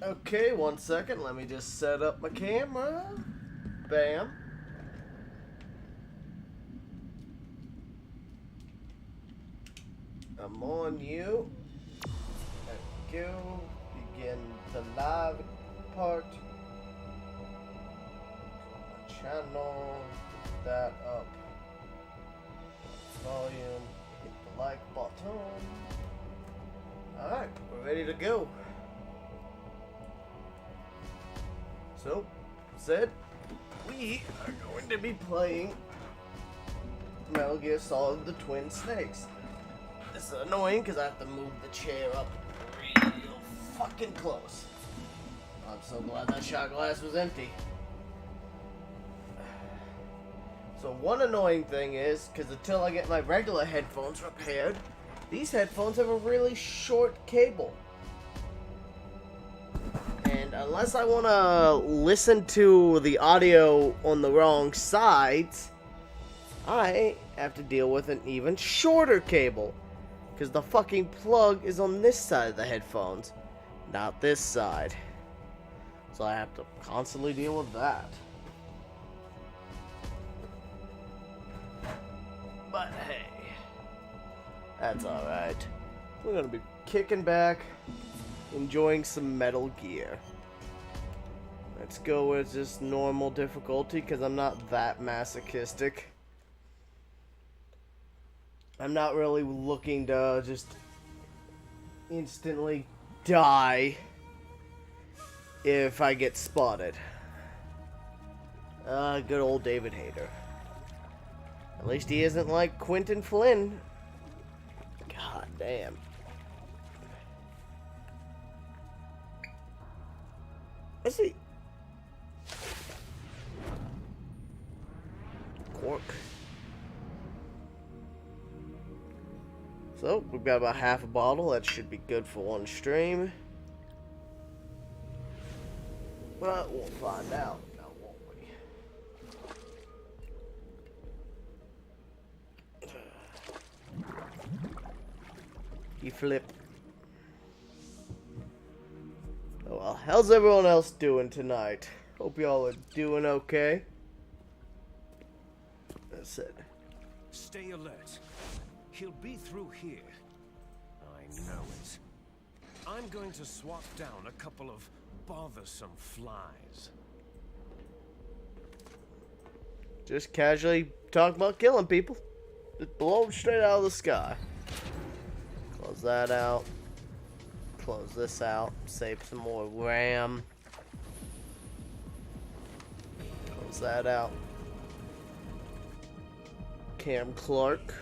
Okay, 1 second. Let me just set up my camera. Bam. I'm on you. There we go. Begin the live part. Channel. Get that up. Volume. Hit the like button. Alright, we're ready to go. So, said, we are going to be playing Metal Gear Solid the Twin Snakes. This is annoying because I have to move the chair up real fucking close. I'm so glad that shot glass was empty. So one annoying thing is, because until I get my regular headphones repaired, these headphones have a really short cable. And unless I want to listen to the audio on the wrong sides, I have to deal with an even shorter cable. Because the fucking plug is on this side of the headphones, not this side. So I have to constantly deal with that. But hey, that's alright. We're gonna be kicking back, enjoying some Metal Gear. Let's go with just normal difficulty, because I'm not that masochistic. I'm not really looking to just instantly die if I get spotted. Good old David Hayter. At least he isn't like Quentin Flynn. God damn. Let's see. Cork. So, we've got about half a bottle. That should be good for one stream. But we'll find out now, won't we? You flip. Oh well, how's everyone else doing tonight? Hope y'all are doing okay. That's it. Stay alert. He'll be through here. I know it. I'm going to swat down a couple of bothersome flies. Just casually talk about killing people. Just blow them straight out of the sky. Close that out. Close this out. Save some more RAM. Close that out. Cam Clark.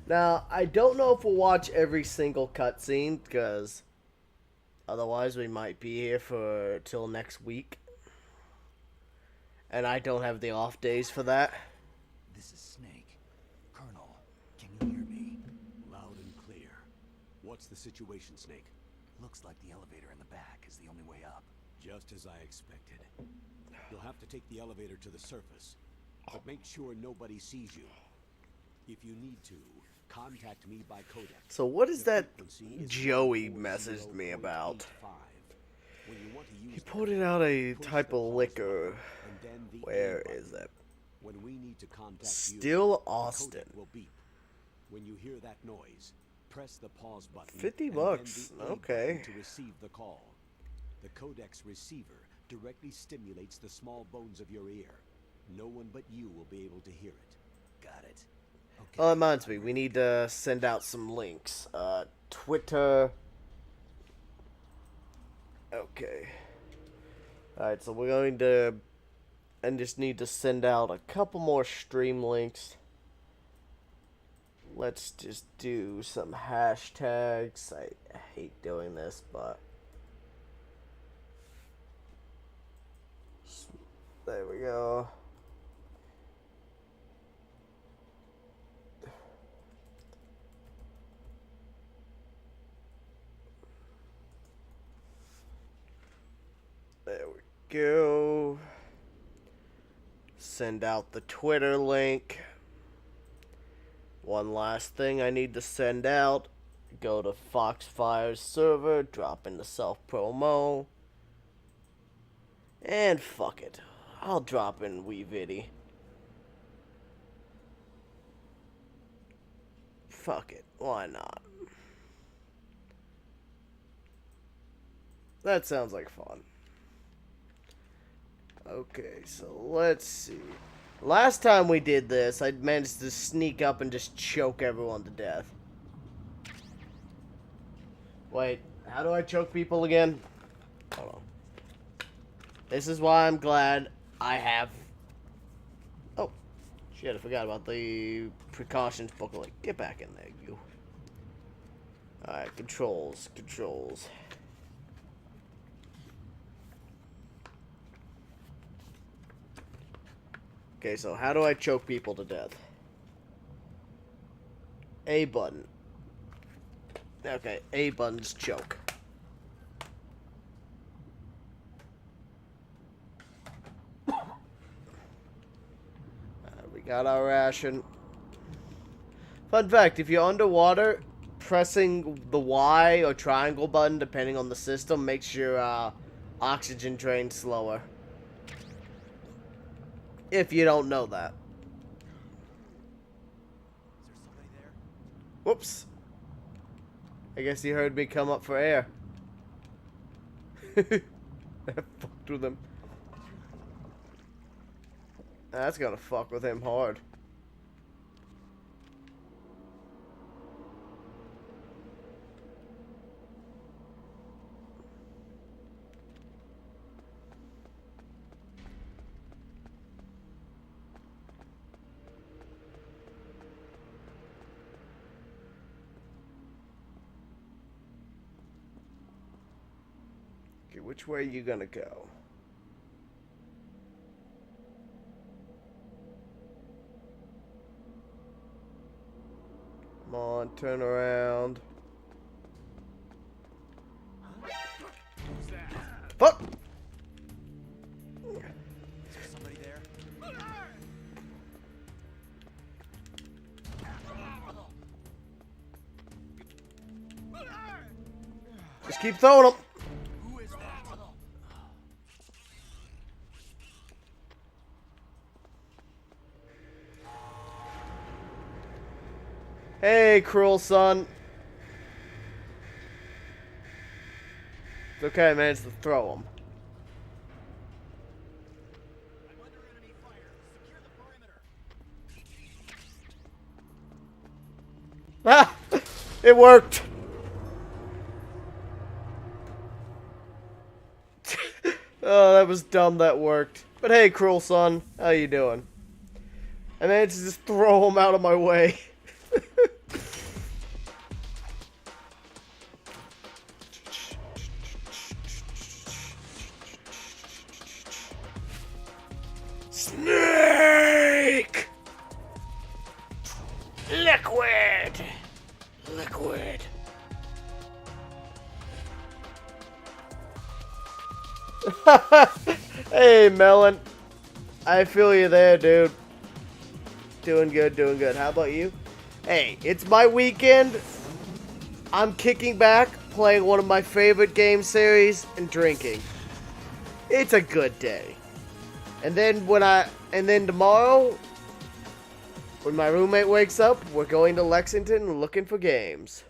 Now, I don't know if we'll watch every single cutscene, because otherwise we might be here for till next week. And I don't have the off days for that. This is Snake. Colonel, can you hear me? Loud and clear. What's the situation, Snake? Looks like the elevator in the back is the only way up. Just as I expected. You'll have to take the elevator to the surface, but make sure nobody sees you. If you need to, contact me by codec. So what is that Joey messaged me about? He pointed out a type of liquor. Where is it? When we need to contact Still you, Austin. the codec will beep. When you hear that noise, press the pause button. 50 and bucks. then the A Okay. button to receive the call. The codec's receiver directly stimulates the small bones of your ear. No one but you will be able to hear it. Got it. Okay. Oh, it reminds me, we need to send out some links. Twitter. Okay. Alright, so we're going to... and just need to send out a couple more stream links. Let's just do some hashtags. I hate doing this, but... there we go. go. Send out the Twitter link. One last thing I need to send out. Go to Foxfire's server, drop in the self-promo. And fuck it. I'll drop in WeViddy. Fuck it. Why not? That sounds like fun. Okay, so let's see. Last time we did this, I managed to sneak up and just choke everyone to death. Wait, how do I choke people again? Hold on. This is why I'm glad I have... Oh, shit, I forgot about the precautions booklet. Get back in there, you. Alright, controls. Okay, so how do I choke people to death? A button. Okay, A button's choke. We got our ration. Fun fact, if you're underwater, pressing the Y or triangle button, depending on the system, makes your oxygen drain slower. If you don't know that. Is there somebody there? Whoops. I guess he heard me come up for air. I fucked with him. That's gonna fuck with him hard. Okay, which way are you gonna go? Come on, turn around. Fuck! Is there somebody there? Just keep throwing them. Who is that? Hey, cruel son. It's okay, I managed to throw him. I'm under enemy fire. Secure the perimeter. Ah! It worked! Oh, that was dumb that worked. But hey, cruel son, how you doing? I managed to just throw him out of my way. Snake! Liquid! Liquid. Hey, Melon. I feel you there, dude. Doing good, doing good. How about you? Hey, it's my weekend. I'm kicking back, playing one of my favorite game series, and drinking. It's a good day. And then tomorrow, when my roommate wakes up, we're going to Lexington looking for games.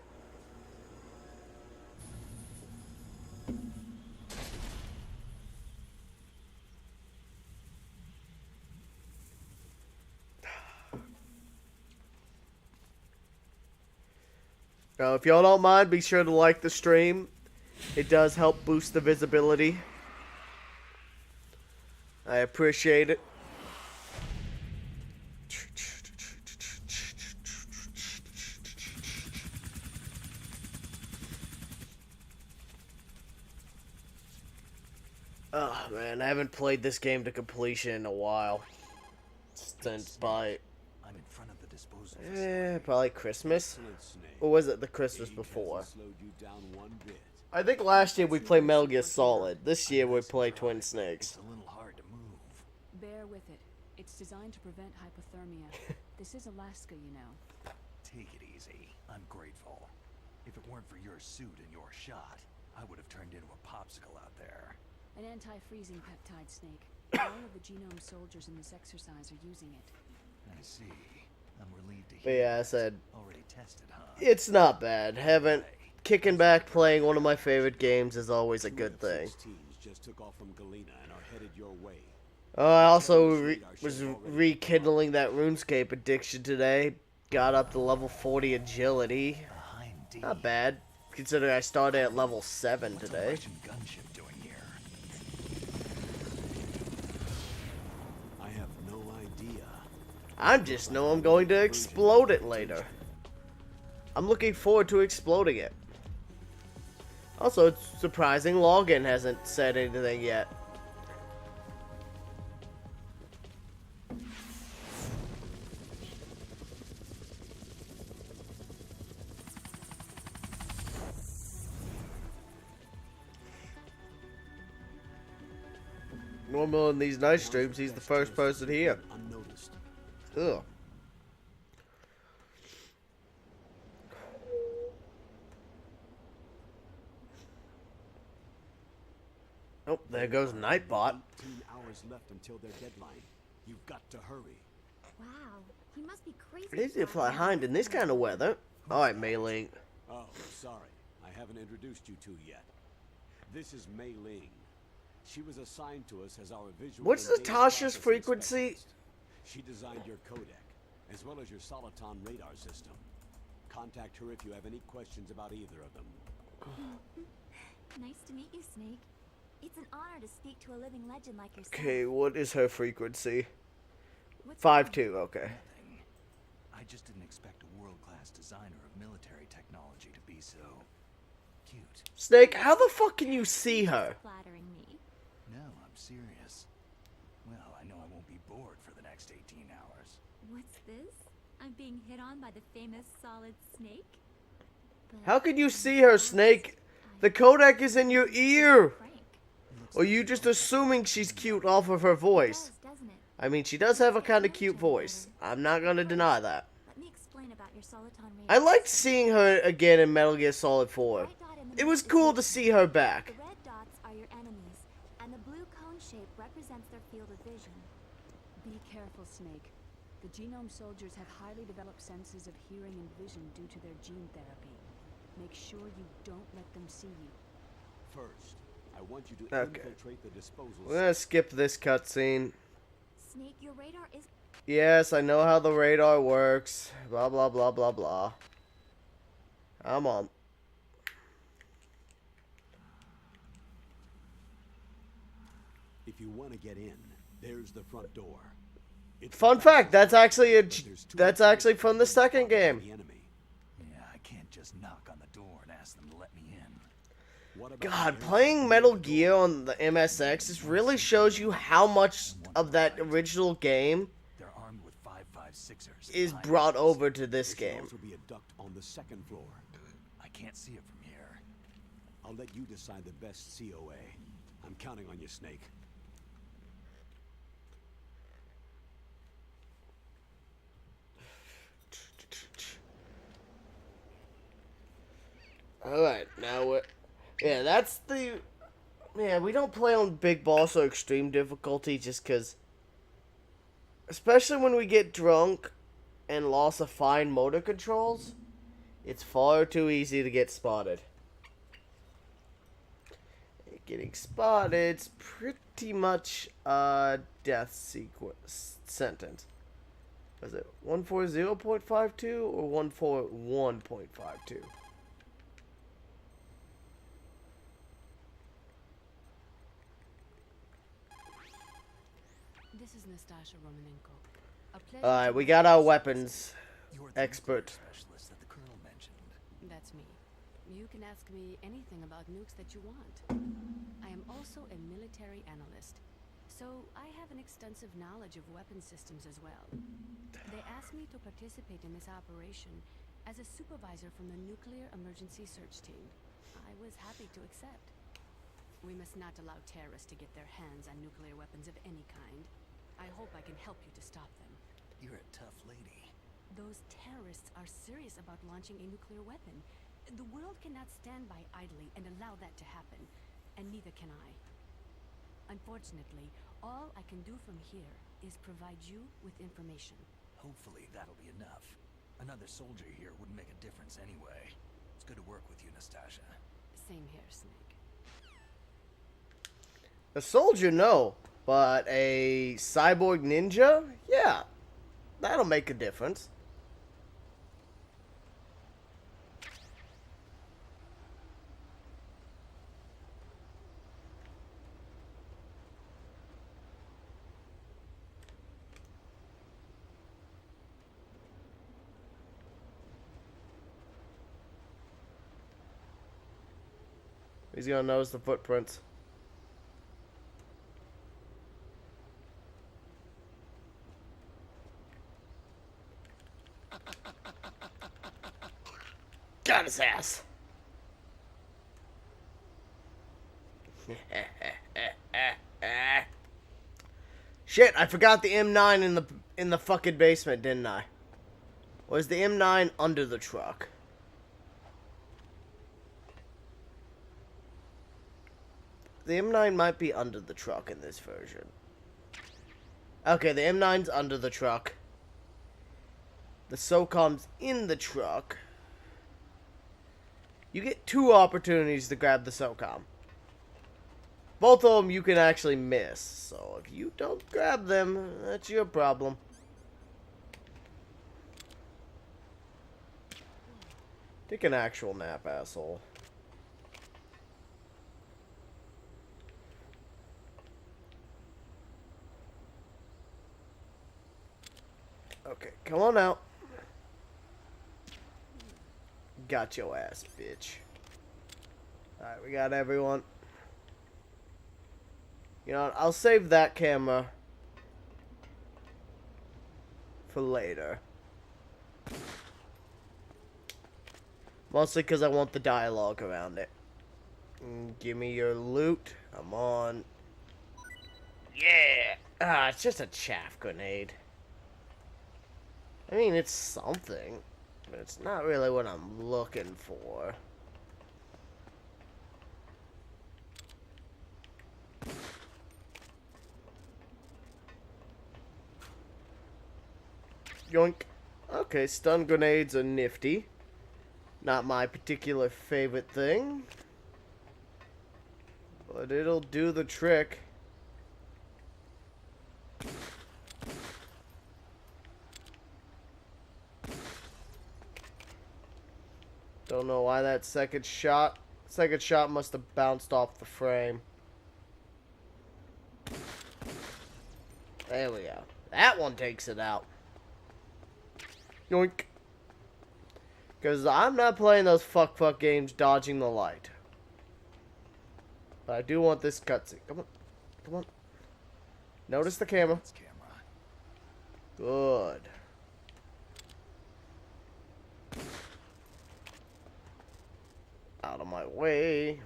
Now, if y'all don't mind, be sure to like the stream. It does help boost the visibility. I appreciate it. Oh man, I haven't played this game to completion in a while. Since by I'm in front of the disposal. probably Christmas. Excellent, Snake. Or was it the Christmas Age before? hasn't slowed you down one bit. I think last year we played Metal Gear Solid. This year we play Twin Snakes. It's a little hard to move. Bear with it. It's designed to prevent hypothermia. This is Alaska, you know. Take it easy. I'm grateful. If it weren't for your suit and your shot, I would have turned into a popsicle out there. An anti-freezing peptide, Snake. All of the genome soldiers in this exercise are using it. I see. I'm relieved to But hear. yeah, I said Already tested, huh? it's not bad. Kicking back playing one of my favorite games is always a good thing. 6 teams just took off from Galena and are headed your way. I also was rekindling that RuneScape addiction today. Got up to level 40 agility. Behind D. Not bad, considering I started at level 7 What's a today. Russian gunship doing here? I have no idea. I just know I'm going to explode it later. I'm looking forward to exploding it. Also, it's surprising Login hasn't said anything yet. Normal in these night streams, he's the first person here. Unnoticed. Ugh. Oh, there goes Nightbot. 18 hours left until their deadline. You've got to hurry. Wow, he must be crazy. Easy to fly hind in this kind of weather. Alright, Mei Ling. Oh, sorry. I haven't introduced you two yet. This is Mei Ling. She was assigned to us as our visual. What's and data Natasha's processing frequency? specialist. She designed your codec, as well as your Soliton radar system. Contact her if you have any questions about either of them. Nice to meet you, Snake. It's an honor to speak to a living legend like yourself. Okay, what is her frequency? What's 5'2", okay. Nothing. I just didn't expect a world-class designer of military technology to be so cute. Snake, how the fuck can you see her? flattering me? No, I'm serious. Well, I know I won't be bored for the next 18 hours. What's this? I'm being hit on by the famous Solid Snake? But How can you see her, Snake? The codec is in your ear. Frank. Or you just assuming she's cute off of her voice? Doesn't it? I mean, she does have a kind of cute voice. I'm not gonna deny that. Let me explain about your Soliton radar. I liked seeing her again in Metal Gear Solid 4. It was cool to see her back. The red dots are your enemies, and the blue cone shape represents their field of vision. Be careful, Snake. The genome soldiers have highly developed senses of hearing and vision due to their gene therapy. Make sure you don't let them see you. First, I want you to Okay. infiltrate the disposal. We're gonna skip this cutscene. Snake, your radar is... Yes, I know how the radar works. Blah, blah, blah, blah, blah. Come on. If you want to get in, there's the front door. It's Fun the fact, that's fastest actually way, but there's two that's other actually from the ways to second spot game. the enemy. Yeah, I can't just knock on the door and ask them to let me in. What about God, the playing inside Metal door? Gear on the MSX just really shows you how much of that original game They're armed with 5.56ers. is High brought rifles. over to this There should game. also be a duct on the second floor. I can't see it from here. I'll let you decide the best COA. I'm counting on you, Snake. Alright, now we're... Yeah, that's the... Yeah, we don't play on Big Boss or Extreme difficulty just because... Especially when we get drunk and loss of fine motor controls, it's far too easy to get spotted. Getting spotted's pretty much a death sequence sentence. Was it 140.52 or 141.52? This is Nastasha Romanenko. A pleasure Alright, to we meet got you. our weapons. You're the Expert. nuclear specialist that the colonel mentioned. That's me. You can ask me anything about nukes that you want. I am also a military analyst, so I have an extensive knowledge of weapon systems as well. They asked me to participate in this operation as a supervisor from the Nuclear Emergency Search Team. I was happy to accept. We must not allow terrorists to get their hands on nuclear weapons of any kind. I hope I can help you to stop them. You're a tough lady. Those terrorists are serious about launching a nuclear weapon. The world cannot stand by idly and allow that to happen, and neither can I. Unfortunately, all I can do from here is provide you with information. Hopefully that'll be enough. Another soldier here wouldn't make a difference anyway. It's good to work with you, Nastasha. Same here, Snake. A soldier, no. But a cyborg ninja? Yeah. That'll make a difference. He's gonna notice the footprints. Got his ass. Shit, I forgot the M9 in the fucking basement, didn't I? Was the M9 under the truck? The M9 might be under the truck in this version. Okay, the M9's under the truck. The SOCOM's in the truck. You get 2 opportunities to grab the SOCOM. Both of them you can actually miss. So if you don't grab them, that's your problem. Take an actual nap, asshole. Okay, come on out. Got your ass, bitch. Alright, we got everyone. You know what? I'll save that camera for later. Mostly because I want the dialogue around it. Give me your loot. Come on. Yeah! Ah, it's just a chaff grenade. I mean, it's something, but it's not really what I'm looking for. Yoink. Okay, stun grenades are nifty. Not my particular favorite thing, but it'll do the trick. Don't know why that second shot must have bounced off the frame. There we go. That one takes it out. Yoink. Because I'm not playing those fuck games dodging the light. But I do want this cutscene. Come on. Come on. Notice the camera. Good. Out of my way.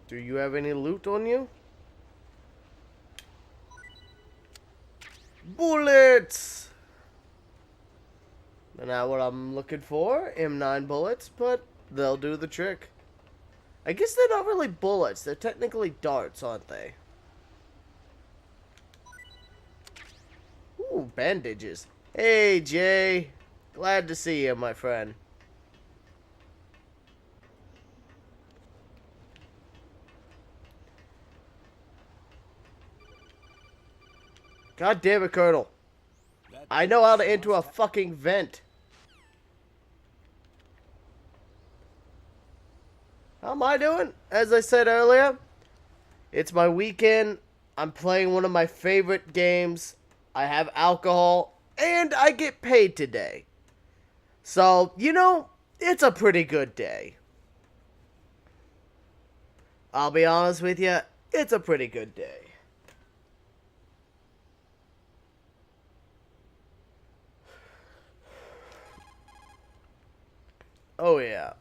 Do you have any loot on you? Bullets! They're not what I'm looking for. M9 bullets, but they'll do the trick. I guess they're not really bullets. They're technically darts, aren't they? Ooh, bandages. Hey, Jay. Glad to see you, my friend. God damn it, Colonel. I know how to enter a fucking vent. How am I doing? As I said earlier, it's my weekend. I'm playing one of my favorite games. I have alcohol, and I get paid today. So, you know, it's a pretty good day. I'll be honest with you, it's a pretty good day. Oh yeah.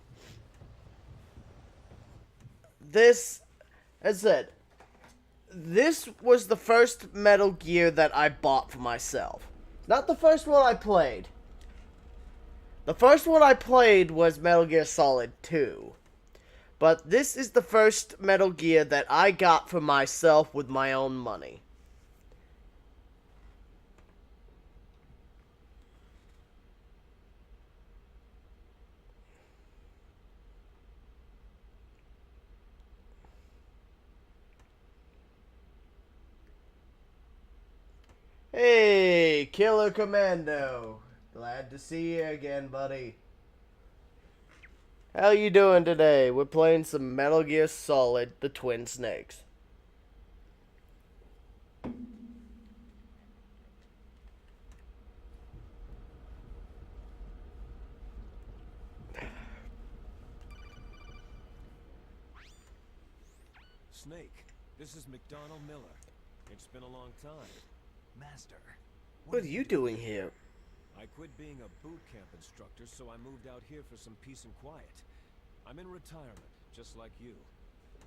This, as I said, this was the first Metal Gear that I bought for myself. Not the first one I played. The first one I played was Metal Gear Solid 2. But this is the first Metal Gear that I got for myself with my own money. Hey, Killer Commando. Glad to see you again, buddy. How you doing today? We're playing some Metal Gear Solid, the Twin Snakes. Snake, this is McDonald Miller. It's been a long time. Master, What are you doing here? I quit being a boot camp instructor, so I moved out here for some peace and quiet. I'm in retirement, just like you.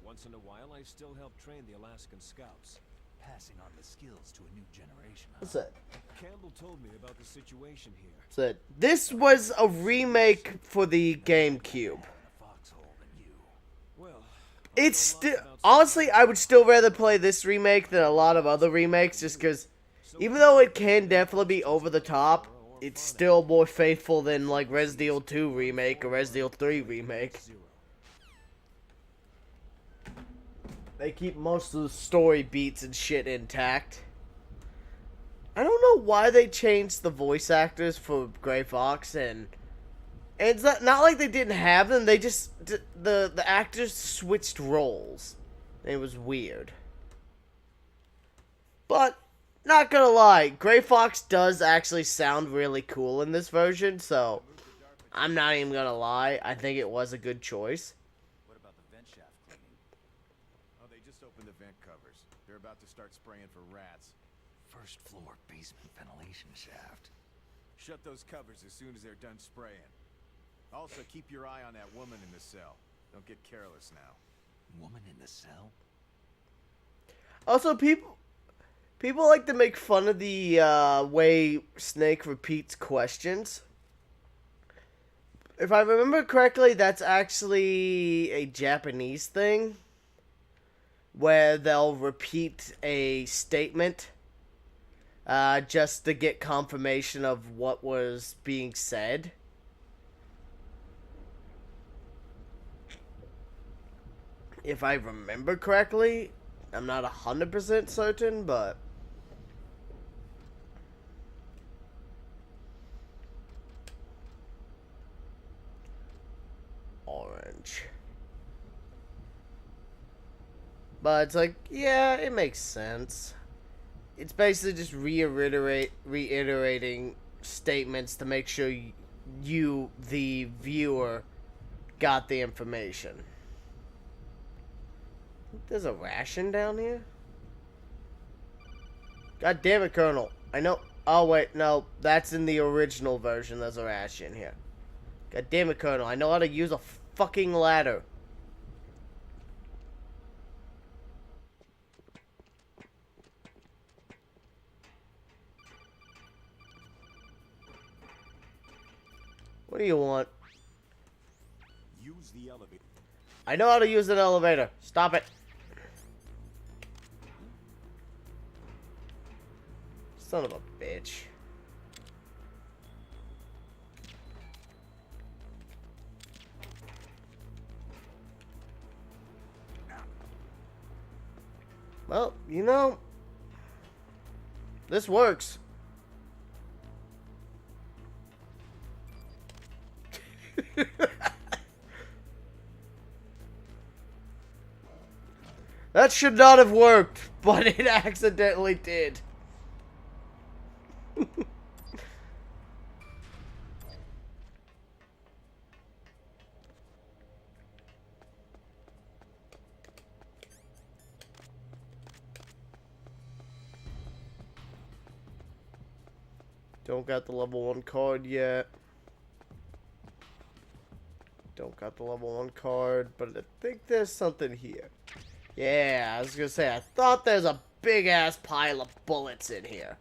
Once in a while, I still help train the Alaskan Scouts. passing on the skills to a new generation. Huh? What's that? Campbell told me about the situation here. What's that? This was a remake for the GameCube. Foxhole than you. Well, It's still... Honestly, I would still rather play this remake than a lot of other remakes, just because even though it can definitely be over the top, it's still more faithful than, like, Resident Evil 2 remake or Resident Evil 3 remake. They keep most of the story beats and shit intact. I don't know why they changed the voice actors for Gray Fox, and it's not like they didn't have them, they just... The actors switched roles. It was weird. But, not gonna lie, Gray Fox does actually sound really cool in this version, so I'm not even gonna lie, I think it was a good choice. What about the vent shaft cleaning? Oh, they just opened the vent covers. They're about to start spraying for rats. First floor basement ventilation shaft. Shut those covers as soon as they're done spraying. Also, keep your eye on that woman in the cell. Don't get careless now. Woman in the cell? Also, people like to make fun of the way Snake repeats questions. If I remember correctly, that's actually a Japanese thing, where they'll repeat a statement just to get confirmation of what was being said. If I remember correctly, I'm not 100% certain, but... Orange. But it's like, yeah, it makes sense. It's basically just reiterating statements to make sure you, the viewer, got the information. There's a ration down here? God damn it, Colonel. I know. Oh, wait, no. That's in the original version. There's a ration here. God damn it, Colonel. I know how to use a fucking ladder. What do you want? Use the elevator. I know how to use an elevator. Stop it. Son of a bitch. Well, you know, this works. That should not have worked, but it accidentally did. Don't got the level 1 card yet. don't got the level 1 card, but I think there's something here. Yeah, I was gonna say, I thought there's a big-ass pile of bullets in here.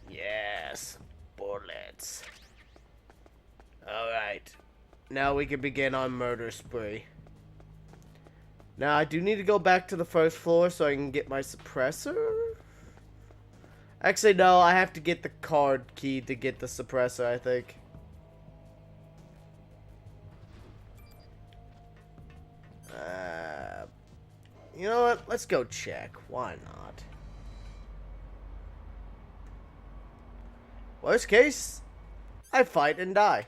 Yes, bullets. Alright. Now we can begin our murder spree. Now, I do need to go back to the first floor so I can get my suppressor. Actually, no, I have to get the card key to get the suppressor, I think. You know what? Let's go check. Why not? Worst case, I fight and die.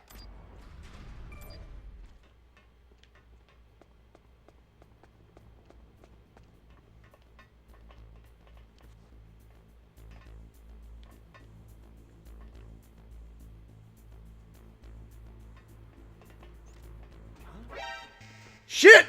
Shit!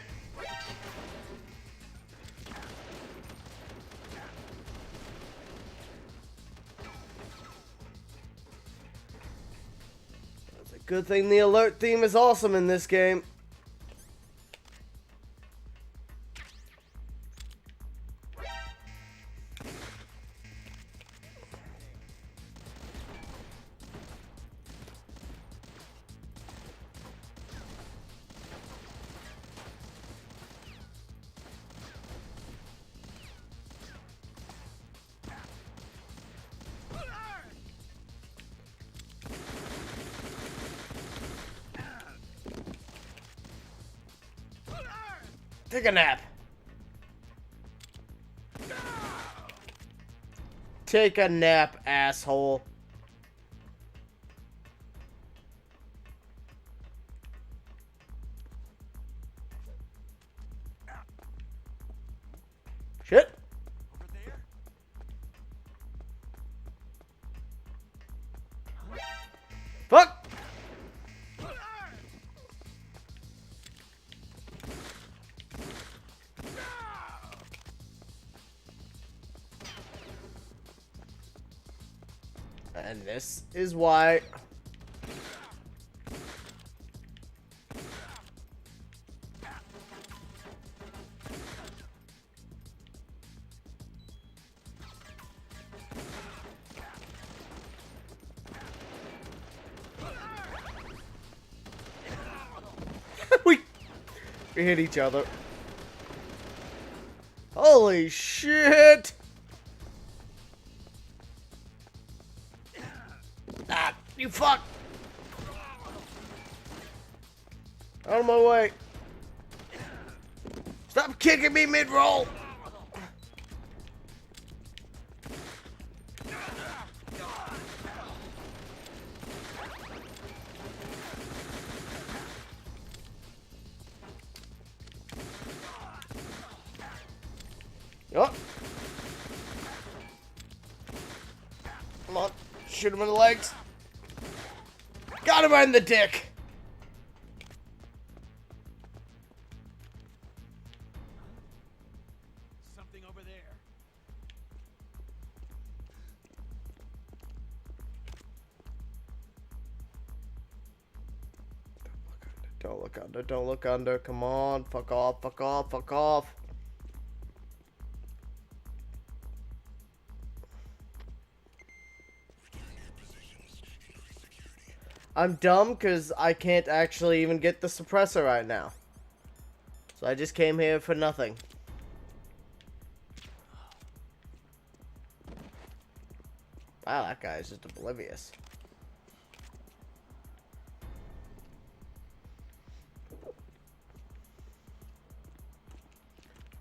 It's a good thing the alert theme is awesome in this game. Take a nap. Take a nap, asshole. Shit. Over there? Fuck. And this is why we hit each other. Holy shit! Ah, you fuck! Out of my way. Stop kicking me mid-roll! Oh. Come on. Shoot him in the legs. Got him in the dick. Something over there. Don't look under. Don't look under. Come on. Fuck off. Fuck off. Fuck off. I'm dumb because I can't actually even get the suppressor right now. So I just came here for nothing. Wow, that guy is just oblivious.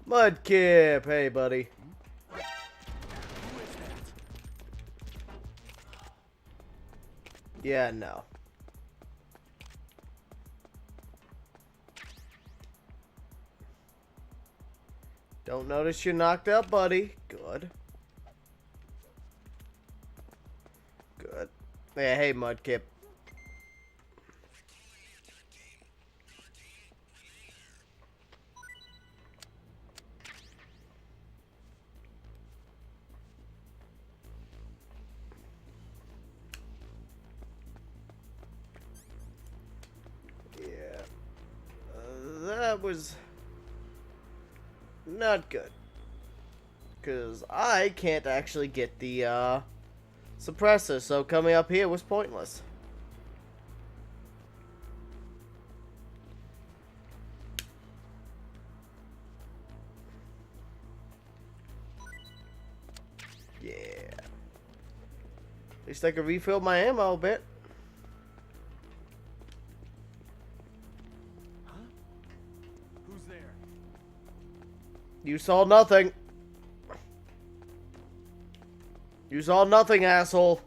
Mudkip, hey buddy. Who is that? Yeah, no. Don't notice you're knocked out, buddy. Good. Good. Yeah, hey, Mudkip. Yeah. was not good. Because I can't actually get the suppressor, so coming up here was pointless. Yeah. At least I can refill my ammo a bit. Huh? Who's there? You saw nothing. You saw nothing, asshole.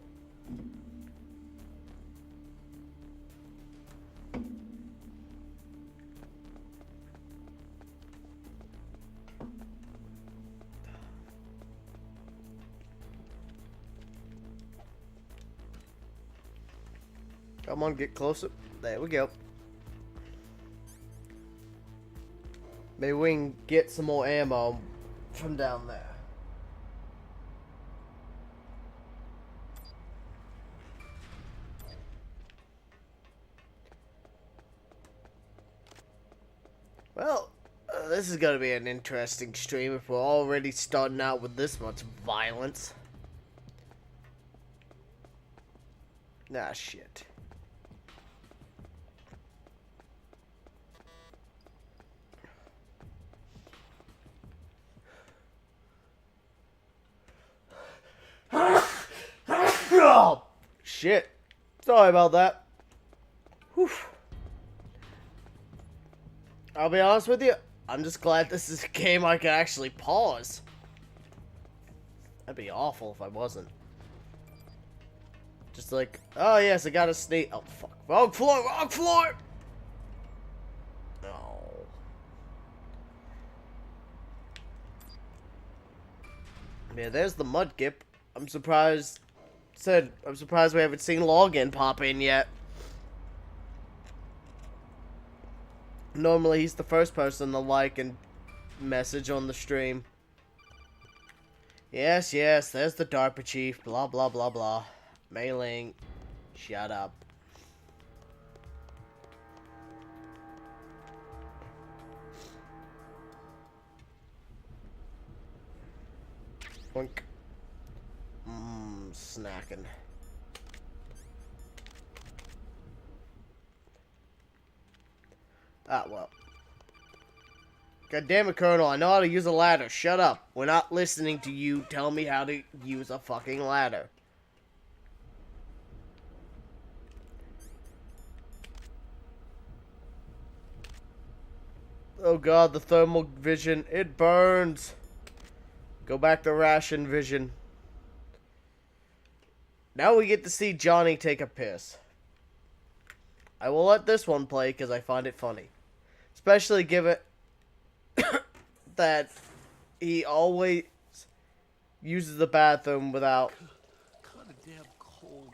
Come on, get closer. There we go. Maybe we can get some more ammo from down there. Well, this is going to be an interesting stream if we're already starting out with this much violence. Ah, shit. Oh, shit. Sorry about that. Whew. I'll be honest with you, I'm just glad this is a game I can actually pause. That'd be awful if I wasn't. Just like, oh yes, I got a sneak. Oh fuck. Wrong floor, wrong floor! No. Yeah, there's the mudkip. I'm surprised we haven't seen Login pop in yet. Normally, he's the first person to like and message on the stream. Yes, yes, there's the DARPA chief. Blah, blah, blah, blah. Mailing. Shut up. Boink. Snacking. Ah, well. God damn it, Colonel. I know how to use a ladder. Shut up. We're not listening to you tell me how to use a fucking ladder. Oh god, the thermal vision. It burns. Go back to ration vision. Now we get to see Johnny take a piss. I will let this one play because I find it funny. Especially given that he always uses the bathroom without Kind of damn cold.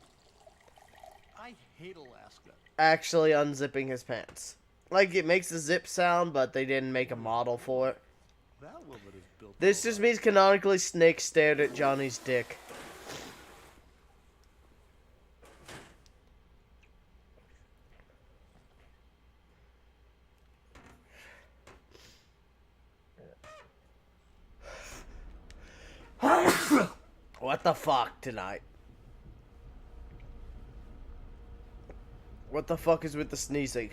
I hate Alaska. actually unzipping his pants. Like, it makes a zip sound, but they didn't make a model for it. That woman is built. This just means canonically Snake stared at Johnny's dick. What the fuck tonight? What the fuck is with the sneezing?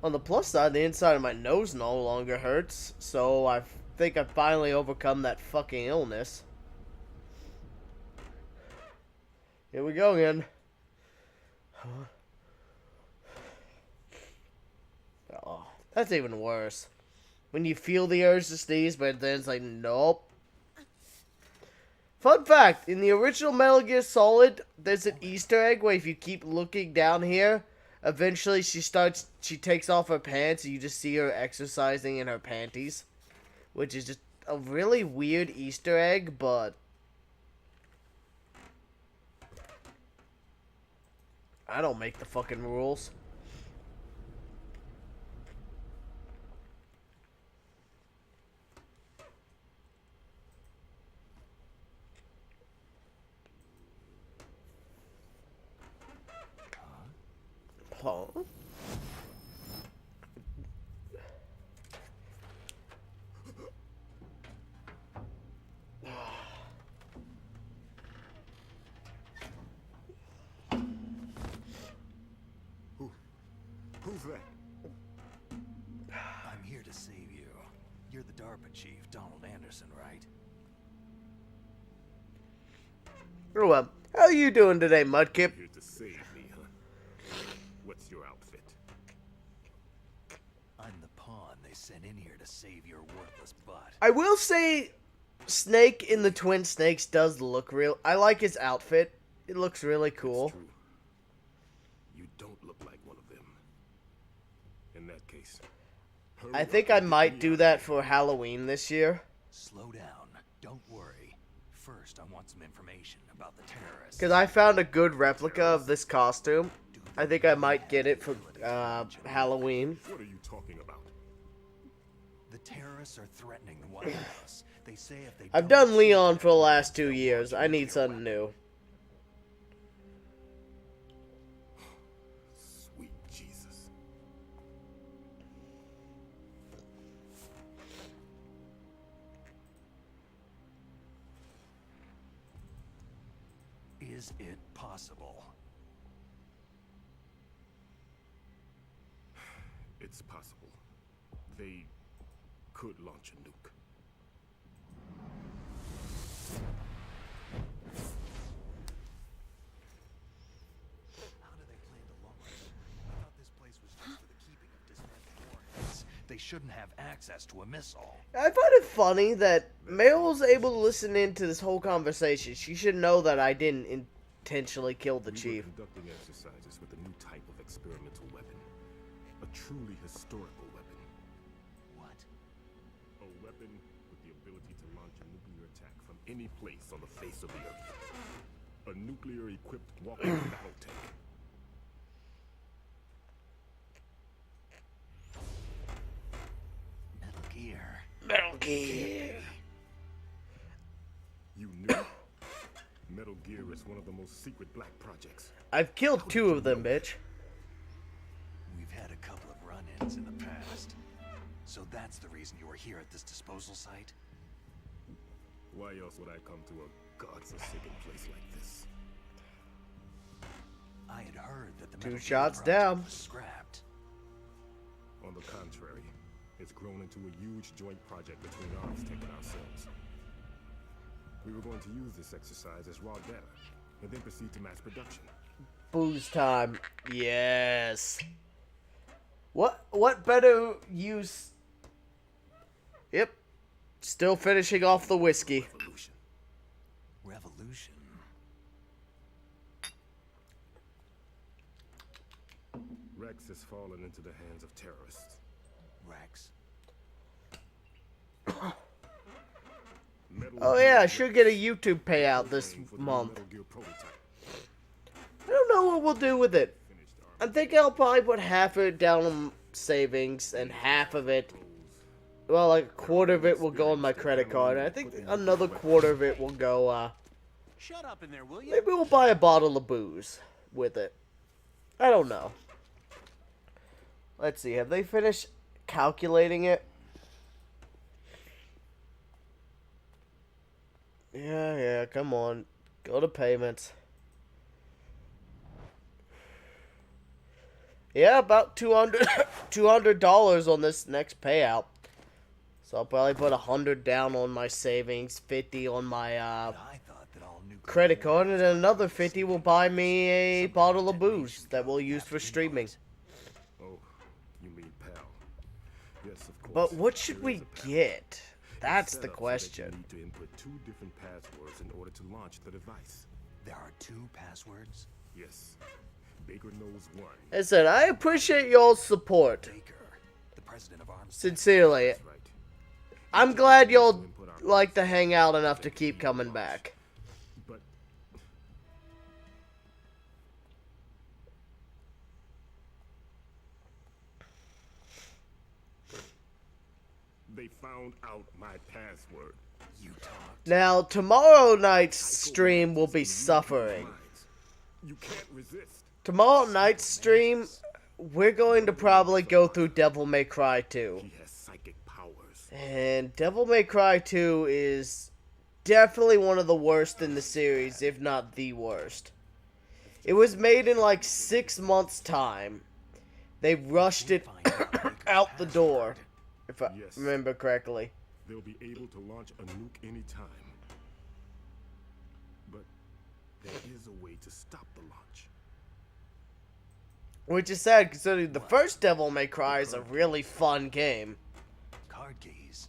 On the plus side, the inside of my nose no longer hurts, so I think I've finally overcome that fucking illness. Here we go again. Oh, that's even worse. When you feel the urge to sneeze, but then it's like, nope. Fun fact, in the original Metal Gear Solid, there's an Easter egg where if you keep looking down here, eventually she takes off her pants and you just see her exercising in her panties. Which is just a really weird Easter egg, but I don't make the fucking rules. Who's that? I'm here to save you. You're the DARPA chief, Donald Anderson, right? Oh, well, how are you doing today, Mudkip? Here to save me, huh? What's your outfit? I'm the pawn they sent in here to save your worthless butt. I will say, Snake in the Twin Snakes does look real. I like his outfit. It looks really cool. It's true. You don't look like one of them. In that case, I think I might do that for Halloween this year. Slow down. Don't worry. First, I want some information about the terrorists. Because I found a good replica of this costume. I think I might get it for Halloween. What are you talking about? The terrorists are threatening the White House. They say if they I've don't done Leon for the last 2 years. I need something new. Sweet Jesus. Is it possible? It's possible. They could launch a nuke. How do they plan to launch? I thought this place was just for the keeping of dismantled warheads. They shouldn't have access to a missile. I find it funny that Meryl's able to listen into this whole conversation. She should know that I didn't intentionally kill the We chief. were conducting exercises with a new type of experimental weapon. A truly historical weapon. What? A weapon with the ability to launch a nuclear attack from any place on the face of the earth. A nuclear-equipped walking battle tank. Metal Gear. Metal Gear. You knew? Metal Gear is one of the most secret black projects. I've killed 2 of them, bitch. We've had a couple of run-ins in the past. So that's the reason you were here at this disposal site? Why else would I come to a godforsaken place like this? I had heard that the 2 Metal Gear shots project down. was scrapped. On the contrary, it's grown into a huge joint project between Armstech and ourselves. We were going to use this exercise as raw data, and then proceed to mass production. Booze time. Yes. What better use? Yep. Still finishing off the whiskey. Revolution. Revolution. Rex has fallen into the hands of terrorists. Rex. Metal Oh Gear yeah, I Rex should get a YouTube payout this for the new month. Metal Gear prototype. I don't know what we'll do with it. Finished I think I'll probably put half of it down on savings and half of it, well, like a quarter of it will go on my credit card. And I think another quarter of it will go, Shut up in there, will you? maybe we'll buy a bottle of booze with it. I don't know. Let's see, have they finished calculating it? Yeah, come on. Go to payments. Yeah, about $200 on this next payout. So I'll probably put 100 down on my savings, 50 on my I thought that all nuclear credit card, and warheads another were 50 will buy me a bottle of booze that we'll use for streaming. Oh, you mean PAL? Yes, of course. But what should there we is a PAL. get? That's It's the set up so that question. You need to input 2 different passwords in order to launch the device. There are 2 passwords. Yes. Baker knows one. As I said, I appreciate y'all's support. Baker, the president of Armstech. Sincerely. That's right. I'm glad y'all like to hang out enough to keep coming back. But they found out my password. You talked. Now, tomorrow night's stream will be suffering. You can't resist. Tomorrow night's stream, we're going to probably go through Devil May Cry 2. He has psychic powers. And Devil May Cry 2 is definitely one of the worst in the series, if not the worst. It was made in like 6 months' time. They rushed it out the door, if I Yes. remember correctly. They'll be able to launch a nuke anytime. But there is a way to stop the launch. Which is sad, considering the first Devil May Cry is a really fun game. Card keys.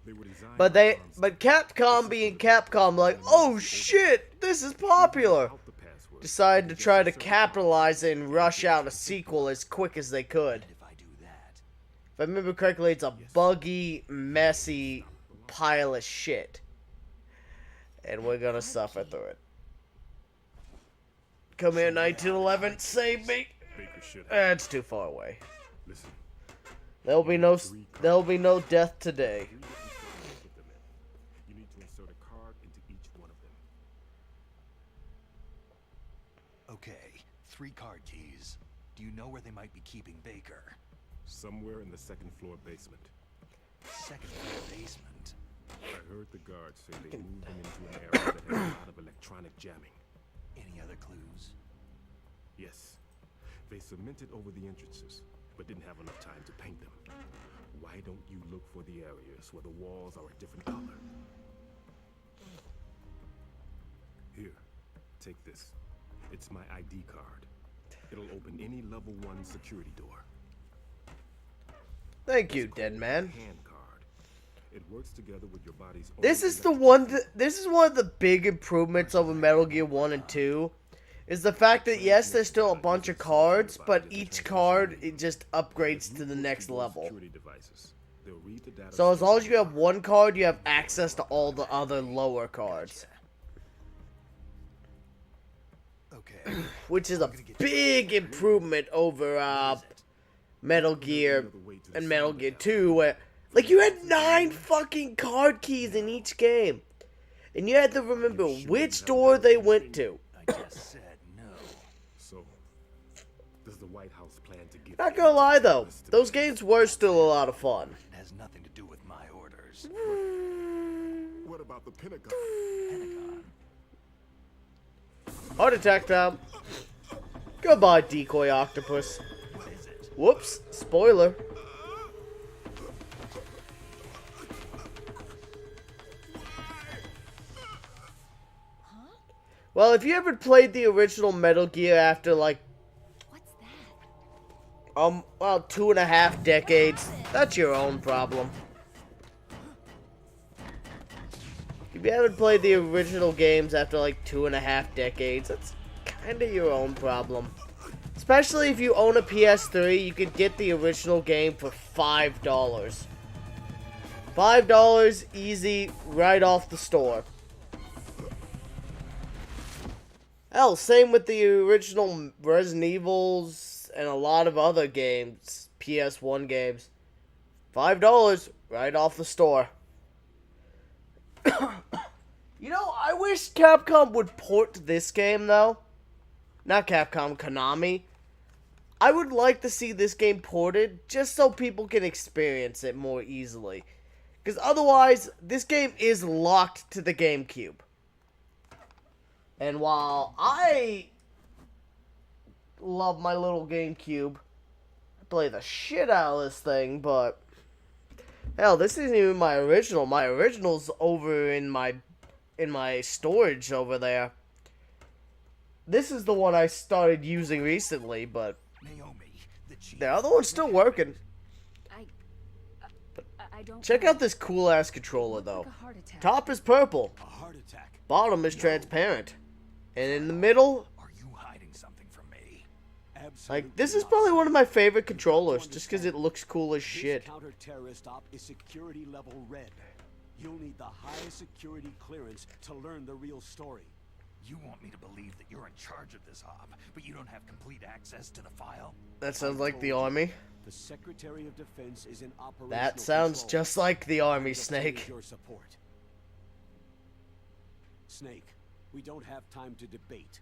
They were designed But by Hans but Capcom being Capcom, like, oh shit, this is popular. without the password. Decided to try to capitalize it and rush out a sequel as quick as they could. And if I do that, If I remember correctly, it's a buggy, messy pile of shit. And we're gonna suffer through it. Come here, 1911, save me. Baker should have. That's too far away. Listen, There'll be no death today. 3 different slots to put them in. You need to insert a card into each one of them. okay, 3 card keys. Do you know where they might be keeping Baker? Somewhere in the second floor basement. Second floor basement. I heard the guards say they moved him into an area that has a lot of electronic jamming. Any other clues? Yes. They cemented over the entrances, but didn't have enough time to paint them. Why don't you look for the areas where the walls are a different color? Here, take this. It's my ID card. It'll open any level 1 security door. Thank you, dead man. Hand card. It works together with your body's own This is one of the big improvements over Metal Gear 1 and 2. Is the fact that yes, there's still a bunch of cards, but each card it just upgrades to the next level. security devices. They'll read the data. So as long as you have one card, you have access to all the other lower cards. Okay. Which is a big improvement over Metal Gear and Metal Gear 2, where like you had 9 fucking card keys in each game. And you had to remember which door they went to. I just said no. So, does the White House plan to give? Not gonna lie though, those games were still a lot of fun. It has nothing to do with my orders. What about the Pentagon? Pentagon. Heart attack time. Goodbye, decoy octopus. What is it? Whoops, spoiler. Well, if you ever played the original Metal Gear after like, What's that? well, 2.5 decades, that's your own problem. If you haven't played the original games after like 2.5 decades, that's kinda your own problem. Especially if you own a PS3, you could get the original game for $5. $5 easy, right off the store. Hell, same with the original Resident Evils and a lot of other games, PS1 games. $5 right off the store. You know, I wish Capcom would port this game, though. Not Capcom, Konami. I would like to see this game ported, just so people can experience it more easily. Because otherwise, this game is locked to the GameCube. And while I love my little GameCube, I play the shit out of this thing, but hell, this isn't even my original. My original's over in my storage over there. This is the one I started using recently, but Naomi, the chief. the other one's still working. I don't. Check out this cool ass controller though. Like a heart attack. Top is purple, A heart attack. bottom is transparent, and in the middle, Are you hiding something from me? Absolutely like, this is not. probably one of my favorite controllers, just because it looks cool as This shit. counter-terrorist op is security level red. You'll need the highest security clearance to learn the real story. You want me to believe that you're in charge of this op, but you don't have complete access to the file? That sounds like the army. The Secretary of Defense is in operational That sounds control. just like the army, Just Snake. need Your support. Snake, we don't have time to debate.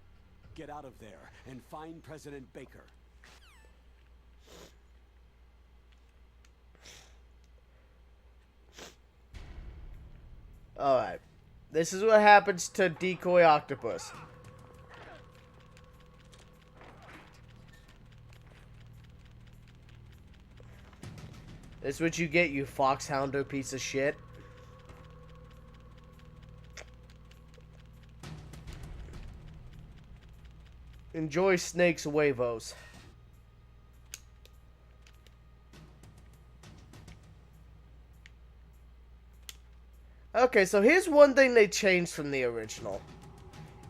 Get out of there and find President Baker. Alright. This is what happens to Decoy Octopus. That's what you get, you foxhounder piece of shit. Enjoy Snake's huevos. Okay, so here's one thing they changed from the original.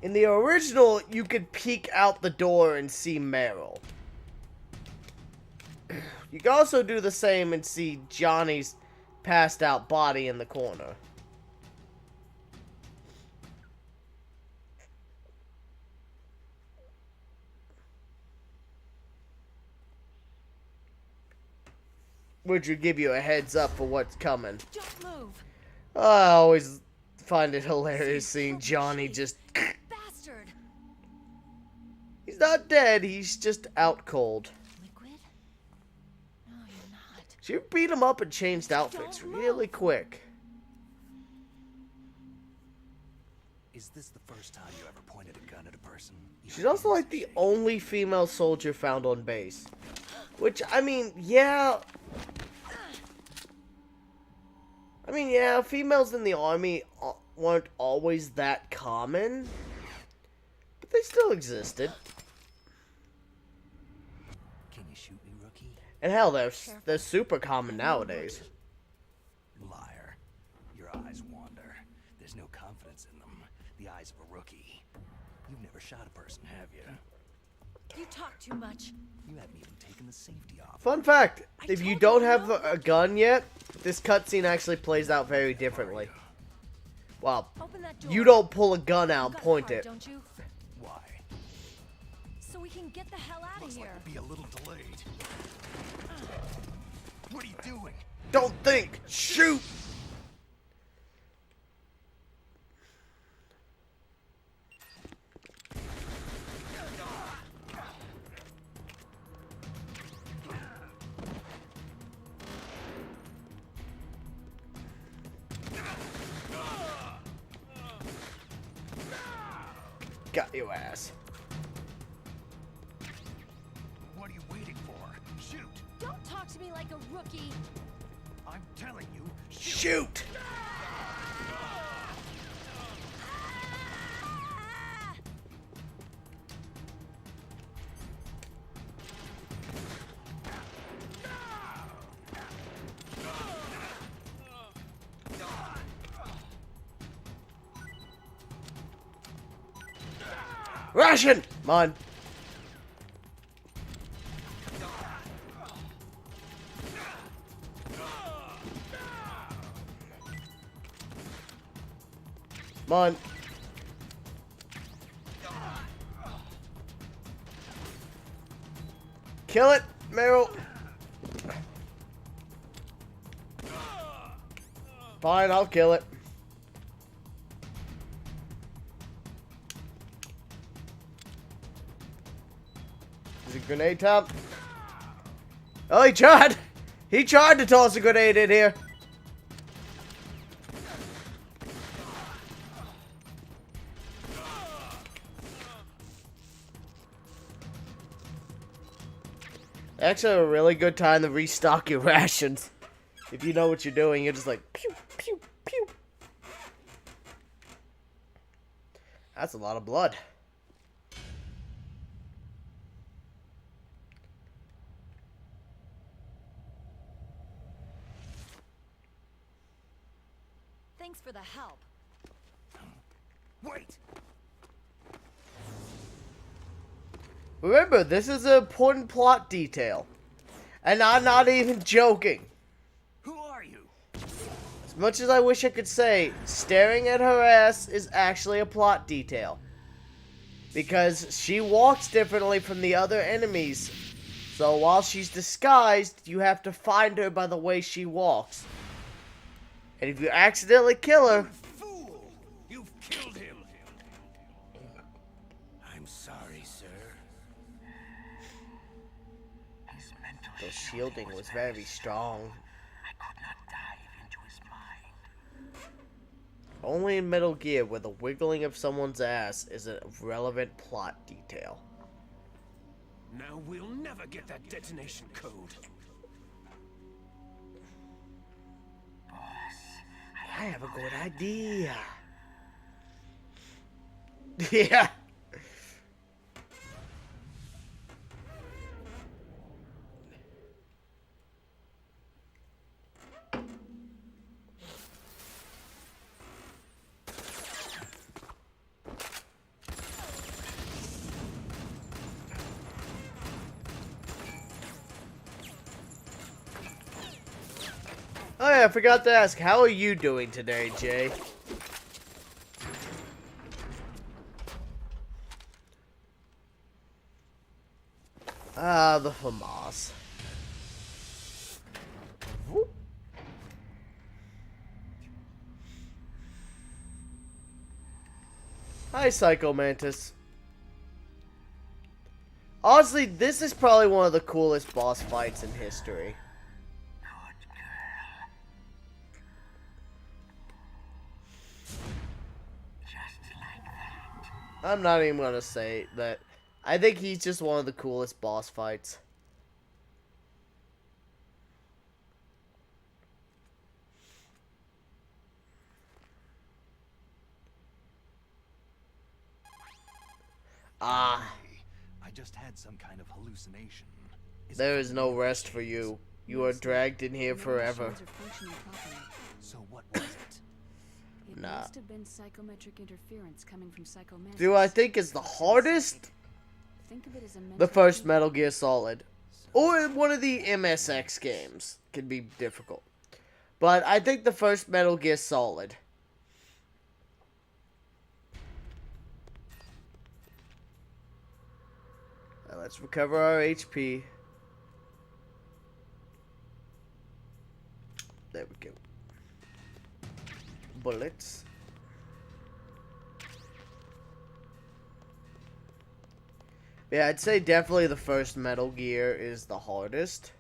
In the original, you could peek out the door and see Meryl. You can also do the same and see Johnny's passed out body in the corner. Which would give you a heads up for what's coming. Don't move. I always find it hilarious seeing Johnny just... Bastard. He's not dead, he's just out cold. Liquid? No, you're not. She beat him up and changed outfits really quick. Is this the first time you ever pointed a gun at a person? She's also like the only female soldier found on base. Which, I mean, yeah... females in the army weren't always that common. But they still existed. Can you shoot me, rookie? And hell, they're super common nowadays. Liar. Your eyes wander. There's no confidence in them. The eyes of a rookie. You've never shot a person, have you? You talk too much. You haven't even taken the safety off. Fun fact, if you don't have a gun yet, this cutscene actually plays out very differently. Well, Open that door. you don't pull a gun out and You got point the it. card, don't you? Why? So we can get the hell out of Looks here. like we'll be a little delayed. What are you doing? Don't think! Shoot! Got your ass. What are you waiting for? Shoot! Don't talk to me like a rookie. I'm telling you, Shoot! Ration! Come on. Come on. Kill it, Meryl. Fine, I'll kill it. Is it grenade time? Oh, he tried! He tried to toss a grenade in here. Actually, a really good time to restock your rations. If you know what you're doing, you're just like, pew, pew, pew. That's a lot of blood. Thanks for the help. wait! Remember, this is an important plot detail. And I'm not even joking. Who are you? As much as I wish I could say, staring at her ass is actually a plot detail. Because she walks differently from the other enemies. So while she's disguised, you have to find her by the way she walks. And if you accidentally kill her... Fool! You've killed him! I'm sorry, sir. The shielding was very strong. I could not dive into his mind. Only in Metal Gear where the wiggling of someone's ass is a relevant plot detail. Now we'll never get that detonation code. I have a good idea. Yeah. Oh yeah, I forgot to ask, how are you doing today, Jay? Ah, the FAMAS. Whoop. Hi, Psycho Mantis. Honestly, this is probably one of the coolest boss fights in history. I'm not even gonna say that. I think he's just one of the coolest boss fights. Ah. I just had some kind of hallucination. There is no rest for you. You are dragged in here No forever. machines are functioning properly. So what was it? It Nah. must have been psychometric interference coming from Psychomantis. Do I think is the hardest? Think of it as a The mental first heat. Metal Gear Solid. Or one of the MSX games can be difficult. But I think the first Metal Gear Solid. Now let's recover our HP. There we go. Bullets. Yeah, I'd say definitely the first Metal Gear is the hardest.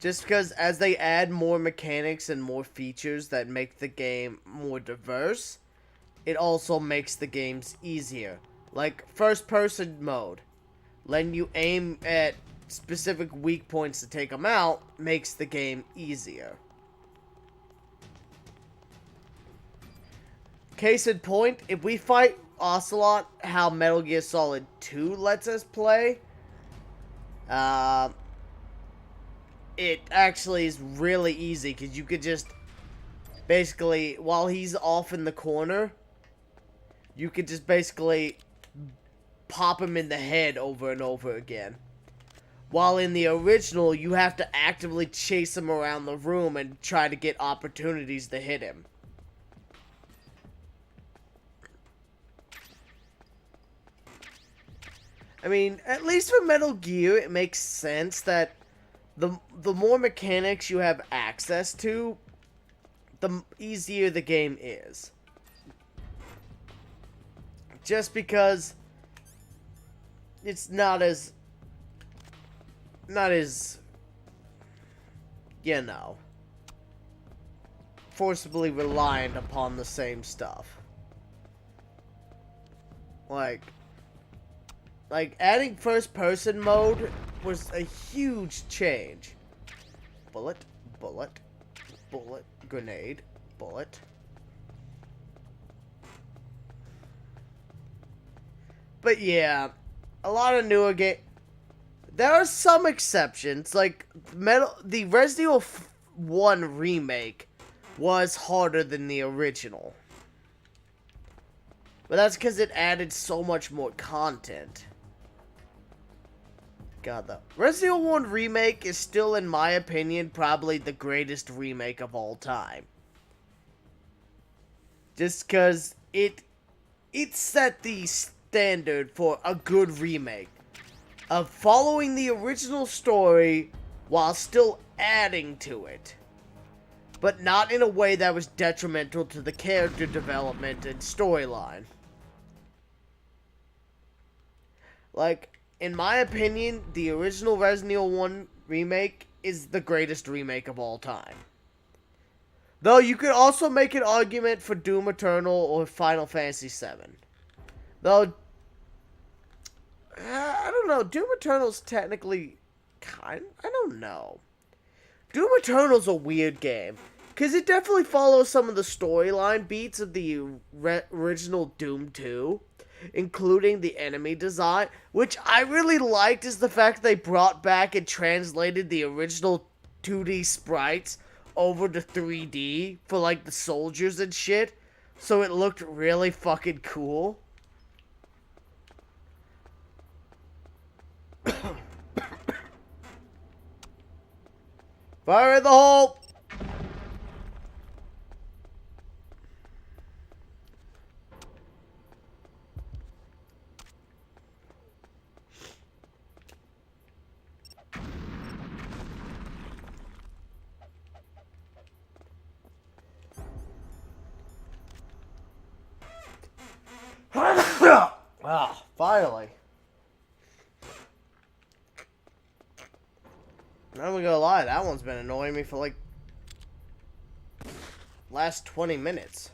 Just because as they add more mechanics and more features that make the game more diverse, it also makes the games easier. Like first person mode, letting you aim at specific weak points to take them out makes the game easier. Case in point, if we fight Ocelot how Metal Gear Solid 2 lets us play, it actually is really easy because you could just basically, while he's off in the corner, you could just basically pop him in the head over and over again. While in the original, you have to actively chase him around the room and try to get opportunities to hit him. I mean, at least for Metal Gear, it makes sense that the more mechanics you have access to, the easier the game is. Just because it's not as, you know, forcibly reliant upon the same stuff. Like, adding first-person mode was a huge change. Bullet, bullet, bullet, grenade, bullet. But yeah, a lot of newer there are some exceptions, like the Resident Evil 1 remake was harder than the original. But that's because it added so much more content. God, the Resident Evil 1 remake is still, in my opinion, probably the greatest remake of all time. Just because it set the standard for a good remake. Of following the original story while still adding to it. But not in a way that was detrimental to the character development and storyline. Like, in my opinion, the original Resident Evil 1 remake is the greatest remake of all time. Though you could also make an argument for Doom Eternal or Final Fantasy VII. Though, I don't know, Doom Eternal's technically I don't know. Doom Eternal's a weird game. Because it definitely follows some of the storyline beats of the original Doom 2. Including the enemy design. Which I really liked is the fact they brought back and translated the original 2D sprites over to 3D for like the soldiers and shit. So it looked really fucking cool. Fire in the hole! Ah, finally. Not even gonna lie, that one's been annoying me for like last 20 minutes.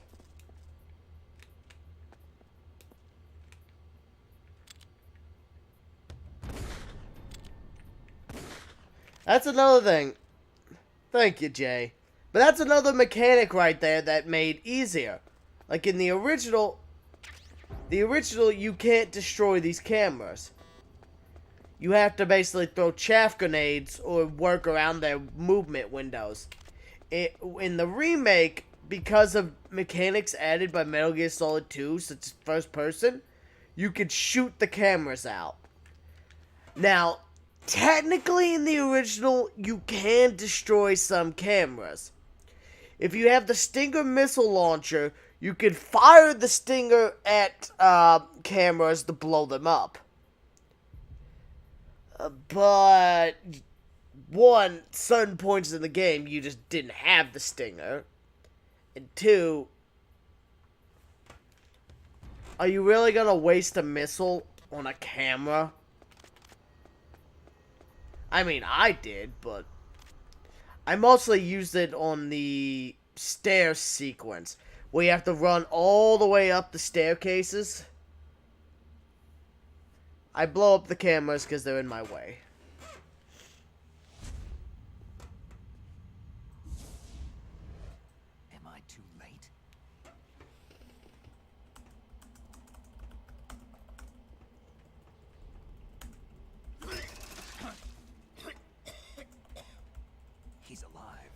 That's another thing. Thank you, Jay. But that's another mechanic right there that made easier. Like in the original, you can't destroy these cameras. You have to basically throw chaff grenades or work around their movement windows. In the remake, because of mechanics added by Metal Gear Solid 2, such as first person, you could shoot the cameras out. Now, technically in the original, you can destroy some cameras. If you have the Stinger missile launcher, you can fire the Stinger at cameras to blow them up. But one, certain points in the game, you just didn't have the Stinger. And two, are you really gonna waste a missile on a camera? I mean, I did, but I mostly used it on the stair sequence, where you have to run all the way up the staircases. I blow up the cameras because they're in my way. Am I too late? He's alive.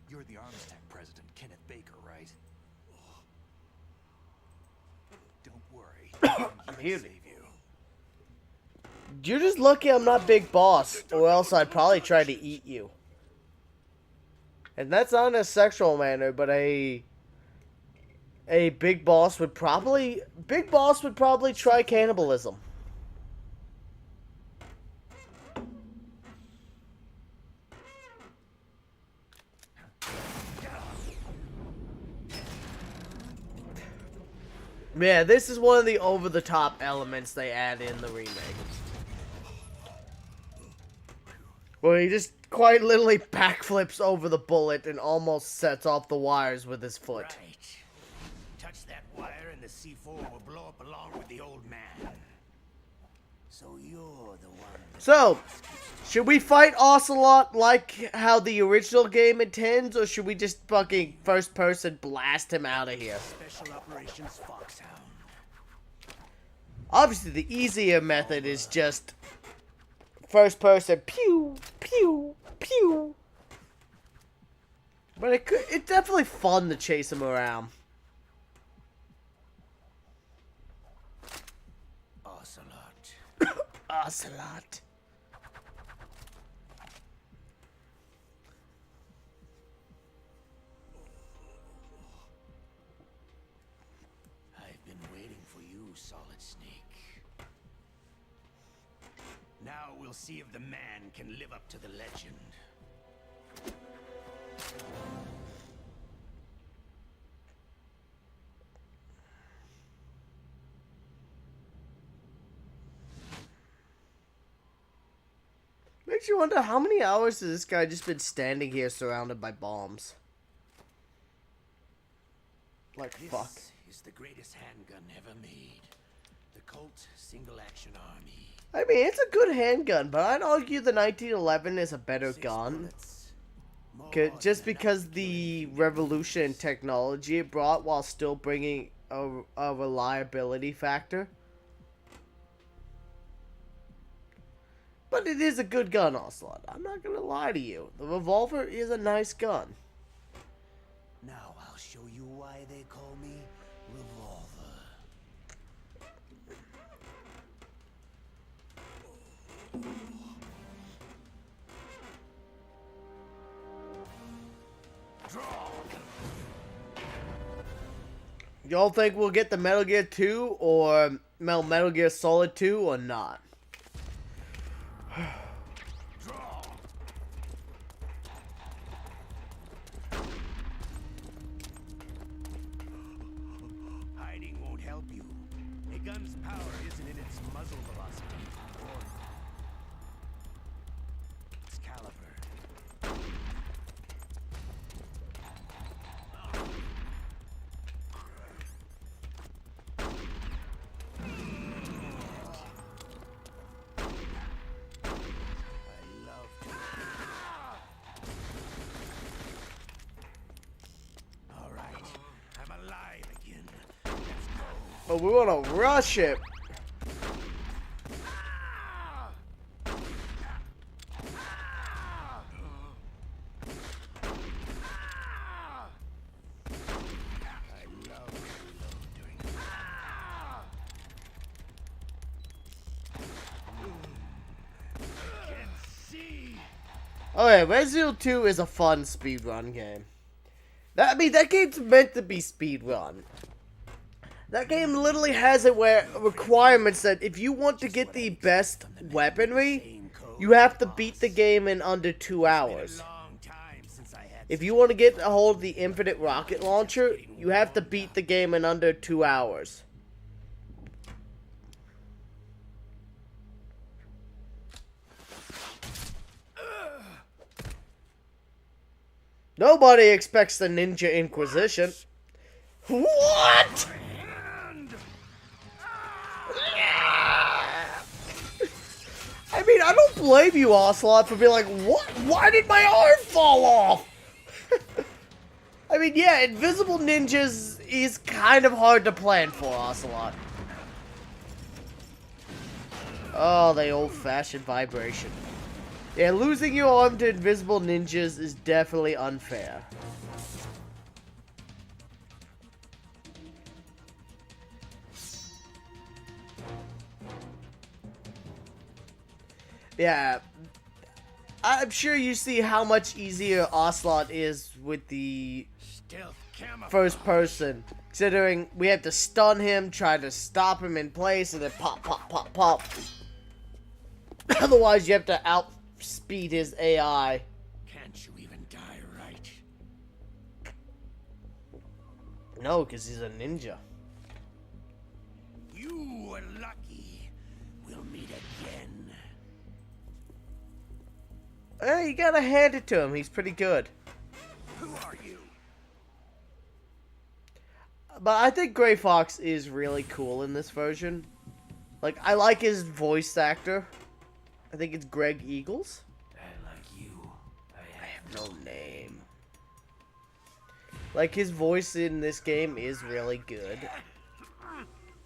You're the Armstech president, Kenneth Baker, right? Don't worry. I'm here. Save you. You're just lucky I'm not Big Boss, or else I'd probably try to eat you. And that's not in a sexual manner, but a Big Boss would probably try cannibalism. Yeah, this is one of the over-the-top elements they add in the remake. Where he just quite literally backflips over the bullet and almost sets off the wires with his foot. Right. Touch that wire and the C4 will blow up along with the old man. So you're the one. So, should we fight Ocelot like how the original game intends, or should we just fucking first person blast him out of here? Special Operations Foxhound. Obviously, the easier method is just first person pew, pew, pew. But it's definitely fun to chase him around. Ocelot. Ocelot. I've been waiting for you, Solid Snake. Now we'll see if the man can live up to the legend. Makes you wonder how many hours has this guy just been standing here surrounded by bombs? Like, fuck. This is the greatest handgun ever made. The Colt Single Action Army. I mean, it's a good handgun, but I'd argue the 1911 is a better gun. Just because the revolution in technology it brought while still bringing a reliability factor. But it is a good gun, Ocelot. I'm not gonna lie to you. The revolver is a nice gun. Now I'll show you why they call me Revolver. Y'all think we'll get the Metal Gear 2 or Metal Gear Solid 2 or not? Hiding won't help you. A gun's power isn't in its muzzle velocity or its caliber. Oh, we want to rush it. Okay, Resident Evil 2 is a fun speedrun game. I mean, that game's meant to be speedrun. That game literally has it where requirements that if you want to get the best weaponry, you have to beat the game in under 2 hours. If you want to get a hold of the infinite rocket launcher, you have to beat the game in under 2 hours. Nobody expects the Ninja Inquisition. What? I mean, I don't blame you, Ocelot, for being like, what? Why did my arm fall off? I mean, yeah, invisible ninjas is kind of hard to plan for, Ocelot. Oh, the old-fashioned vibration. Yeah, losing your arm to invisible ninjas is definitely unfair. Yeah, I'm sure you see how much easier Ocelot is with the first person. Considering we have to stun him, try to stop him in place, and then pop, pop, pop, pop. Otherwise, you have to outspeed his AI. Can't you even die right? No, because he's a ninja. You were lucky. We'll meet again. Hey, you gotta hand it to him. He's pretty good. Who are you? But I think Gray Fox is really cool in this version. Like, I like his voice actor. I think it's Greg Eagles. And like you, I have no name. Like, his voice in this game is really good.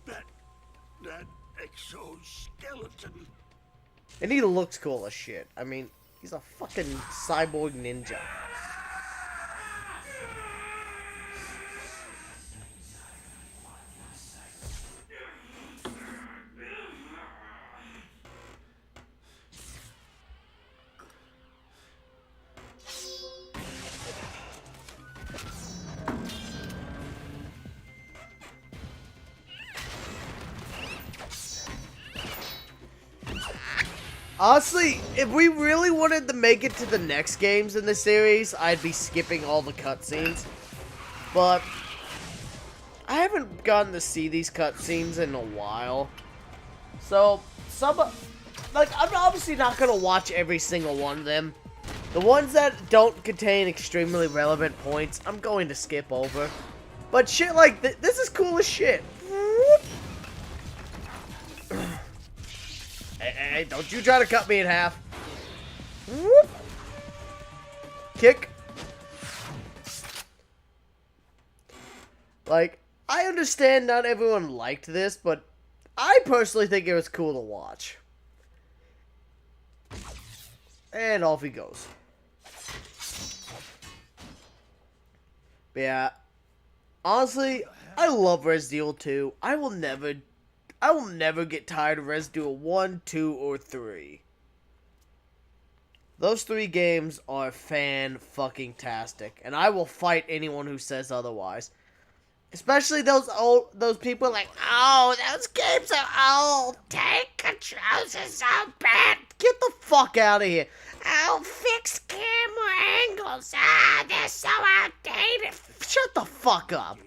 That exoskeleton. And he looks cool as shit. I mean, he's a fucking cyborg ninja. Honestly, if we really wanted to make it to the next games in the series, I'd be skipping all the cutscenes. But I haven't gotten to see these cutscenes in a while. So, I'm obviously not going to watch every single one of them. The ones that don't contain extremely relevant points, I'm going to skip over. But shit like this is cool as shit. Hey, don't you try to cut me in half. Whoop. Kick. Like, I understand not everyone liked this, but I personally think it was cool to watch. And off he goes. But yeah, honestly, I love Resident Evil 2. I will never get tired of Resident Evil 1, 2, or 3. Those 3 games are fan-fucking-tastic, and I will fight anyone who says otherwise. Especially those people like, oh, those games are old. Tank controls are so bad. Get the fuck out of here. Oh, fixed camera angles. Ah, they're so outdated. Shut the fuck up.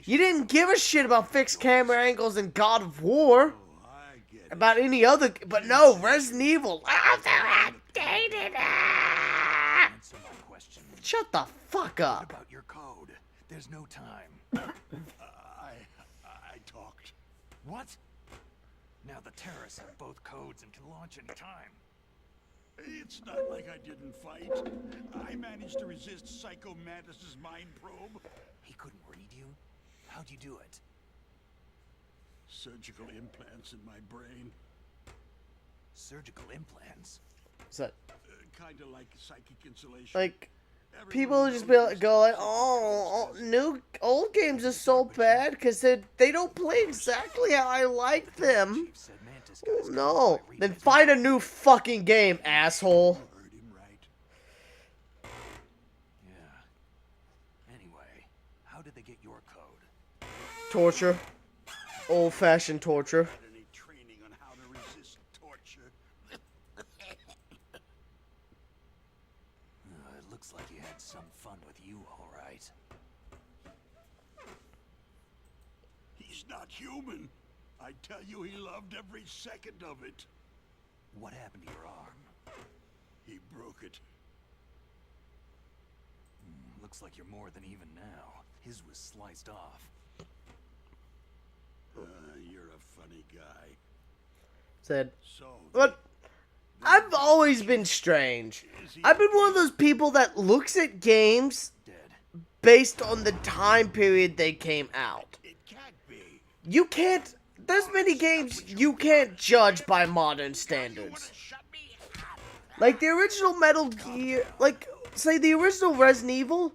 You didn't give a shit about fixed camera angles in God of War. About any other, but no, Resident Evil. Oh, they're outdated. Ah. Shut the fuck up. About your code. There's no time. I talked. What? Now the terrorists have both codes and can launch any time. It's not like I didn't fight. I managed to resist Psycho Mantis's mind probe. He couldn't read you? How'd you do it? Surgical implants in my brain. Surgical implants? Is that Kind of like psychic insulation. like people just go like, oh, new old games are so bad because they don't play exactly how I like them. Oh, no, then find a new fucking game, asshole. Heard him right. Yeah. Anyway, how did they get your code? Torture, old-fashioned torture. Any training on how to resist torture? It looks like you had some fun with you, all right. He's not human. I tell you, he loved every second of it. What happened to your arm? He broke it. Looks like you're more than even now. His was sliced off. You're a funny guy. Said, So, but I've always been strange. I've been one of those people that looks at games Dead. based on the time period they came out. it can't be. You can't. There's many games you can't judge by modern standards. Like the original Metal Gear, like say the original Resident Evil.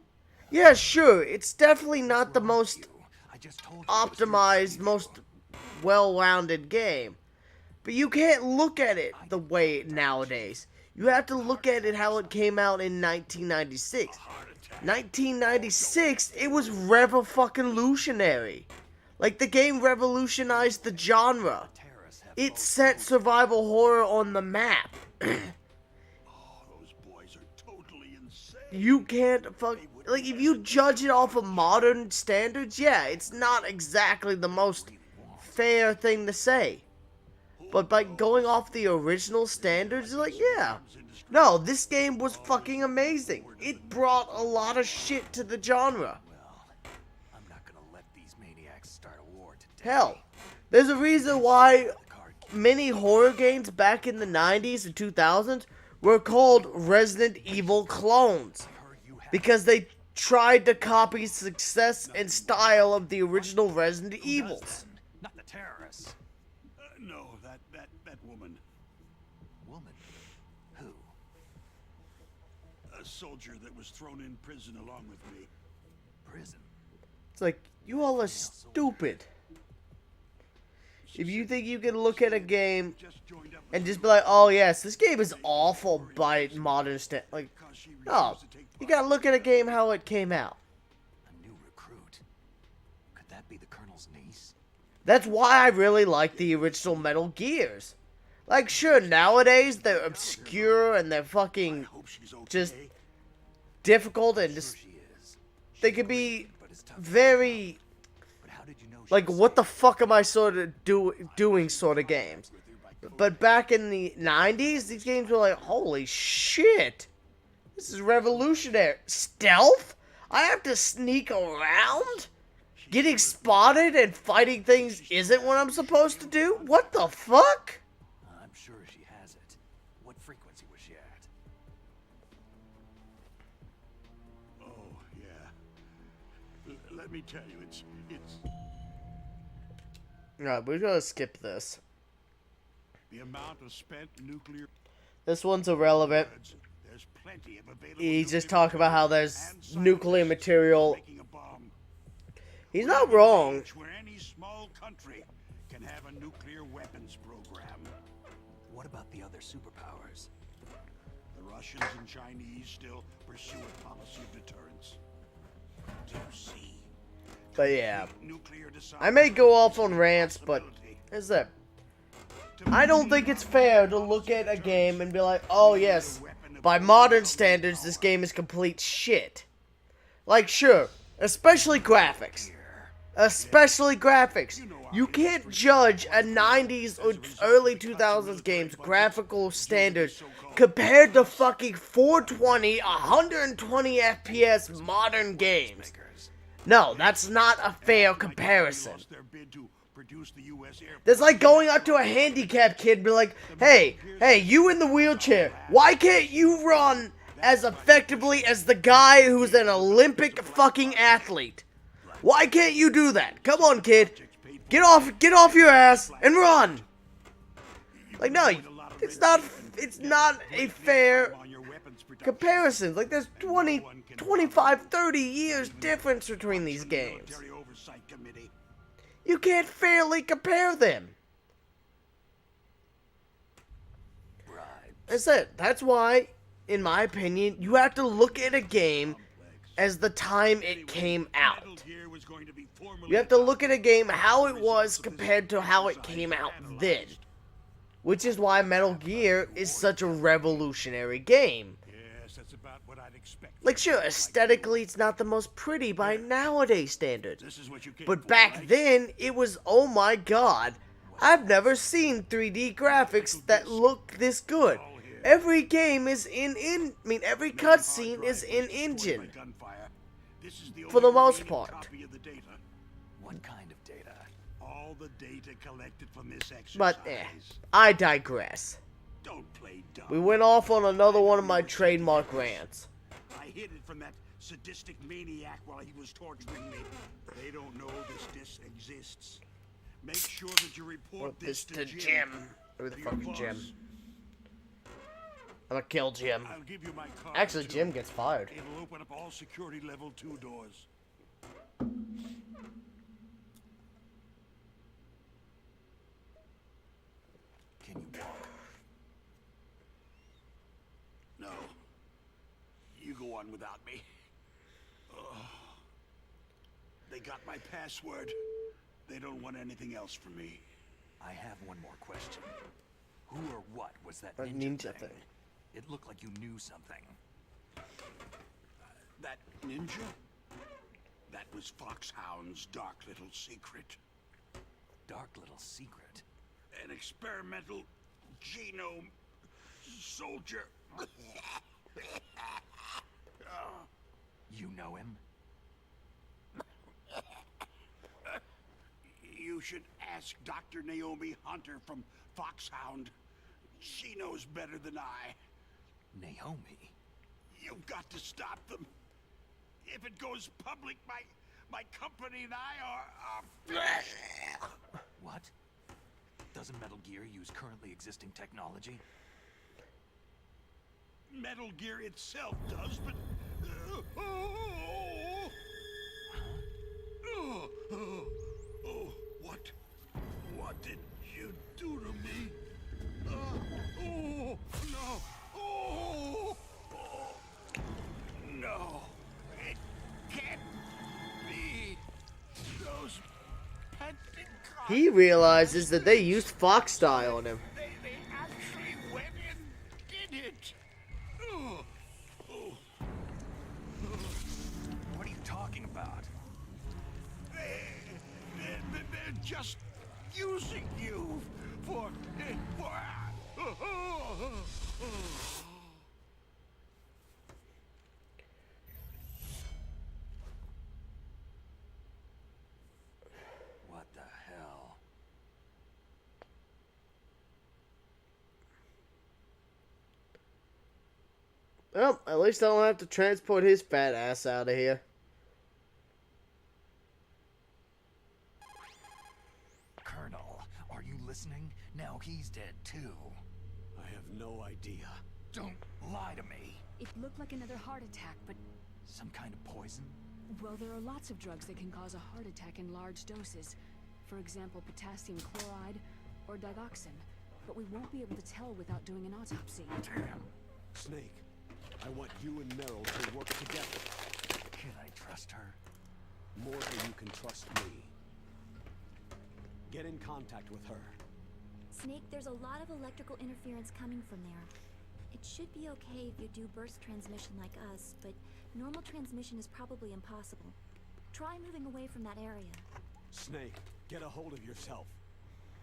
Yeah, sure, it's definitely not the most I just told you optimized, most well-rounded game. But you can't look at it the way nowadays. You have to look at it how it came out in 1996. 1996, it was revolutionary. Like, the game revolutionized the genre. It set survival horror on the map. Those boys are totally insane. You can't like, if you judge it off of modern standards, yeah, it's not exactly the most fair thing to say. But by going off the original standards, like, yeah. No, this game was fucking amazing. It brought a lot of shit to the genre. I'm not gonna let these maniacs start a war today. Hell, there's a reason why many horror games back in the 90s and 2000s were called Resident Evil clones. Because they tried to copy success and style of the original Resident Evils. Not the terrorists. No, that woman. Woman? Who? A soldier that was thrown in prison along with me. Prison? It's like, you all are stupid. If you think you can look at a game and just be like, oh yes, this game is awful by modern standards. Like, no, you gotta look at a game how it came out. A new recruit. Could that be the Colonel's niece? That's why I really like the original Metal Gears. Like, sure, nowadays they're obscure and they're fucking just difficult and just, they could be very, like, what the fuck am I sort of doing sort of games. But back in the 90s, these games were like, holy shit, this is revolutionary. Stealth? I have to sneak around? Getting spotted and fighting things isn't what I'm supposed to do? What the fuck? I'm sure let me tell you, it's Alright, we're gonna skip this. the amount of spent nuclear. This one's irrelevant. There's plenty of available. He's just nuclear talking about how material there's and nuclear scientists material. making a bomb. He's We're not at an wrong. age where any small country can have a nuclear weapons program. What about the other superpowers? The Russians and Chinese still pursue a policy of deterrence. Do you see? But yeah, Nuclear I may go off on rants, but is that I don't think it's fair to look at a game and be like, oh yes, by modern standards, this game is complete shit. Like, sure, especially graphics. Especially graphics. You can't judge a 90s or early 2000s game's graphical standards compared to fucking 420, 120 FPS modern games. No, that's not a fair comparison. That's like going up to a handicapped kid and be like, hey, you in the wheelchair, why can't you run as effectively as the guy who's an Olympic fucking athlete? Why can't you do that? Come on, kid. Get off your ass and run. Like, no, it's not a fair comparison. Like, there's 20, 25, 30 years difference between these games. You can't fairly compare them. That's it. That's why, in my opinion, you have to look at a game as the time it came out. You have to look at a game how it was compared to how it came out then. Which is why Metal Gear is such a revolutionary game. Like, sure, aesthetically it's not the most pretty by nowadays standards. But back then, it was, oh my god, I've never seen 3D graphics that look this good. Every game is every cutscene is in engine. For the most part. What kind of data? All the data collected from this exercise. But, I digress. Don't play dumb. We went off on another one of my trademark rants. I hid it from that sadistic maniac while he was torturing me. They don't know this disc exists. Make sure that you report this to Jim. Who the fuck is Jim? I'm gonna kill Jim. I'll give you my card. Actually, Jim gets fired. It'll open up all security level 2 doors. Can you walk? No. You go on without me. They got my password. They don't want anything else from me. I have one more question. Who or what was that A ninja thing. It looked like you knew something. That ninja? That was Foxhound's dark little secret. Dark little secret? An experimental genome soldier. You know him? You should ask Dr. Naomi Hunter from Foxhound. She knows better than I. Naomi? You've got to stop them. If it goes public, my company and I are What? Doesn't Metal Gear use currently existing technology? Metal Gear itself does, but what did you do to me? No, it can't be. Those Pentecost. He realizes that they used Fox style on him. They actually went and did it. What are you talking about? They're just using you for. What the hell? Well, at least I don't have to transport his fat ass out of here. Now he's dead too. I have no idea. Don't lie to me. It looked like another heart attack, but... Some kind of poison? Well, there are lots of drugs that can cause a heart attack in large doses. For example, potassium chloride or digoxin. But we won't be able to tell without doing an autopsy. Damn. Snake, I want you and Meryl to work together. Can I trust her? More than you can trust me. Get in contact with her. Snake, there's a lot of electrical interference coming from there. It should be okay if you do burst transmission like us, but normal transmission is probably impossible. Try moving away from that area. Snake, get a hold of yourself.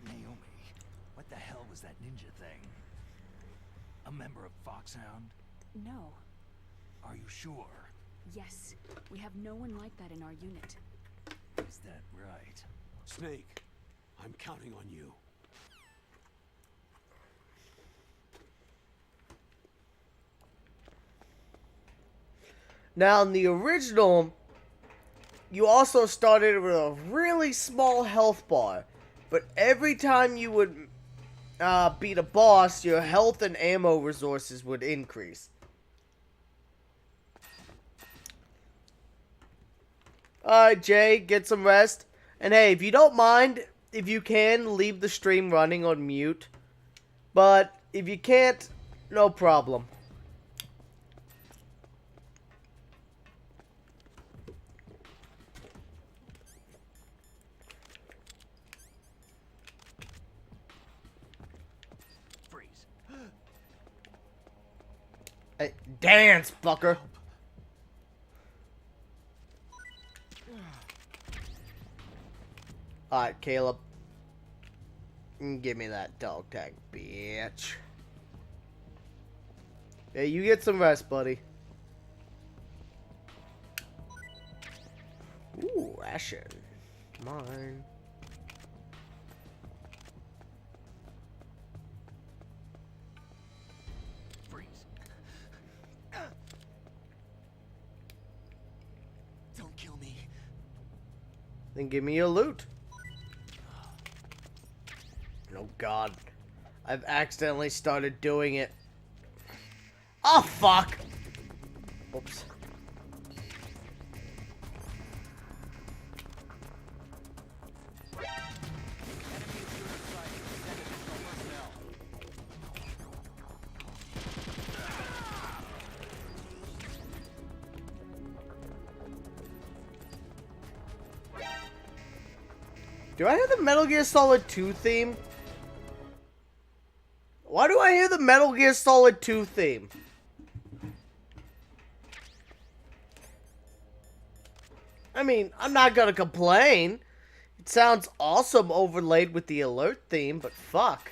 Naomi, what the hell was that ninja thing? A member of Foxhound? No. Are you sure? Yes. We have no one like that in our unit. Is that right? Snake, I'm counting on you. Now, in the original, you also started with a really small health bar. But every time you would beat a boss, your health and ammo resources would increase. Alright, Jay, get some rest. And hey, if you don't mind, if you can, leave the stream running on mute. But if you can't, no problem. Freeze. Hey, dance, fucker. Alright, Caleb. Give me that dog tag, bitch. Yeah, you get some rest, buddy. Ooh, ration. Mine. Freeze. Don't kill me. Then give me your loot. Oh god. I've accidentally started doing it. Oh fuck! Oops. Do I hear the Metal Gear Solid 2 theme? Why do I hear the Metal Gear Solid 2 theme? I mean, I'm not gonna complain. It sounds awesome overlaid with the alert theme, but fuck.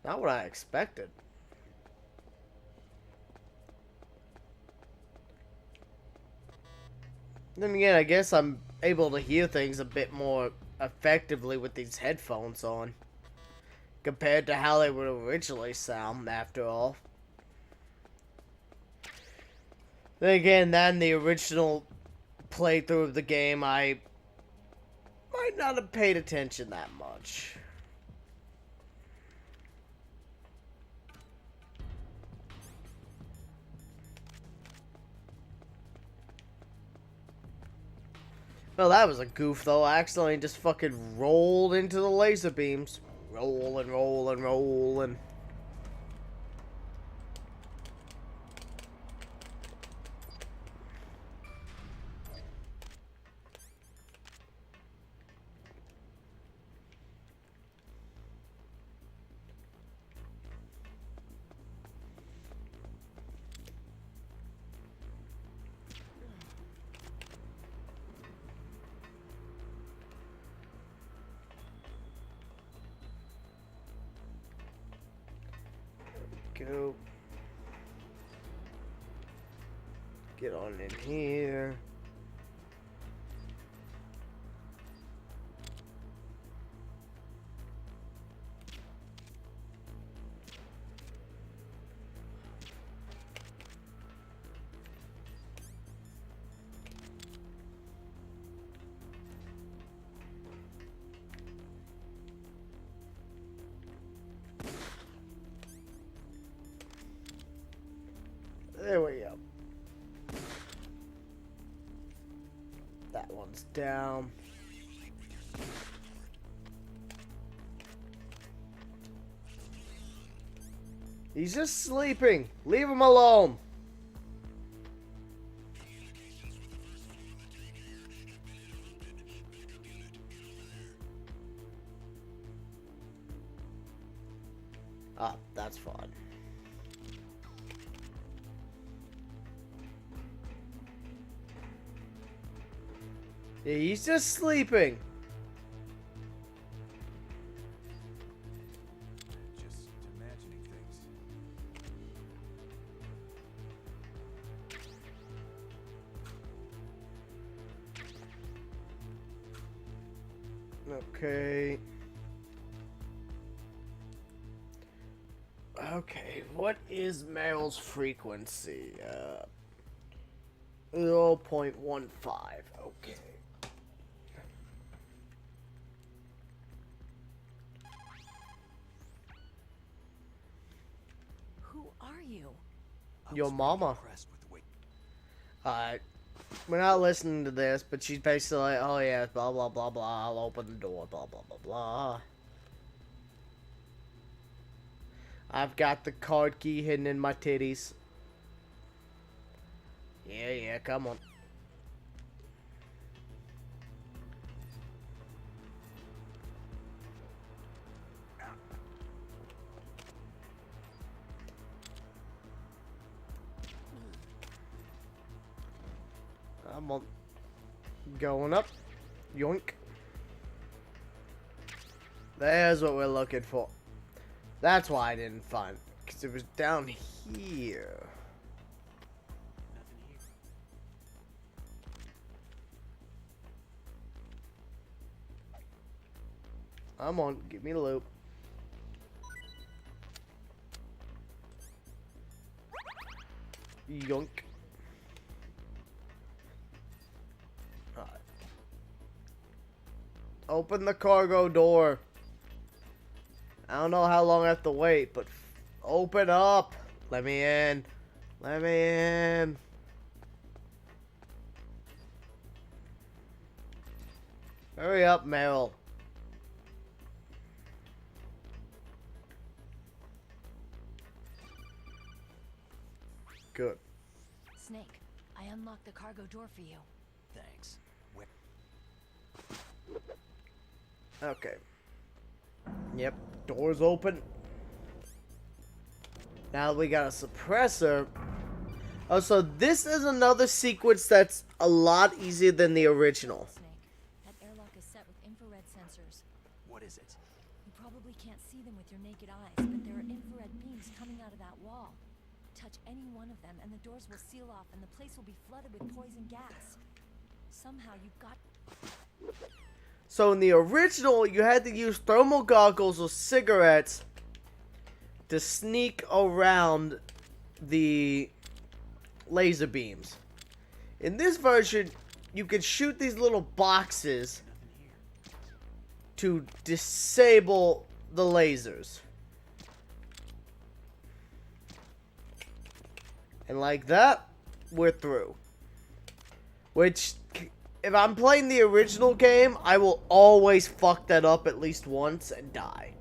Not what I expected. Then again, I guess I'm able to hear things a bit more effectively with these headphones on. Compared to how they would originally sound, after all. Then again, in the original playthrough of the game, I might not have paid attention that much. Well, that was a goof, though. I accidentally just fucking rolled into the laser beams. Rolling, rolling, rolling. Go. Get on in here. That one's down. He's just sleeping. Leave him alone. Ah, that's fine. Yeah, he's just sleeping. Just imagining things. Okay. Okay, what is Meryl's frequency? 0.15. Okay. Who are you? Your mama. Impressed with the way Alright. We're not listening to this, but she's basically like, oh yeah, blah blah blah blah, I'll open the door, blah blah blah blah. I've got the card key hidden in my titties. Yeah, come on. I'm on. Going up. Yoink. There's what we're looking for. That's why I didn't find it, because it was down here. I'm on. Give me the loop. Yoink. Alright. Open the cargo door. I don't know how long I have to wait, but open up. Let me in. Let me in. Hurry up, Meryl. Good. Snake, I unlocked the cargo door for you. thanks. Where Okay. Yep, door's open. Now we got a suppressor. Oh, so this is another sequence that's a lot easier than the original. Snake, that airlock is set with infrared sensors. what is it? You probably can't see them with your naked eyes, but there are infrared beams coming out of that wall. Touch any one of them and the doors will seal off and the place will be flooded with poison gas. Somehow you've got... So in the original, you had to use thermal goggles or cigarettes to sneak around the laser beams. In this version, you can shoot these little boxes to disable the lasers. And like that, we're through. Which, if I'm playing the original game, I will always fuck that up at least once and die.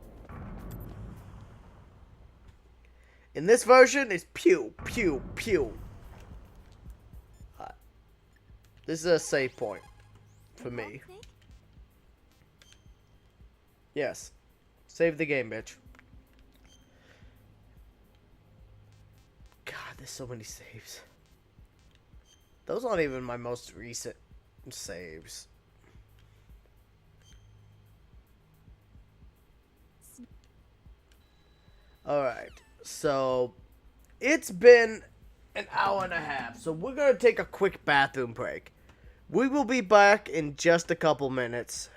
In this version, it's pew, pew, pew. This is a save point for me. Yes. Save the game, bitch. God, there's so many saves. Those aren't even my most recent saves. Alright, so it's been an hour and a half, so we're gonna take a quick bathroom break. We will be back in just a couple minutes.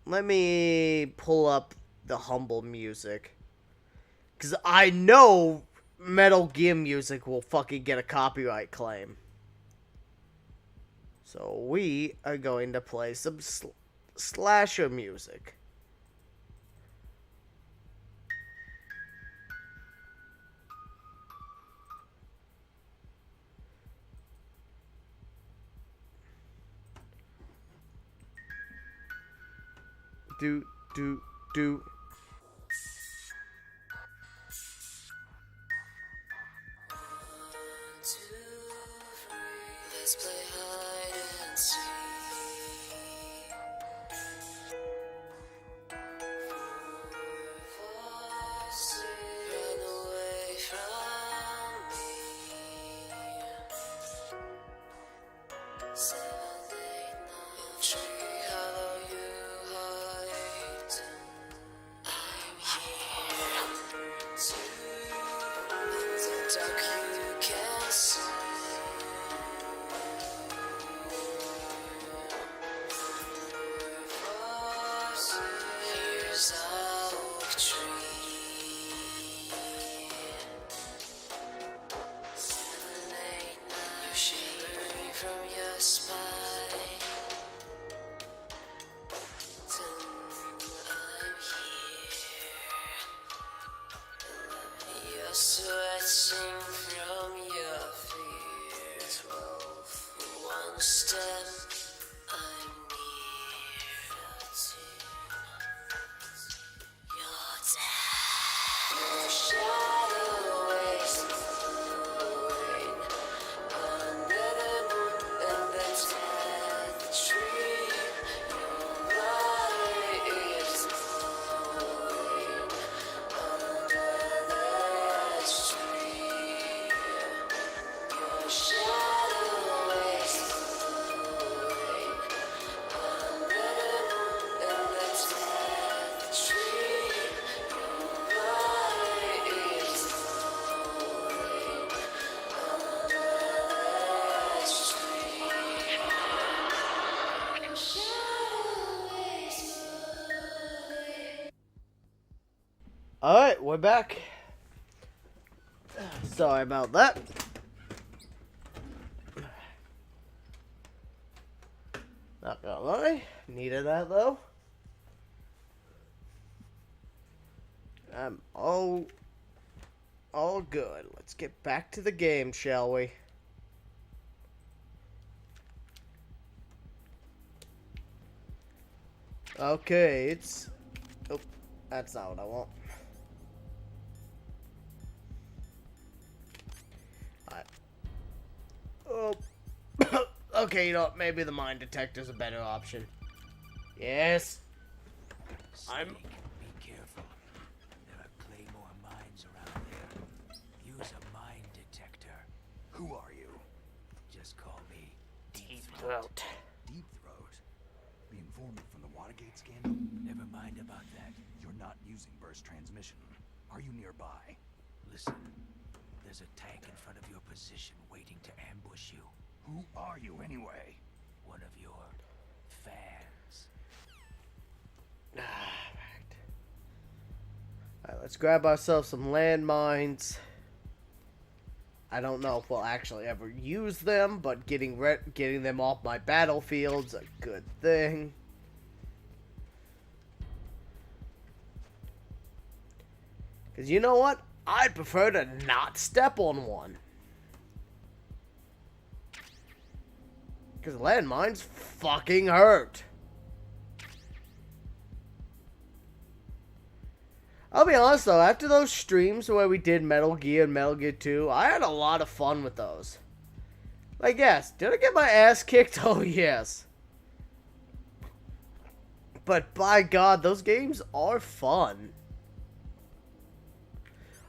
Let me pull up the humble music. Because I know Metal Gear music will fucking get a copyright claim. So we are going to play some slasher music. do. Let's play hide and seek. Run away from me. 7, 8, 9 tree, hello you hide. I'm here to the dark you can see. Here's our oak tree. 7, 8, 9, you're shivering from your spine. 10, I'm here. You're sweating from your fear. 12, 1 step. I'm near. 13. You're dead. Your shadow is moving under the moon and the dead tree. Your body is moving under the tree. Your shadow is moving under the moon and the dead tree. Your body is moving under the tree. Your shadow is moving. Alright, we're back. Sorry about that. Not gonna lie, needed that though. I'm all good. Let's get back to the game, shall we? Okay, it's... Oh, that's not what I want. Alright. Oh. Okay, you know what? Maybe the mine detector's a better option. Yes. I'm... Be careful. There are claymore mines around there. Use a mine detector. Who are you? Just call me Deep Throat. Deep Throat? The informant from the Watergate scandal? Never mind about that. You're not using burst transmission. Are you nearby? Listen, there's a tank in front of your position waiting to ambush you. Who are you anyway? One of your fans. Alright, let's grab ourselves some landmines. I don't know if we'll actually ever use them, but getting them off my battlefield's a good thing. Because you know what? I'd prefer to not step on one. Because landmines fucking hurt. I'll be honest though, after those streams where we did Metal Gear and Metal Gear 2, I had a lot of fun with those. Like, yes, did I get my ass kicked? Oh, yes. But by God, those games are fun.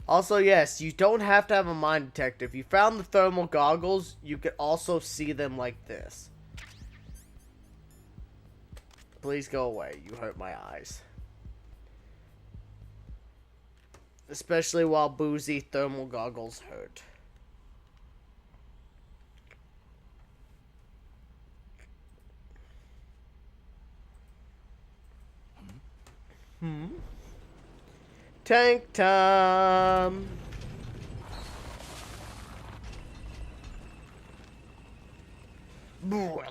Also, yes, you don't have to have a mine detector. If you found the thermal goggles, you could also see them like this. Please go away. You hurt my eyes. Especially while boozy thermal goggles hurt. Tank time. Brother.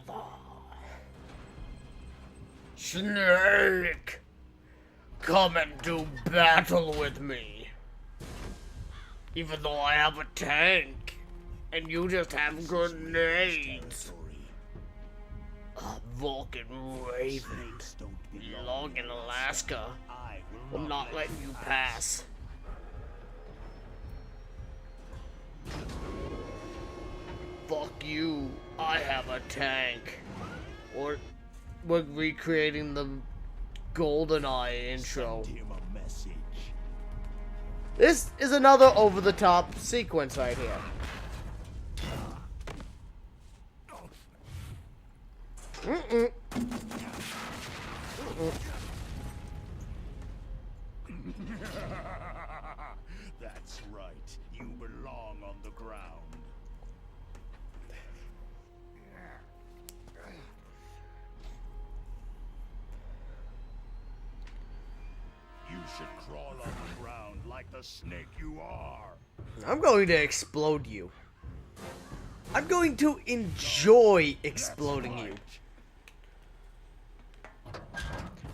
Snake. Come and do battle with me. Even though I have a tank. And you just have grenades. Vulcan Raven. Log in Alaska. I'm not letting you pass. Fuck you. I have a tank. Or we're recreating the GoldenEye intro. This is another over-the-top sequence right here. That's right. You belong on the ground. You should crawl on the ground like the snake you are. I'm going to explode you. I'm going to enjoy exploding you.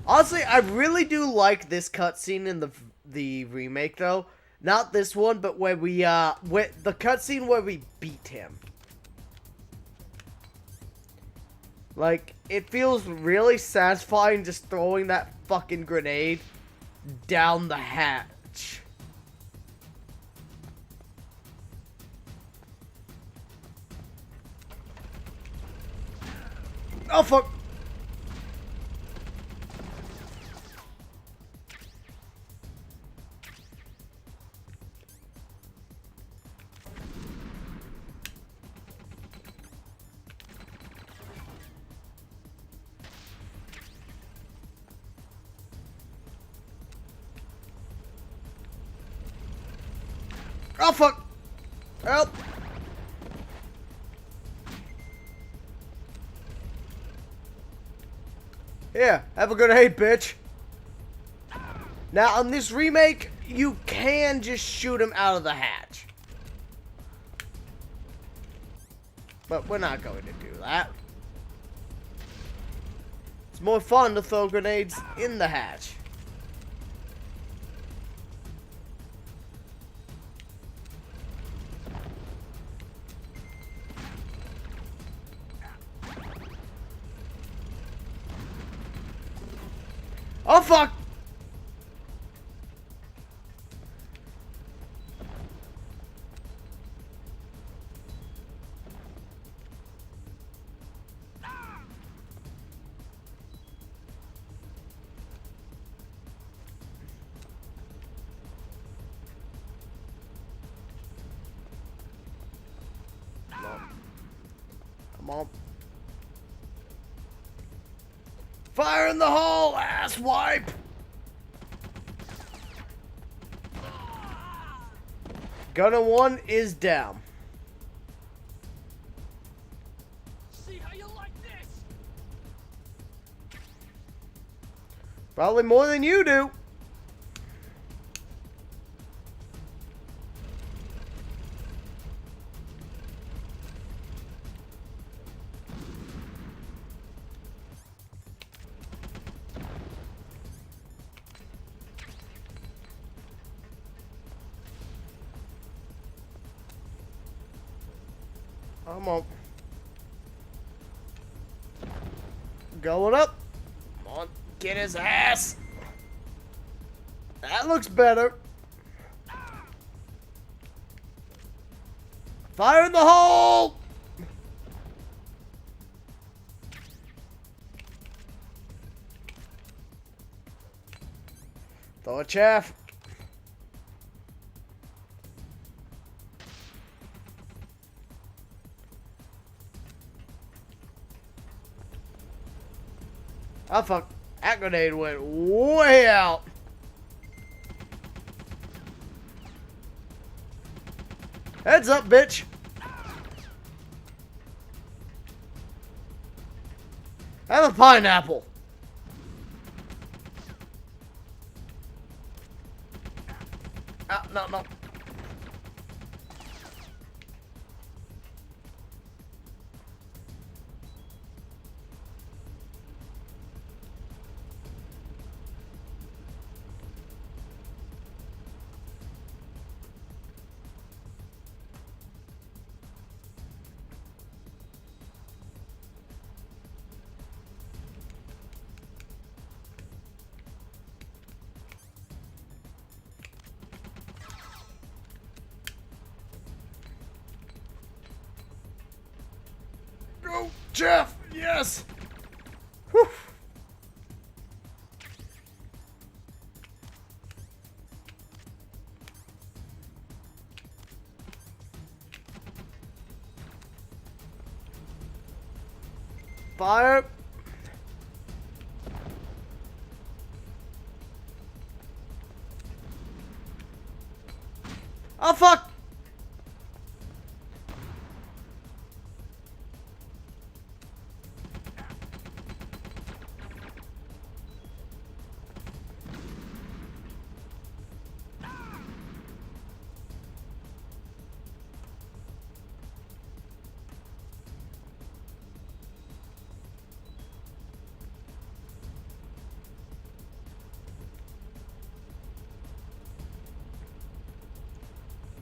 Honestly, I really do like this cutscene in the remake, though. Not this one, but where we with the cutscene where we beat him. Like, it feels really satisfying just throwing that fucking grenade down the hatch. Oh fuck! Oh fuck! Help! Here, have a grenade, bitch. Now, on this remake, you can just shoot him out of the hatch. But we're not going to do that. It's more fun to throw grenades in the hatch. Oh fuck! Come on. Fire in the hole, asswipe! Gunner 1 is down. See how you like this? Probably more than you do. Come on. Going up. Come on. Get his ass. That looks better. Fire in the hole. Throw a chaff. Oh fuck, that grenade went way out. Heads up, bitch. Have a pineapple. No. go, Jeff! Yes! Whew. Fire! Oh fuck!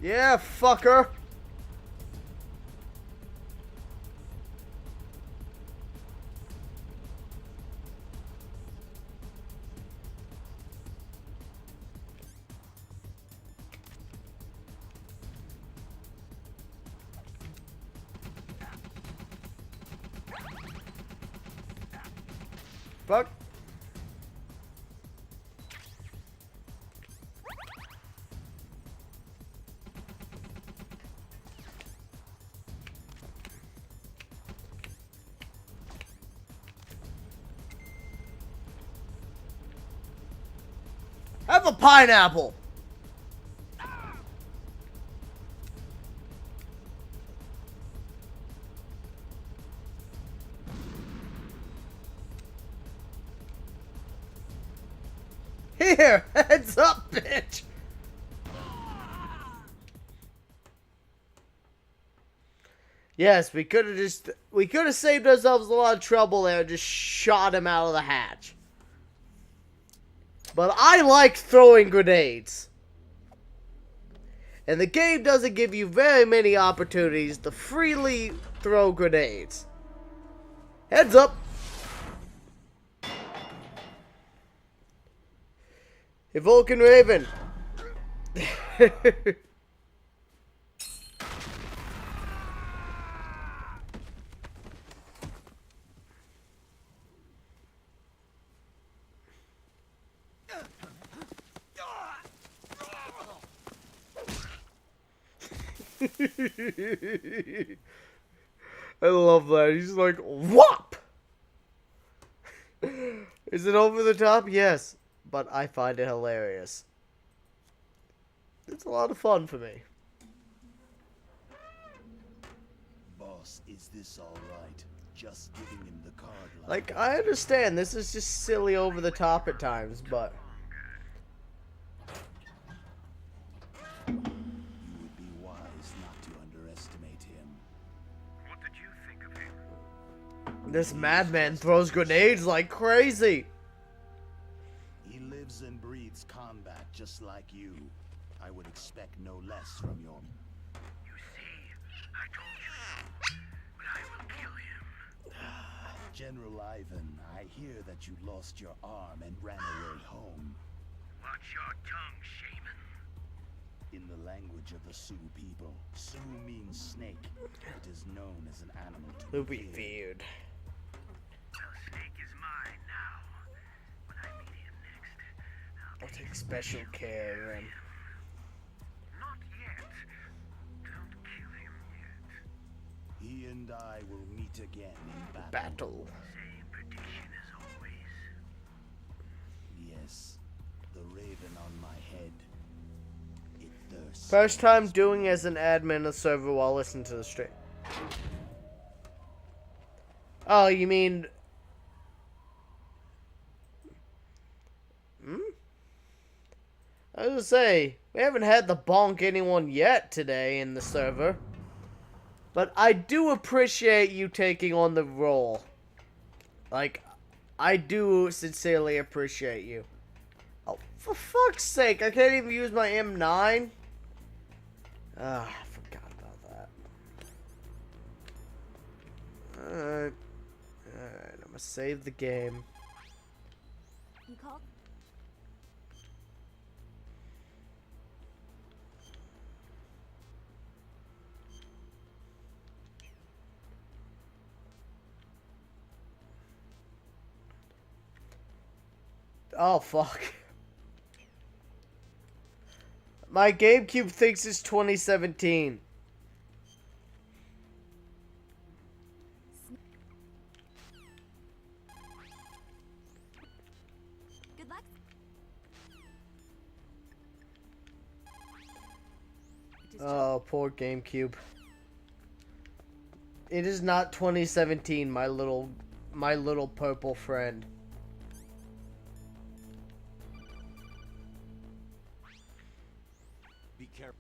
Yeah, fucker. Fuck. Have a pineapple. Here, heads up, bitch. Yes, we could have saved ourselves a lot of trouble there and just shot him out of the hatch. But I like throwing grenades. And the game doesn't give you very many opportunities to freely throw grenades. Heads up. Hey, Vulcan Raven. I love that. He's like, whop! Is it over the top? Yes. But I find it hilarious. It's a lot of fun for me. Boss, is this all right? Just giving him the card. Like, I understand this is just silly over the top at times, but You would be wise not to underestimate him. What did you think of him? this madman throws grenades like crazy. He lives and breathes combat just like you. I would expect no less from your... You see, I told you so, but I will kill him. General Ivan, I hear that you lost your arm and ran away home. Watch your tongue, shaman. In the language of the Sioux people, Sioux means snake. It is known as an animal to It'll be be feared. weird. Well, snake is mine now. When I meet him next, I'll take special care of him. Not yet. Don't kill him yet. He and I will meet again in battle. Battle. Same prediction as always. Yes, the raven on my head. It thirsts. First time doing as an admin of the server while listening to the stream. Oh, you mean... I was gonna say, we haven't had to bonk anyone yet today in the server. But I do appreciate you taking on the role. Like, I do sincerely appreciate you. Oh, for fuck's sake, I can't even use my M9? Ah, I forgot about that. Alright, I'm gonna save the game. You called? Oh, fuck. My GameCube thinks it's 2017. Good luck. Oh, poor GameCube. It is not 2017, my little purple friend. Be careful.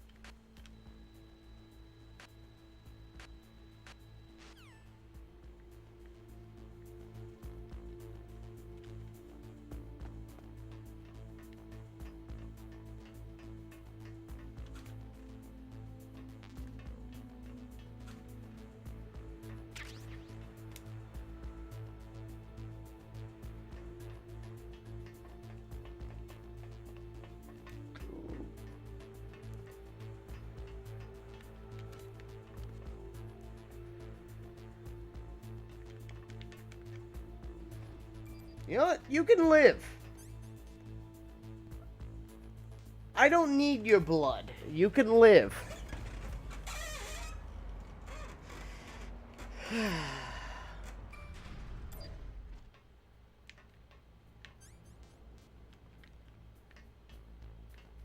You know what? You can live. I don't need your blood. You can live.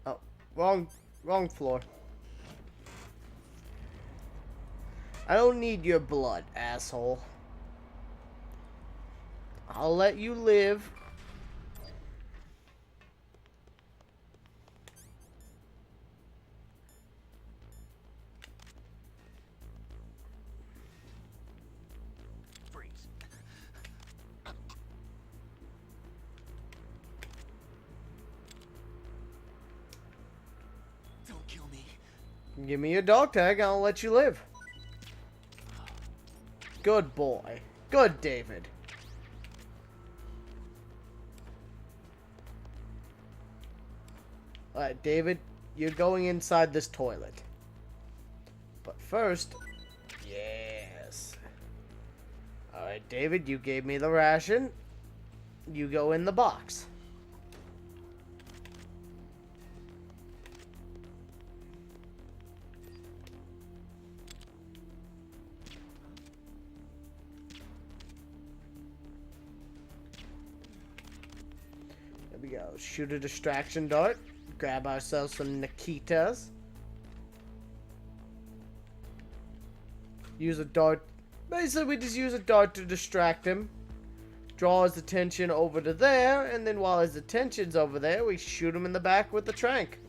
Oh, wrong floor. I don't need your blood, asshole. I'll let you live. Freeze. Don't kill me. Give me your dog tag, I'll let you live. Good boy. Good, David. Alright, David, you're going inside this toilet. But first, yes. Alright, David, you gave me the ration. You go in the box. There we go. Shoot a distraction dart. Grab ourselves some Nikitas. Use a dart. Basically, we just use a dart to distract him. Draw his attention over to there, and then while his attention's over there, we shoot him in the back with the trank.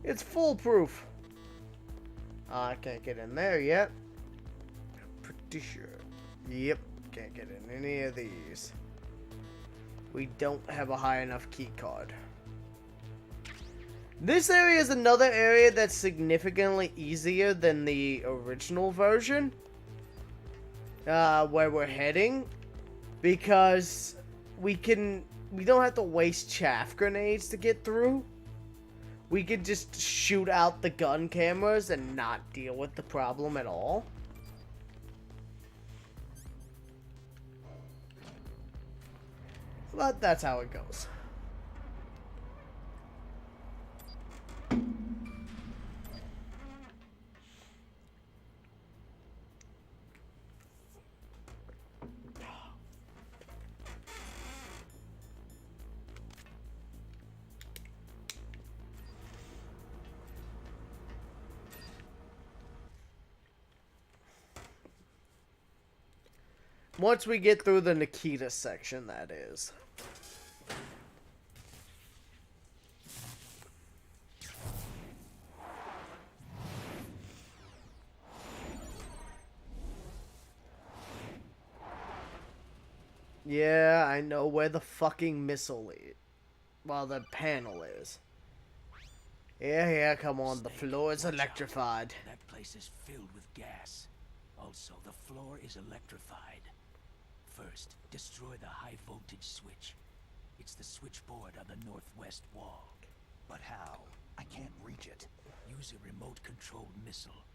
It's foolproof. I can't get in there yet. Pretty sure. Yep, can't get in any of these. We don't have a high enough key card. This area is another area that's significantly easier than the original version. Where we're heading. Because we don't have to waste chaff grenades to get through. We can just shoot out the gun cameras and not deal with the problem at all. But that's how it goes. Once we get through the Nikita section, that is. Yeah, I know where the fucking missile is. Well, the panel is. Yeah, come on. The floor is electrified. That place is filled with gas. Also, the floor is electrified. First, destroy the high voltage switch. It's the switchboard on the northwest wall. But how? I can't reach it. Use a remote-controlled missile.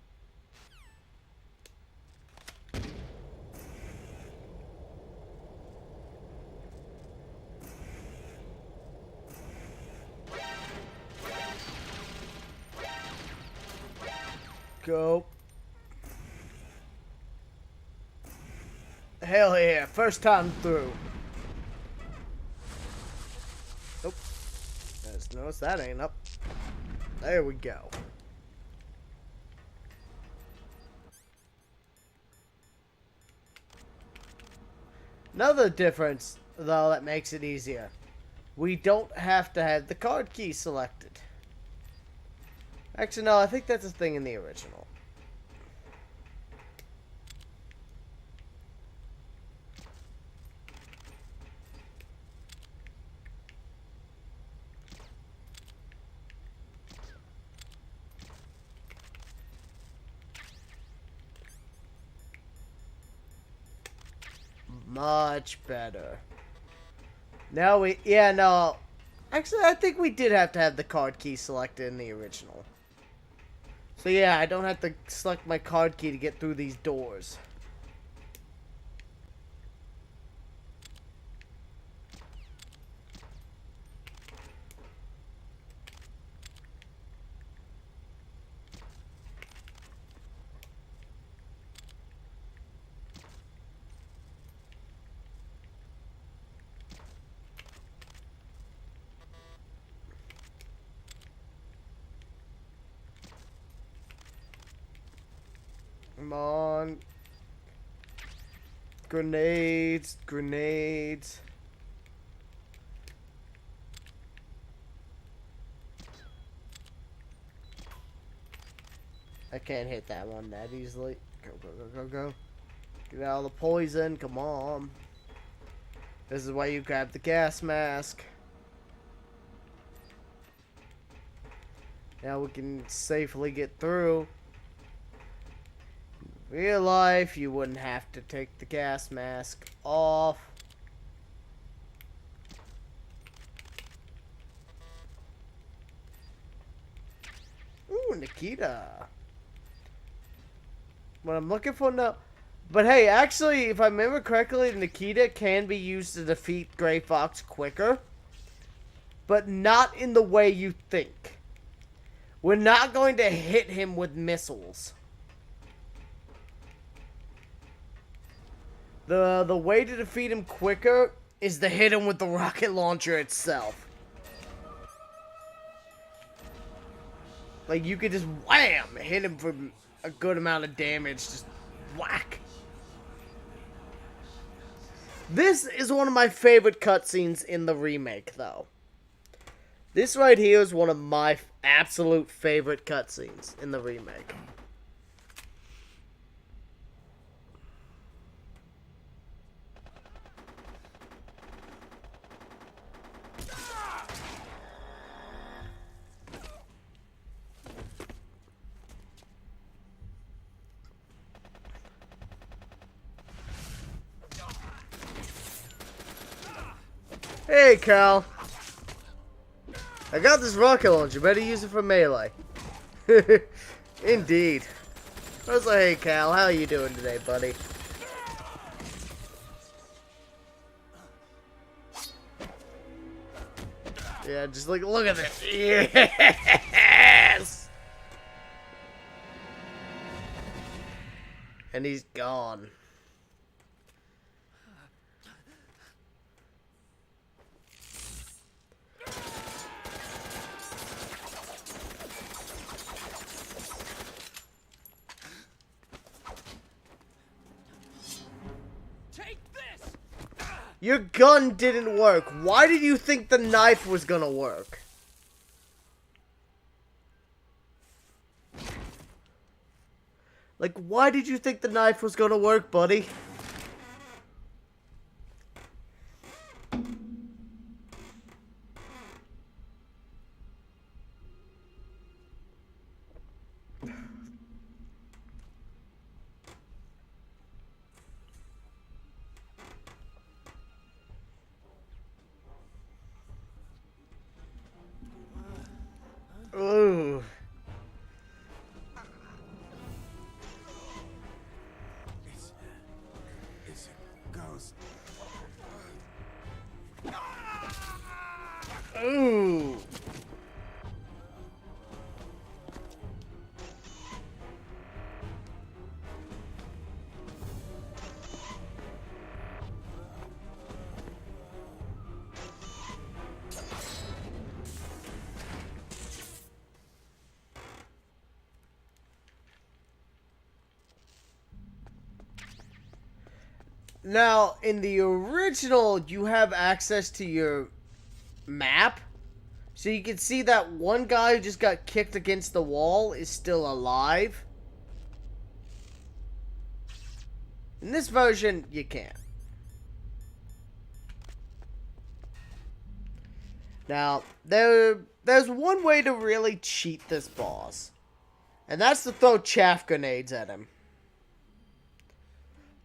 go. Hell yeah, first time through. Nope. Just notice that ain't up. There we go. Another difference, though, that makes it easier. We don't have to have the card key selected. Actually, no, I think that's a thing in the original. Much better. Now yeah, no. Actually, I think we did have to have the card key selected in the original. So yeah, I don't have to select my card key to get through these doors. Come on. Grenades, grenades. I can't hit that one that easily. Go, go, go, go, go. Get out of the poison, come on. This is why you grab the gas mask. Now we can safely get through. In real life, you wouldn't have to take the gas mask off. Ooh, Nikita. What I'm looking for now. But hey, actually, if I remember correctly, Nikita can be used to defeat Gray Fox quicker. But not in the way you think. We're not going to hit him with missiles. The way to defeat him quicker is to hit him with the rocket launcher itself. Like, you could just wham! Hit him for a good amount of damage. Just whack. This is one of my favorite cutscenes in the remake, though. This right here is one of my absolute favorite cutscenes in the remake. Hey, Cal. I got this rocket launcher. Better use it for melee. Indeed. I was like, hey, Cal. How you doing today, buddy? Yeah, just like, look at this. Yes! And he's gone. Your gun didn't work. Why did you think the knife was gonna work? Like, why did you think the knife was gonna work, buddy? Ooh. Now, in the original, you have access to your map. So you can see that one guy who just got kicked against the wall is still alive. In this version, you can't. Now, there's one way to really cheat this boss. And that's to throw chaff grenades at him.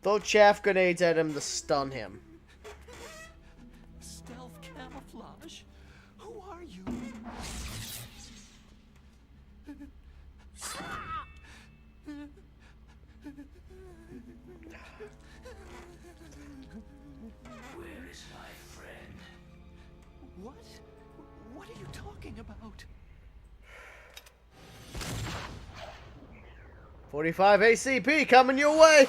Throw chaff grenades at him to stun him. Stealth camouflage? Who are you? Where is my friend? What? What are you talking about? 45 ACP coming your way.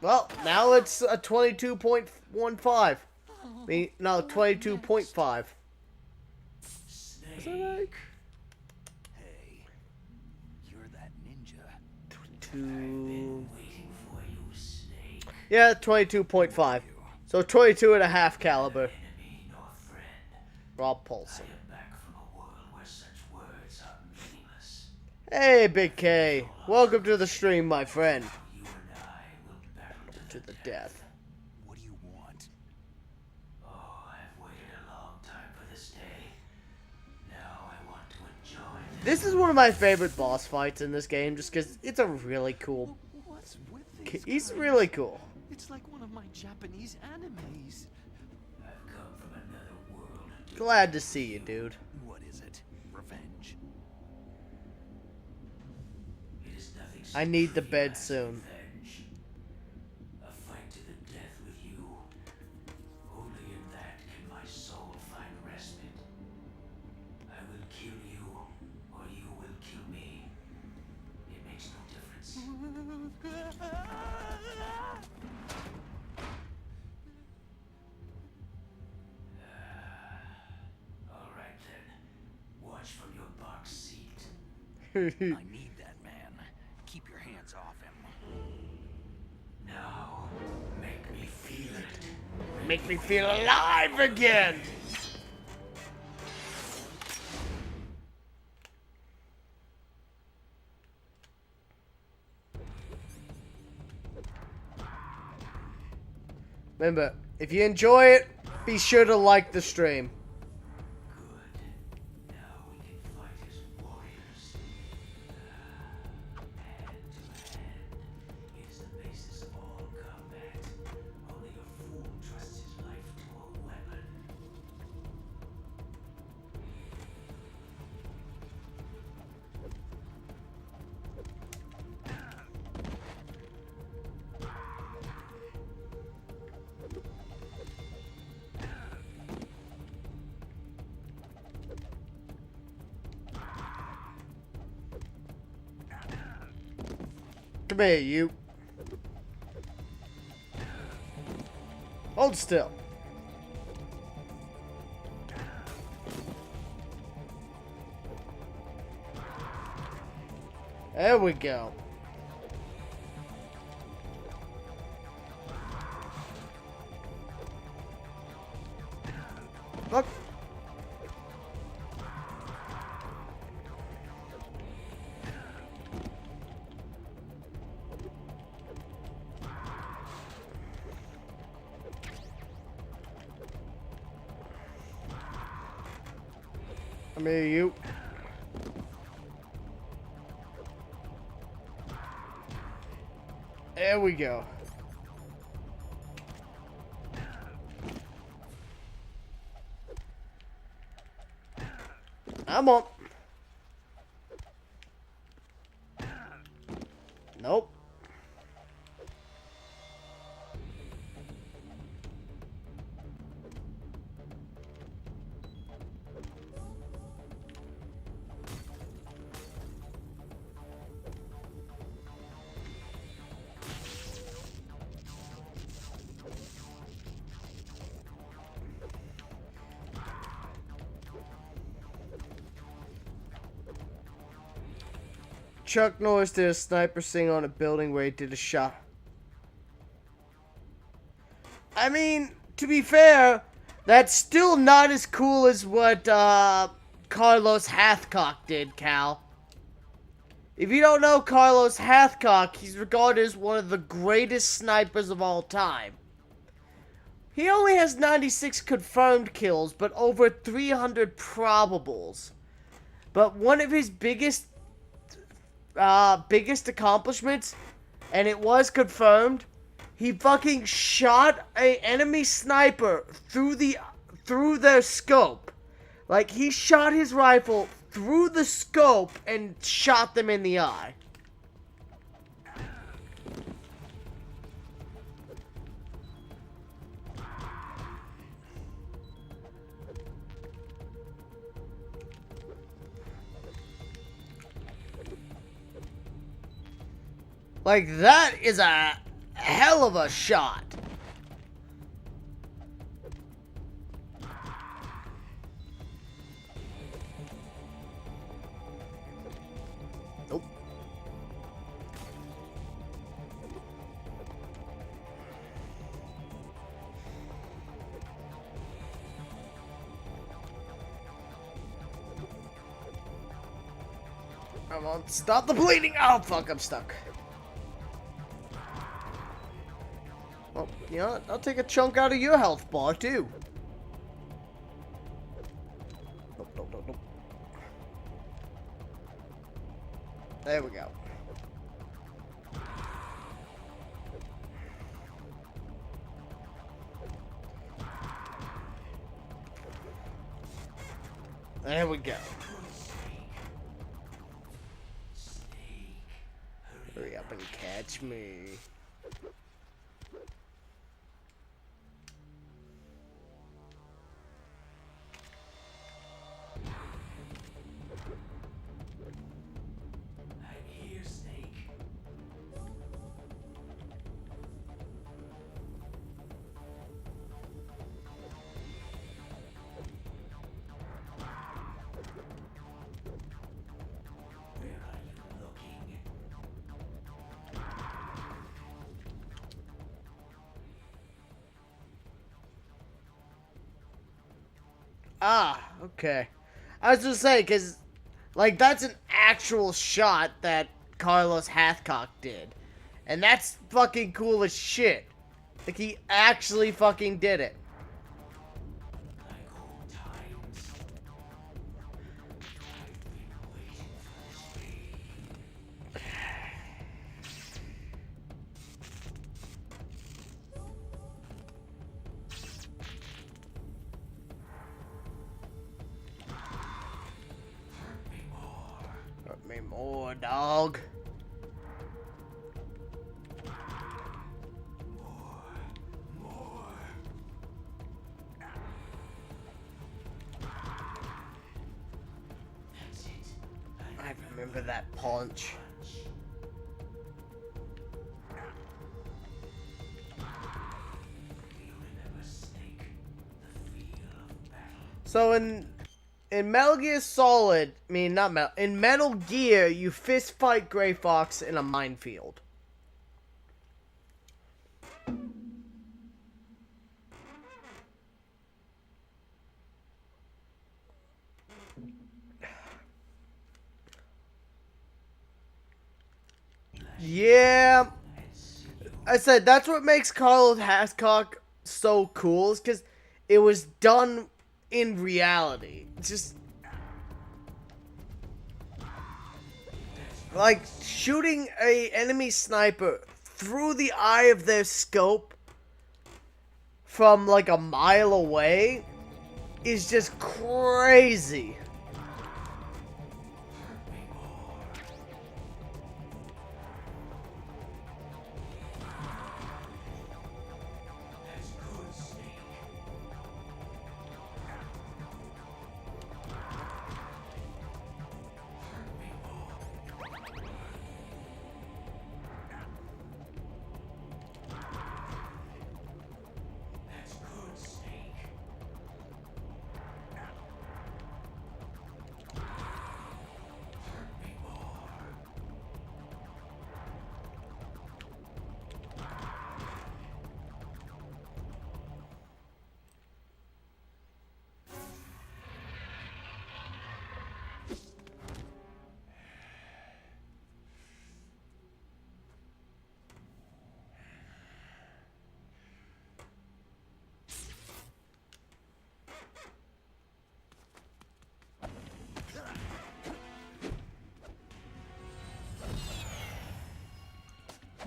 Well, now it's a 22.15. No, 22.5. Is that right? Hey, you're that ninja. 22. Waiting for you, Snake. Yeah, 22.5. So 22 and a half caliber. Enemy nor friend. Rob Paulson. I am back from a world where such words are meaningless. Hey, Big K. Welcome to the stream, my friend. You and I will battle To the death. What do you want? Oh, I've waited a long time for this day. Now I want to enjoy This is one of my favorite boss fights in this game, just because it's a really cool. What's with these He's guys? really cool. It's like one of my Japanese animes. I've come from another world. Glad to see you, dude. What is it? Revenge? It is nothing I so need the trivial bed as soon. revenge. A fight to the death with you. Only in that can my soul find respite. I will kill you, or you will kill me. It makes no difference. All right then. Watch from your box seat. I need that man. Keep your hands off him. Now, make me feel it. Make me feel alive again. Remember, if you enjoy it, be sure to like the stream. Good. Now we can fight as warriors. Hand to hand. It is the basis of all combat. Only a fool trusts his life to a weapon. Come here, you. Hold still. There we go. Look. Come here, you. There we go. I'm on. Nope. Chuck Norris did a sniper sing on a building where he did a shot. I mean, to be fair, that's still not as cool as what Carlos Hathcock did, Cal. If you don't know Carlos Hathcock, he's regarded as one of the greatest snipers of all time. He only has 96 confirmed kills, but over 300 probables. But one of his biggest accomplishments, and it was confirmed, he fucking shot an enemy sniper through their scope. Like, he shot his rifle through the scope and shot them in the eye. Like, that is a hell of a shot. Nope. Come on, stop the bleeding! Oh, fuck, I'm stuck. Well, you know what? I'll take a chunk out of your health bar, too. Nope, nope, nope, nope. There we go. There we go. Hurry up and catch me. Ah, okay. I was just saying, because, like, that's an actual shot that Carlos Hathcock did. And that's fucking cool as shit. Like, he actually fucking did it. Hurt me more, dog. I remember that punch. So in Metal Gear Solid, in Metal Gear, you fist fight Gray Fox in a minefield. Yeah, I said that's what makes Carlos Hathcock so cool, is because it was done in reality. Just like shooting a enemy sniper through the eye of their scope from like a mile away is just crazy.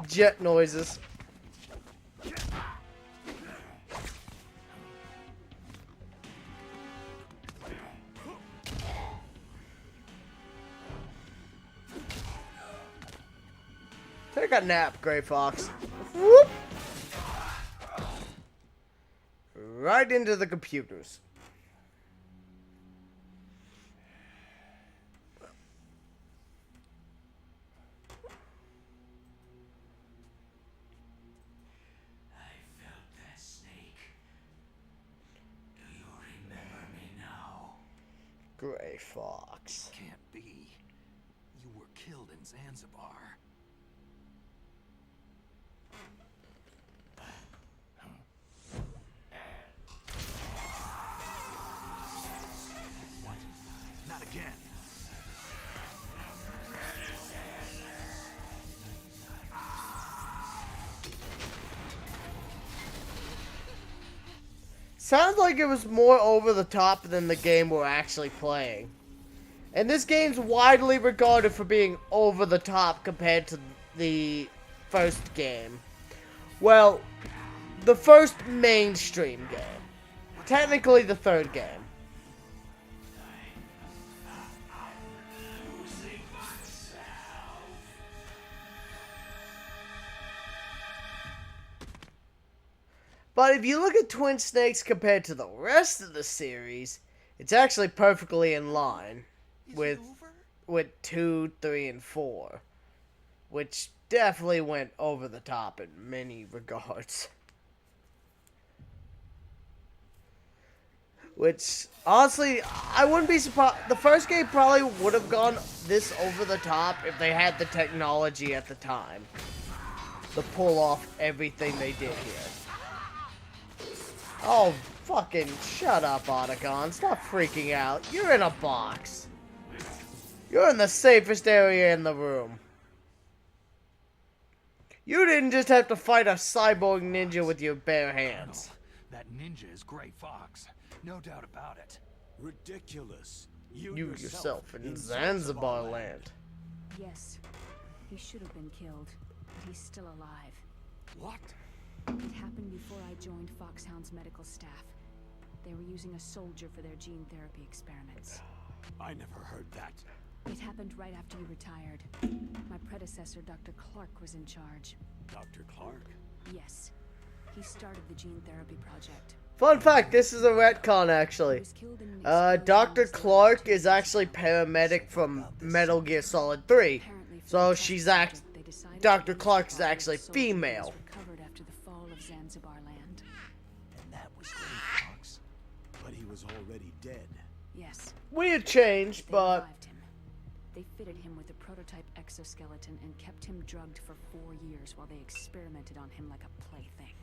jet noises. Take a nap, Gray Fox. Whoop! Right into the computers. I felt that snake. Do you remember me now? Gray Fox. Can't be. You were killed in Zanzibar. What? Not again. Sounds like it was more over the top than the game we're actually playing. And this game's widely regarded for being over the top compared to the first game. Well, the first mainstream game. Technically the third game. But if you look at Twin Snakes compared to the rest of the series, it's actually perfectly in line with 2, 3, and 4. Which definitely went over the top in many regards. Which, honestly, I wouldn't be surprised. The first game probably would have gone this over the top if they had the technology at the time to pull off everything they did here. Oh, fucking shut up, Otacon. Stop freaking out. You're in a box. You're in the safest area in the room. You didn't just have to fight a cyborg ninja with your bare hands. That ninja is Gray Fox. No doubt about it. Ridiculous. You yourself in Zanzibar land. Yes, he should have been killed, but he's still alive. What? It happened before I joined Foxhound's medical staff. They were using a soldier for their gene therapy experiments. I never heard that. It happened right after you retired. My predecessor, Dr. Clark, was in charge. Dr. Clark? Yes. He started the gene therapy project. Fun fact, this is a retcon, actually. Dr. Clark is actually paramedic from Metal Gear Solid 3. So she's Dr. Clark is actually female. Recovered after the fall of Zanzibar land. And that was Gray Fox. But he was already dead. Yes. Weird change, They but revived him. They fitted him with a prototype exoskeleton and kept him drugged for 4 years while they experimented on him like a plaything.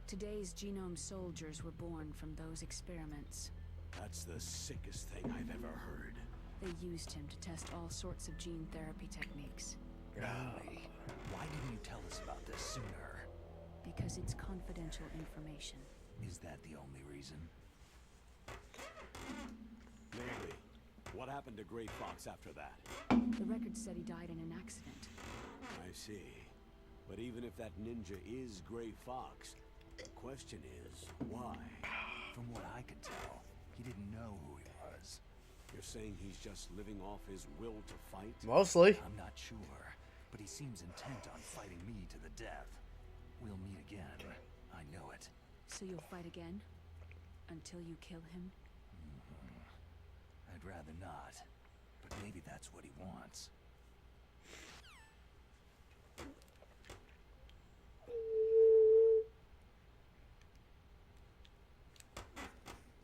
Today's genome soldiers were born from those experiments. That's the sickest thing I've ever heard. They used him to test all sorts of gene therapy techniques. Really? Why didn't you tell us about this sooner? Because it's confidential information. Is that the only reason? Namely, what happened to Gray Fox after that? The record said he died in an accident. I see. But even if that ninja is Gray Fox, the question is, why? From what I could tell, he didn't know who he was. You're saying he's just living off his will to fight? mostly. I'm not sure, but he seems intent on fighting me to the death. We'll meet again. I know it. So you'll fight again? Until you kill him? I'd rather not, but maybe that's what he wants.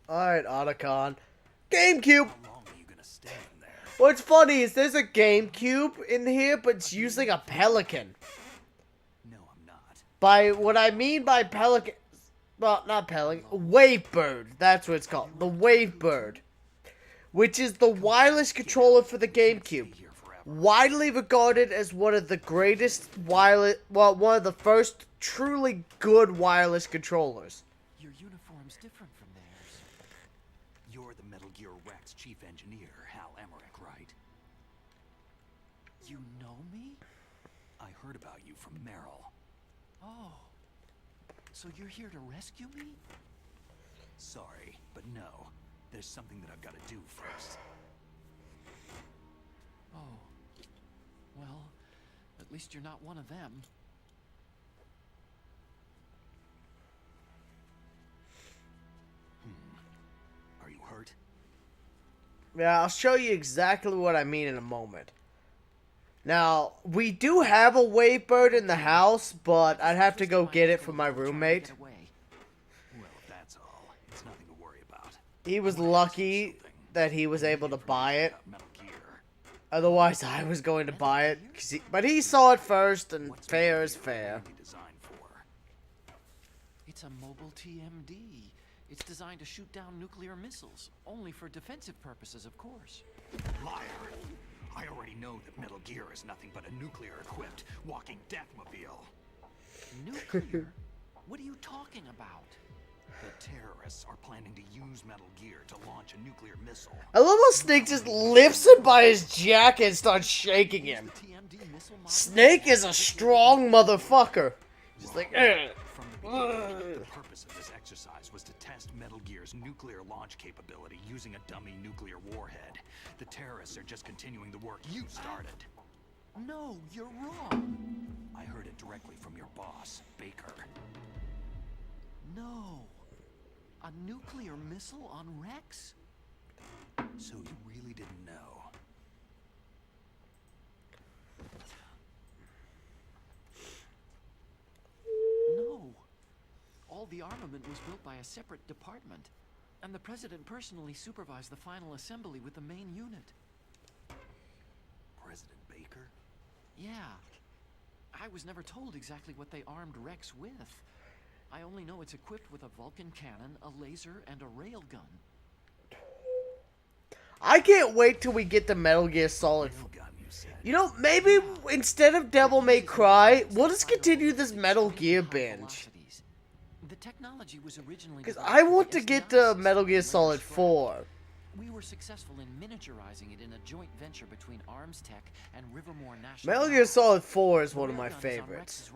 Alright, Otacon. GameCube! How long are you gonna stay in there? What's funny is there's a GameCube in here, but it's using a Pelican. No, I'm not. By what I mean by Pelican, well, not Pelican, Wavebird. That's what it's called, the Wavebird, which is the wireless controller for the GameCube. Widely regarded as one of the greatest wireless, well, one of the first truly good wireless controllers. Your uniform's different from theirs. You're the Metal Gear Rex chief engineer, Hal Emmerich, right? You know me? I heard about you from Meryl. Oh. So you're here to rescue me? Sorry, but no. There's something that I've got to do first. Oh. Well, at least you're not one of them. Are you hurt? Yeah, I'll show you exactly what I mean in a moment. Now, we do have a wave bird in the house, but I'd have to go get it from my roommate. Well, if that's all, it's nothing to worry about. He was lucky that he was able to buy it. Otherwise, I was going to buy it. But he saw it first, and fair is fair. It's a mobile TMD. It's designed to shoot down nuclear missiles, only for defensive purposes, of course. Liar! I already know that Metal Gear is nothing but a nuclear-equipped walking deathmobile. Nuclear? What are you talking about? The terrorists are planning to use Metal Gear to launch a nuclear missile. I love how Snake just lifts him by his jacket and starts shaking him. Snake is a strong motherfucker. Just like, From the beginning, the purpose of this exercise was to test Metal Gear's nuclear launch capability using a dummy nuclear warhead. The terrorists are just continuing the work you started. No, you're wrong. I heard it directly from your boss, Baker. No. A nuclear missile on Rex? So you really didn't know? No. All the armament was built by a separate department, and the president personally supervised the final assembly with the main unit. President Baker? Yeah. I was never told exactly what they armed Rex with. I only know it's equipped with a Vulcan cannon, a laser, and a railgun. I can't wait till we get to Metal Gear Solid. You know, maybe instead of Devil May Cry, we'll just continue this Metal Gear binge. The technology was originally Because I want to get to Metal Gear Solid 4. We were successful in miniaturizing it in a joint venture between Arms Tech and Rivermore National. Metal Gear Solid 4 is one of my favorites.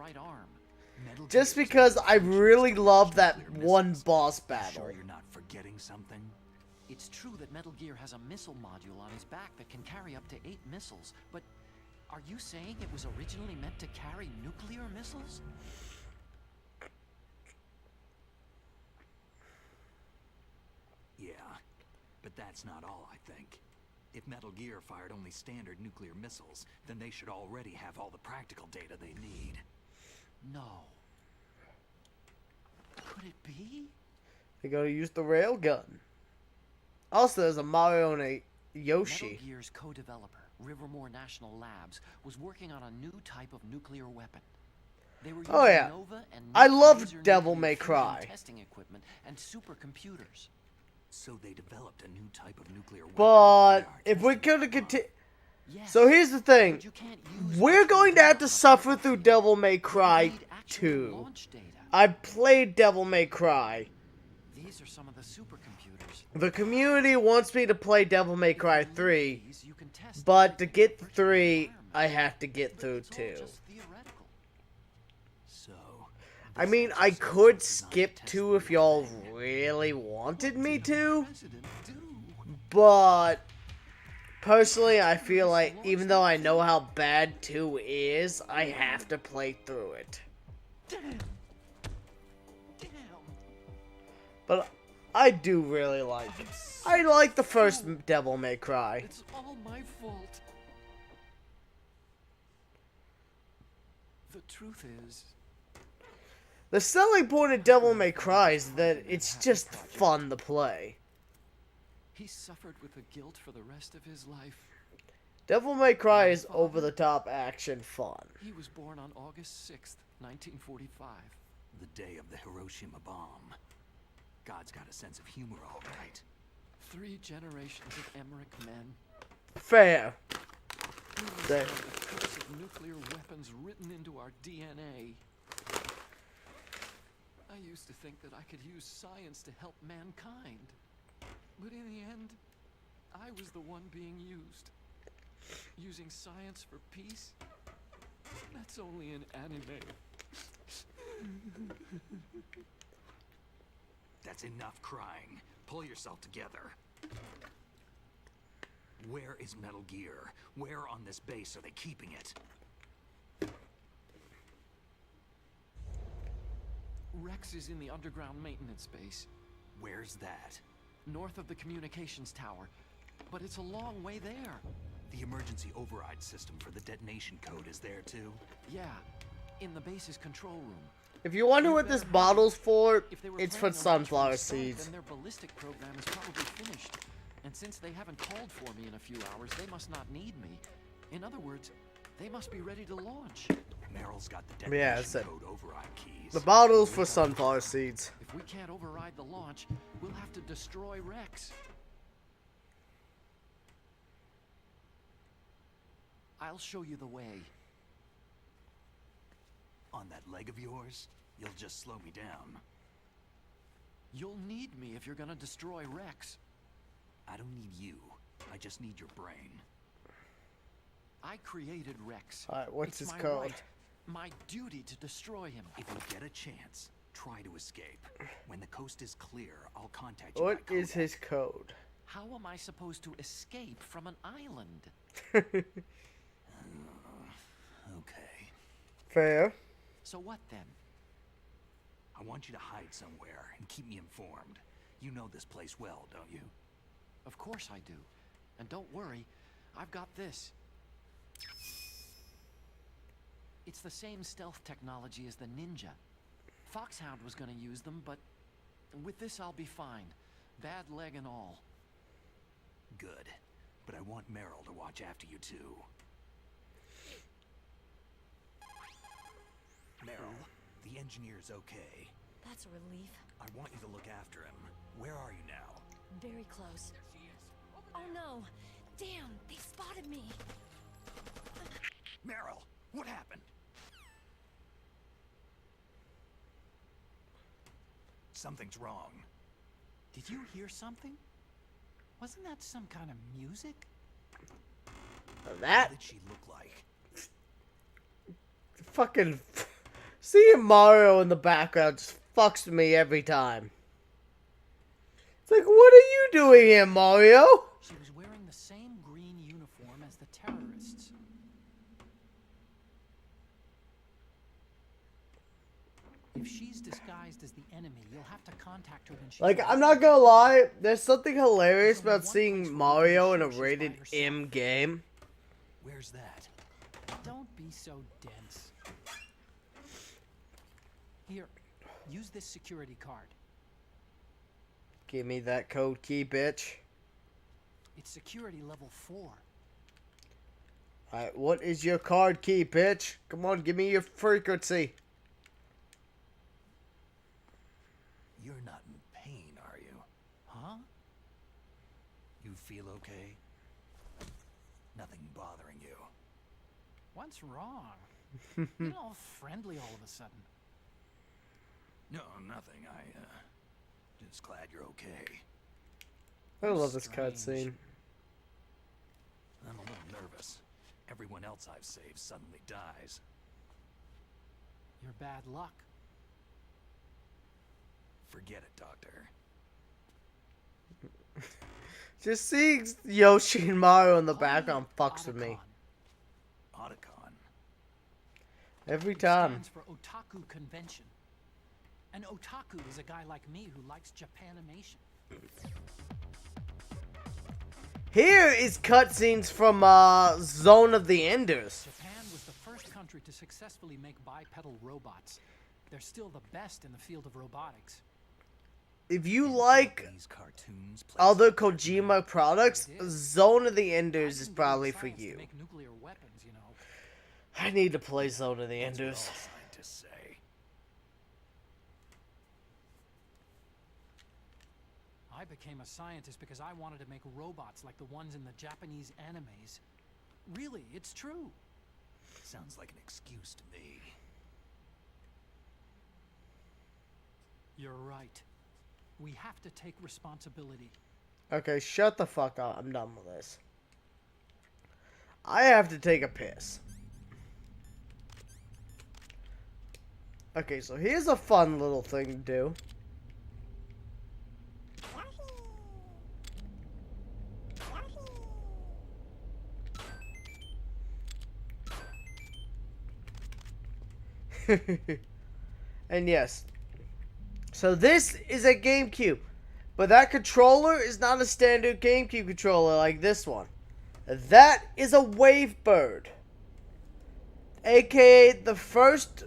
Just because I really love that one boss battle. Sure you're not forgetting something? It's true that Metal Gear has a missile module on his back that can carry up to 8 missiles, but are you saying it was originally meant to carry nuclear missiles? Yeah, but that's not all, I think. If Metal Gear fired only standard nuclear missiles, then they should already have all the practical data they need. No. Could it be? They gotta use the railgun. Also, there's a Mario and a Yoshi. Metal Gear's co-developer, Rivermore National Labs, was working on a new type of nuclear weapon. They were using Nova and I love Devil May Cry. Testing equipment and supercomputers. So they developed a new type of nuclear weapon. But if we're gonna continue, so here's the thing: we're going to have to suffer through Devil May Cry 2. I played Devil May Cry. These are some of the supercomputers. The community wants me to play Devil May Cry 3, but to get 3, I have to get through 2. I mean, I could skip 2 if y'all really wanted me to, but personally, I feel like even though I know how bad 2 is, I have to play through it. But I do really like it. I like the first Devil May Cry. It's all my fault. The truth is, the selling point of Devil May Cry is that it's just fun to play. he suffered with the guilt for the rest of his life. Devil May Cry is over-the-top action fun. He was born on August 6th, 1945. The day of the Hiroshima bomb. God's got a sense of humor, all right. 3 generations of Emmerich men. Fair. The curse of nuclear weapons written into our DNA. I used to think that I could use science to help mankind. But in the end, I was the one being used. Using science for peace That's only an anime. That's enough crying. Pull yourself together. Where is Metal Gear? Where on this base are they keeping it? Rex is in the underground maintenance base. Where's that? North of the communications tower. But it's a long way there. The emergency override system for the detonation code is there too? Yeah, in the base's control room. If you wonder what this bottle's for, If they were it's for planning a sunflower launch from the start, seeds. then their ballistic program is probably finished. And since they haven't called for me in a few hours, they must not need me. In other words, they must be ready to launch. Meryl's got the Yeah, detonation it's a- code override keys. The bottle's for sunflower seeds. If we can't override the launch, we'll have to destroy Rex. I'll show you the way. On that leg of yours, you'll just slow me down. You'll need me if you're gonna destroy Rex. I don't need you. I just need your brain. I created Rex. Alright, what's It's his my code? right, my duty to destroy him. If you get a chance, try to escape. When the coast is clear, I'll contact you. What by is codec. his code? How am I supposed to escape from an island? Okay. Fair. So what then? I want you to hide somewhere and keep me informed. You know this place well, don't you? Of course I do. And don't worry, I've got this. It's the same stealth technology as the Ninja. Foxhound was gonna use them, but with this I'll be fine. Bad leg and all. Good. But I want Meryl to watch after you too. Meryl, the engineer's okay. That's a relief. I want you to look after him. Where are you now? Very close. Oh no! Damn, they spotted me! Meryl, what happened? Something's wrong. Did you hear something? Wasn't that some kind of music? That What did she look like? fucking seeing Mario in the background just fucks with me every time. It's like, what are you doing here, Mario? She was wearing the same green uniform as the terrorists. If she's disguised as the enemy, you'll have to contact her when she's Like, ready. I'm not gonna lie, there's something hilarious about seeing Mario in a rated M game. Where's that? Don't be so dense. Here, use this security card. Give me that code key, bitch. It's security level 4. Alright, what is your card key, bitch? Come on, give me your frequency. You're not in pain, are you? Huh? You feel okay? Nothing bothering you? What's wrong? You're all friendly all of a sudden. No, nothing. Just glad you're okay. I love this Strange. cutscene. I'm a little nervous. Everyone else I've saved suddenly dies. You're bad luck. Forget it, Doctor. Just seeing Yoshi and Mario in the background fucks with me. Otacon. Every It time. stands for Otaku Convention. An otaku is a guy like me who likes Japanimation. Here is cutscenes from Zone of the Enders. Japan was the first country to successfully make bipedal robots. They're still the best in the field of robotics. If you like These cartoons play other Kojima products, Zone of the Enders is probably for Science to you. make nuclear weapons, you know. I need to play Zone of the That's what all Enders. scientists say. I became a scientist because I wanted to make robots like the ones in the Japanese animes. Really, it's true. Sounds like an excuse to me. You're right. We have to take responsibility. Okay, shut the fuck up. I'm done with this. I have to take a piss. Okay, so here's a fun little thing to do. And yes, so this is a GameCube, but that controller is not a standard GameCube controller like this one. That is a Wavebird, aka the first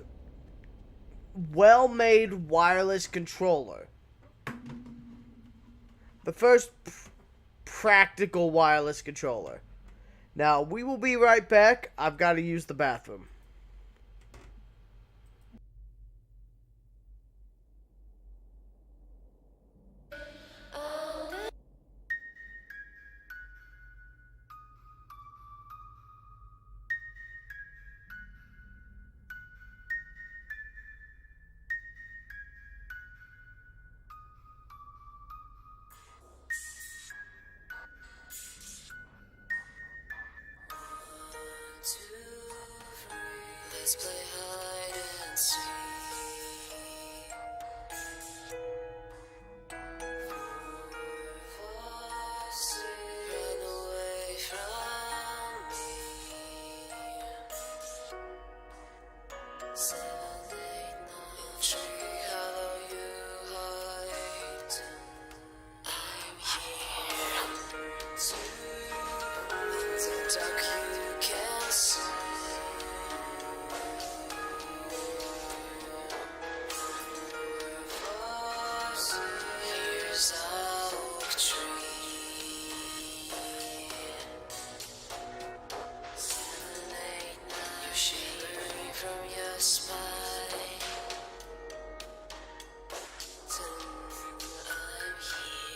well-made wireless controller. The first practical wireless controller. Now, we will be right back. I've got to use the bathroom. Let's play hide and seek. Run away from me. 7, 8, 9. Tree hollow, you hide. I'm here. In the dark you can see. Here's our oak tree. 7, 8, 9. You're shivering from your spine. 10, I'm here.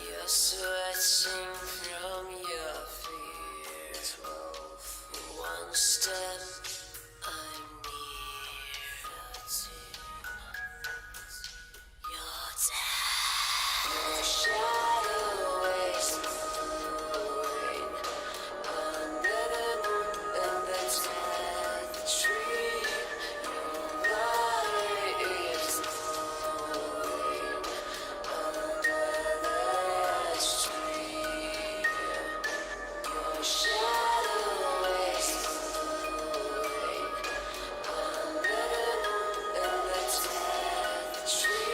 You're sweating from your fear. 12, 1 step. I'm near. 13. You're dead. Your shadow is moving under the moon and the dead tree. Your body is moving under the tree. Your shadow is moving under the moon and the dead tree.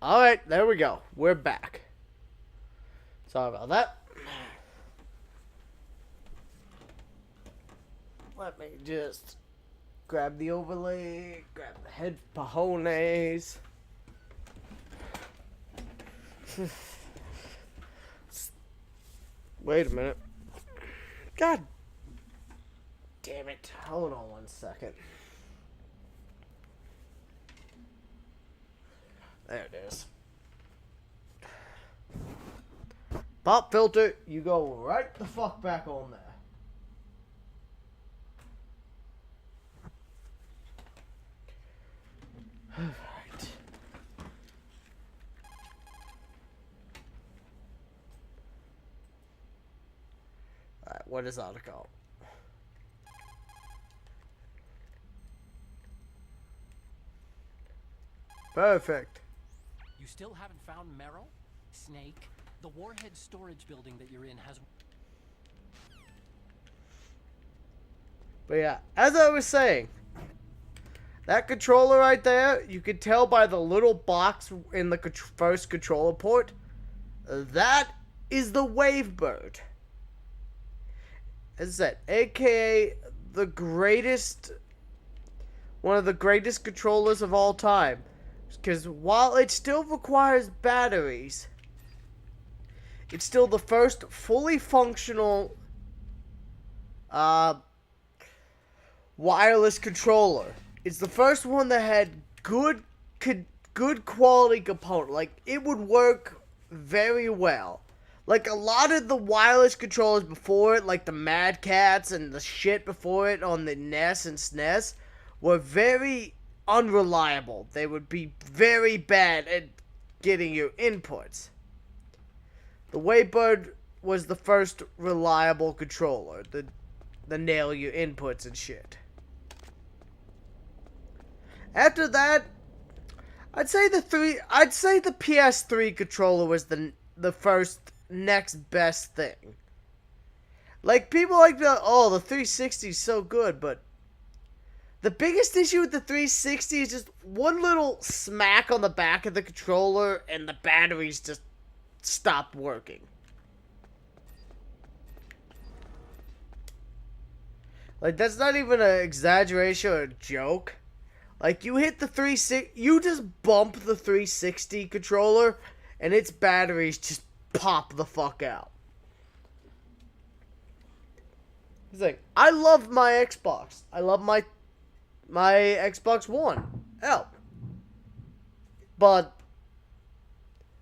Alright, there we go. We're back. Sorry about that. Let me just grab the overlay, grab the head pajones. Wait a minute. God damn it. Hold on 1 second. There it is. Pop filter, you go right the fuck back on there. Alright. Alright, what is that called? Perfect. You still haven't found Merrill? Snake? The warhead storage building that you're in has... But yeah, as I was saying, that controller right there, you can tell by the little box in the first controller port, that is the Wavebird. As I said, aka the greatest, one of the greatest controllers of all time. Because while it still requires batteries, it's still the first fully functional wireless controller. It's the first one that had good quality component. Like, it would work very well. Like, a lot of the wireless controllers before it, like the Mad Cats and the shit before it on the NES and SNES, were very unreliable. They would be very bad at getting your inputs. The Waybird was the first reliable controller. The nail your inputs and shit. After that, I'd say the PS3 controller was the first next best thing. Like, people like the 360 is so good, but the biggest issue with the 360 is just one little smack on the back of the controller and the batteries just stopped working. Like, that's not even an exaggeration or a joke. Like, you hit the 360, you just bump the 360 controller, and its batteries just pop the fuck out. He's like, I love my Xbox. I love my Xbox One. Hell. But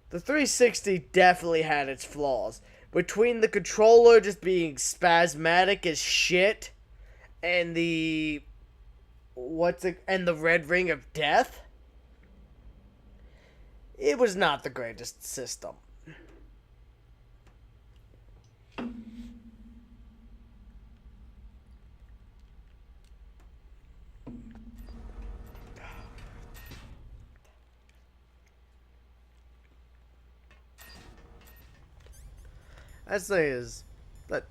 the 360 definitely had its flaws. Between the controller just being spasmodic as shit, and the red ring of death, it was not the greatest system. I'd say is that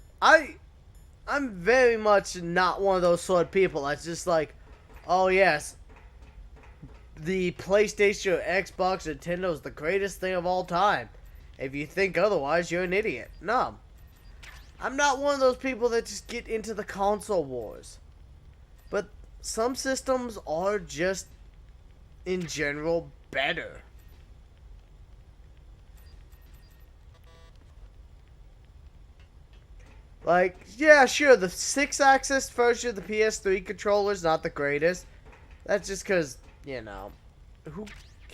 I'm very much not one of those sort of people that's just like, oh yes, the PlayStation, Xbox, Nintendo is the greatest thing of all time. If you think otherwise, you're an idiot. No. I'm not one of those people that just get into the console wars. But some systems are just, in general, better. Like, yeah, sure, the 6-axis version of the PS3 controller is not the greatest. That's just because, you know,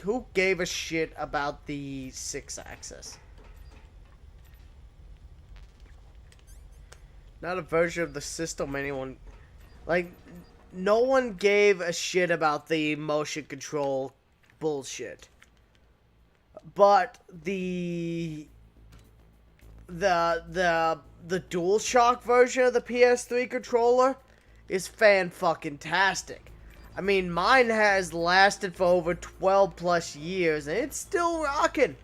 who gave a shit about the 6-axis? Not a version of the system anyone... Like, no one gave a shit about the motion control bullshit. But the DualShock version of the PS3 controller is fan-fucking-tastic. I mean, mine has lasted for over 12 plus years, and it's still rocking.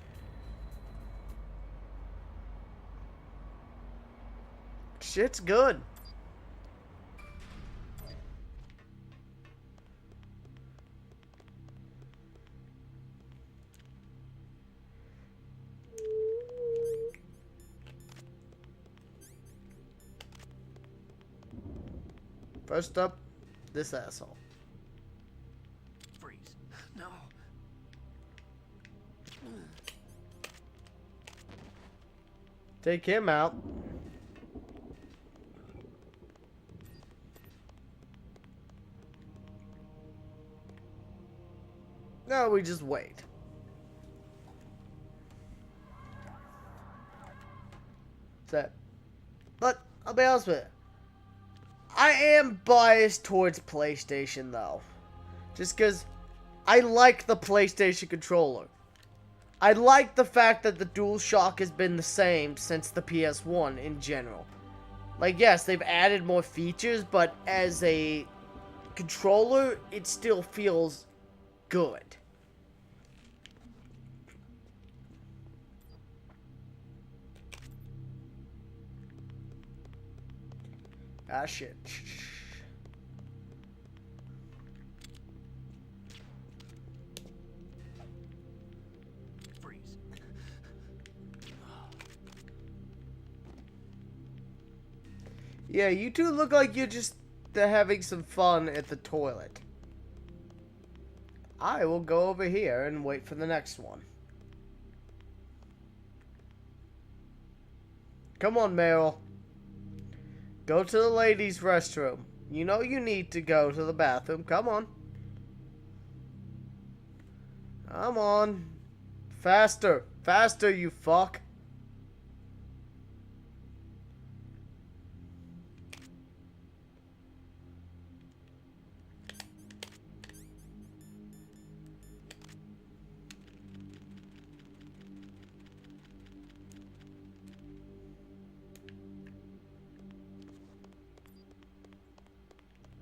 Shit's good. First up, this asshole. Freeze. No. Take him out. No, we just wait. That's it. But, I'll be honest with you. I am biased towards PlayStation, though. Just because I like the PlayStation controller. I like the fact that the DualShock has been the same since the PS1 in general. Like, yes, they've added more features, but as a controller, it still feels good. Ah, shit. Freeze. Yeah, you two look like you're just having some fun at the toilet. I will go over here and wait for the next one. Come on, Meryl. Go to the ladies' restroom. You know you need to go to the bathroom. Come on. Come on. Faster. Faster, you fuck.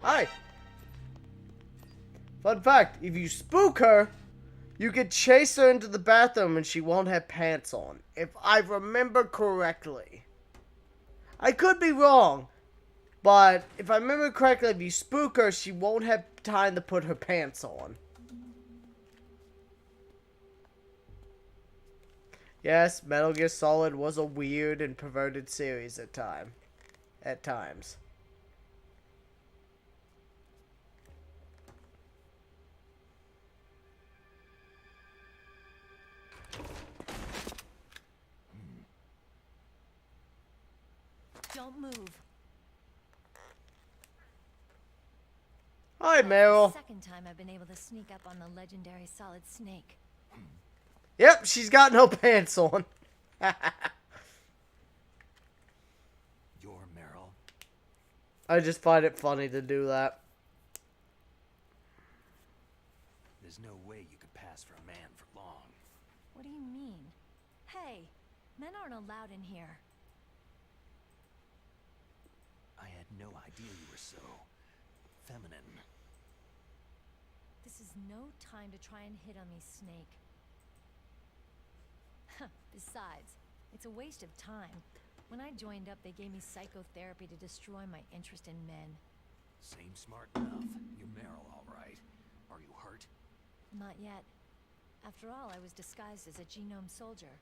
Hi. Fun fact, if you spook her, you could chase her into the bathroom and she won't have pants on. If I remember correctly. I could be wrong. But if I remember correctly, if you spook her, she won't have time to put her pants on. Yes, Metal Gear Solid was a weird and perverted series at times. Don't move. Hi, Meryl. Second time I've been able to sneak up on the legendary Solid Snake. Yep, she's got no pants on. You're Meryl. I just find it funny to do that. There's no way you could pass for a man for long. What do you mean? Hey, men aren't allowed in here. I had no idea you were so feminine. This is no time to try and hit on me, Snake. Besides, it's a waste of time. When I joined up, they gave me psychotherapy to destroy my interest in men. Seems smart enough. You're Meryl, all right. Are you hurt? Not yet. After all, I was disguised as a genome soldier.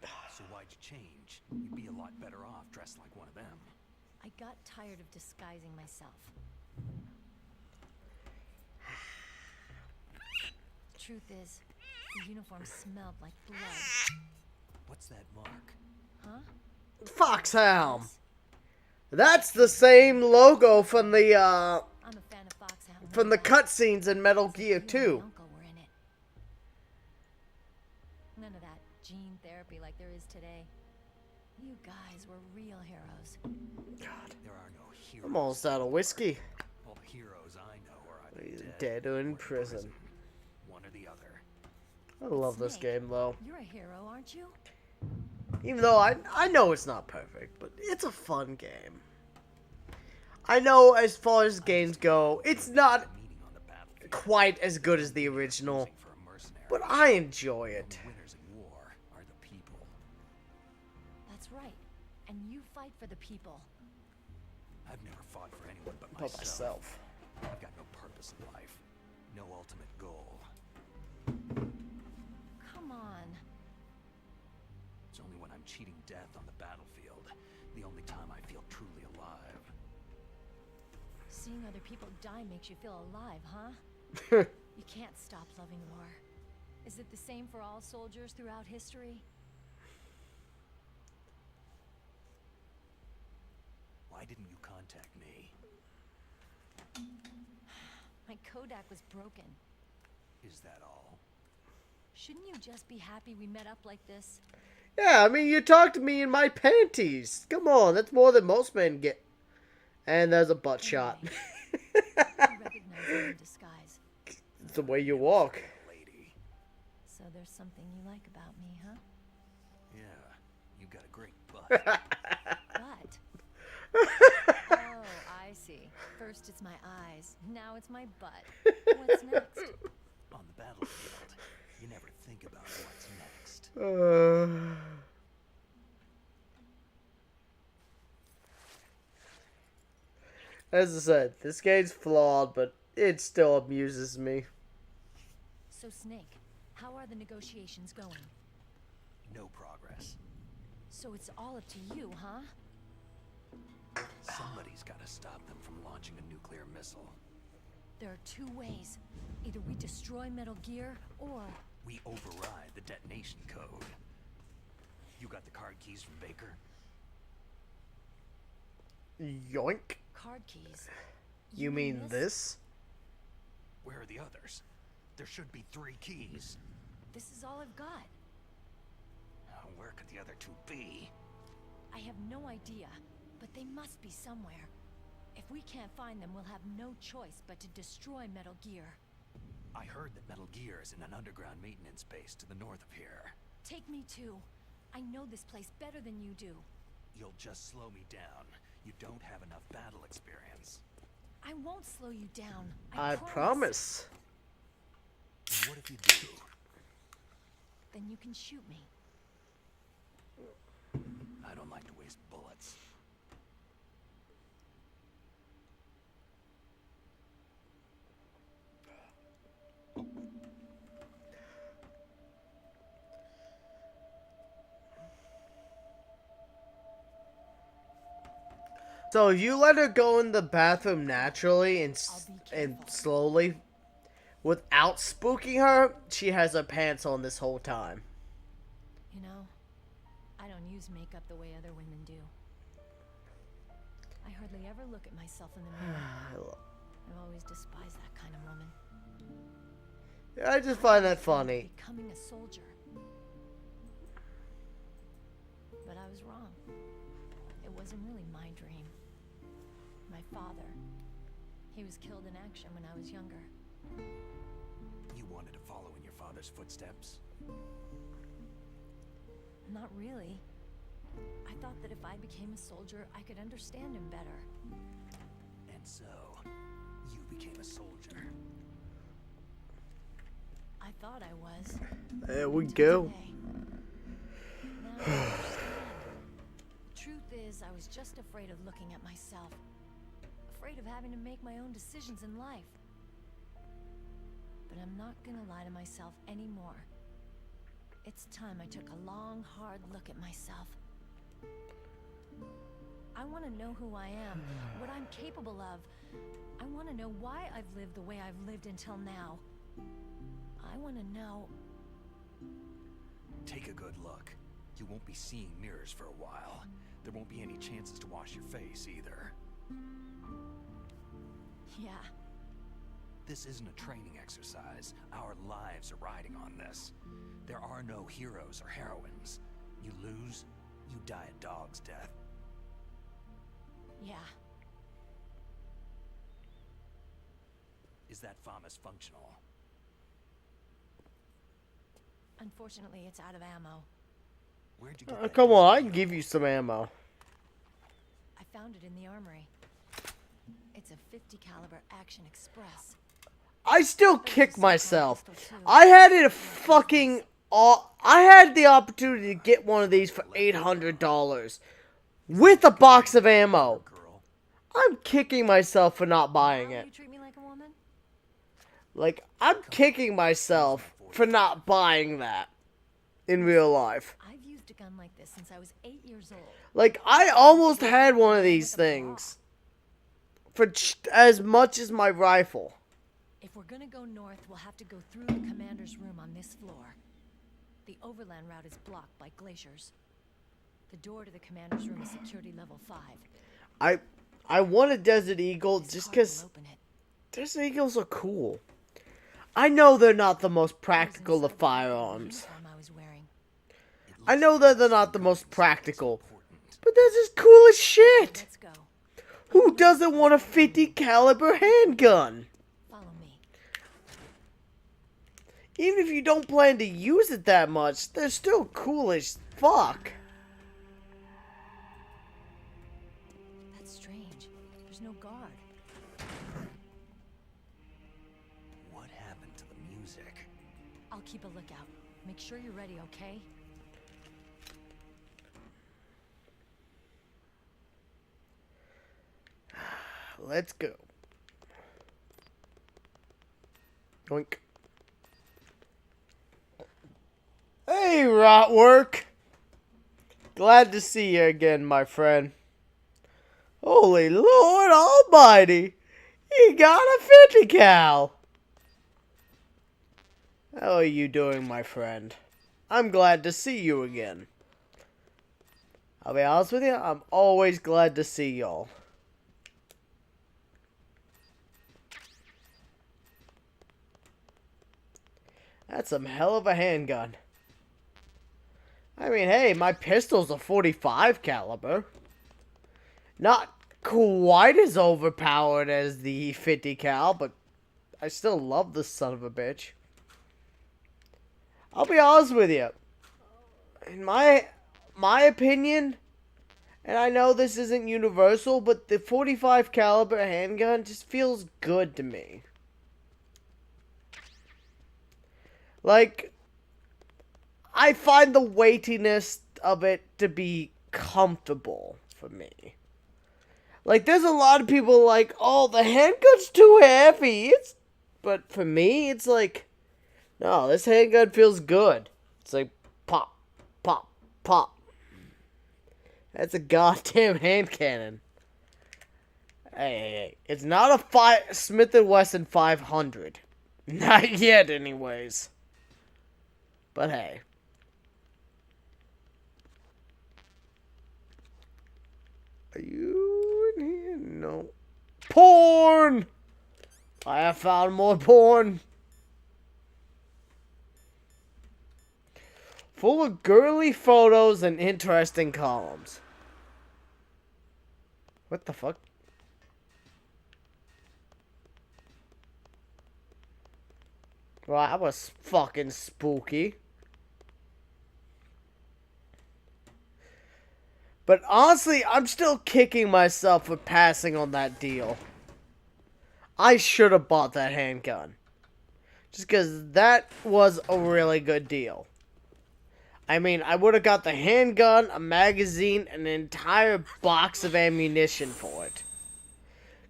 So why'd you change? You'd be a lot better off dressed like one of them. I got tired of disguising myself. The truth is, the uniform smelled like blood. What's that mark? Huh? Foxhound. That's the same logo from the I'm a fan of Foxhound. from the cutscenes in Metal Gear 2. Uncle were in it. None of that gene therapy like there is today. You guys were real heroes. God, there are no heroes. I'm almost out of whiskey. All the heroes I know are either dead or in prison. One or the other. I love this game though. You're a hero, aren't you? Even though I know it's not perfect, but it's a fun game. I know as far as games go, it's not quite as good as the original, but I enjoy it. Winners in war are the people. That's right. And you fight for the people. I've never fought for anyone but But myself. I've got no purpose in life. No ultimate goal. Come on. It's only when I'm cheating death on the battlefield, the only time I feel truly alive. Seeing other people die makes you feel alive, huh? You can't stop loving war. Is it the same for all soldiers throughout history? Why didn't you contact me? My Kodak was broken. Is that all? Shouldn't you just be happy we met up like this? Yeah, I mean, you talked to me in my panties. Come on, that's more than most men get. And there's a butt shot. I recognize you in disguise. It's the way you walk. Lady. So there's something you like about me, huh? Yeah, you got a great butt. Butt? Oh, I see. First it's my eyes, now it's my butt. What's next? On the battlefield, you never think about what's next. As I said, this game's flawed, but it still amuses me. So, Snake, how are the negotiations going? No progress. So it's all up to you, huh? Somebody's got to stop them from launching a nuclear missile. There are two ways. Either we destroy Metal Gear, or... we override the detonation code. You got the card keys from Baker? Yoink. Card keys. You mean this? Where are the others? There should be 3 keys. This is all I've got. Where could the other 2 be? I have no idea, but they must be somewhere. If we can't find them, we'll have no choice but to destroy Metal Gear. I heard that Metal Gear is in an underground maintenance base to the north of here. Take me too. I know this place better than you do. You'll just slow me down. You don't have enough battle experience. I won't slow you down. I promise. And what if you do? Then you can shoot me. I don't like to waste bullets. So if you let her go in the bathroom naturally and slowly, without spooking her, she has her pants on this whole time. You know, I don't use makeup the way other women do. I hardly ever look at myself in the mirror. I've always despised that kind of woman. I just find that funny. Becoming a soldier. But I was wrong. It wasn't really my dream. My father, he was killed in action when I was younger. You wanted to follow in your father's footsteps? Not really. I thought that if I became a soldier, I could understand him better. And so, you became a soldier. I thought I was. There we go. Now I understand. The truth is, I was just afraid of looking at myself. Afraid of having to make my own decisions in life. But I'm not gonna lie to myself anymore. It's time I took a long, hard look at myself. I want to know who I am, what I'm capable of. I want to know why I've lived the way I've lived until now. I want to know... Take a good look. You won't be seeing mirrors for a while. There won't be any chances to wash your face either. Yeah. This isn't a training exercise. Our lives are riding on this. There are no heroes or heroines. You lose, you die a dog's death. Yeah. Is that FAMAS functional? Unfortunately, it's out of ammo. Where'd you get that? Come on, I can give you some ammo. I found it in the armory. It's a 50 caliber Action Express. I still kick myself. I had it fucking... I had the opportunity to get one of these for $800 with a box of ammo. I'm kicking myself for not buying it. You treat me like a woman? Like, I'm kicking myself for not buying that in real life. I've used a gun like this since I was 8 years old. Like, I almost had one of these things for as much as my rifle. If we're gonna go north, we'll have to go through the commander's room on this floor. The overland route is blocked by glaciers. The door to the commander's room is security level 5. I want a Desert Eagle just because Desert Eagles are cool. I know they're not the most practical of firearms. I know that they're not the most practical, but they're just cool as shit. Who doesn't want a 50 caliber handgun? Even if you don't plan to use it that much, they're still cool as fuck. That's strange. There's no guard. What happened to the music? I'll keep a lookout. Make sure you're ready, okay? Let's go. Yoink. Hey, Rotwork. Glad to see you again, my friend. Holy Lord Almighty. You got a 50 cal. How are you doing, my friend? I'm glad to see you again. I'll be honest with you, I'm always glad to see y'all. That's some hell of a handgun. I mean, hey, my pistol's a .45 caliber. Not quite as overpowered as the 50 cal, but I still love this son of a bitch. I'll be honest with you. In my opinion, and I know this isn't universal, but the .45 caliber handgun just feels good to me. Like, I find the weightiness of it to be comfortable for me. Like, there's a lot of people like, oh, the handgun's too heavy. But for me, it's like, no, this handgun feels good. It's like, pop, pop, pop. That's a goddamn hand cannon. Hey. It's not a Smith & Wesson 500. Not yet, anyways. But hey. Are you in here? No. Porn! I have found more porn. Full of girly photos and interesting columns. What the fuck? Well, that was fucking spooky. But honestly, I'm still kicking myself for passing on that deal. I should have bought that handgun. Just because that was a really good deal. I mean, I would have got the handgun, a magazine, and an entire box of ammunition for it.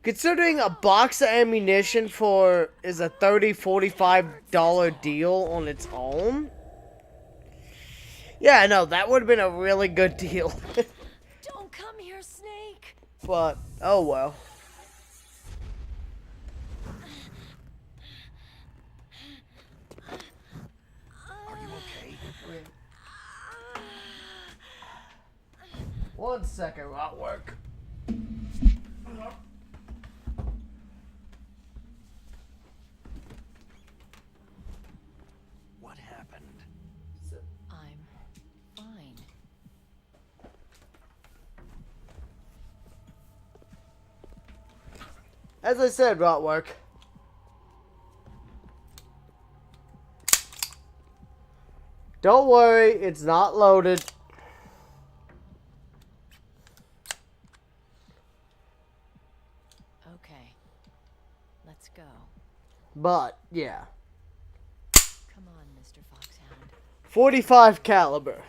Considering a box of ammunition is a $30, $45 deal on its own. Yeah, no, that would have been a really good deal. Don't come here, Snake. But, oh well. Are you okay? One second, I'll work. What happened? I'm fine. As I said, Rotwork. Don't worry, it's not loaded. Okay. Let's go. But, yeah. Come on, Mr. Foxhound. .45 caliber.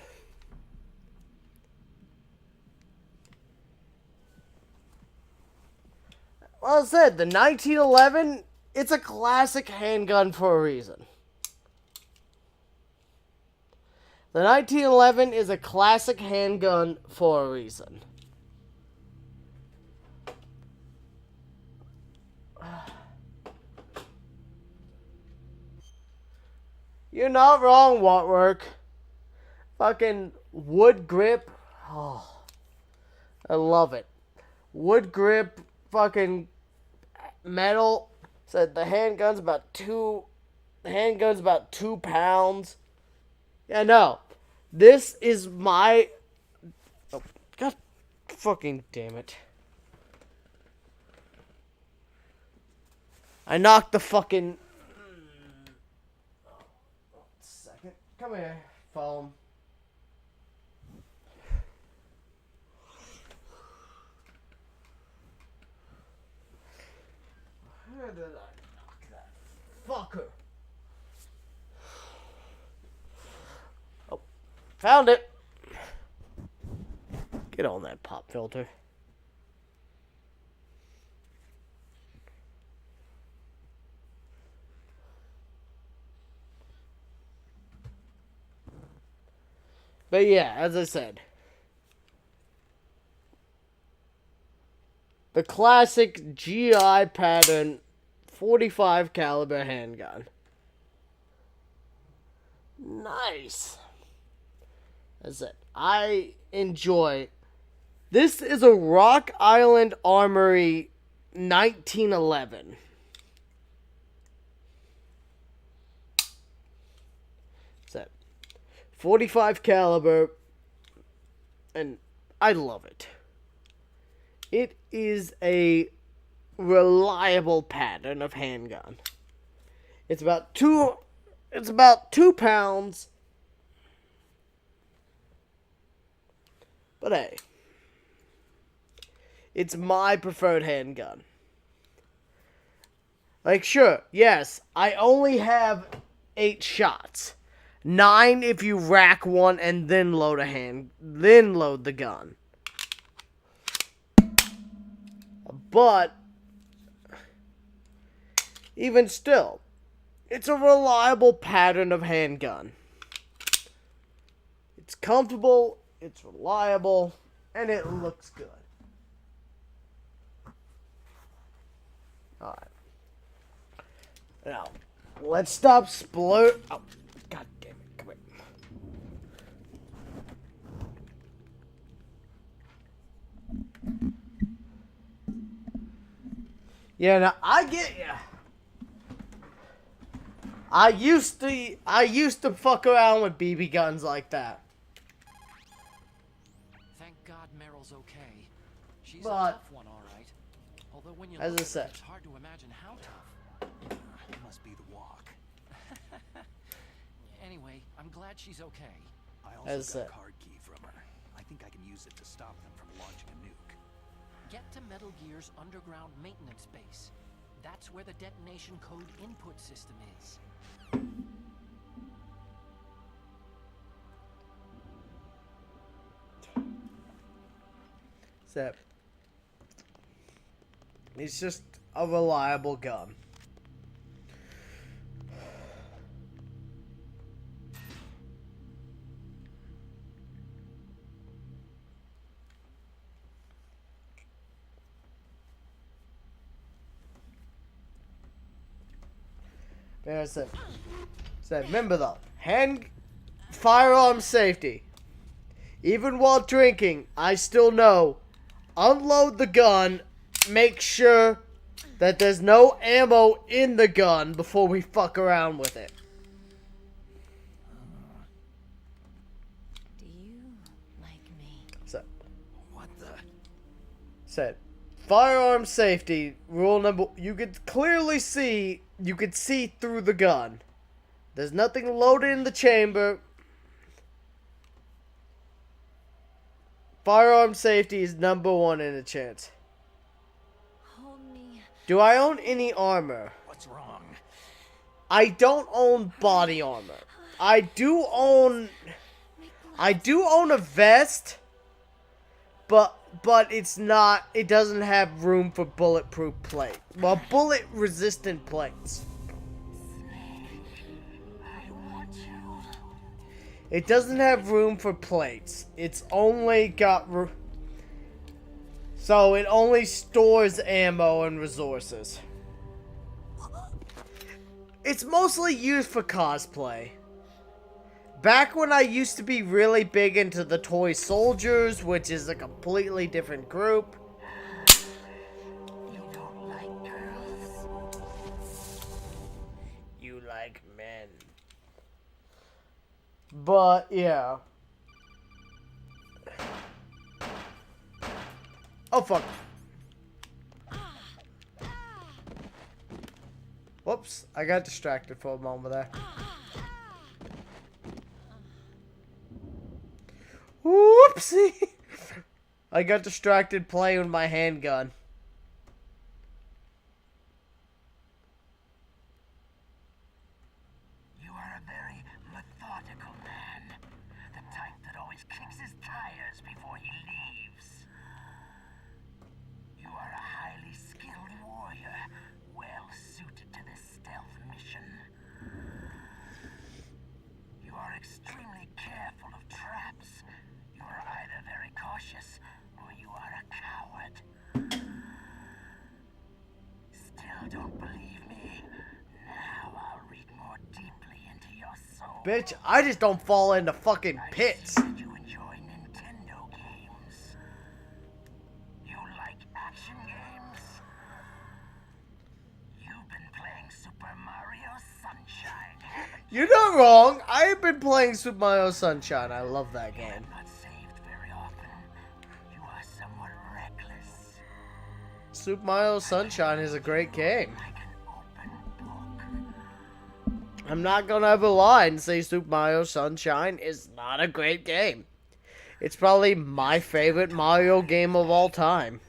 Well, I said, the 1911, it's a classic handgun for a reason. The 1911 is a classic handgun for a reason. You're not wrong, Watwork. Fucking wood grip. Oh, I love it. Wood grip, fucking metal. Said the handgun's about 2 pounds. Yeah, no. This is my... Oh, God fucking damn it. I knocked the fucking... Second. Come here, phone. Where did I knock that fucker? Oh, found it. Get on that pop filter. But yeah, as I said, the classic GI pattern .45 caliber handgun. Nice. As I said, I enjoy. This is a Rock Island Armory 1911. .45 caliber, and I love it. It is a reliable pattern of handgun. It's about 2 pounds. But hey, it's my preferred handgun. Like, sure, yes, I only have 8 shots. 9 if you rack one and then load the gun. But even still, it's a reliable pattern of handgun. It's comfortable, it's reliable, and it looks good. Alright. Now, let's stop Oh, god damn it. Come here. Yeah, now, I get ya. I used to fuck around with BB guns like that. Thank God Meryl's okay. She's But, a tough one, all right. Although when you as look I at said, her, it's hard to imagine how tough. It must be the walk. Anyway, I'm glad she's okay. I As I also said. got a card key from her. I think I can use it to stop them from launching a nuke. Get to Metal Gear's underground maintenance base. That's where the detonation code input system is. So, it's just a reliable gun. Yeah, so remember though, firearm safety. Even while drinking, I still know, unload the gun, make sure that there's no ammo in the gun before we fuck around with it. Do you like me? What the? So, firearm safety, rule number, you could clearly see, you could see through the gun. There's nothing loaded in the chamber. Firearm safety is #1 in a chance. Hold me. Do I own any armor? What's wrong? I don't own body armor. I do own a vest, but it's not, it doesn't have room for bulletproof plate. Well, bullet resistant plates. It doesn't have room for plates. It's only got so it only stores ammo and resources. It's mostly used for cosplay. Back when I used to be really big into the toy soldiers, which is a completely different group. You don't like girls. You like men. But, yeah. Oh, fuck. Whoops, I got distracted for a moment there. Whoopsie! I got distracted playing with my handgun. You are a very methodical man. The type that always kicks his tires before he leaves. You are a highly skilled warrior, well suited to this stealth mission. You are extremely careful of traps. You are either very cautious or you are a coward. Still don't believe me? Now I'll read more deeply into your soul. Bitch, I just don't fall into fucking pits. You enjoy Nintendo games. You like action games? You've been playing Super Mario Sunshine, haven't You're not wrong. I have been playing Super Mario Sunshine. I love that game. Not saved very often. You are somewhat reckless. Super Mario Sunshine is a great game. I'm not gonna ever lie and say Super Mario Sunshine is not a great game. It's probably my favorite Mario game of all time.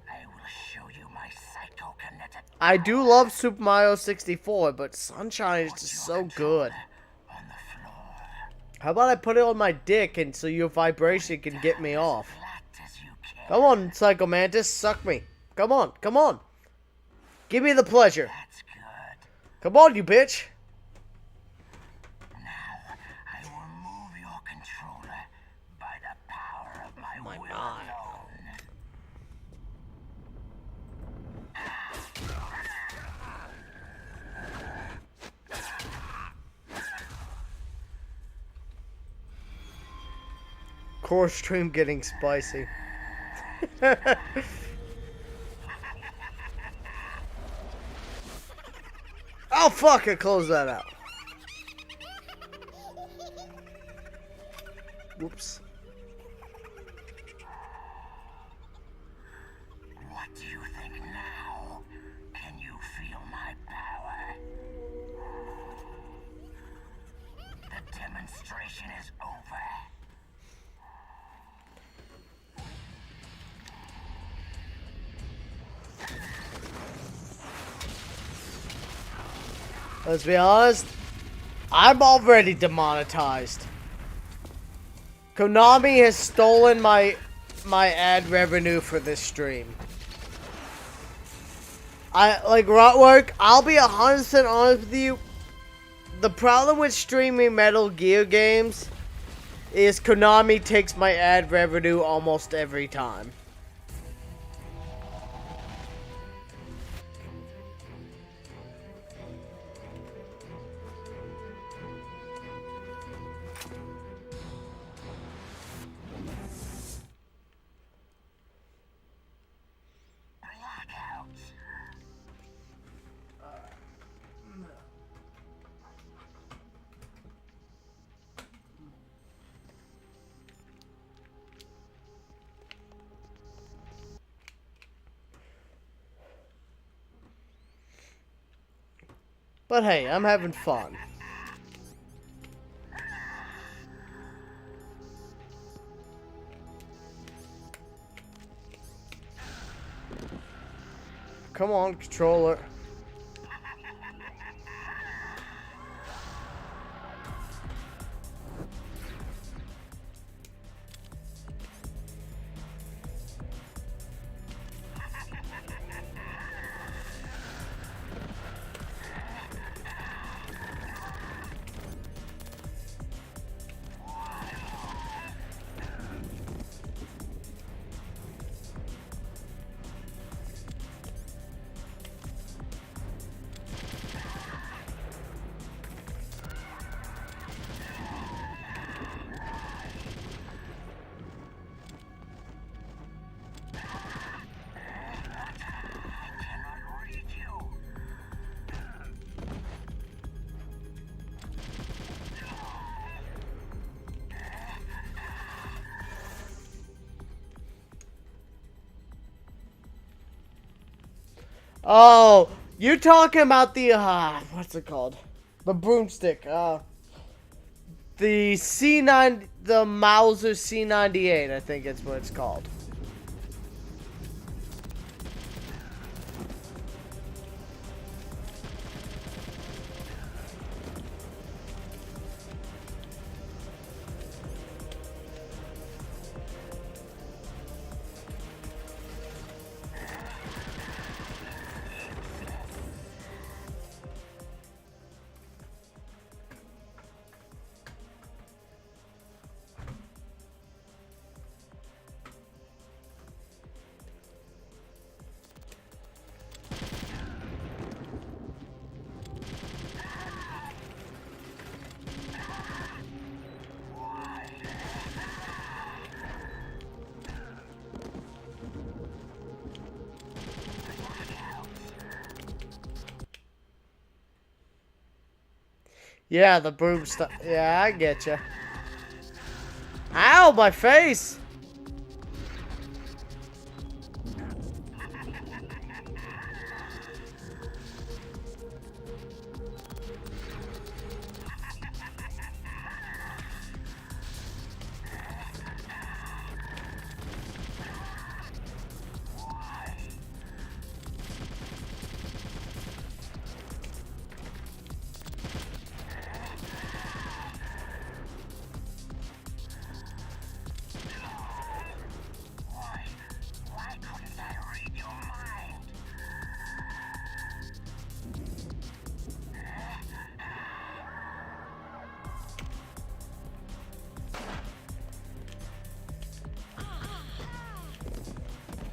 I will show you my psychokinetic. I do love Super Mario 64, but Sunshine is just so good. How about I put it on my dick and so your vibration can get me off? Come on, Psycho Mantis, suck me. Come on, come on. Give me the pleasure. Come on, you bitch. I will move your controller by the power of my will alone. Core stream getting spicy. Oh fuck, I closed that out. Whoops. What do you think now? Can you feel my power? The demonstration is over. Let's be honest, I'm already demonetized. Konami has stolen my ad revenue for this stream. Rotwork, I'll be 100% honest with you. The problem with streaming Metal Gear games is Konami takes my ad revenue almost every time. But hey, I'm having fun. Come on, controller. Oh, you're talking about the, what's it called? The broomstick, the C9, the Mauser C98, I think it's what it's called. Yeah, the broom stuff. Yeah, I get you. Ow, my face!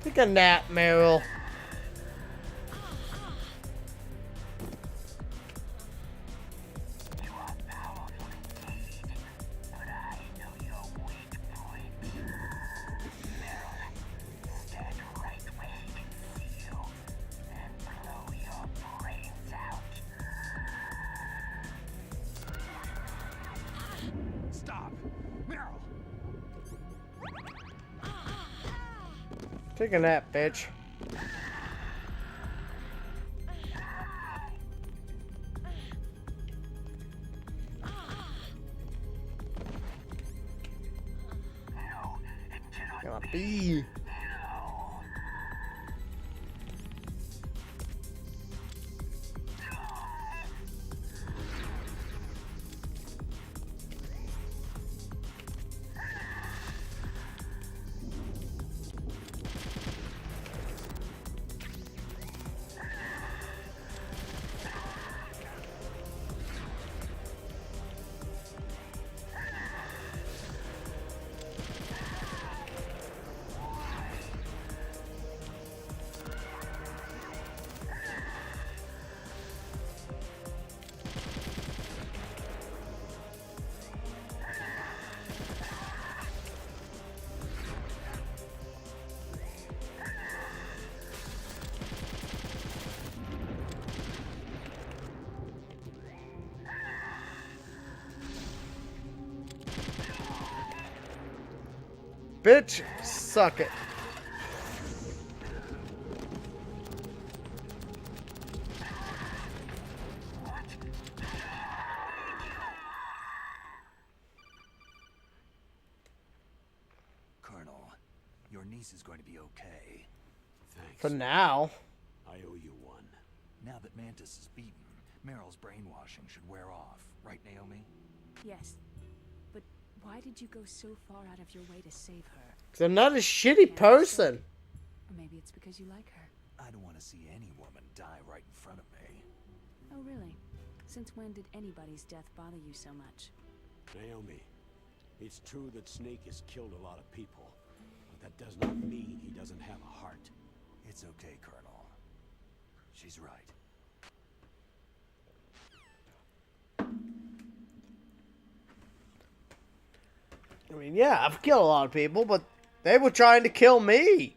Take a nap, Meryl. Stop! Meryl! Take a nap, bitch. Gonna be. Bitch, suck it. Colonel, your niece is going to be okay. Thanks. For now. I owe you one. Now that Mantis is beaten, Meryl's brainwashing should wear off. Right, Naomi? Yes. But why did you go so far out of your way to save her? Cause I'm not a shitty person. Or maybe it's because you like her. I don't want to see any woman die right in front of me. Oh, really? Since when did anybody's death bother you so much? Naomi, it's true that Snake has killed a lot of people, but that does not mean he doesn't have a heart. It's okay, Colonel. She's right. I mean, yeah, I've killed a lot of people, but they were trying to kill me.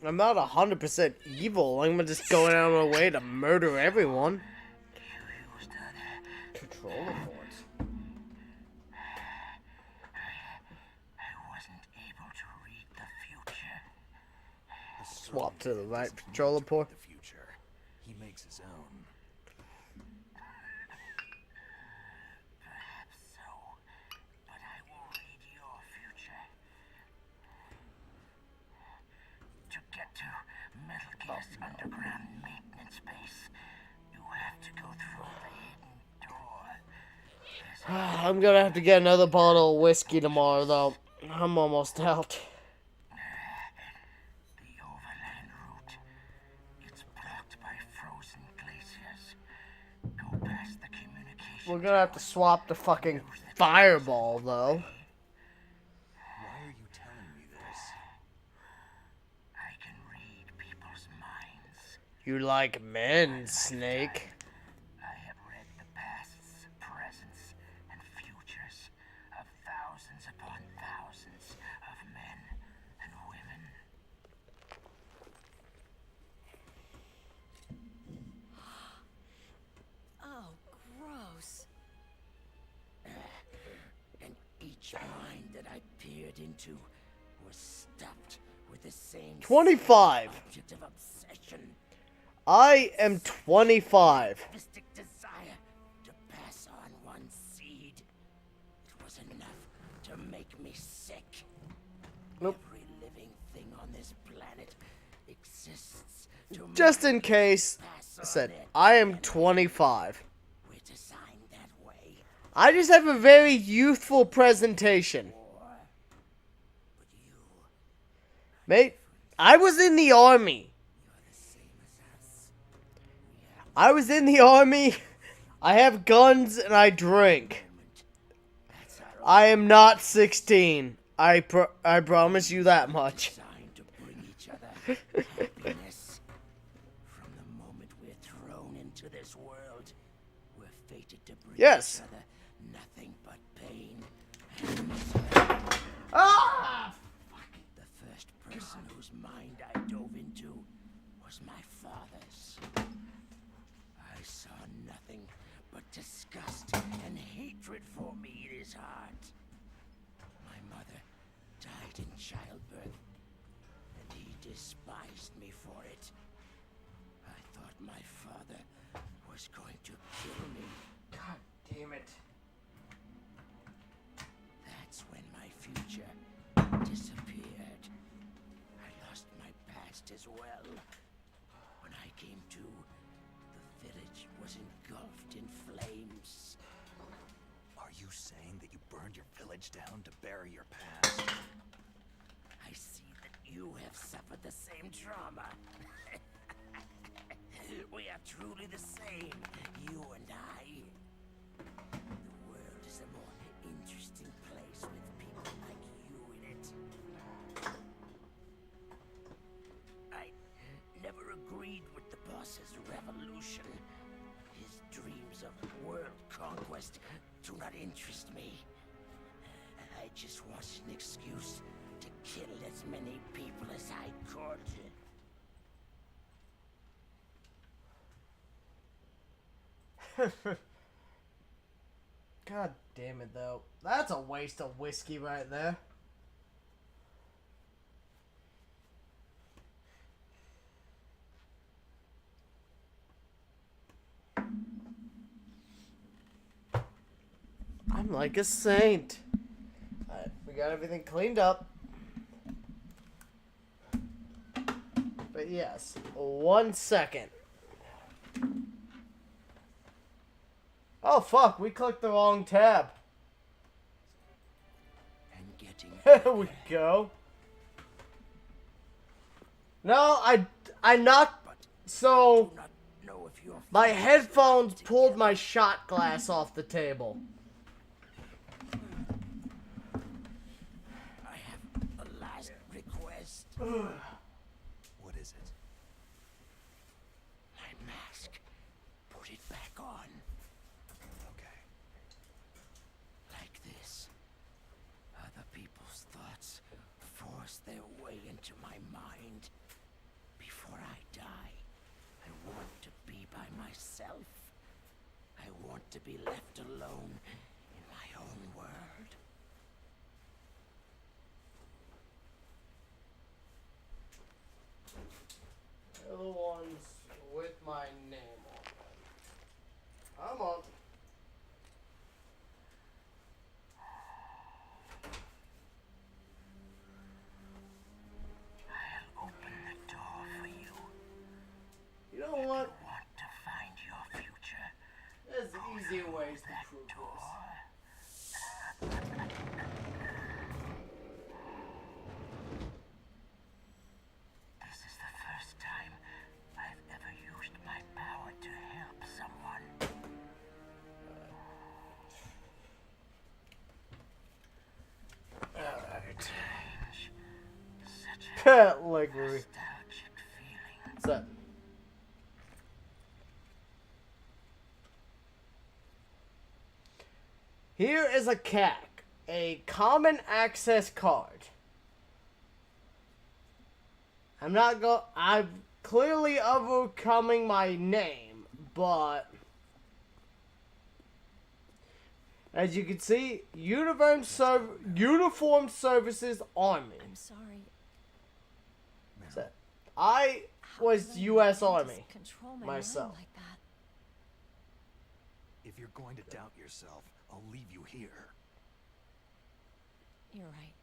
I'm not 100% evil. I'm just going out of my way to murder everyone. Control the force. I wasn't able to read the future. Swap to the right controller port. The future. He makes his own. Perhaps so, but I will read your future. To get to Metal Gear's underground maintenance base, you have to go through the hidden door. I'm gonna have to get another bottle of whiskey tomorrow, though. I'm almost out. The overland route. It's blocked by frozen glaciers. Go past the communication. We're gonna have to swap the fucking fireball, though. Why are you telling me this? I can read people's minds. You like men, Snake. I have read the pasts, presents, and futures of thousands upon thousands of men and women. into was stuffed with the same 25. object of obsession. I am 25. Mystic desire to pass on one seed. It was enough to make me sick. Nope. Every living thing on this planet exists to Just in case, I said I am 25. We're designed that way. I just have a very youthful presentation. Mate, I was in the army. I was in the army. I have guns and I drink. I am not 16. I promise you that much. To bring each other happiness. From the moment we're thrown into this world, we're fated to bring Yes. each other nothing but pain and misery. Ah! The first person whose mind I dove into was my father's. I saw nothing but disgust and hatred for me in his heart. My mother died in childbirth, and he despised me for it. I thought my father was going to kill me. God damn it. That's when my future disappeared. I lost my past as well. When I came to, the village was engulfed in flames. Are you saying that you burned your village down to bury your past? I see that you have suffered the same trauma. We are truly the same, you and I. The world is a more interesting place with people like you in it. I never agreed with the boss's revolution. His dreams of world conquest do not interest me. I just wanted an excuse to kill as many people as I could. God damn it, though. That's a waste of whiskey right there. I'm like a saint. Alright, we got everything cleaned up. But yes, 1 second. Oh fuck, we clicked the wrong tab. And getting There we go. No, I knocked. So my headphones pulled my shot glass off the table. I have a last request. What is it? My mask. Put it back on. Okay. Like this. Other people's thoughts force their way into my mind. Before I die, I want to be by myself. I want to be left alone in my own world. They're the ones with my name on them. Come on. I'll open the door for you. You know what? Want to find your future? There's easier ways to prove this. This is the first time I've ever used my power to help someone. Alright. Such Pet like we. nostalgic feeling. What's that? Here is a CAC, a common access card. I'm clearly overcoming my name, but As you can see, Uniformed Services Army. I'm sorry. So, I was U.S. Army Control my myself. mind like that. If you're going to doubt yourself, I'll leave you here. You're right.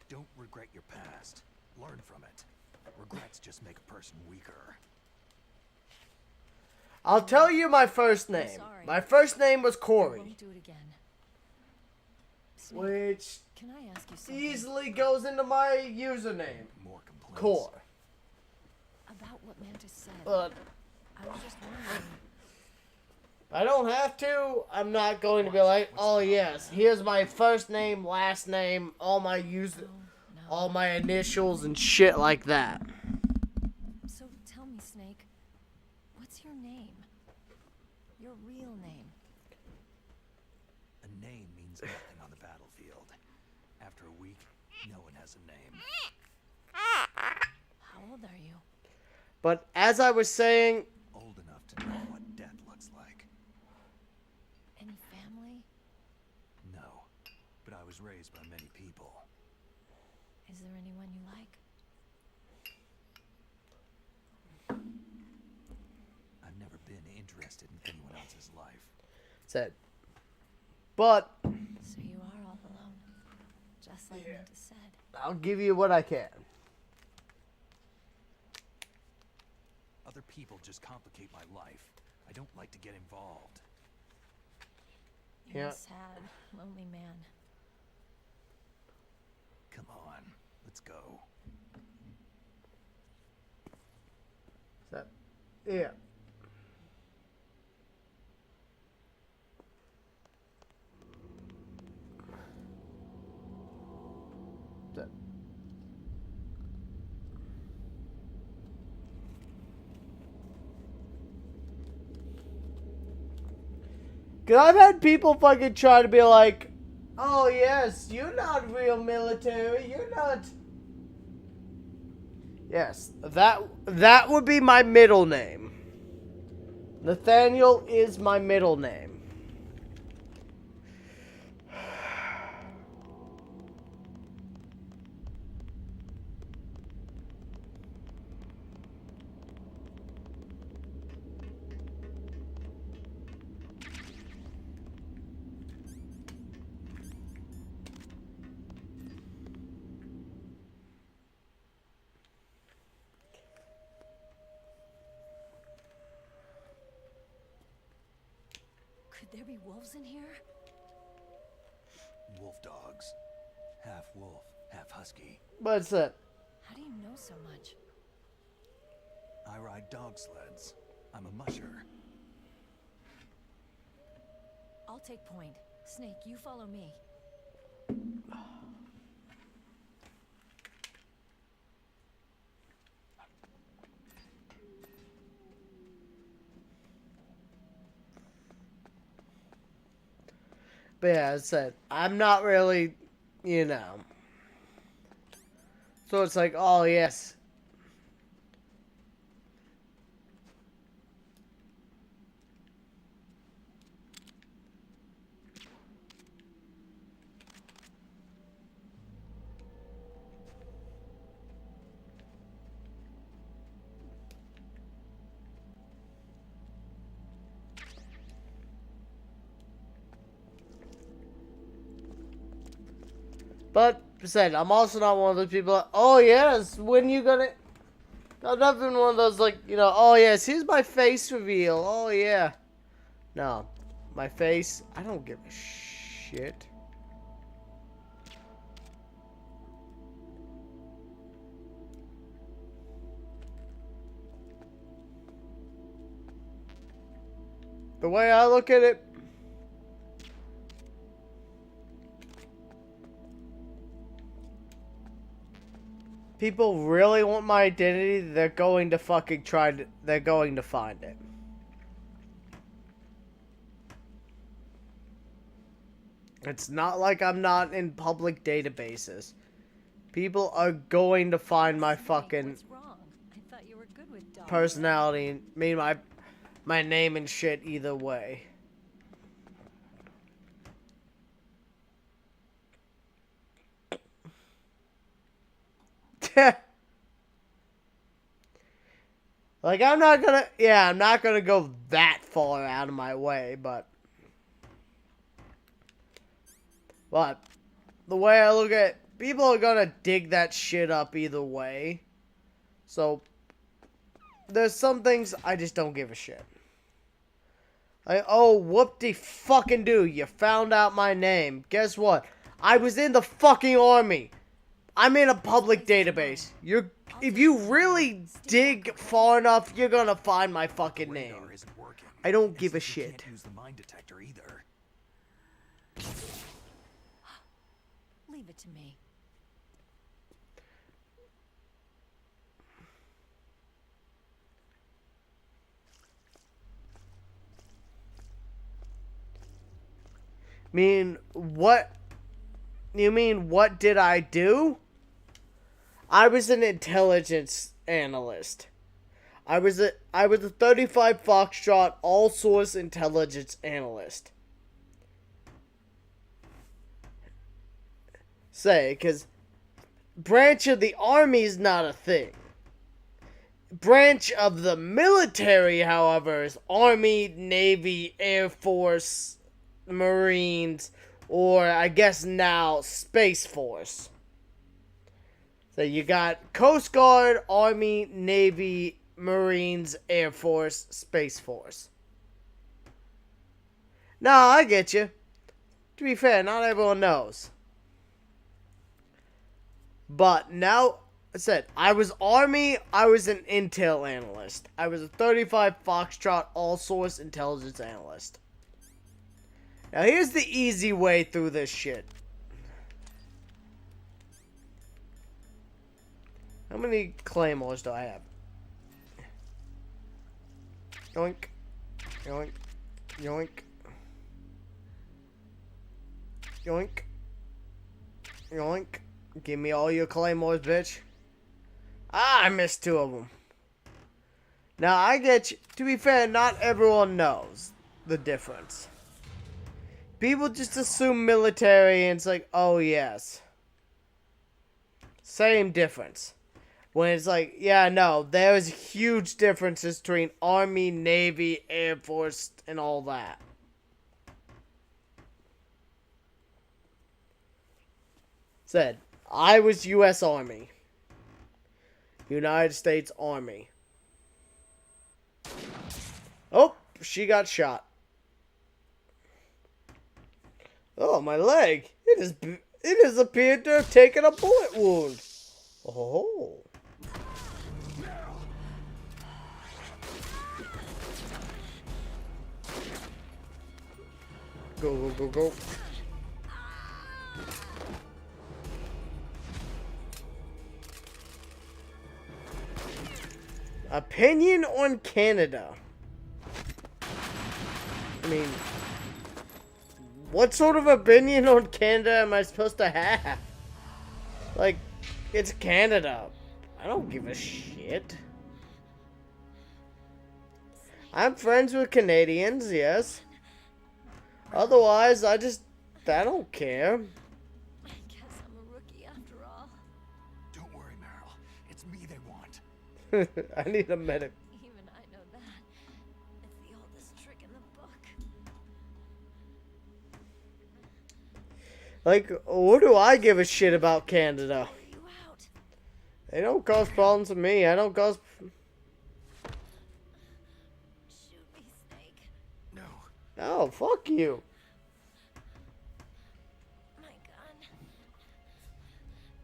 Don't regret your past. Learn from it. Regrets just make a person weaker. I'll tell you my first name. My first name was Corey. Won't do it again. Which can I ask you something? easily goes into my username. More complaints. Core. About what Mantis said. But I was just wondering. I don't have to. I'm not going to be like, oh yes, here's my first name, last name, all my all my initials and shit like that. So tell me, Snake, what's your name? Your real name? A name means nothing on the battlefield. After a week, no one has a name. How old are you? But as I was saying, Old enough to know what death looks like. Any family? No, but I was raised by many people. Is there anyone you like? I've never been interested in anyone else's life. said, but So you are all alone, just like Mantis said. I'll give you what I can. Other people just complicate my life. I don't like to get involved. You're a sad, lonely man. Come on, let's go. So, yeah. So. Cause I've had people fucking try to be like, oh yes, you're not real military, you're not. Yes, that would be my middle name. Nathaniel is my middle name. Could there be wolves in here? Wolf dogs. Half wolf, half husky. What's that? How do you know so much? I ride dog sleds. I'm a musher. I'll take point. Snake, you follow me. But yeah, as I said, I'm not really, you know. So it's like, oh yes. But, said, I'm also not one of those people like, oh yes, when you gonna... I've never been one of those like, you know, oh yes, here's my face reveal, oh yeah. No, my face, I don't give a shit. The way I look at it, people really want my identity, they're going to fucking they're going to find it. It's not like I'm not in public databases. People are going to find my fucking What's wrong? I thought you were good with dogs. personality and my name and shit either way. Like, I'm not gonna go that far out of my way, but the way I look at it, people are gonna dig that shit up either way. So, there's some things I just don't give a shit. Like, oh, whoop-de-fucking-do, you found out my name. Guess what? I was in the fucking army. I'm in a public database. If you really dig far enough, you're gonna find my fucking name. I don't give a shit. Can't use the mine detector either. Leave it to me. What? You mean, what did I do? I was an intelligence analyst. I was a 35 Foxtrot all-source intelligence analyst. Because branch of the army is not a thing. Branch of the military, however, is Army, Navy, Air Force, Marines, or I guess now Space Force. So you got Coast Guard, Army, Navy, Marines, Air Force, Space Force. No, I get you. To be fair, not everyone knows. But now, I said, I was Army, I was an intel analyst. I was a 35 Foxtrot all-source intelligence analyst. Now here's the easy way through this shit. How many claymores do I have? Yoink. Yoink. Yoink. Yoink. Yoink. Give me all your claymores, bitch. Ah, I missed 2 of them. Now, I get you. To be fair, not everyone knows the difference. People just assume military and it's like, oh, yes. Same difference. When it's like, yeah, no, there's huge differences between Army, Navy, Air Force, and all that. Said, I was U.S. Army. United States Army. Oh, she got shot. Oh, my leg. It has appeared to have taken a bullet wound. Oh. Go, go, go, go. Opinion on Canada. I mean, what sort of opinion on Canada am I supposed to have? Like, it's Canada. I don't give a shit. I'm friends with Canadians, yes. Otherwise, I don't care. I guess I'm a rookie after all. Don't worry, Meryl. It's me they want. I need a medic. Even I know that. It's the oldest trick in the book. Like, what do I give a shit about Canada? They don't cause problems with me. I don't cause... Shoot me, Snake. No. Oh, fuck you. My gun.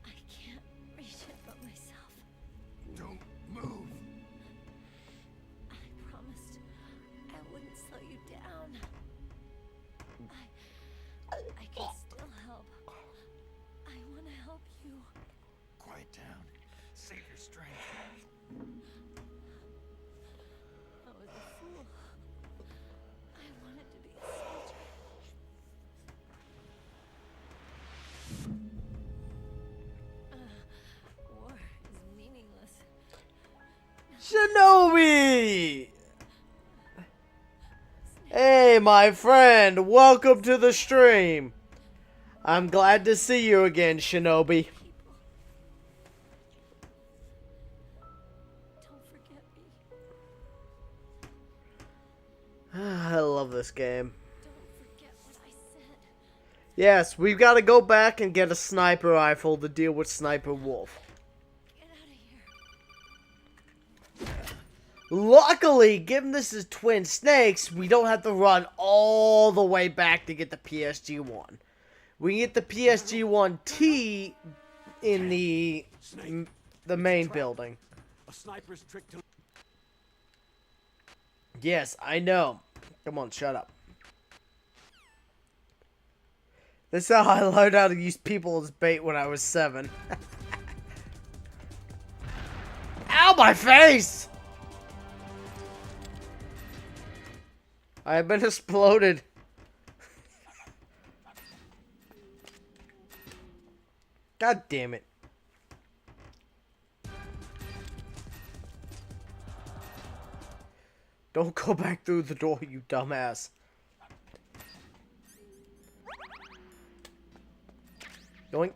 I can't reach it from myself. Don't move. I promised I wouldn't slow you down. I can still help. I want to help you. Quiet down. Save your strength. I was a fool. I wanted to be a soldier. War is meaningless. Shinobi! Hey, my friend. Welcome to the stream. I'm glad to see you again, Shinobi. I love this game. Yes, we've got to go back and get a sniper rifle to deal with Sniper Wolf. Luckily, given this is Twin Snakes, we don't have to run all the way back to get the PSG-1. We can get the PSG-1T in the main building. A sniper's trick to... Yes, I know. Come on, shut up. This is how I learned how to use people as bait when I was 7. Ow, my face! I have been exploded. God damn it. Don't go back through the door, you dumbass. Yoink.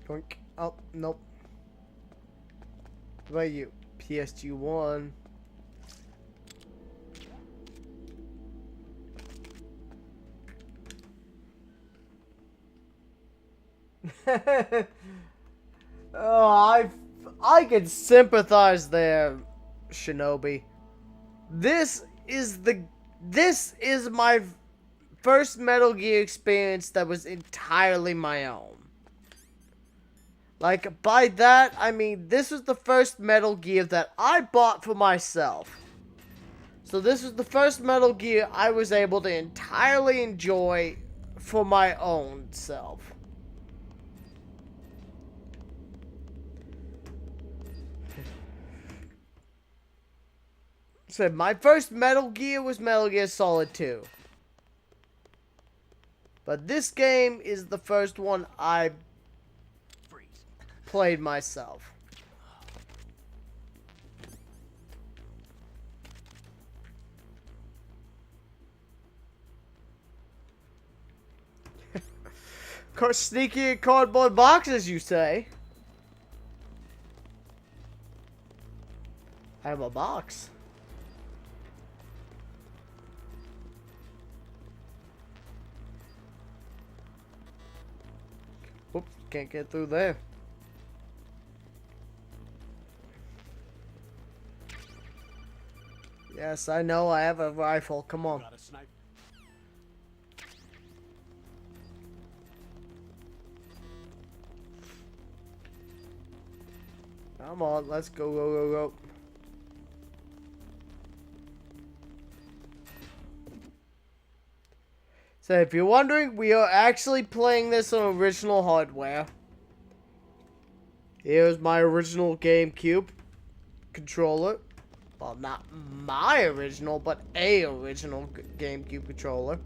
Yoink. Oh, nope. What about you? PSG-1. Oh, I can sympathize there, Shinobi. This is my first Metal Gear experience that was entirely my own. Like, by that, I mean, this was the first Metal Gear that I bought for myself. So this was the first Metal Gear I was able to entirely enjoy for my own self. So my first Metal Gear was Metal Gear Solid 2. But this game is the first one I played myself. Sneaky cardboard boxes, you say? I have a box. Oops, can't get through there. Yes, I know, I have a rifle. Come on. Come on, let's go, go, go, go. So if you're wondering, we are actually playing this on original hardware. Here's my original GameCube controller. Well, not my original, but a original GameCube controller.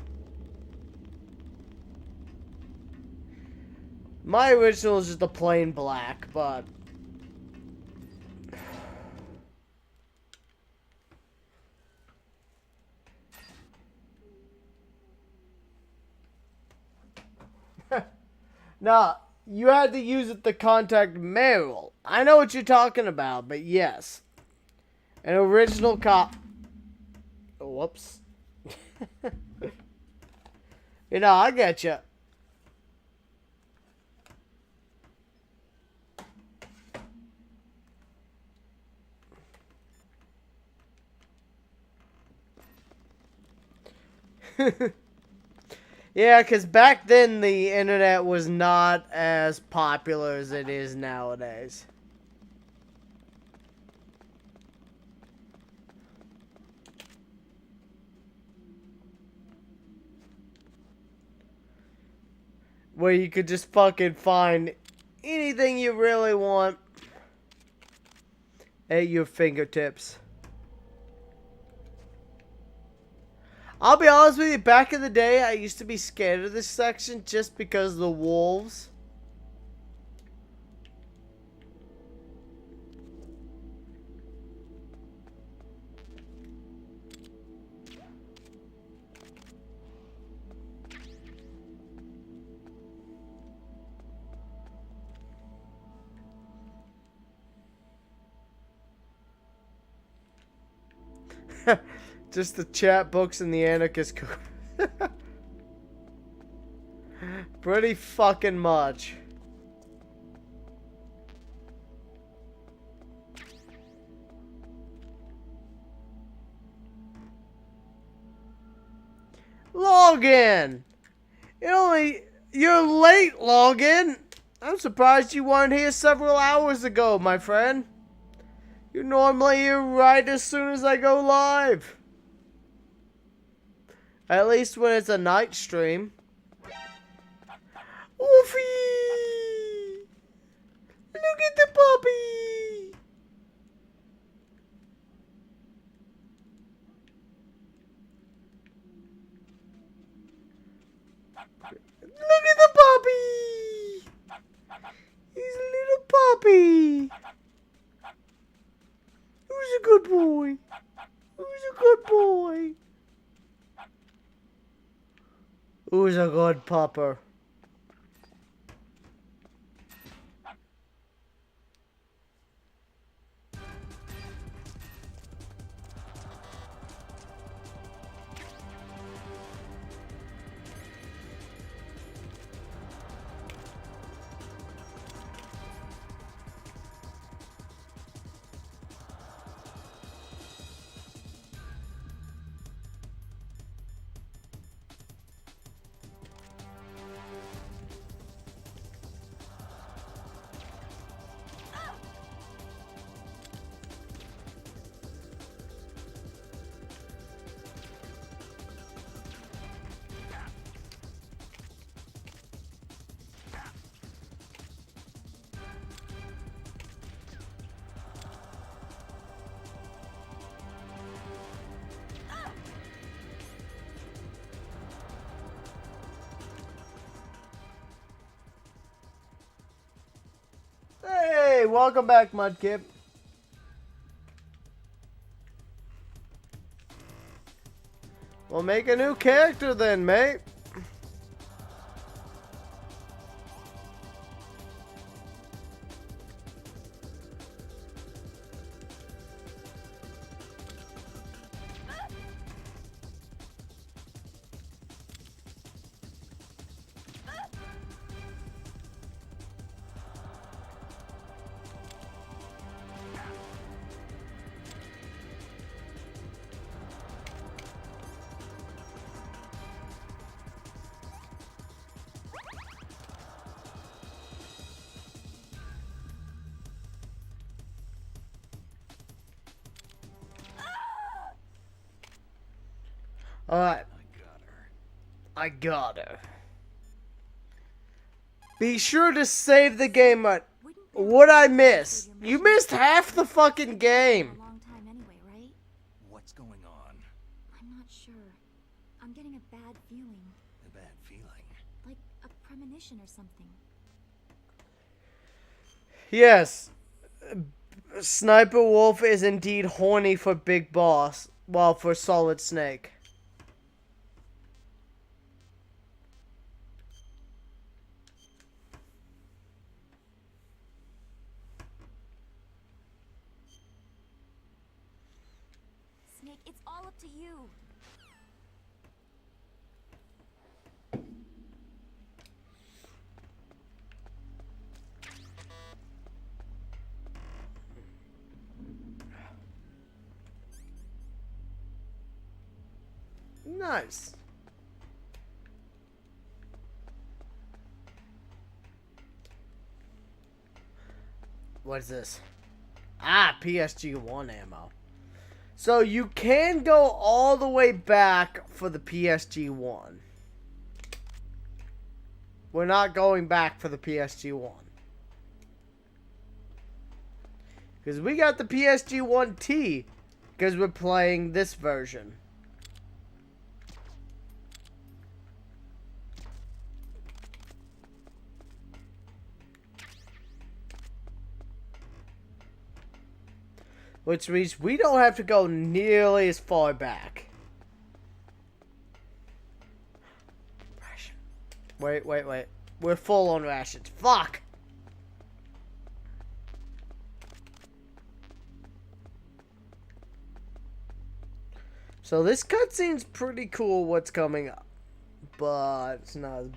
My original is just a plain black, but... Nah, you had to use it to contact Meryl. I know what you're talking about, but yes. An original cop. Oh, whoops. You know, I get you. Yeah, because back then the internet was not as popular as it is nowadays. Where you could just fucking find anything you really want at your fingertips. I'll be honest with you, back in the day, I used to be scared of this section just because of the wolves. Just the chat books and the anarchist code. Pretty fucking much. Login! You're late, Login! I'm surprised you weren't here several hours ago, my friend. You're normally here right as soon as I go live. At least when it's a night stream. Wolfie! Look at the puppy! Look at the puppy! He's a little puppy! Who's a good boy? Who's a good boy? Who's a good pupper? Hey, welcome back, Mudkip. We'll make a new character then, mate. Alright. I got her. Be sure to save the game. What'd I miss? You missed half the fucking game. What's going on? I'm not sure. I'm getting a bad feeling. A bad feeling? Like a premonition or something. Yes. Sniper Wolf is indeed horny for Big Boss, while for Solid Snake. Snake, it's all up to you. Nice. What is this? Ah, PSG-1 ammo. So you can go all the way back for the PSG-1. We're not going back for the PSG-1. Because we got the PSG-1T. Because we're playing this version. Which means we don't have to go nearly as far back. Ration. Wait. We're full on rations. Fuck! So this cutscene's pretty cool what's coming up. But it's not as...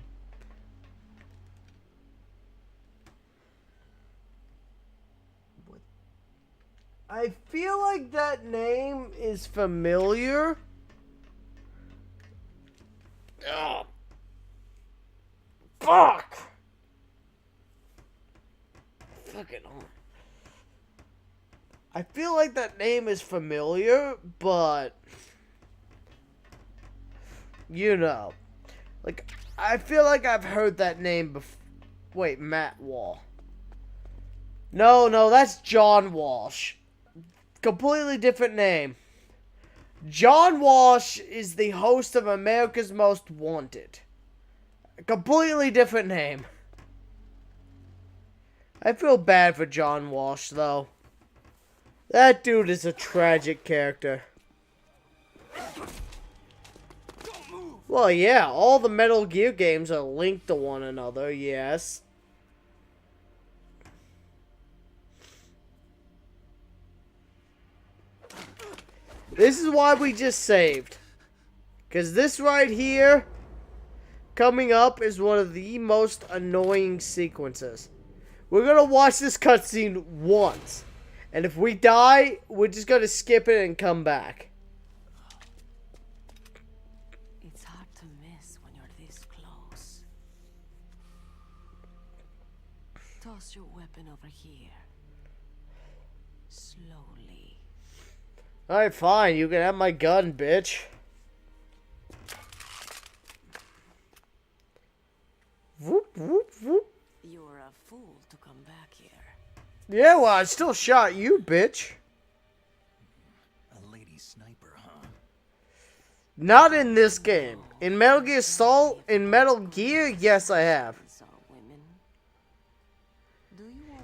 I feel like that name is familiar. Oh. Fuck! Fucking hell. I feel like that name is familiar, but... You know. Like, I feel like I've heard that name before. Wait, Matt Wall. No, that's John Walsh. Completely different name. John Walsh is the host of America's Most Wanted. A completely different name. I feel bad for John Walsh, though. That dude is a tragic character. Well, yeah, all the Metal Gear games are linked to one another, yes. This is why we just saved. Because this right here, coming up, is one of the most annoying sequences. We're going to watch this cutscene once. And if we die, we're just going to skip it and come back. It's hard to miss when you're this close. Toss your weapon over here. Slowly. Alright, fine. You can have my gun, bitch. Whoop, whoop, whoop. You were a fool to come back here. Yeah, well, I still shot you, bitch. A lady sniper, huh? Not in this game. In Metal Gear Solid, in Metal Gear, yes, I have.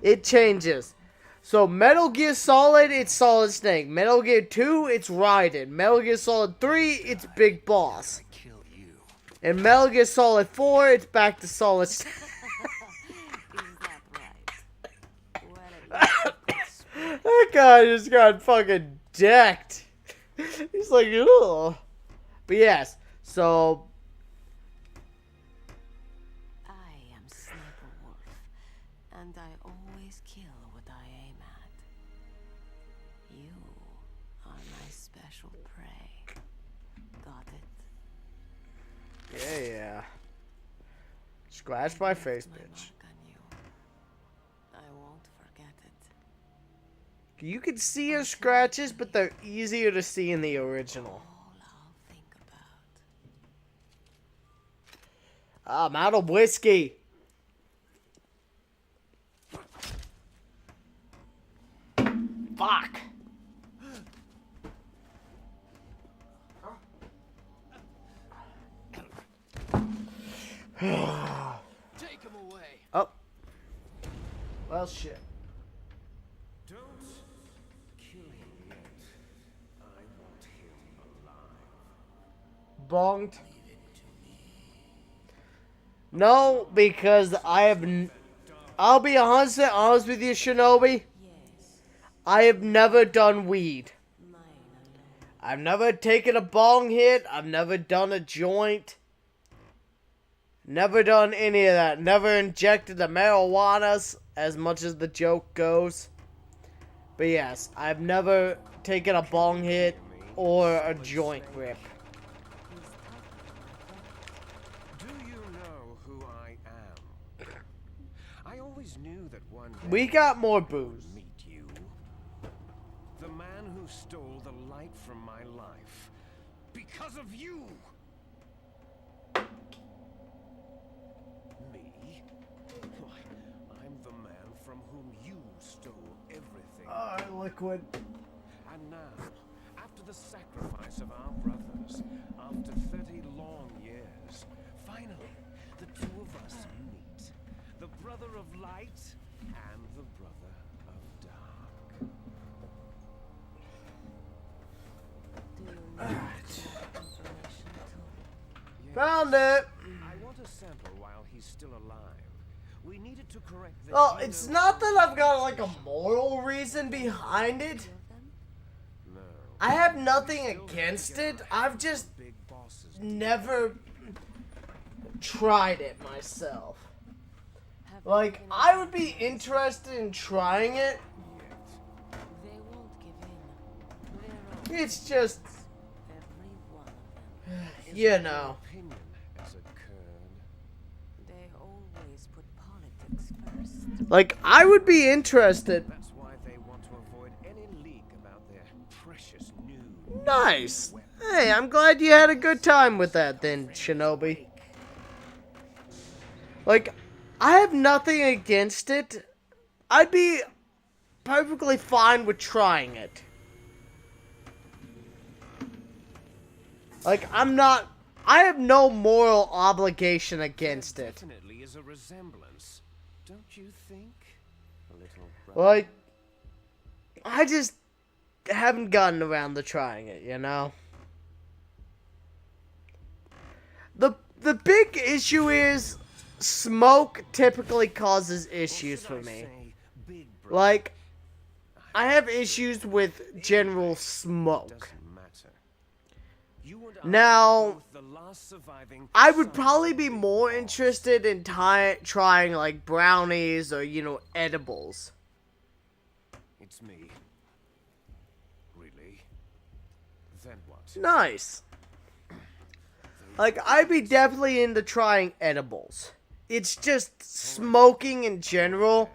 It changes. So, Metal Gear Solid, it's Solid Snake. Metal Gear 2, it's Raiden. Metal Gear Solid 3, it's Big Boss. And Metal Gear Solid 4, it's back to Solid Snake. That guy just got fucking decked. He's like, ugh. But yes, so... I am Sniper Wolf, and I always kill what I aim at. You are my special prey. Got it? Yeah. Scratch my face, bitch. I won't forget it. You can see her scratches, but they're easier to see in the original. I'm out of whiskey. Fuck. Take him away. Oh. Well, shit. Don't kill him yet. I want him alive. Bonged. No, because I have... I'll be 100% honest with you, Shinobi. I have never done weed. I've never taken a bong hit. I've never done a joint. Never done any of that. Never injected the marijuanas, as much as the joke goes. But yes, I've never taken a bong hit or a joint rip. Knew that one day we got more booze. Meet you. The man who stole the light from my life. Because of you. Me? Why, I'm the man from whom you stole everything. Liquid. And now, after the sacrifice of our brothers, after 30 long years, finally, the two of us meet. The brother of light and the brother of dark. found it. I want a sample while he's still alive. We needed to correct the Well, it's not that I've got like a moral reason behind it. No. I have nothing against it. I've just never tried it myself. Like, I would be interested in trying it. They won't give in. It's just, Every one of them. you know. Opinion as a Kurd. They always put politics first. Like, I would be interested. That's why they want to avoid any leak about their precious new. Nice. Hey, I'm glad you had a good time with that then, Shinobi. Like, I have nothing against it. I'd be perfectly fine with trying it. Like, I have no moral obligation against it. Definitely is a resemblance, don't you think? A little. Like, I just haven't gotten around to trying it, you know? The big issue is smoke typically causes issues for me. Like, I have issues with general smoke. Now, I would probably be more interested in trying like brownies or, you know, edibles. It's me. Really? Then what? Nice. Like, I'd be definitely into trying edibles. It's just smoking in general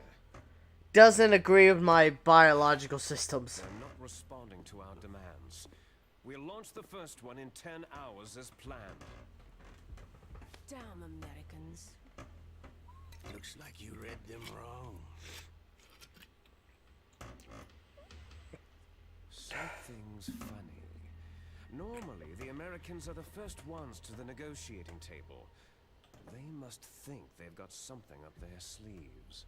doesn't agree with my biological systems. They're not responding to our demands. We'll launch the first one in 10 hours as planned. Damn Americans. Looks like you read them wrong. Something's funny. Normally, the Americans are the first ones to the negotiating table. They must think they've got something up their sleeves.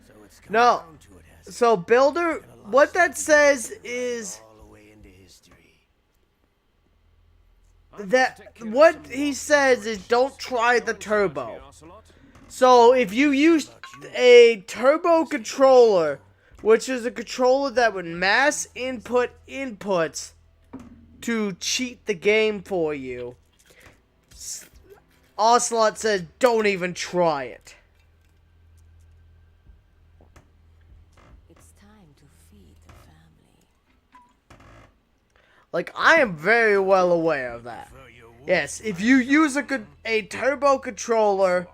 So it's come No. down to it, has it? So, Builder, what that says is All the way into history. that what he says is don't try the turbo. So, if you use a turbo controller, which is a controller that would mass input inputs to cheat the game for you, Ocelot says don't even try it. It's time to feed the family. Like, I am very well aware of that. Yes, if you use a turbo controller,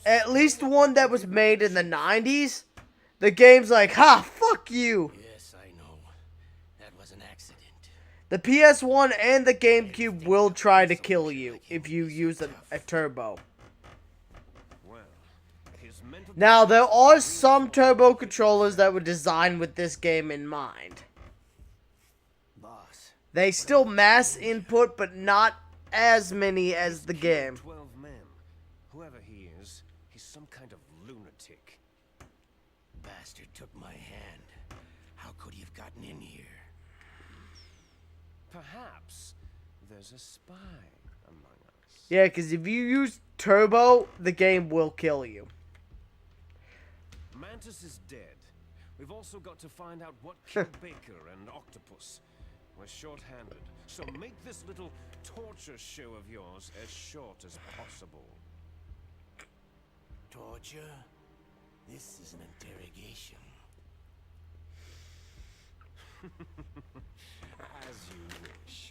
at least one that was made in the 90s, the game's like, ha, fuck you. Yes, I know. That was an accident. The PS1 and the GameCube will try to kill you if you use a turbo. Now, there are some turbo controllers that were designed with this game in mind. Boss. They still mass input, but not as many as the game. 12 men. Whoever he is, he's some kind of lunatic. Bastard took my hand. How could he have gotten in here? Perhaps there's a spy among us. Yeah, because if you use turbo, the game will kill you. Mantis is dead. We've also got to find out what killed Baker and Octopus. We're short-handed, so make this little torture show of yours as short as possible. Torture? This is an interrogation. As you wish.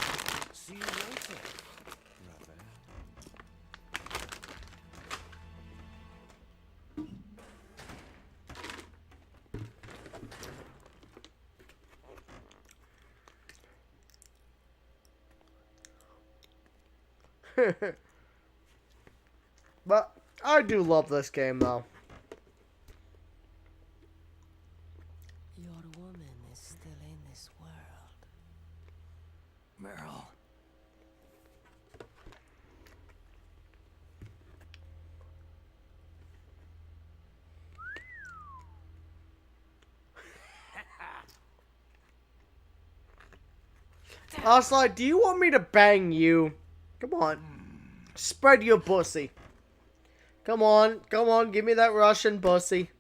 See you later, brother. But I do love this game, though. Your woman is still in this world. Meryl. Ocelot, do you want me to bang you? Come on. Spread your pussy. Come on. Come on. Give me that Russian pussy.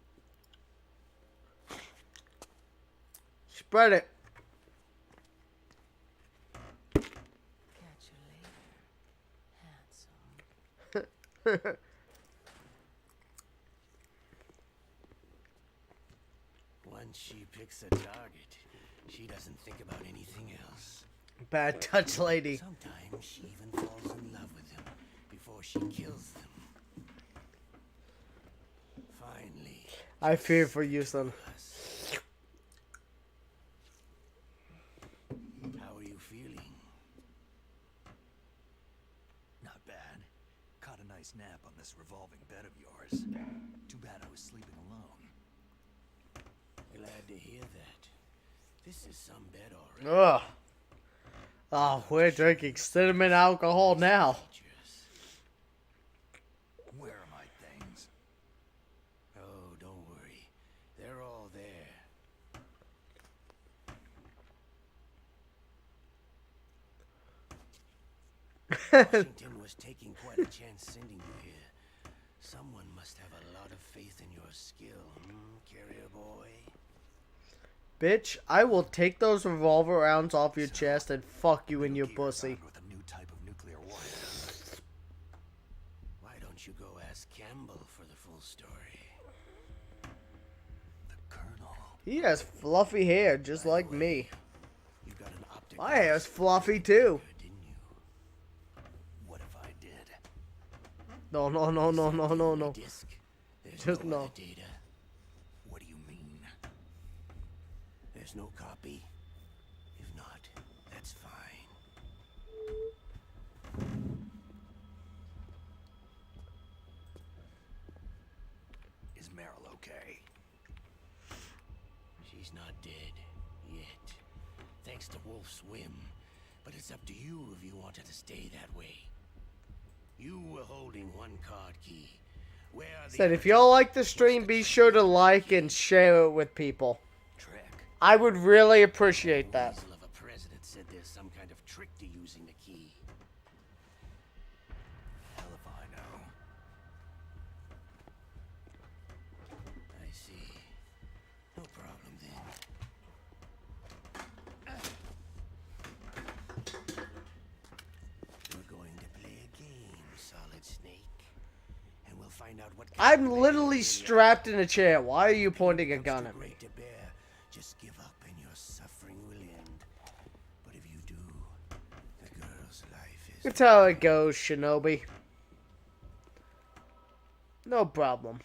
Spread it. Catch you later, handsome. Once she picks a target, she doesn't think about anything else. Bad touch lady. Sometimes she even falls in love with him before she kills them. Finally. I fear for you, son. How are you feeling? Not bad. Caught a nice nap on this revolving bed of yours. Too bad I was sleeping alone. Glad to hear that. This is some bed already. Ugh. Oh, we're drinking cinnamon alcohol now. Where are my things? Oh, don't worry. They're all there. Washington was taking quite a chance sending you here. Someone must have a lot of faith in your skill, carrier boy? Bitch, I will take those revolver rounds off your chest and fuck you in your pussy. With a new type of nuclear warhead. Why don't you go ask Campbell for the full story? The Colonel. He has fluffy hair, just like me. You got an optic. My hair's fluffy too. What if I did? No, no, no, no, no, no, no. There's Just no no. other data. What do you mean? There's no copy? If not, that's fine. Is Meryl okay? She's not dead yet. Thanks to Wolf's whim. But it's up to you if you want her to stay that way. You were holding one card key. Where are the Said if y'all like the stream, be sure to like and share it with people. I would really appreciate that. weasel of a president said there's some kind of trick to using the key. Hell if I know. I see. No problem then. We're going to play a game, Solid Snake. And we'll find out what I'm literally strapped in a chair. Why are you pointing a gun at me? to bear. Just give up and your suffering will end. But if you do, the girl's life is... That's how it goes, Shinobi. No problem.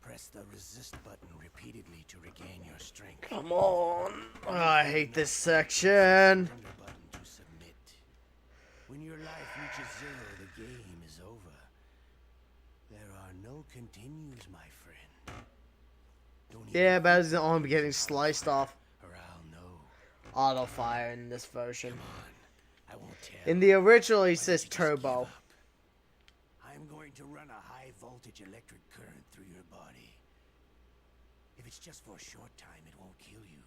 Press the resist button repeatedly to regain your strength. Come on. Oh, I hate this section. Button to submit. When your life reaches zero, the game is over. There are no continues, my friend. Yeah, but it's on getting sliced off. Or I'll know. Auto fire in this version. I won't tell. In the original, he says turbo. I'm going to run a high voltage electric current through your body. If it's just for a short time, it won't kill you.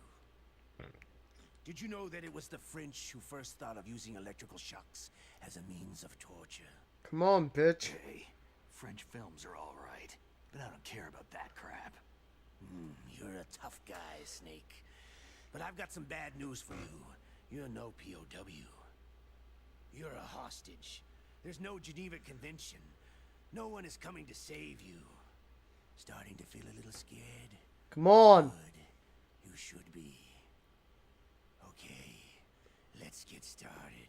Did you know that it was the French who first thought of using electrical shocks as a means of torture? Come on, bitch. Hey, French films are all right, but I don't care about that crap. You're a tough guy, Snake. But I've got some bad news for you. You're no POW. You're a hostage. There's no Geneva Convention. No one is coming to save you. Starting to feel a little scared? Come on. Good. You should be. Okay, let's get started.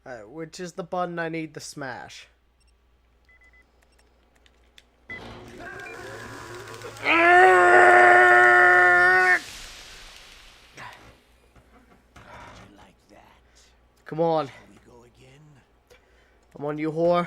Alright, which is the button I need to smash? Come on. Come on, you whore.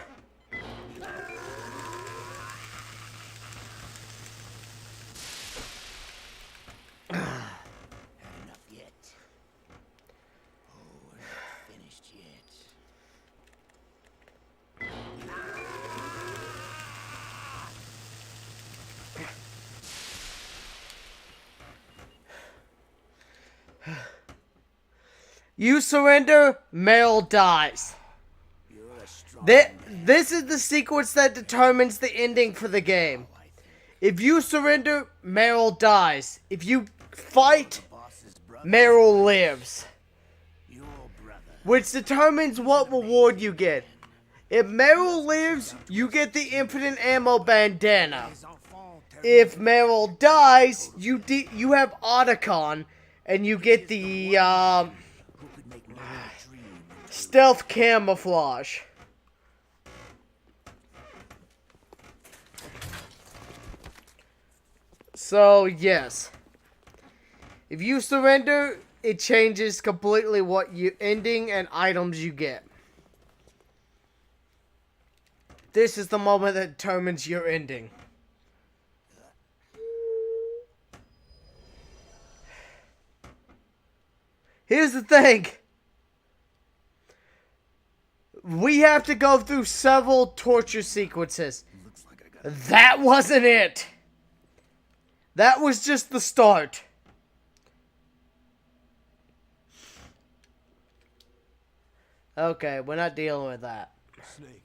You surrender, Meryl dies. This is the sequence that determines the ending for the game. If you surrender, Meryl dies. If you fight, Meryl lives. Which determines what reward you get. If Meryl lives, you get the infinite ammo bandana. If Meryl dies, you have Otacon, and you get the stealth camouflage. So yes, if you surrender, it changes completely what you ending and items you get. This is the moment that determines your ending. Here's the thing. We have to go through several torture sequences. That wasn't it. That was just the start. Okay, we're not dealing with that. Snake.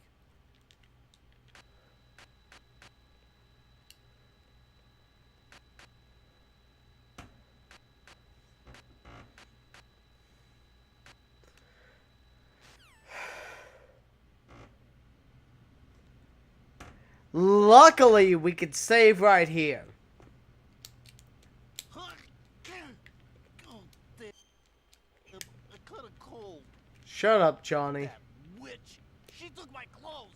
Luckily, we could save right here. Shut up, Johnny. Witch. She took my clothes.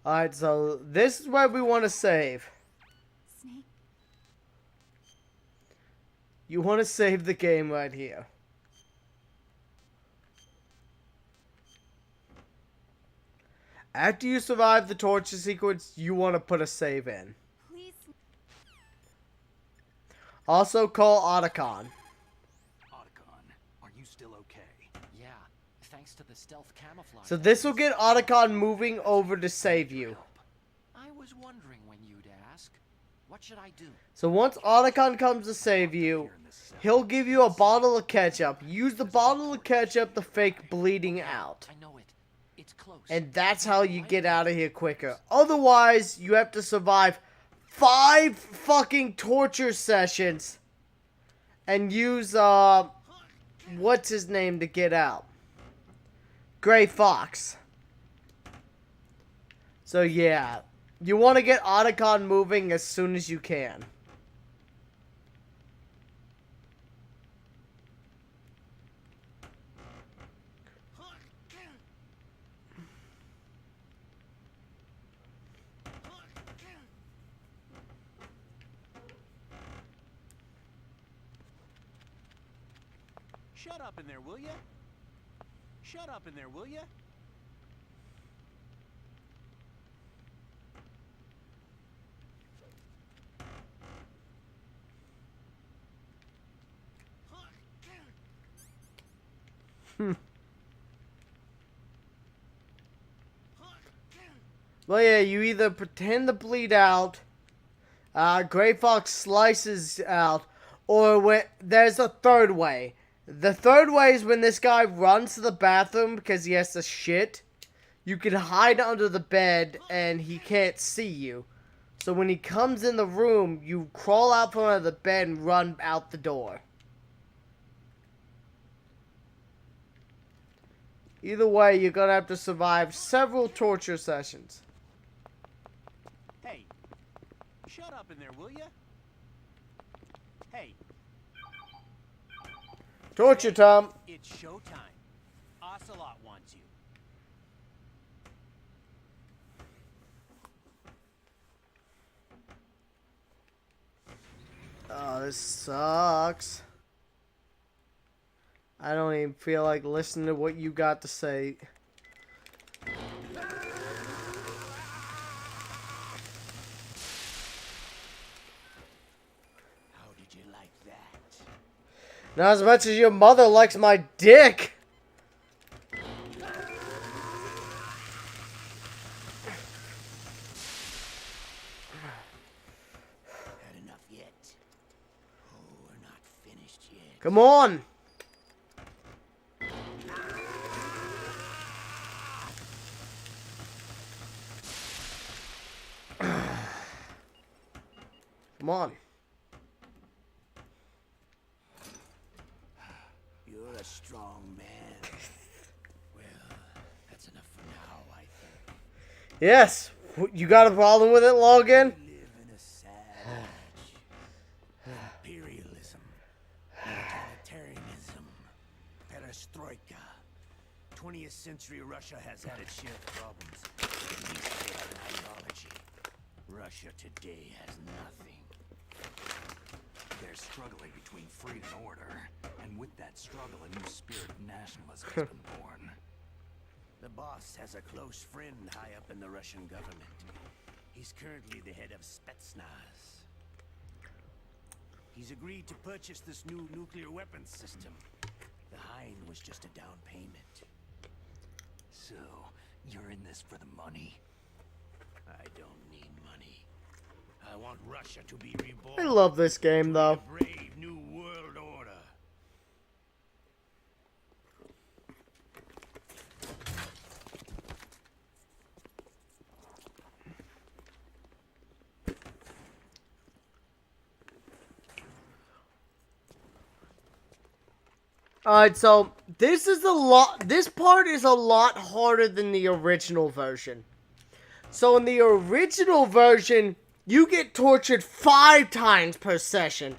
Alright, so this is where we want to save. Snake. You want to save the game right here. After you survive the torture sequence, you want to put a save in. Please. Also call Otacon. Are you still okay? Yeah, thanks to the stealth camouflage. So this will get Otacon moving over to save you. I was wondering when you'd ask. What should I do? So once Otacon comes to save you, he'll give you a bottle of ketchup. Use the bottle of ketchup to fake bleeding out. I know it. It's close. And that's how you get out of here quicker. Otherwise, you have to survive 5 fucking torture sessions and use, what's his name to get out? Gray Fox. So yeah, you want to get Otacon moving as soon as you can. Shut up in there, will ya? Shut up in there, will ya? Well, yeah, you either pretend to bleed out, Gray Fox slices out, or there's a third way. The third way is when this guy runs to the bathroom because he has to shit. You can hide under the bed and he can't see you. So when he comes in the room, you crawl out from under the bed and run out the door. Either way, you're gonna have to survive several torture sessions. Hey, shut up in there, will ya? Hey. Torture time. It's showtime. Ocelot wants you. Oh, this sucks. I don't even feel like listening to what you got to say. How did you like that? Not as much as your mother likes my dick. Had enough yet? Oh, we're not finished yet. Come on. Come on. You're a strong man. Well, that's enough for now, I think. Yes. You got a problem with it, Logan? We live in a savage imperialism, totalitarianism, perestroika. 20th century Russia has had its share of problems. At least they have an ideology. Russia today has nothing. They're struggling between freedom and order, and with that struggle, a new spirit of nationalism has been born. The boss has a close friend high up in the Russian government. He's currently the head of Spetsnaz. He's agreed to purchase this new nuclear weapons system. The Hein was just a down payment. So, you're in this for the money? I don't need money. I want Russia to be reborn. I love this game, though. A brave new world order. Alright, so this part is a lot harder than the original version. So in the original version, you get tortured 5 times per session.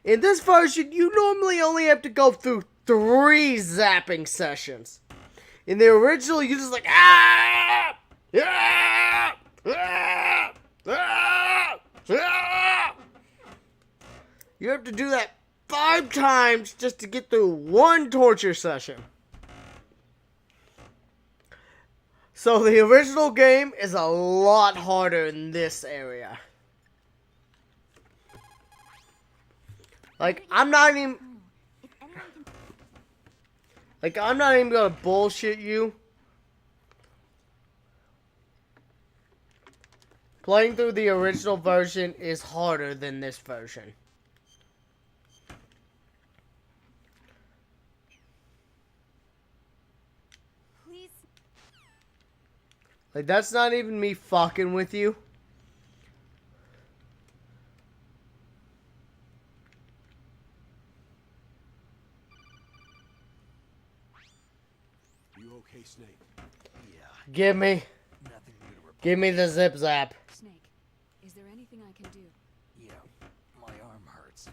In this version, you normally only have to go through 3 zapping sessions. In the original, you just like, ah! Ah! Ah! Ah! Ah! You have to do that 5 times just to get through 1 torture session. So the original game is a lot harder in this area. Like, I'm not even gonna bullshit you. Playing through the original version is harder than this version. Like, that's not even me fucking with you. You okay, Snake? Yeah. Give me the zip zap. Snake, is there anything I can do? Yeah, my arm hurts.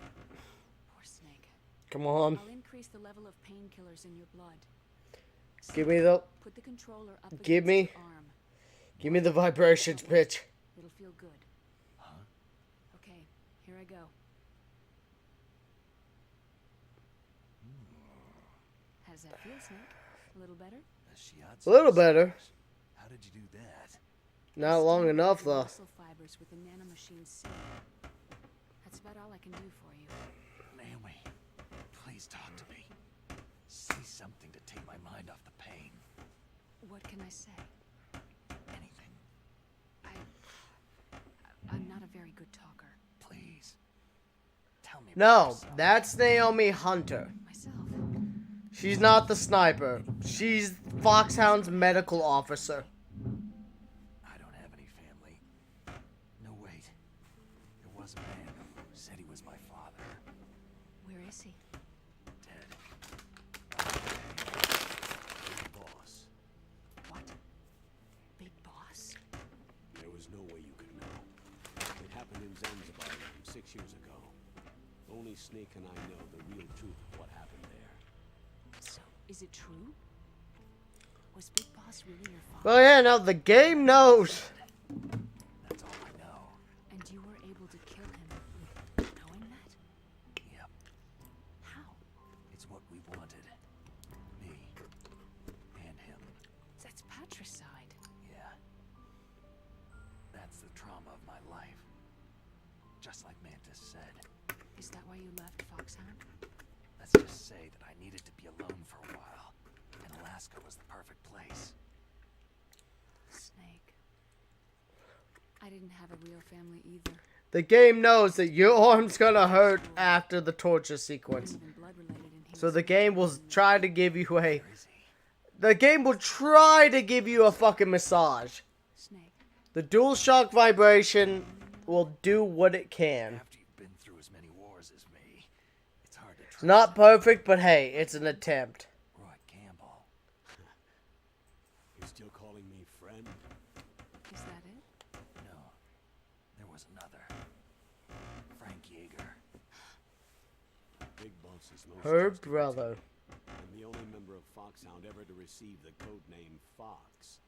Poor Snake. Come on. I'll increase the level of painkillers in your blood. Give me the. Put the controller up Give against me. your arm. Give me the vibrations, bitch. It'll feel good. Huh? Okay, here I go. How does that feel, Snake? A little better? A little better. How did you do that? Not long enough, though. Muscle fibers with the nanomachine seal. That's about all I can do for you. Naomi, please talk to me. Say something to take my mind off the pain. What can I say? Anything. I'm not a very good talker. Please. Tell me. No, that's Naomi Hunter. Myself. She's not the sniper. She's Foxhound's medical officer. I don't have any family. No, wait. There was a man who said he was my father. Where is he? Dead. Big boss. What? Big boss? There was no way you could know. It happened in Zanzibar 6 years ago. Only Snake and I know the real truth of what happened there. So, is it true? Was Big Boss really your father? Well, yeah, no, the game knows. That's all I know. And you were able to kill him with knowing that? Yep. How? It's what we wanted. Me. And him. That's patricide. Yeah. That's the trauma of my life. Just like Mantis said. Is that why you left Foxhound? Let's just say that I needed to be alone for a while. And Alaska was the perfect place. Snake. I didn't have a real family either. The game knows that your arm's gonna hurt after the torture sequence. So the game will try to give you a... The game will try to give you a fucking massage. The DualShock vibration will do what it can. It's not perfect, but hey, it's an attempt. You're still calling me friend? Is that it? No. There was another. Frank Yeager. Big Boss's most Her trusted brother. and the only member of Foxhound ever to receive the code name Fox.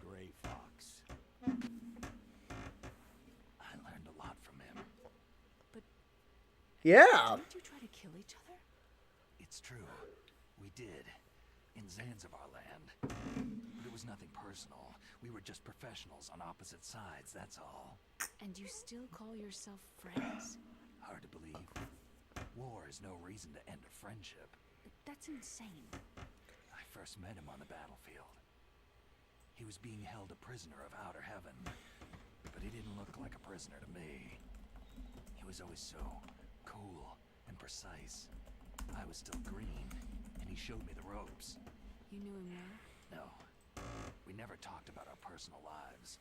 Gray Fox. I learned a lot from him. Yeah. Didn't you try to kill each other? It's true. We did. In Zanzibar land. But it was nothing personal. We were just professionals on opposite sides, that's all. And you still call yourself friends? Hard to believe. War is no reason to end a friendship. That's insane. I first met him on the battlefield. He was being held a prisoner of outer heaven. But he didn't look like a prisoner to me. He was always so cool and precise. I was still green, and he showed me the ropes. You knew him well? No. We never talked about our personal lives.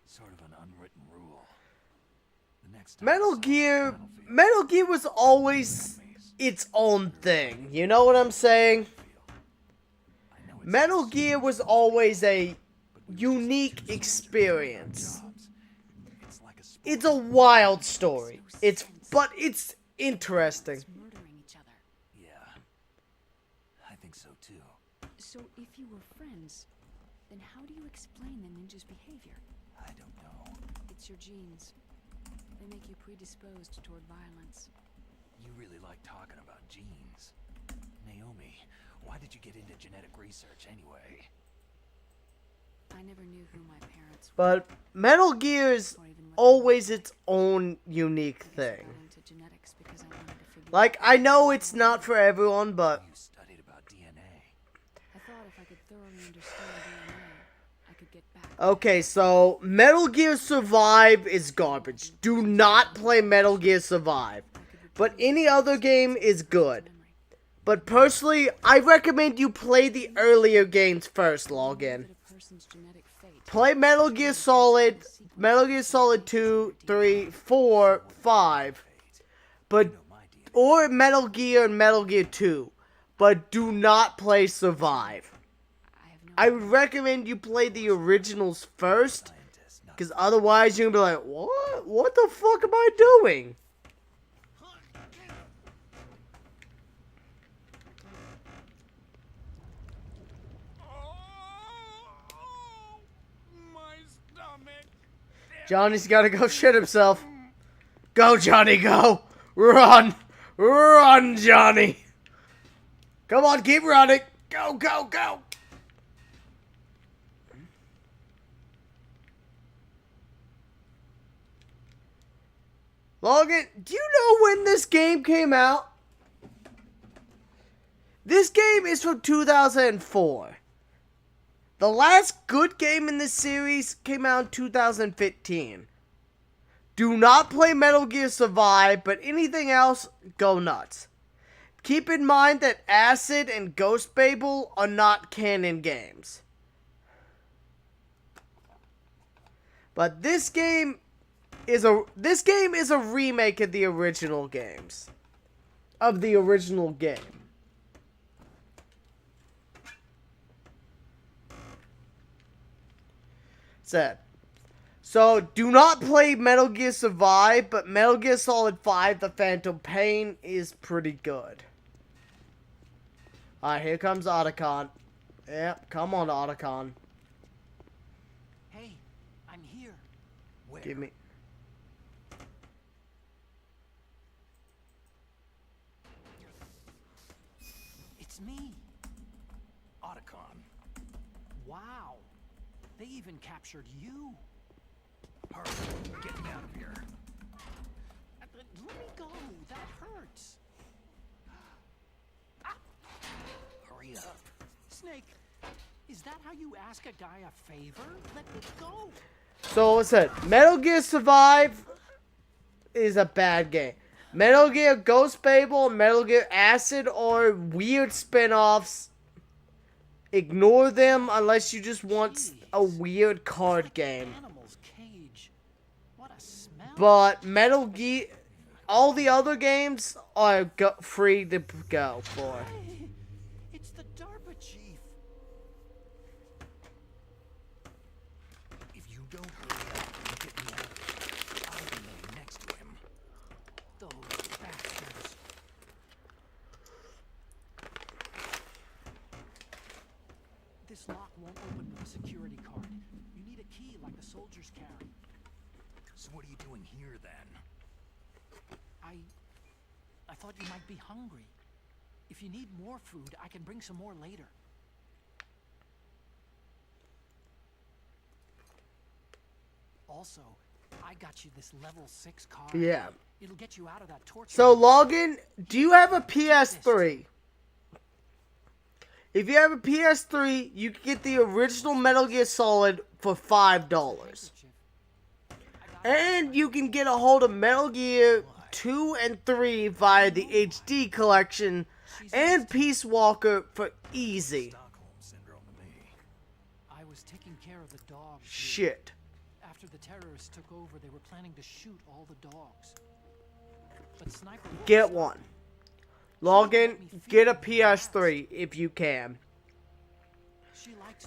Sort of an unwritten rule. The next time Metal Gear was always its own thing. You know what I'm saying? Metal Gear was always a unique experience. It's a wild story. But it's interesting. Yeah. I think so too. So if you were friends, then how do you explain the ninja's behavior? I don't know. It's your genes. They make you predisposed toward violence. You really like talking about genes. Naomi, why did you get into genetic research anyway? I never knew who my parents were. But Metal Gear is always its own unique thing. Like, I know it's not for everyone, but... You studied about DNA. I thought if I could thoroughly understand DNA, I could get back. Okay, so Metal Gear Survive is garbage. Do not play Metal Gear Survive. But any other game is good. But personally, I recommend you play the earlier games first, Login. Play Metal Gear Solid 2, 3, 4, 5. Or Metal Gear and Metal Gear 2. But do not play Survive. I would recommend you play the originals first. Because otherwise you're going to be like, what? What the fuck am I doing? Johnny's gotta go shit himself. Go, Johnny, go! Run! Run, Johnny! Come on, keep running! Go, go, go! Logan, do you know when this game came out? This game is from 2004. The last good game in this series came out in 2015. Do not play Metal Gear Survive, but anything else, go nuts. Keep in mind that Acid and Ghost Babel are not canon games. But this game is a remake of the original games. Of the original game. Said. So, do not play Metal Gear Survive, but Metal Gear Solid 5, The Phantom Pain is pretty good. Alright, here comes Otacon. Yep, come on, Otacon. Hey, I'm here. Where? Give me... It's me. Otacon. Wow. They even captured you. Hurry, get me out of here. Let me go. That hurts. Hurry up. Snake, is that how you ask a guy a favor? Let me go. So, what's that? Metal Gear Survive is a bad game. Metal Gear Ghost Babel and Metal Gear Acid are weird spin-offs. Ignore them unless you just want a weird card game. But Metal Gear, all the other games are free to go for. Hey, it's the DARPA chief. If you don't hurry up and get me out of here, I'll be laying next to him. Those bastards. This lock won't open with a security card. You need a key like the soldiers carry. So what are you doing here then? I thought you might be hungry. If you need more food, I can bring some more later. Also, I got you this level 6 card. Yeah. It'll get you out of that torture. So login, do you have a PS3? If you have a PS3, you can get the original Metal Gear Solid for $5. And you can get a hold of Metal Gear 2 and 3 via the HD collection and Peace Walker for easy. I was taking care of the dogs. Shit. After the terrorists took over, they were planning to shoot all the dogs. But Sniper Get one. Log in, get a PS3 if you can.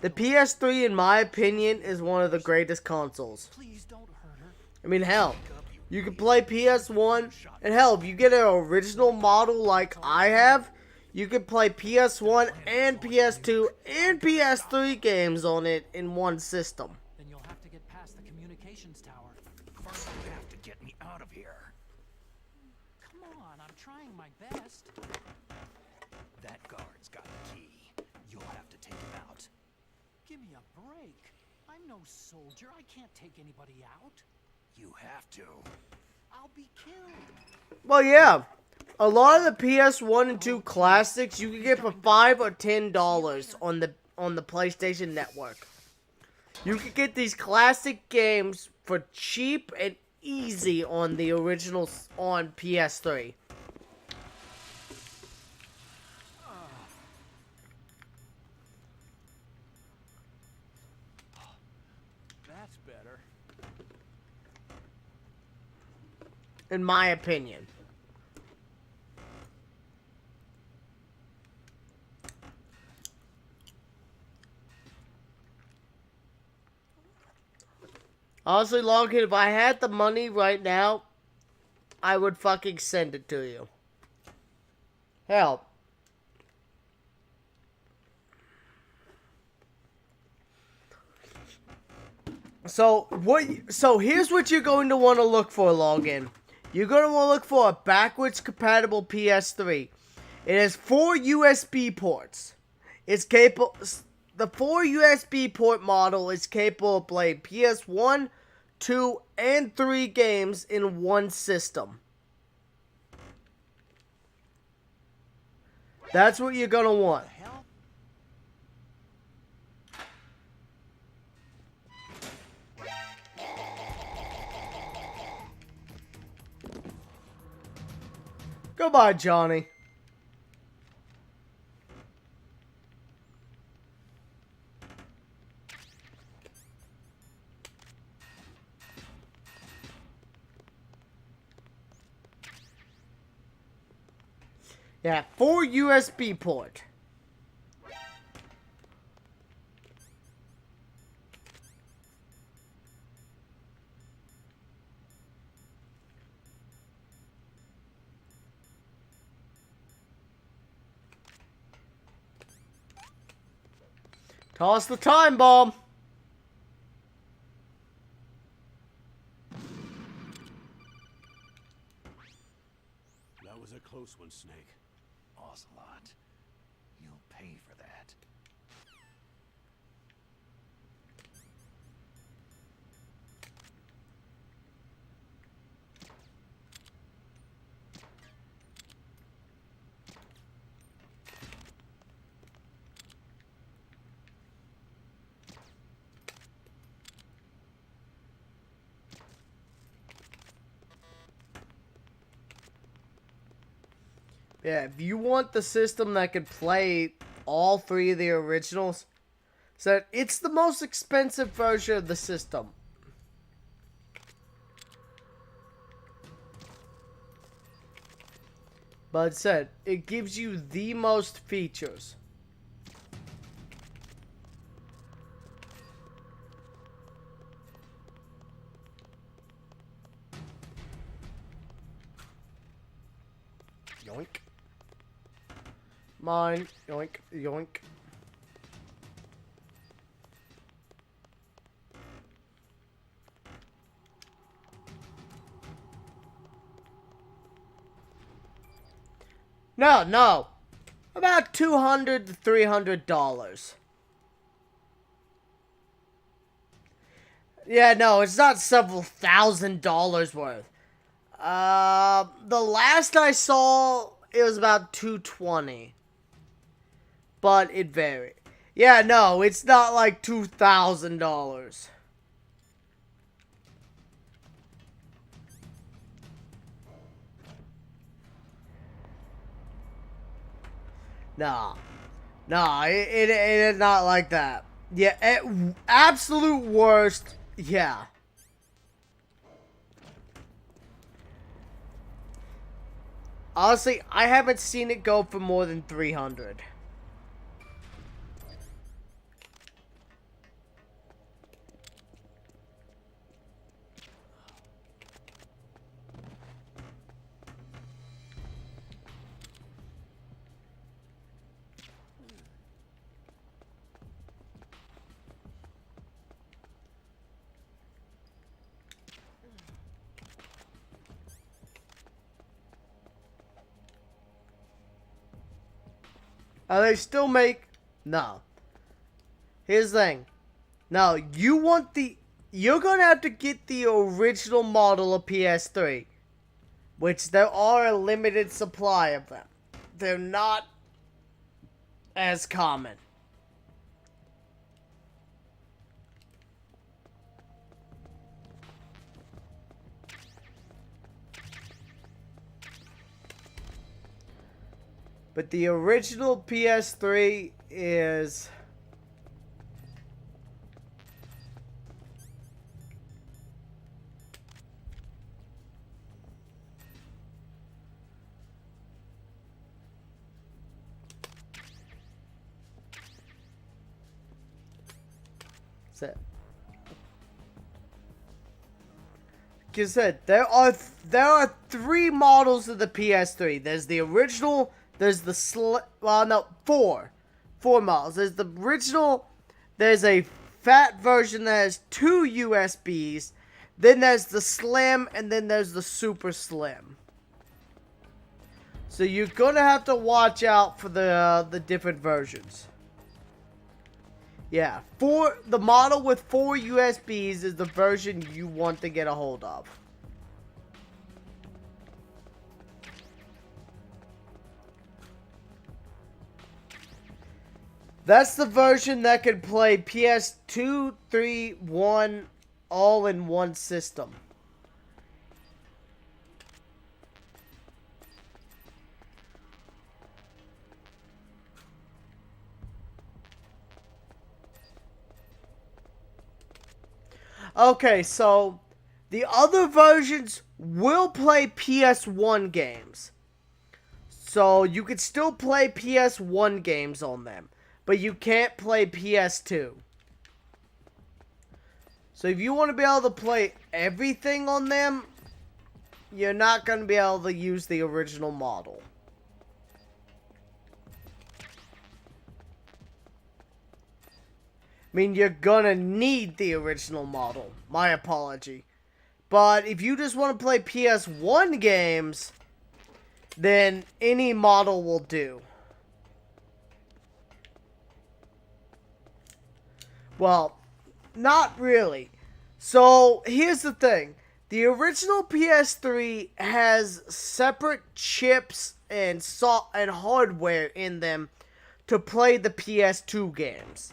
The PS3, in my opinion, is one of the greatest consoles. I mean, hell, you can play PS1, and hell, if you get an original model like I have, you can play PS1 and PS2 and PS3 games on it in one system. Then you'll have to get past the communications tower. First, you have to get me out of here. Come on, I'm trying my best. That guard's got a key. You'll have to take him out. Give me a break. I'm no soldier. I can't take anybody out. You have to. I'll be killed. Well, yeah. A lot of the PS1 and 2 classics you can get for $5 or $10 on the PlayStation Network. You can get these classic games for cheap and easy on the originals on PS3. That's better. In my opinion. Honestly, Logan, if I had the money right now, I would fucking send it to you. Hell. So here's what you're going to want to look for, Logan. You're going to want to look for a backwards compatible PS3. It has 4 USB ports. It's capable. The 4 USB port model is capable of playing PS1, 2, and 3 games in one system. That's what you're gonna want. Goodbye, Johnny. Yeah, 4 USB port. Toss the time bomb. That was a close one, Snake. Ocelot, you'll pay for that. Yeah, if you want the system that could play all three of the originals, so it's the most expensive version of the system. But it said, it gives you the most features. Yoink. Mine. Yoink. Yoink. No. About $200 to $300. Yeah, no, it's not several $1,000s worth. The last I saw, it was about $220. But it varied. Yeah, no, it's not like $2,000. Nah, it is not like that. Yeah, absolute worst, yeah. Honestly, I haven't seen it go for more than 300. They still make... No. Here's the thing. Now, you're gonna have to get the original model of PS3. Which there are a limited supply of them. They're not as common. But the original PS3 is... Like I said, there are 3 models of the PS3. There's the original... There's the four models. There's the original, there's a fat version that has 2 USBs, then there's the slim, and then there's the super slim. So you're gonna have to watch out for the different versions. Yeah, the model with 4 USBs is the version you want to get a hold of. That's the version that can play PS2, 3, 1, all in one system. Okay, so the other versions will play PS1 games. So you can still play PS1 games on them. But you can't play PS2. So if you want to be able to play everything on them, you're not going to be able to use the original model. I mean, you're going to need the original model. My apology. But if you just want to play PS1 games, then any model will do. Well, not really. So, here's the thing. The original PS3 has separate chips and hardware in them to play the PS2 games.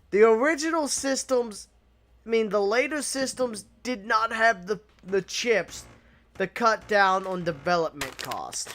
The original systems, the later systems did not have the chips to cut down on development cost.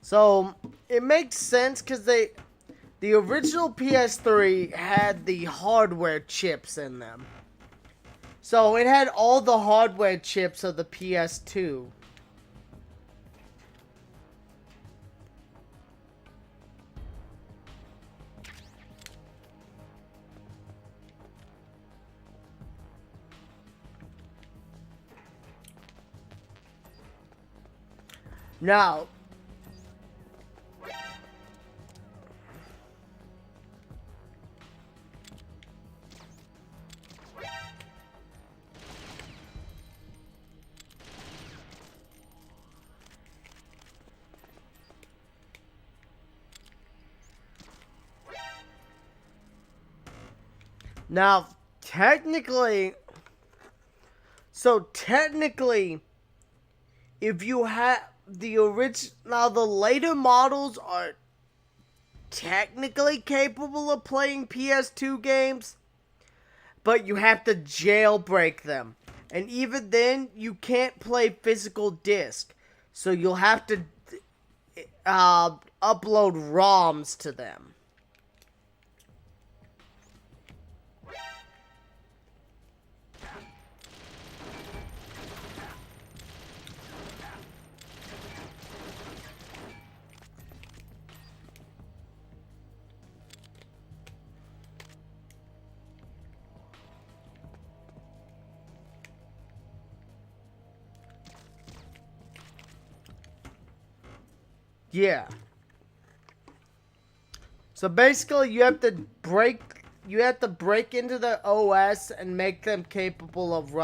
So it makes sense because the original PS3 had the hardware chips in them. So it had all the hardware chips of the PS2. Now, technically, if you have the original, the later models are technically capable of playing PS2 games, but you have to jailbreak them. And even then, you can't play physical disc. So you'll have to upload ROMs to them. Yeah. So basically, you have to break into the OS and make them capable of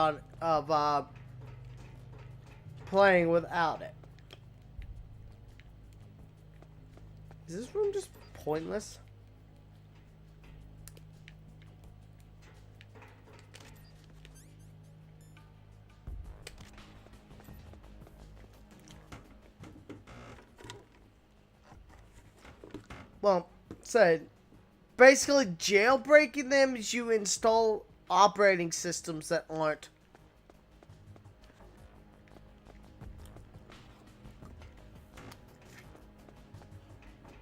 playing without it. Is this room just pointless? Well, so basically jailbreaking them is you install operating systems that aren't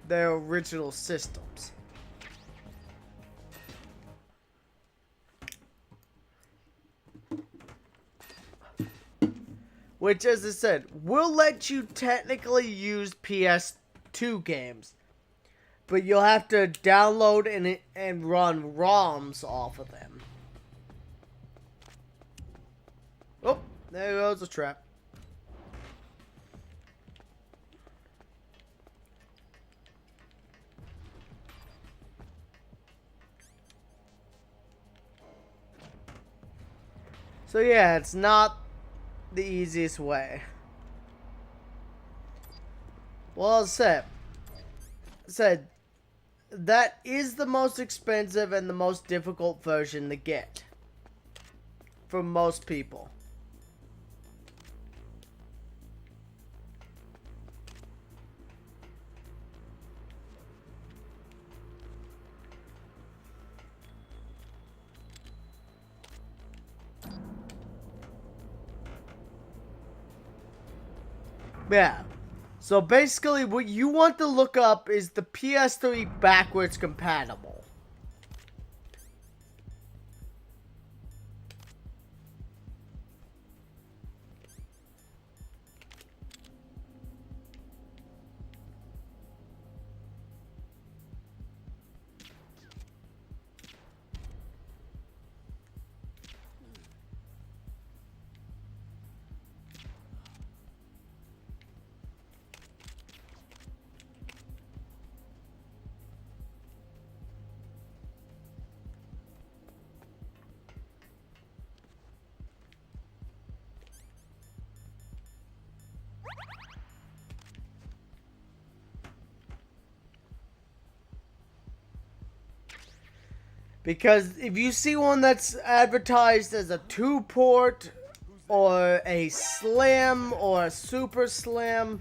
their original systems. Which, as I said, will let you technically use PS2 games. But you'll have to download and run ROMs off of them. Oh, there goes the trap. So yeah, it's not the easiest way. Well, said that is the most expensive and the most difficult version to get for most people. Yeah. So basically what you want to look up is the PS3 backwards compatible. Because if you see one that's advertised as a 2-port, or a slim, or a super slim,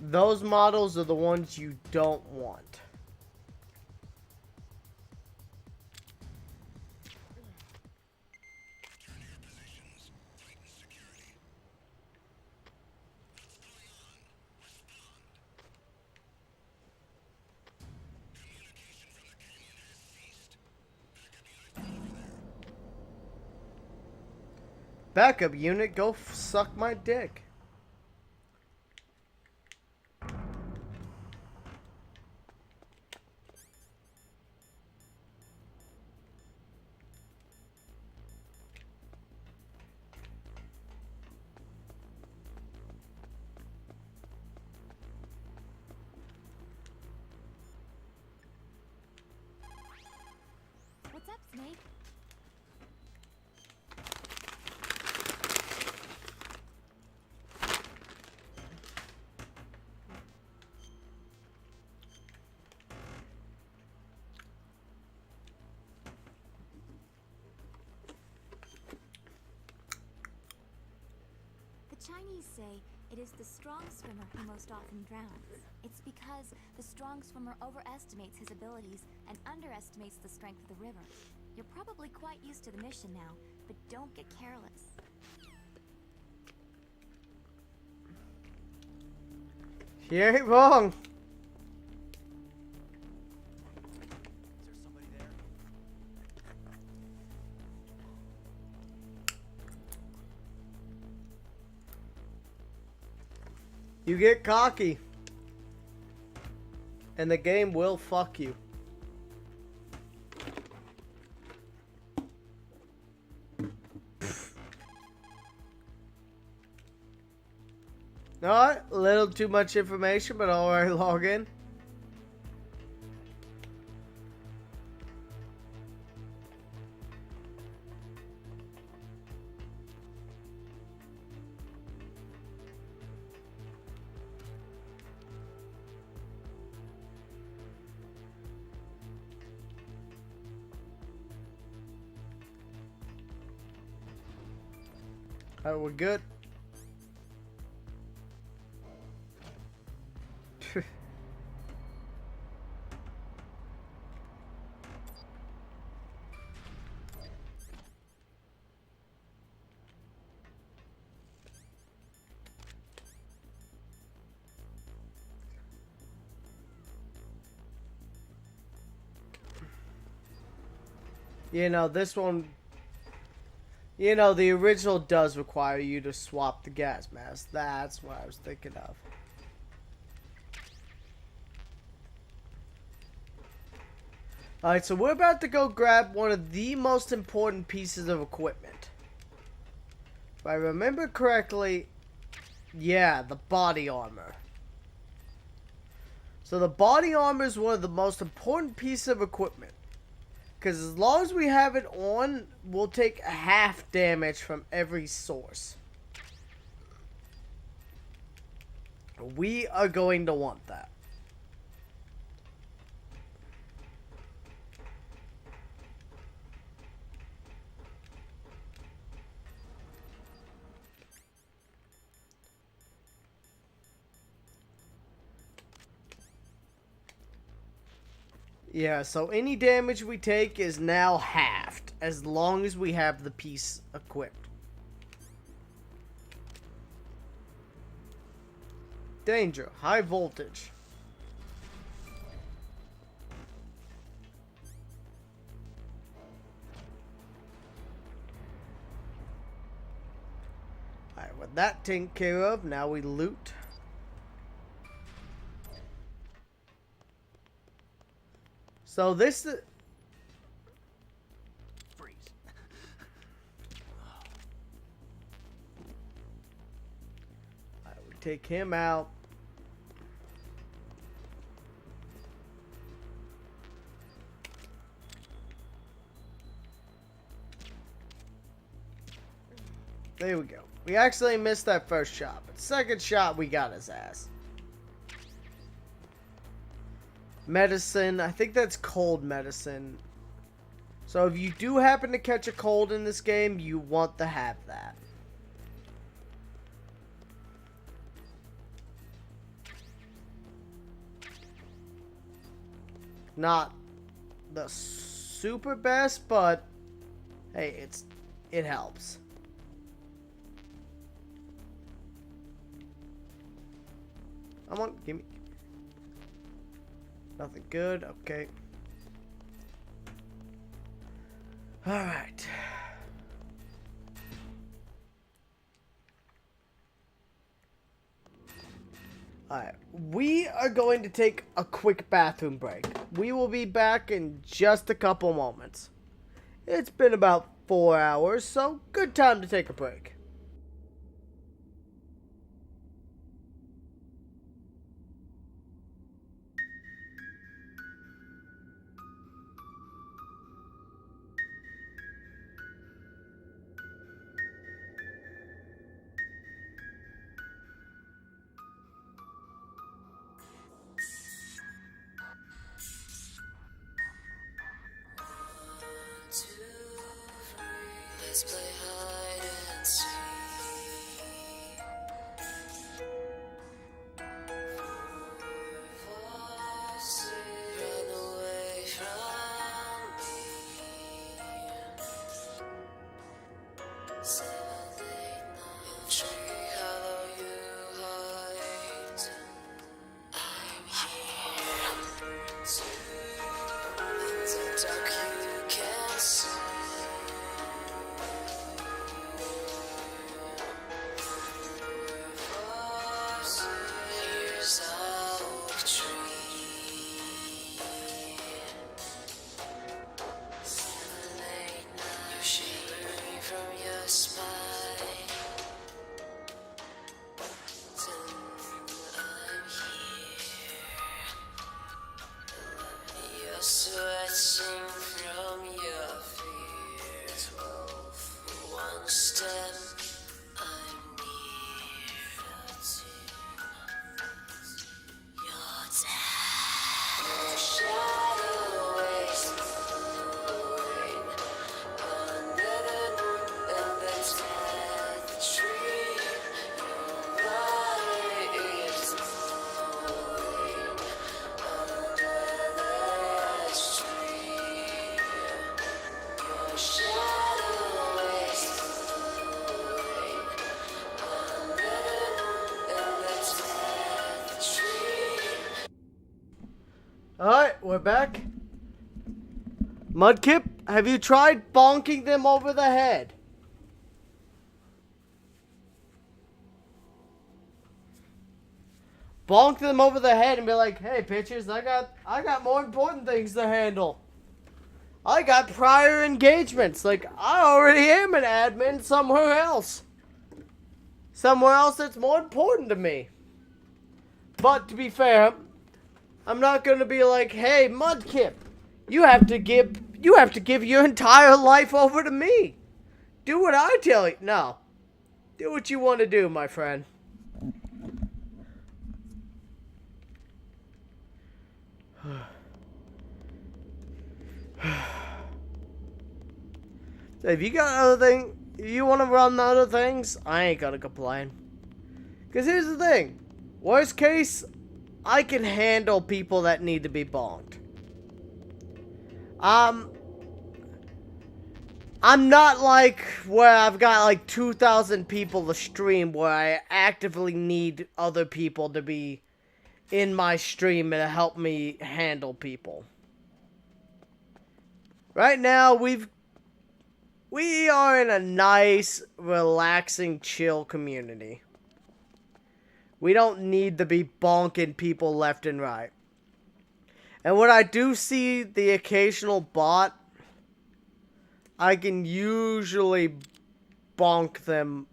Those models are the ones you don't want. Backup unit, go suck my dick. What's up, Snake? The Chinese say it is the strong swimmer who most often drowns. It's because the strong swimmer overestimates his abilities and underestimates the strength of the river. You're probably quite used to the mission now, but don't get careless. She ain't wrong. You get cocky, and the game will fuck you. Alright, a little too much information, but alright, log in. Alright, we're good. You know, this one, you know, the original does require you to swap the gas mask. That's what I was thinking of. Alright, so we're about to go grab one of the most important pieces of equipment. If I remember correctly, yeah, the body armor. So the body armor is one of the most important pieces of equipment. Because as long as we have it on, we'll take half damage from every source. We are going to want that. Yeah, so any damage we take is now halved, as long as we have the piece equipped. Danger, high voltage. Alright, with that taken care of, now we loot. So this is... Freeze. Alright, we take him out. There we go. We actually missed that first shot, but second shot we got his ass. Medicine, I think that's cold medicine. So if you do happen to catch a cold in this game, you want to have that. not the super best, but hey, it helps. Come on, give me. Nothing good. Okay. All right. Alright, we are going to take a quick bathroom break. We will be back in just a couple moments. It's been about 4 hours, so good time to take a break. Let's play hide and seek. Run away from me. 7, 8, 9 tree hollow you hide. I'm here to the dark you can see. Here's a oak tree. 7, 8, 9, you're shivering from your spine. 10, I'm here. You're sweating from your fear. 12, one step. I'm near. 13. Your shadow is moving under the moon and the death tree. Your body is moving under the tree. Your shadow is moving under the moon and the death tree. Alright, we're back. Mudkip, have you tried bonking them over the head? Bonk them over the head and be like, hey, bitches, I got more important things to handle. I got prior engagements. Like, I already am an admin somewhere else. Somewhere else that's more important to me. But to be fair, I'm not going to be like, hey, Mudkip, you have to give your entire life over to me. Do what I tell you. No. Do what you want to do, my friend. So if you got other thing, if you want to run other things, I ain't gonna complain. Cause here's the thing, worst case, I can handle people that need to be bonked. I'm not like where I've got like 2,000 people to stream where I actively need other people to be in my stream and help me handle people. Right now, we are in a nice, relaxing, chill community. We don't need to be bonking people left and right. And when I do see the occasional bot, I can usually bonk them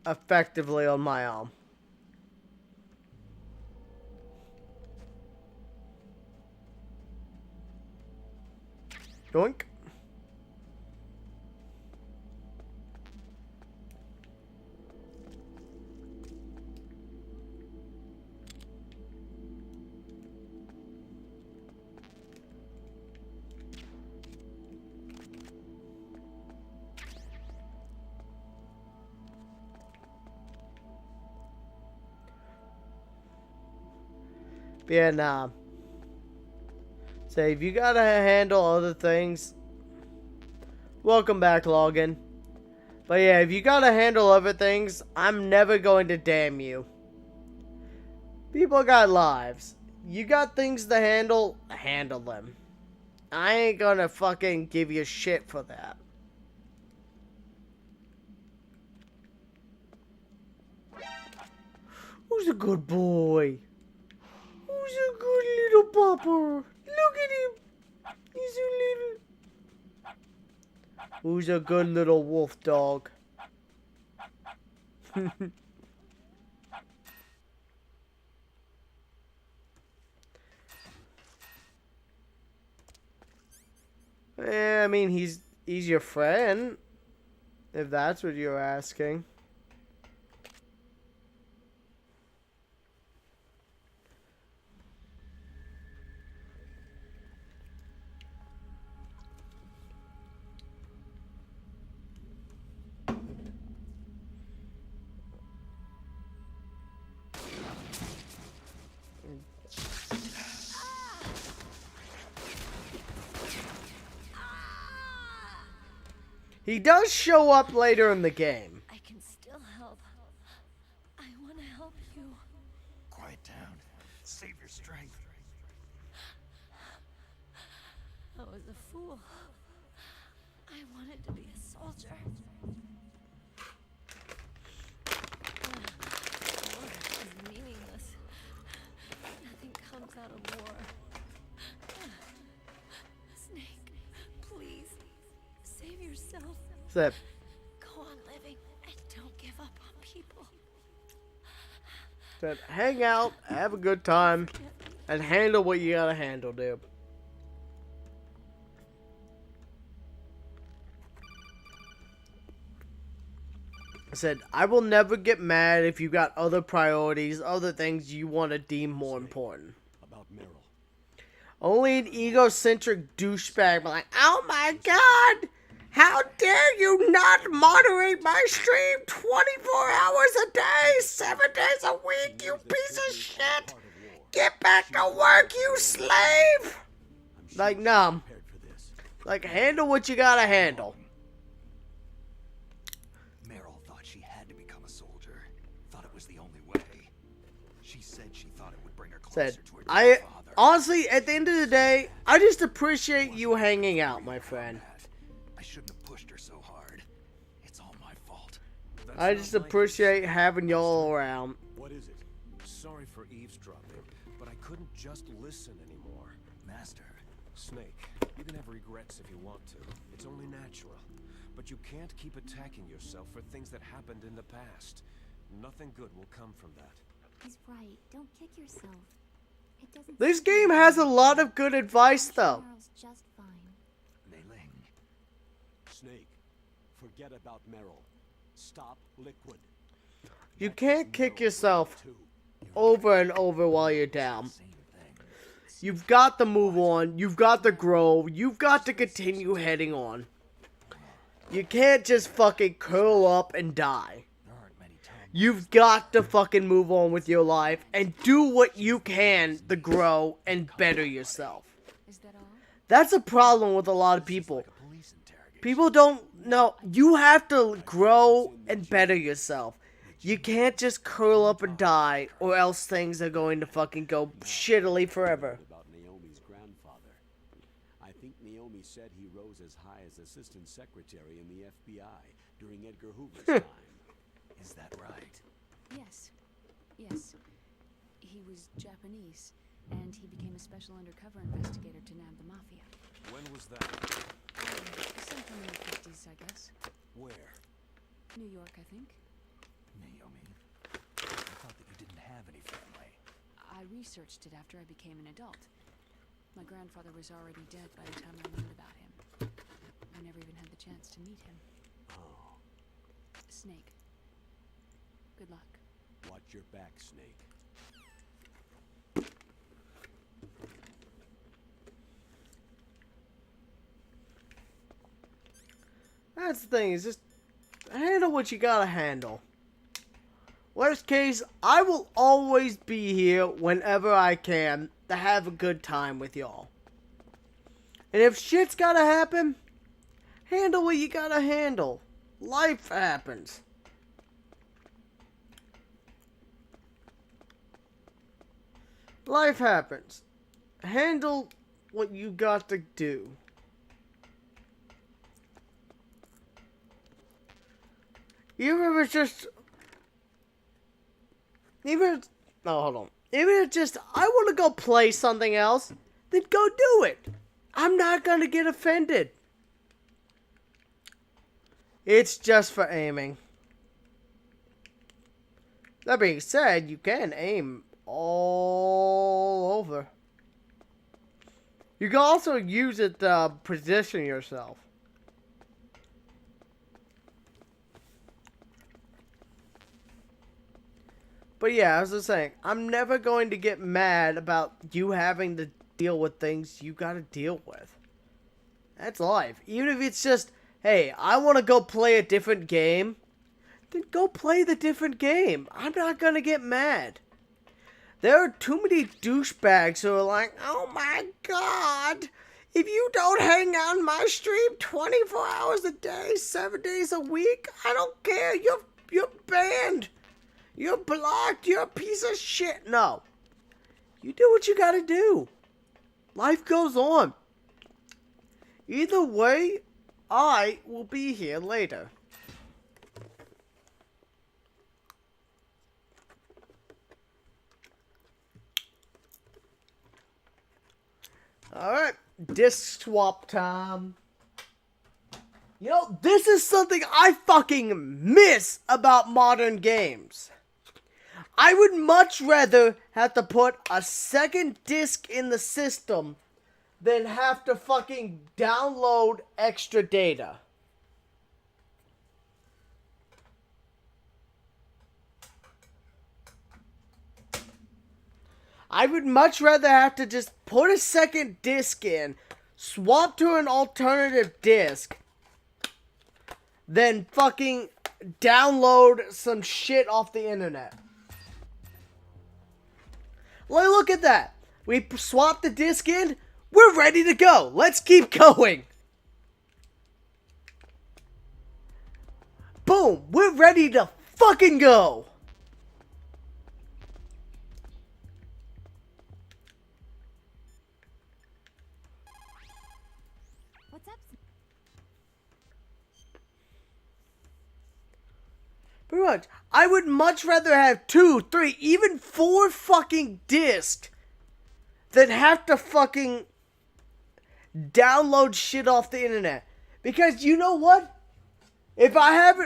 effectively on my own. Doink. Yeah, nah. Say, if you gotta handle other things, welcome back, login. But yeah, if you gotta handle other things, I'm never going to damn you. People got lives. You got things to handle, handle them. I ain't gonna fucking give you shit for that. Who's a good boy? Who's a good little pupper? Look at him. He's a little... Who's a good little wolf dog? I mean, he's your friend, if that's what you're asking. He does show up later in the game. I can still help. I want to help you. Quiet down. Save your strength. I was a fool. I wanted to be a soldier. War is meaningless. Nothing comes out of war. Snake, please, save yourself. That Go on living and don't give up on people. Said, hang out, have a good time, and handle what you gotta handle, dude. I said, I will never get mad if you got other priorities, other things you want to deem more important. About Meryl. Only an egocentric douchebag, but like, oh my god! How dare you not moderate my stream 24 hours a day, 7 days a week, you piece of shit! Get back to work, you slave! Like, nah. Like, handle what you gotta handle. Meryl thought she had to become a soldier. Thought it was the only way. She said she thought it would bring her closer to her father. Honestly, at the end of the day, I just appreciate you hanging out, my friend. I shouldn't have pushed her so hard. It's all my fault. I just appreciate having y'all around. What is it? Sorry for eavesdropping, but I couldn't just listen anymore. Master. Snake, you can have regrets if you want to. It's only natural. But you can't keep attacking yourself for things that happened in the past. Nothing good will come from that. He's right. Don't kick yourself. It doesn't. This game has a lot of good advice, though. Meryl's just fine. Snake, forget about Meryl. Stop Liquid. You can't kick yourself over and over while you're down. You've got to move on. You've got to grow. You've got to continue heading on. You can't just fucking curl up and die. You've got to fucking move on with your life and do what you can to grow and better yourself. That's a problem with a lot of people. People don't know. You have to grow and better yourself. You can't just curl up and die, or else things are going to fucking go shittily forever. About Naomi's grandfather. I think Naomi said he rose as high as assistant secretary in the FBI during Edgar Hoover's time. Is that right? Yes. Yes. He was Japanese, and he became a special undercover investigator to nab the mafia. When was that? Sometime in the 50s, I guess. Where? New York, I think. Naomi, I thought that you didn't have any family. I researched it after I became an adult. My grandfather was already dead by the time I learned about him. I never even had the chance to meet him. Oh. Snake. Good luck. Watch your back, Snake. That's the thing, is just handle what you gotta handle. Worst case, I will always be here whenever I can to have a good time with y'all. And if shit's gotta happen, handle what you gotta handle. Life happens. Life happens. Handle what you got to do. Even if it's just... Even if it's just, I want to go play something else, then go do it. I'm not going to get offended. It's just for aiming. That being said, you can aim all over. You can also use it to position yourself. But yeah, as I was saying, I'm never going to get mad about you having to deal with things you gotta deal with. That's life. Even if it's just, hey, I want to go play a different game, then go play the different game. I'm not gonna get mad. There are too many douchebags who are like, oh my god, if you don't hang on my stream 24 hours a day, 7 days a week, I don't care, you're banned. You're blocked. You're a piece of shit. No. You do what you gotta do. Life goes on. Either way, I will be here later. Alright. Disc swap time. You know, this is something I fucking miss about modern games. I would much rather have to put a second disc in the system than have to fucking download extra data. I would much rather have to just put a second disc in, swap to an alternative disc, than fucking download some shit off the internet. Like, look at that. We swapped the disc in. We're ready to go. Let's keep going. Boom. We're ready to fucking go. What's up? Pretty much. I would much rather have 2, 3, even 4 fucking discs than have to fucking download shit off the internet. Because you know what? If I have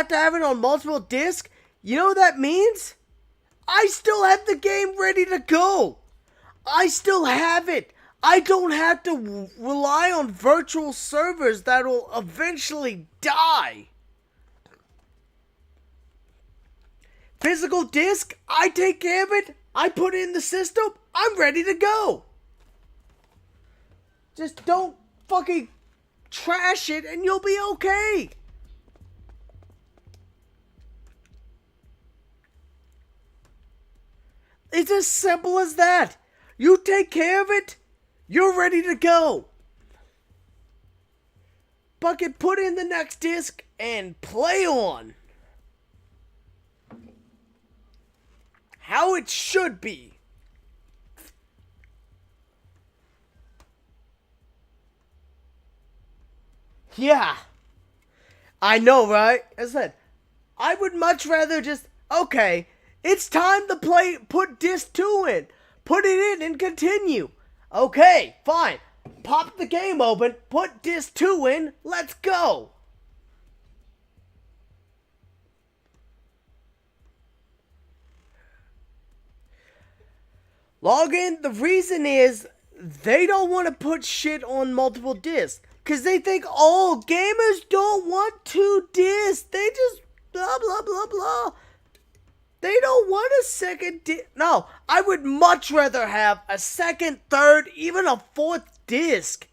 to have it on multiple discs, you know what that means? I still have the game ready to go. I still have it. I don't have to rely on virtual servers that will eventually die. Physical disc, I take care of it. I put it in the system. I'm ready to go. Just don't fucking trash it and you'll be okay. It's as simple as that. You take care of it. You're ready to go. Bucket, put in the next disc and play on. How it should be. Yeah. I know, right? As I said, I would much rather just, okay, it's time to play, put disc 2 in. Put it in and continue. Okay, fine. Pop the game open, put disc 2 in, let's go. Login, the reason is they don't want to put shit on multiple discs. Because they think, oh, gamers don't want 2 discs. They just blah, blah, blah, blah. They don't want a second disc. No, I would much rather have a second, third, even a 4th disc.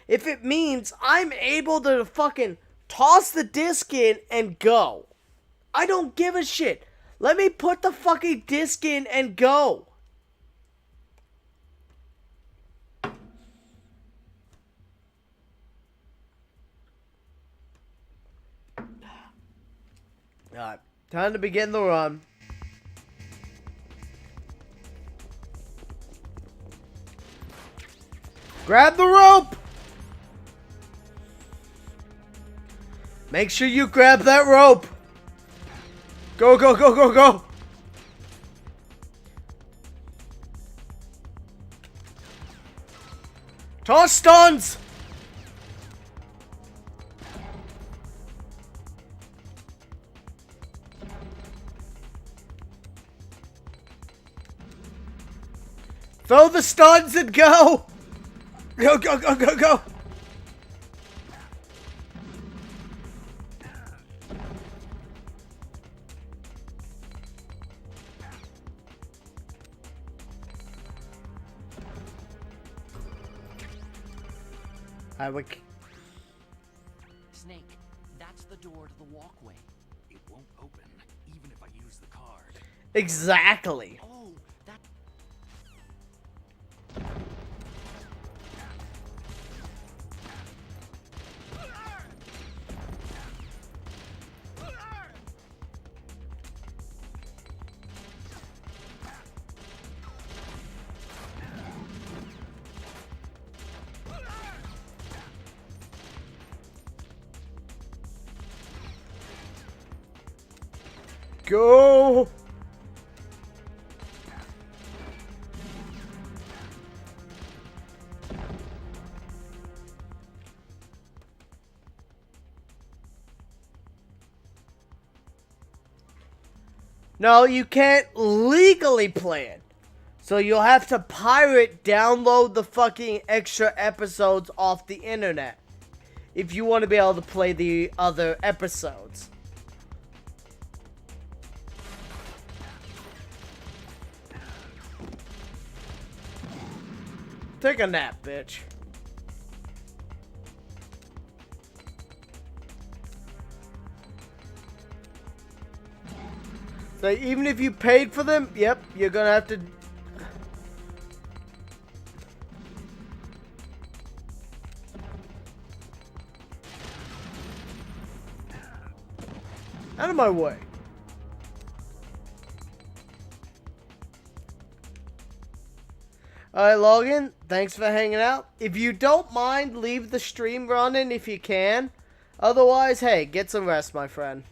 If it means I'm able to fucking toss the disc in and go. I don't give a shit. Let me put the fucking disc in and go. Alright, time to begin the run. Grab the rope! Make sure you grab that rope! Go, go, go, go, go! Toss stuns! Throw the stuns and go! Go, go, go, go, go! I would... Snake, that's the door to the walkway. It won't open, even if I use the card. Exactly. Oh, that... Go! No, you can't legally play it. So you'll have to pirate download the fucking extra episodes off the internet. If you want to be able to play the other episodes. Take a nap, bitch. So even if you paid for them, yep, you're gonna have to... Out of my way. Alright, Logan, thanks for hanging out. If you don't mind, leave the stream running if you can. Otherwise, hey, get some rest, my friend.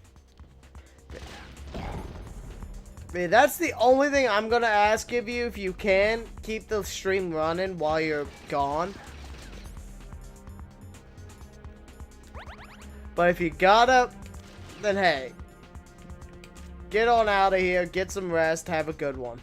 Man, that's the only thing I'm gonna ask of you. If you can, keep the stream running while you're gone. But if you gotta, then hey. Get on out of here, get some rest, have a good one.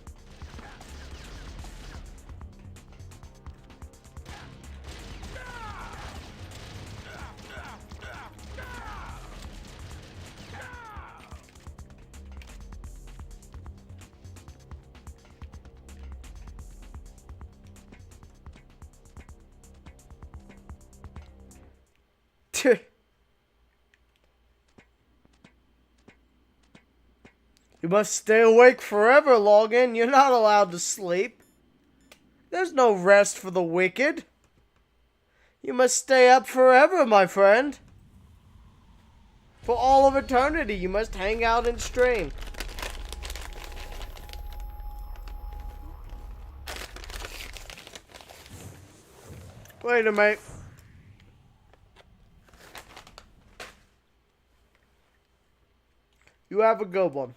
You must stay awake forever, Logan. You're not allowed to sleep. There's no rest for the wicked. You must stay up forever, my friend. For all of eternity, you must hang out and stream. Wait a minute. You have a good one.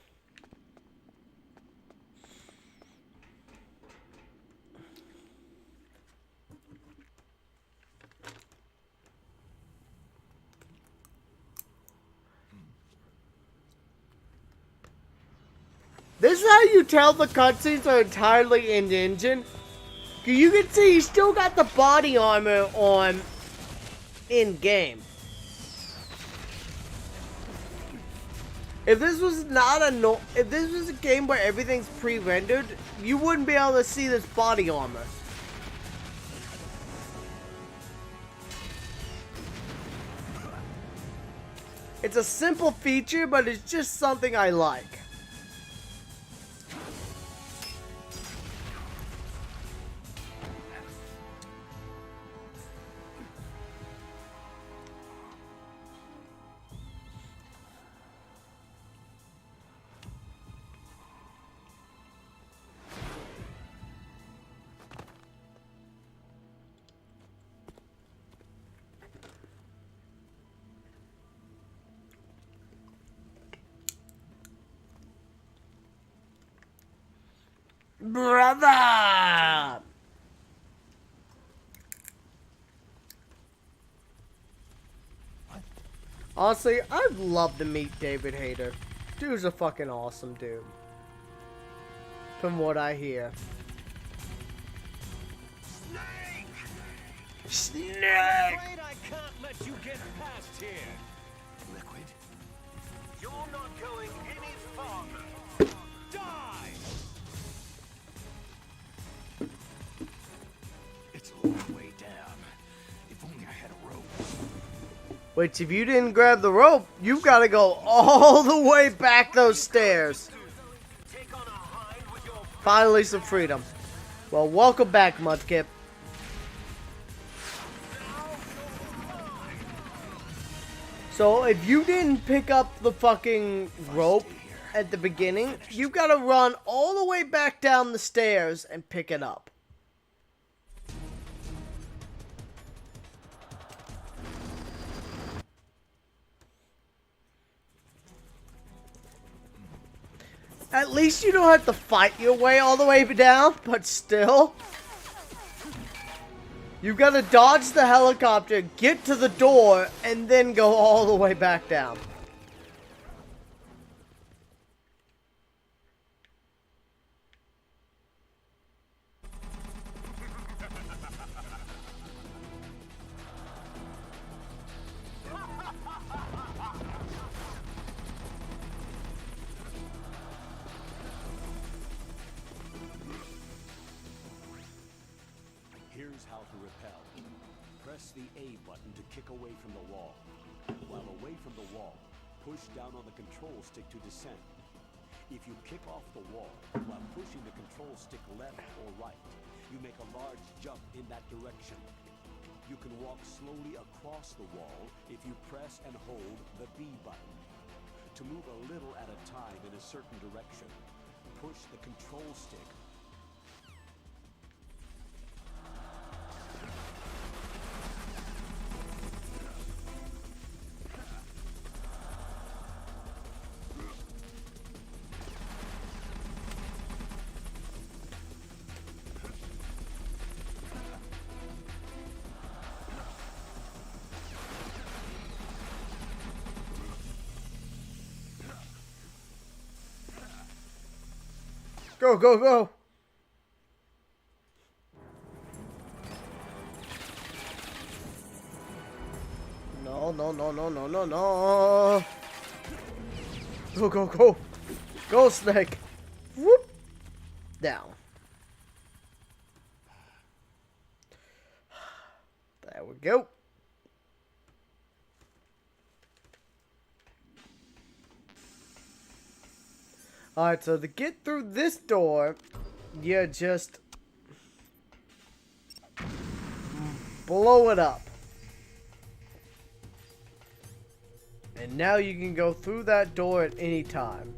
This is how you tell the cutscenes are entirely in the engine. You can see he's still got the body armor on in game. If this was not if this was a game where everything's pre-rendered, you wouldn't be able to see this body armor. It's a simple feature, but it's just something I like. Brother! Honestly, I'd love to meet David Hayter. Dude's a fucking awesome dude. From what I hear. Snake! I'm afraid I can't let you get past here. Liquid? You're not going any farther. Die! It's a long way down. If only I had a rope. Which, if you didn't grab the rope, you've got to go all the way back those stairs. Finally, some freedom. Well, welcome back, Mudkip. So, if you didn't pick up the fucking rope at the beginning, you got to run all the way back down the stairs and pick it up. At least you don't have to fight your way all the way down, but still. You've got to dodge the helicopter, get to the door, and then go all the way back down. Here's how to repel. Press the A button to kick away from the wall. While away from the wall, push down on the control stick to descend. If you kick off the wall while pushing the control stick left or right, you make a large jump in that direction. You can walk slowly across the wall if you press and hold the B button. To move a little at a time in a certain direction, push the control stick. Go, go, go! No, no, no, no, no, no, no! Go, go, go! Go, Snake! Whoop! Down. There we go. Alright, so to get through this door, you just blow it up. And now you can go through that door at any time.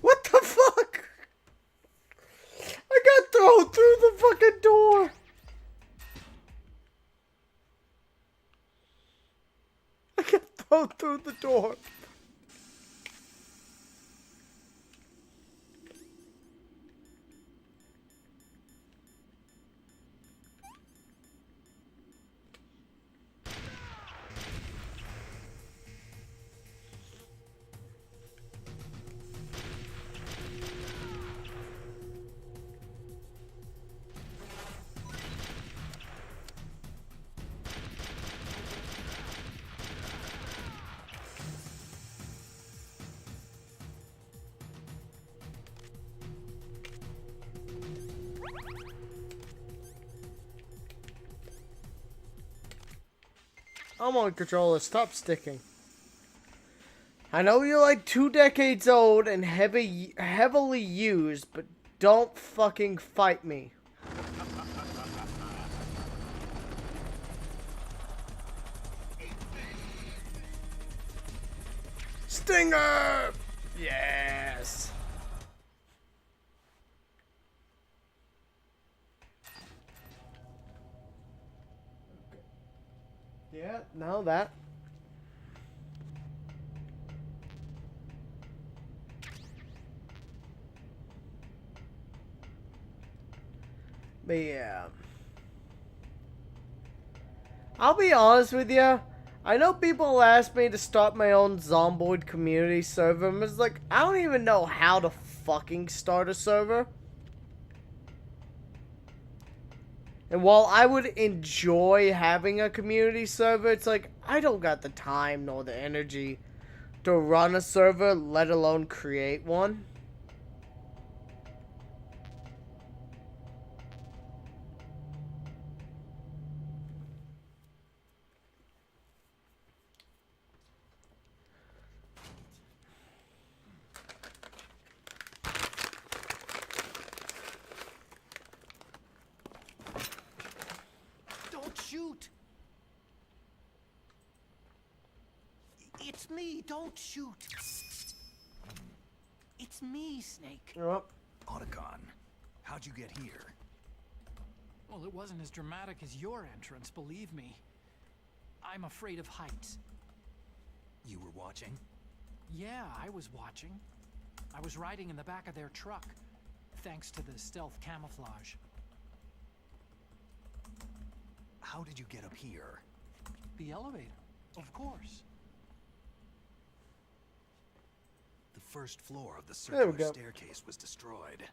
What the fuck? I got thrown through the fucking door. I got thrown through the door. I'm on controller. Stop sticking. I know you're like 2 decades old and heavily used, but don't fucking fight me. Stinger! Yes! Yeah, no, that. But yeah. I'll be honest with you. I know people ask me to start my own Zomboid community server. And it's like, I don't even know how to fucking start a server. And while I would enjoy having a community server, it's like, I don't got the time nor the energy to run a server, let alone create one. Shoot! It's me, don't shoot! It's me, Snake. Yep. Otacon, how'd you get here? Well, it wasn't as dramatic as your entrance, believe me. I'm afraid of heights. You were watching? Yeah, I was watching. I was riding in the back of their truck, thanks to the stealth camouflage. How did you get up here? The elevator, of course. The first floor of the There we circular go. staircase was destroyed.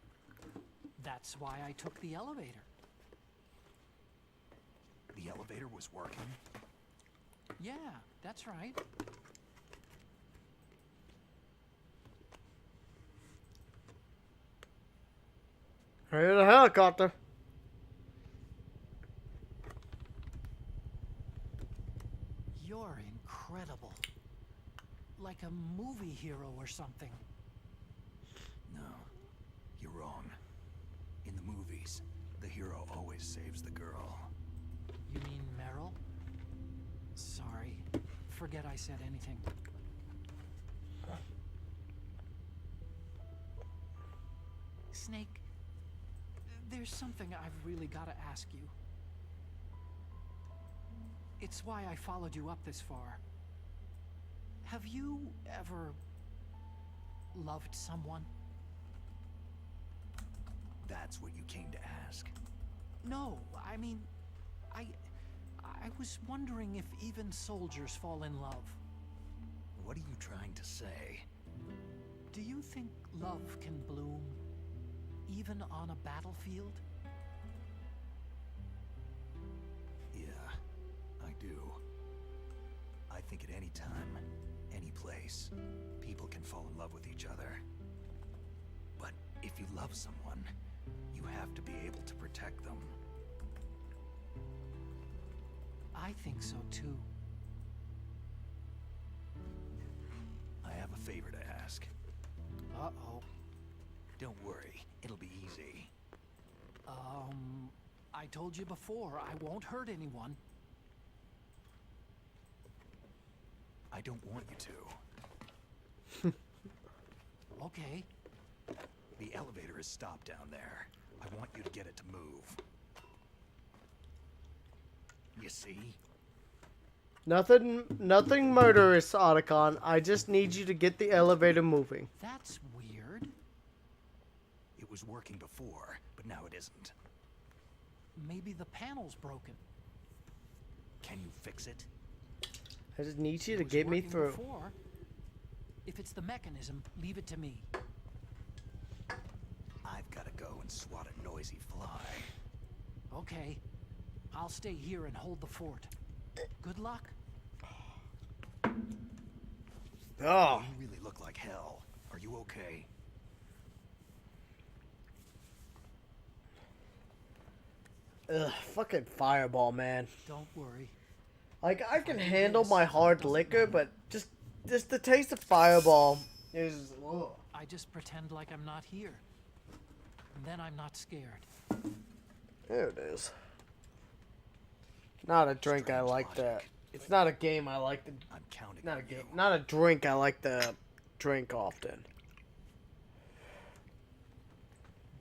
That's why I took the elevator. The elevator was working? Yeah, that's right. Here's a helicopter. You're incredible. Like a movie hero or something. No, you're wrong. In the movies, the hero always saves the girl. You mean Meryl? Sorry. Forget I said anything. Snake, there's something I've really got to ask you. It's why I followed you up this far. Have you ever loved someone? That's what you came to ask? No, I mean, I was wondering if even soldiers fall in love. What are you trying to say? Do you think love can bloom even on a battlefield? Yeah, I do. I think at any time, any place, people can fall in love with each other. But if you love someone, you have to be able to protect them. I think so too. I have a favor to ask. Uh-oh. Don't worry, it'll be easy. I told you before, I won't hurt anyone. I don't want you to. Okay. The elevator is stopped down there. I want you to get it to move. You see? Nothing murderous, Otacon. I just need you to get the elevator moving. That's weird. It was working before, but now it isn't. Maybe the panel's broken. Can you fix it? I just need you to It was get me working through. before. If it's the mechanism, leave it to me. I've got to go and swat a noisy fly. Okay. I'll stay here and hold the fort. Good luck. Oh. You really look like hell. Are you okay? Ugh, fucking fireball, man. Don't worry. Like, I can handle my hard liquor, but just just the taste of Fireball is. Ugh. I just pretend like I'm not here. And then I'm not scared. There it is. Not a drink I like to. It's not a game I like to. I'm counting Not on a game. you. Not a drink I like to drink often.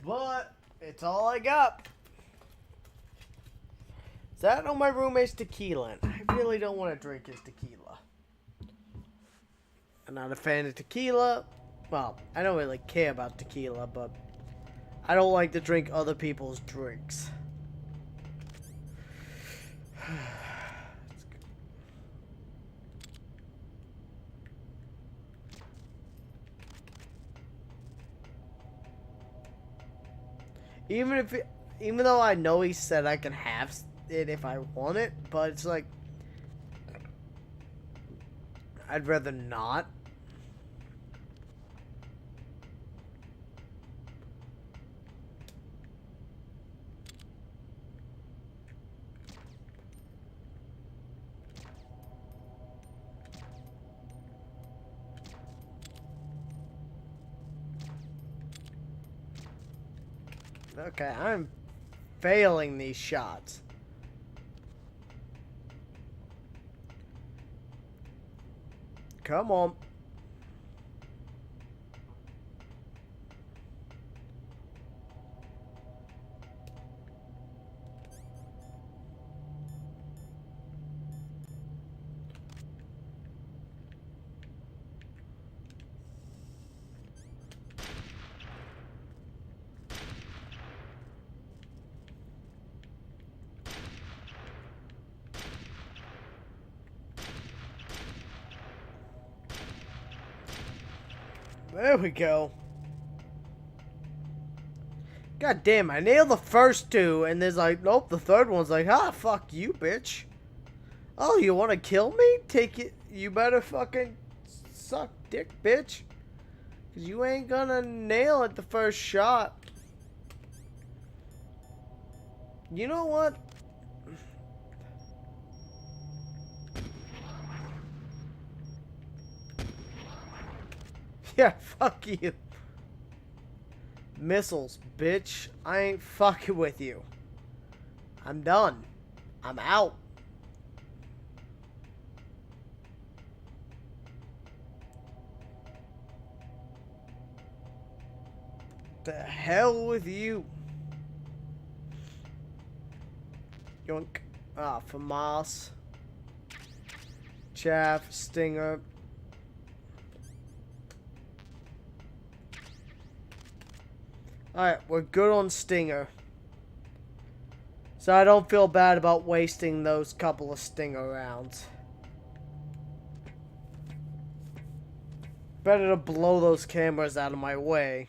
But it's all I got. Is that on my roommate's tequila? And I really don't want to drink his tequila. I'm not a fan of tequila. Well, I don't really care about tequila, but I don't like to drink other people's drinks. Even though I know he said I can have it if I want it, but it's like I'd rather not. Okay, I'm failing these shots. Come on. There we go. God damn, I nailed the first two, and there's like, nope, the third one's like, ah, fuck you, bitch. Oh, you want to kill me? Take it. You better fucking suck dick, bitch. Because you ain't gonna nail it the first shot. You know what? Yeah, fuck you. Missiles, bitch. I ain't fucking with you. I'm done. I'm out. The hell with you. Yoink. Ah, FAMAS. Chaff, Stinger. Alright, we're good on Stinger. So I don't feel bad about wasting those couple of Stinger rounds. Better to blow those cameras out of my way.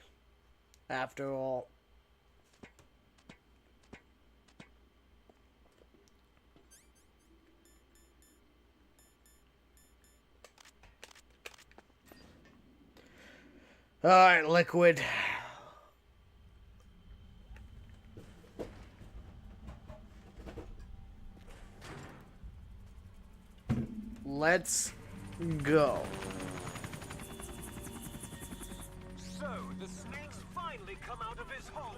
After all. Alright, Liquid. Let's go. So, the snake's finally come out of his hole.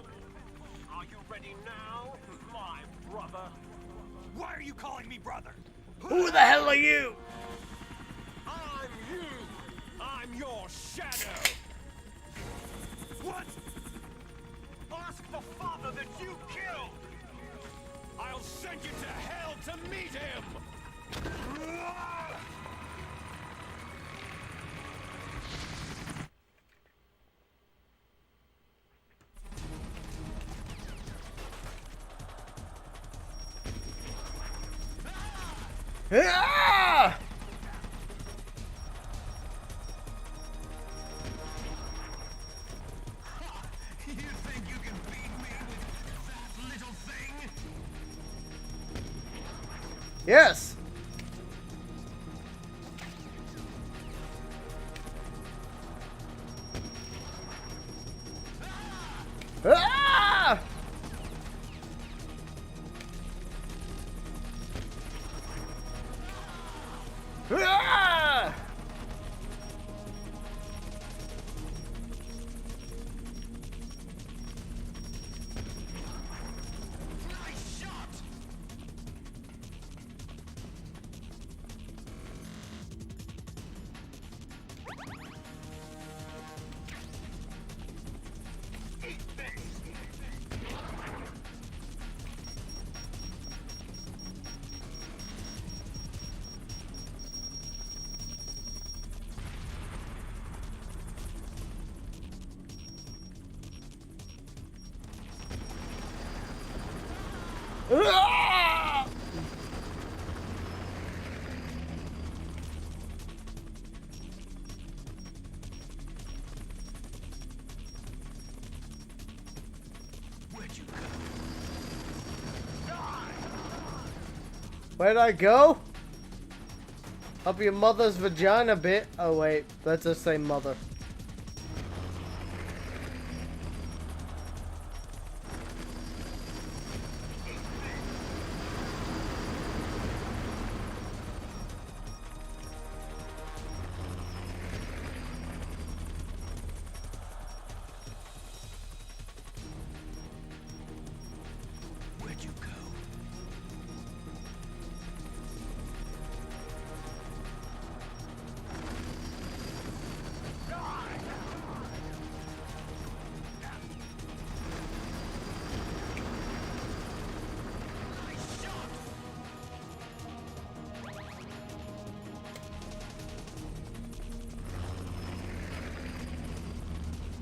Are you ready now, my brother? Why are you calling me brother? Who the hell are you? I'm you! I'm your shadow! What? Ask the father that you killed! I'll send you to hell to meet him! Ah! You think you can beat me with that little thing? Yes. Ah! Ah! Where'd I go? Up your mother's vagina bit. Oh wait, that's the same mother. Where'd you go?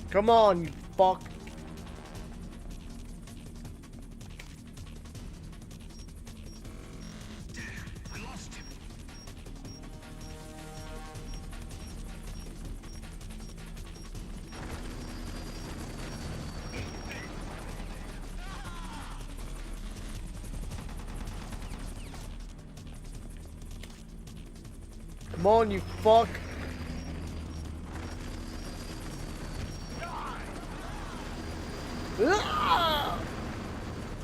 Come on, you fuck. I lost him. Come on, you fuck.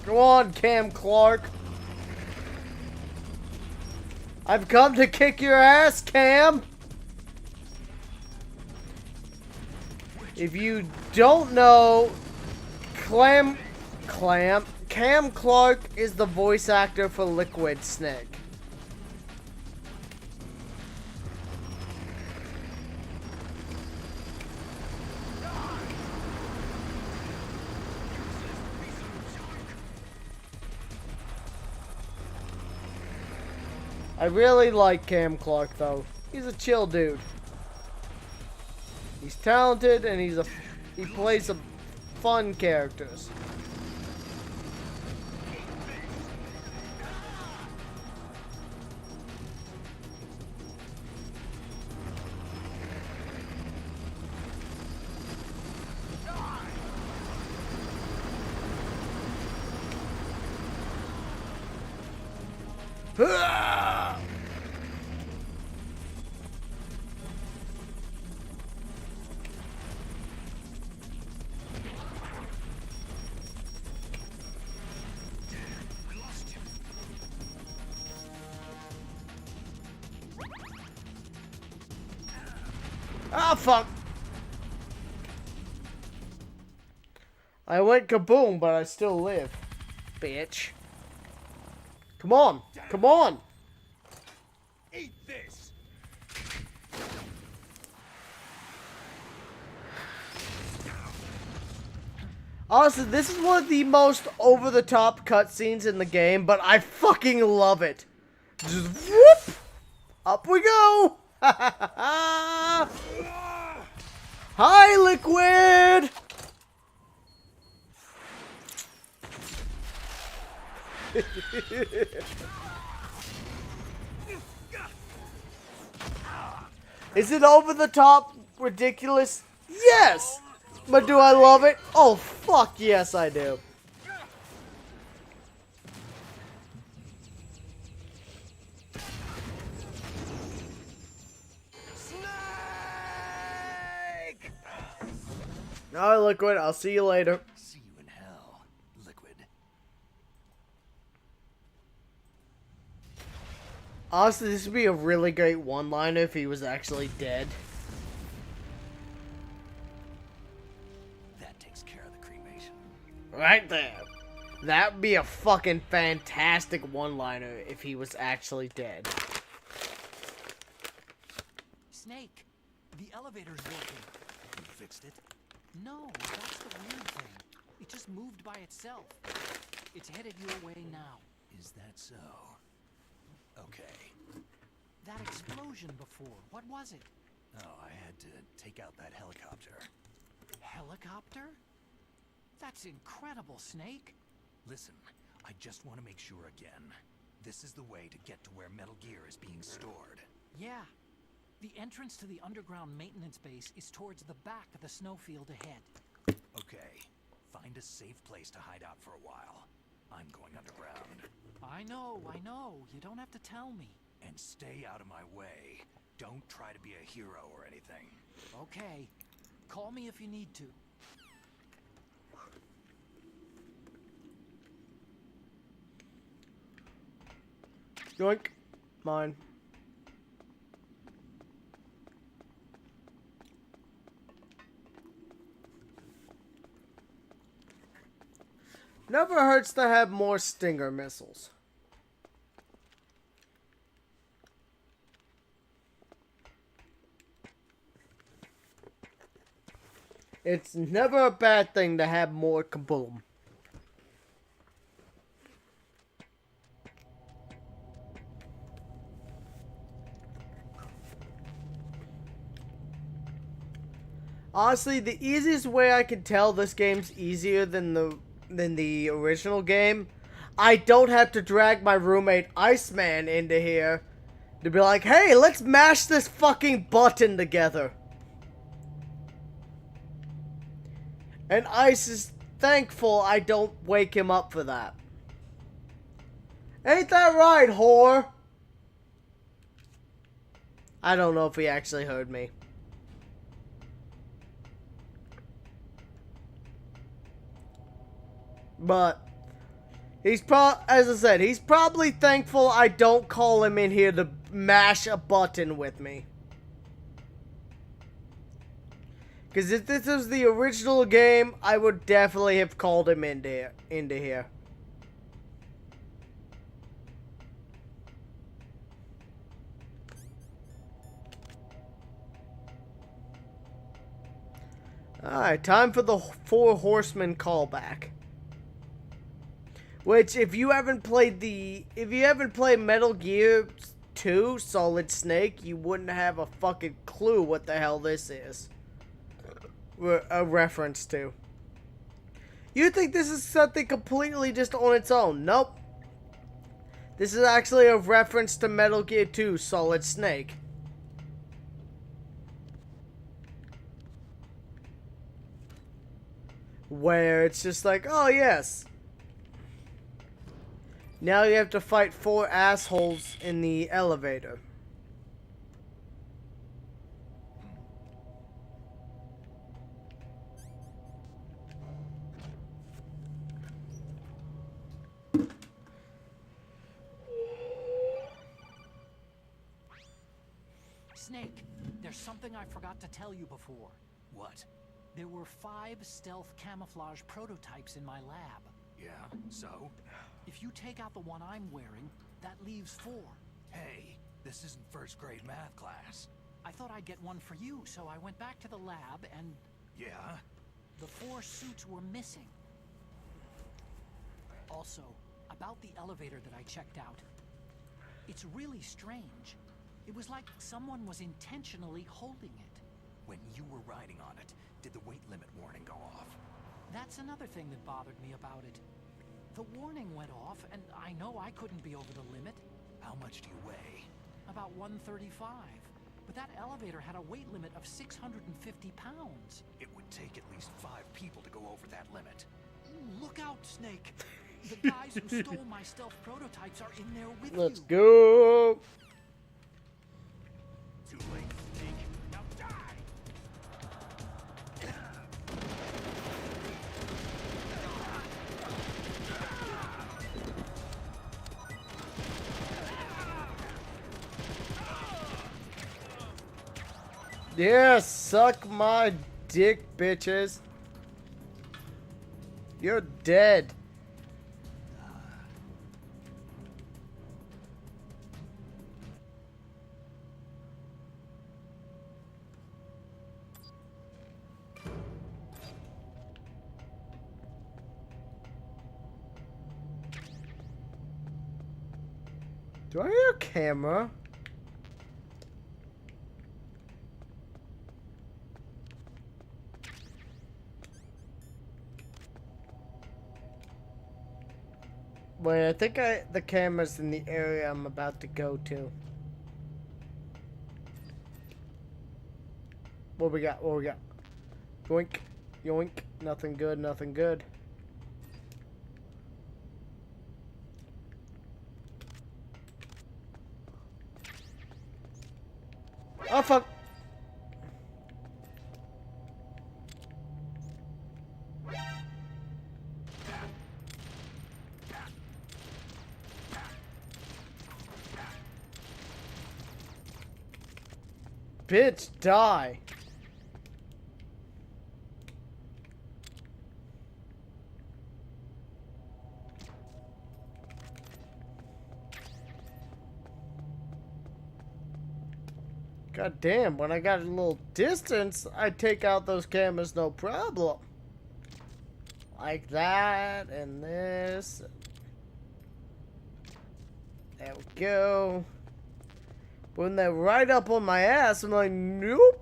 Go on, Cam Clark. I've come to kick your ass, Cam. If you don't know, Cam Clark is the voice actor for Liquid Snake. I really like Cam Clark though. He's a chill dude. He's talented and he plays some fun characters. Ah, fuck! I went kaboom, but I still live. Bitch. Come on! Come on! Eat this. Honestly, this is one of the most over-the-top cutscenes in the game, but I fucking love it. Just whoop! Up we go! Hi, Liquid! Is it over the top ridiculous? Yes! But do I love it? Oh, fuck yes, I do. Alright, Liquid, I'll see you later. See you in hell, Liquid. Honestly, this would be a really great one-liner if he was actually dead. That takes care of the cremation. Right there. That would be a fucking fantastic one-liner if he was actually dead. Snake, the elevator's working. You fixed it? No, that's the weird thing. It just moved by itself. It's headed your way now. Is that so? Okay. That explosion before, what was it? Oh, I had to take out that helicopter. Helicopter? That's incredible, Snake. Listen, I just want to make sure again. This is the way to get to where Metal Gear is being stored. Yeah. The entrance to the underground maintenance base is towards the back of the snowfield ahead. Okay. Find a safe place to hide out for a while. I'm going underground. I know. You don't have to tell me. And stay out of my way. Don't try to be a hero or anything. Okay. Call me if you need to. Yoink. Mine. Never hurts to have more Stinger missiles. It's never a bad thing to have more kaboom. Honestly, the easiest way I can tell this game's easier than the original game, I don't have to drag my roommate Iceman into here to be like, hey, let's mash this fucking button together. And Ice is thankful I don't wake him up for that. Ain't that right, whore? I don't know if he actually heard me. But as I said, he's probably thankful I don't call him in here to mash a button with me. Because if this was the original game, I would definitely have called him into here. Alright, time for the Four Horsemen callback. Which, if you haven't played Metal Gear 2 Solid Snake, you wouldn't have a fucking clue what the hell this is a reference to. You think this is something completely just on its own. Nope. This is actually a reference to Metal Gear 2 Solid Snake. Where it's just like, oh yes. Now you have to fight 4 assholes in the elevator. Snake, there's something I forgot to tell you before. What? There were 5 stealth camouflage prototypes in my lab. Yeah, so? If you take out the one I'm wearing, that leaves 4. Hey, this isn't first grade math class. I thought I'd get one for you, so I went back to the lab and... Yeah? The 4 suits were missing. Also, about the elevator that I checked out. It's really strange. It was like someone was intentionally holding it. When you were riding on it, did the weight limit warning go off? That's another thing that bothered me about it. The warning went off, and I know I couldn't be over the limit. How much do you weigh? About 135. But that elevator had a weight limit of 650 pounds. It would take at least 5 people to go over that limit. Look out, Snake! The guys who stole my stealth prototypes are in there with Let's you. go! Too late, Snake. Now die! Yeah, suck my dick, bitches. You're dead. Do I hear a camera? Wait, I think the camera's in the area I'm about to go to. What we got? What we got? Yoink, yoink. Nothing good, nothing good. Oh, fuck. Bitch, die. God damn, when I got a little distance, I take out those cameras no problem. Like that, and this. There we go. When they're right up on my ass, I'm like, nope.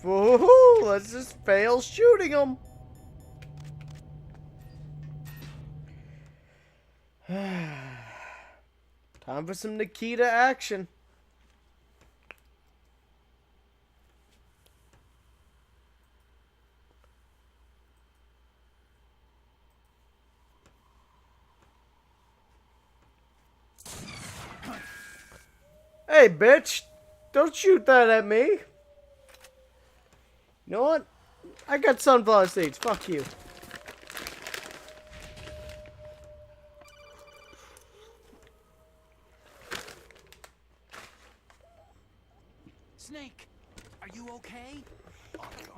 Ooh, let's just fail shooting them. Time for some Nikita action. Hey, bitch. Don't shoot that at me. You know what? I got sunflower seeds. Fuck you. Snake, are you okay?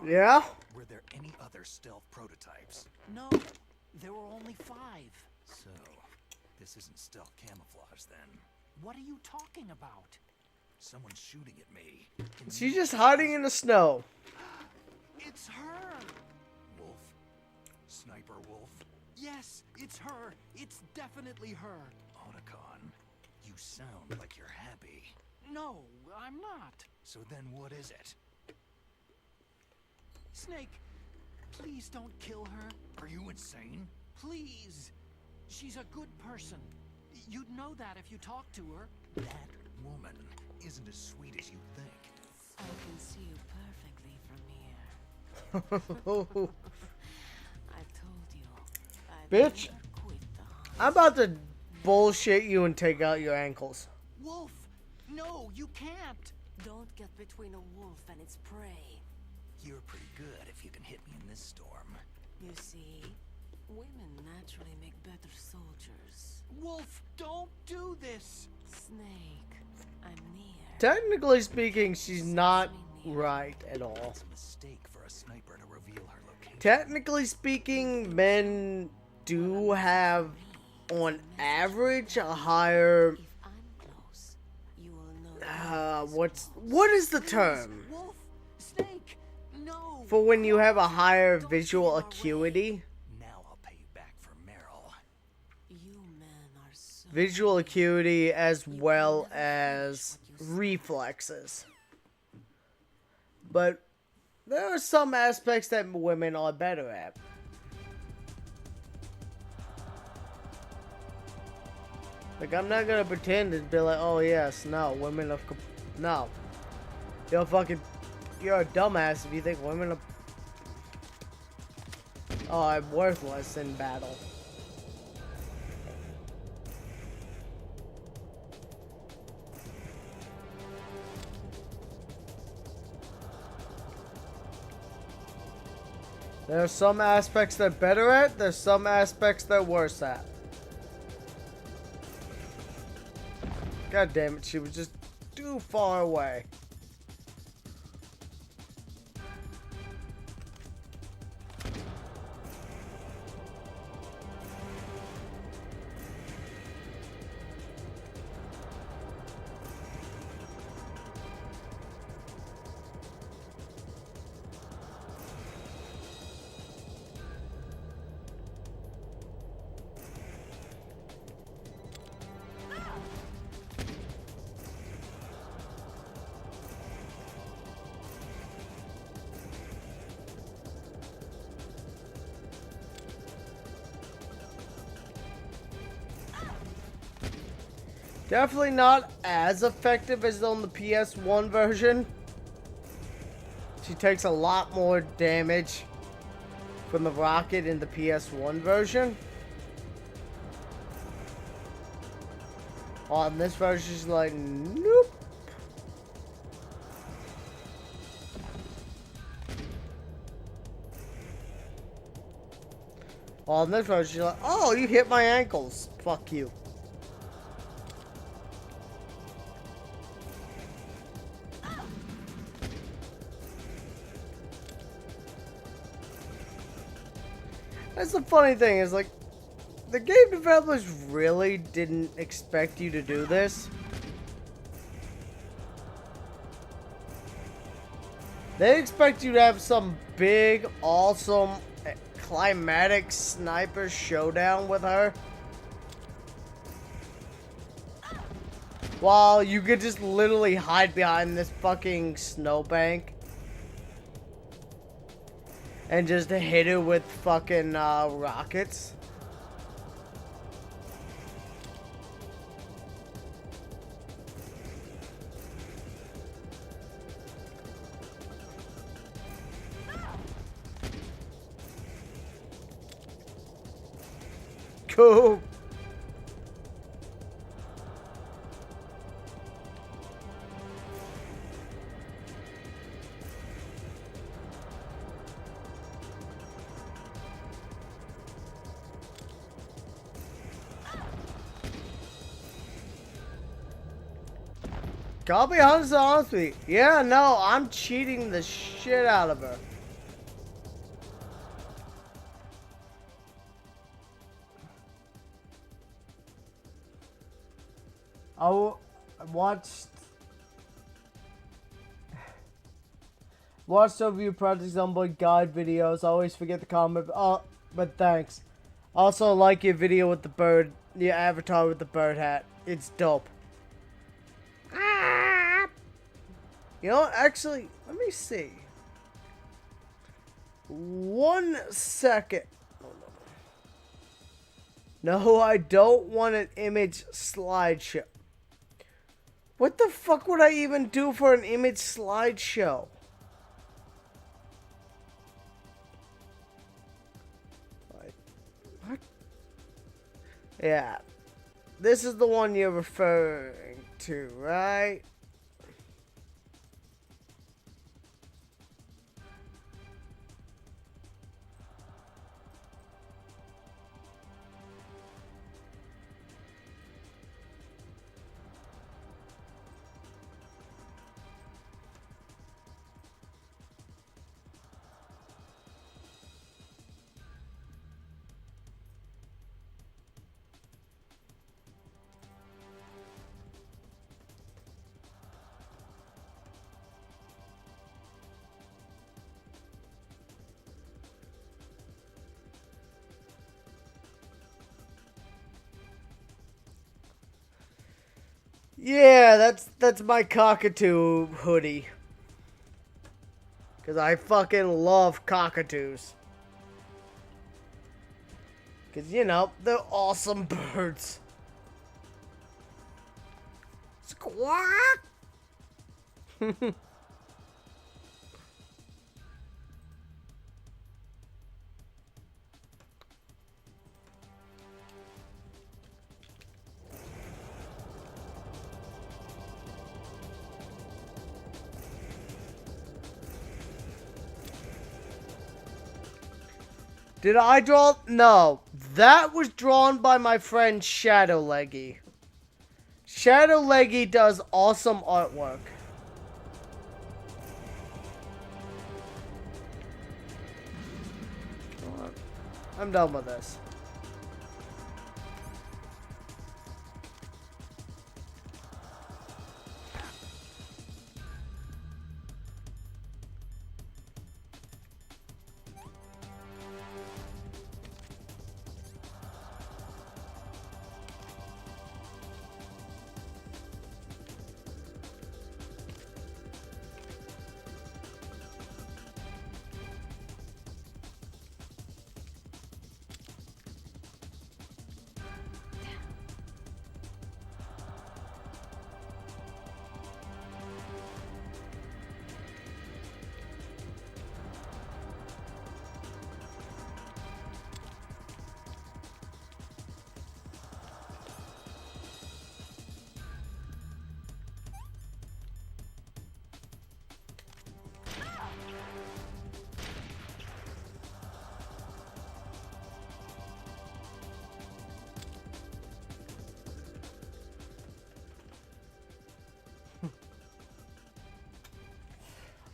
Yeah? Were there any other stealth prototypes? No, there were only 5. So, this isn't stealth camouflage then. What are you talking about? Someone's shooting at me. She's just hiding in the snow. It's her! Wolf? Sniper Wolf? Yes, it's her. It's definitely her. Otacon, you sound like you're happy. No, I'm not. So then what is it? Snake, please don't kill her. Are you insane? Please. She's a good person. You'd know that if you talked to her. That woman isn't as sweet as you think. I can see you perfectly from here. I told you. Bitch, I'm about to bullshit you and take out your ankles. Wolf! No, you can't! Don't get between a wolf and its prey. You're pretty good if you can hit me in this storm. You see, women naturally make better soldiers. Wolf, don't do this! Snake, I'm near. Technically speaking, she's not right at all. It's a mistake for a sniper to reveal her location. Technically speaking, men do have, on average, a higher... what is the term? Wolf, Snake, no! For when you have a higher visual acuity? Now I'll pay you back for Meryl. You men are so... Visual acuity as well as reflexes. But there are some aspects that women are better at. Like, I'm not gonna pretend to be like, oh yes, no, women are... No. You're a dumbass if you think women are... Oh, I'm worthless in battle. There are some aspects they're better at, there's some aspects they're worse at. God damn it, she was just too far away. Definitely not as effective as on the PS1 version. She takes a lot more damage from the rocket in the PS1 version. On this version, she's like, nope. Well, in this one, she's like, oh, you hit my ankles. Fuck you. That's the funny thing, is like, the game developers really didn't expect you to do this. They expect you to have some big, awesome, climatic sniper showdown with her. While you could just literally hide behind this fucking snowbank. And just hit it with fucking rockets. Cool. I'll be honest with you. Yeah, no, I'm cheating the shit out of her. I watched overview Project Zomboid guide videos. I always forget the comment. Oh, but thanks. Also, like your video with the bird, your avatar with the bird hat. It's dope. You know what? Actually, let me see. 1 second. Oh, no, I don't want an image slideshow. What the fuck would I even do for an image slideshow? What? Yeah. This is the one you're referring to, right? Yeah, that's my cockatoo hoodie. Cause I fucking love cockatoos. Cause you know, they're awesome birds. Squawk! Did I draw? No. That was drawn by my friend Shadow Leggy. Shadow Leggy does awesome artwork. I'm done with this.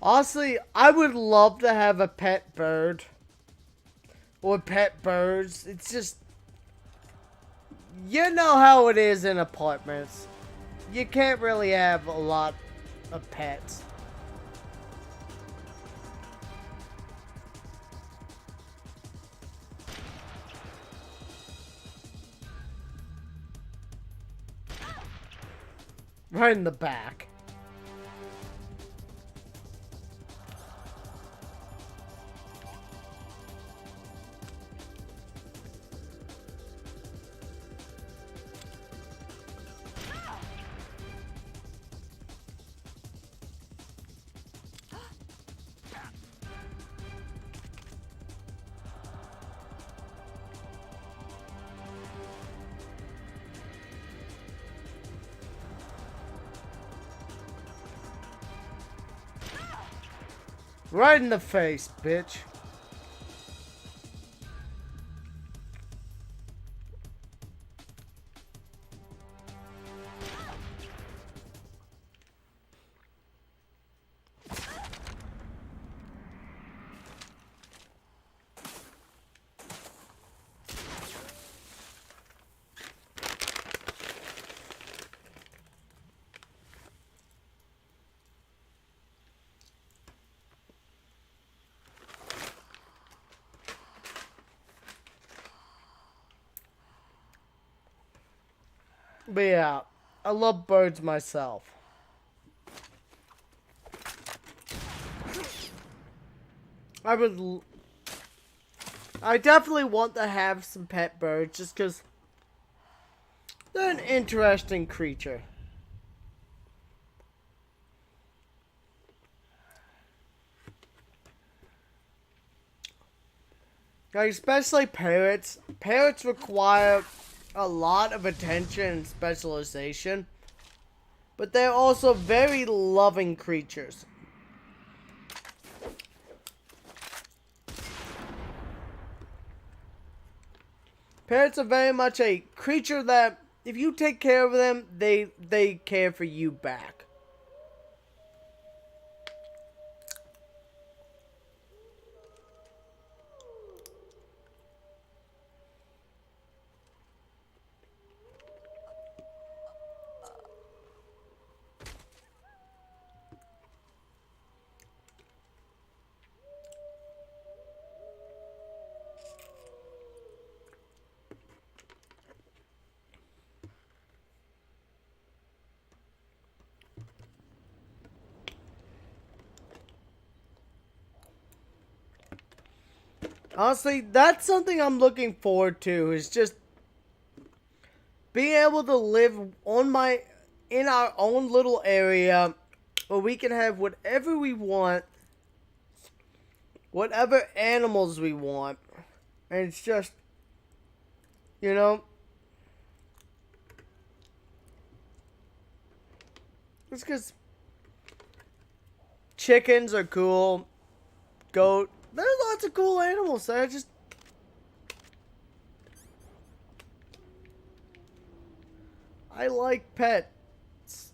Honestly, I would love to have a pet bird. Or pet birds. It's just... You know how it is in apartments. You can't really have a lot of pets. Right in the back. Right in the face, bitch. But yeah, I love birds myself. I definitely want to have some pet birds just because they're an interesting creature. Like, especially parrots. Parrots require a lot of attention and specialization, but they're also very loving creatures. Parrots are very much a creature that, if you take care of them, they care for you back. Honestly, that's something I'm looking forward to, is just being able to live in our own little area where we can have whatever we want, whatever animals we want, and it's just, you know, it's because chickens are cool, goat, there's lots of cool animals that I like pets.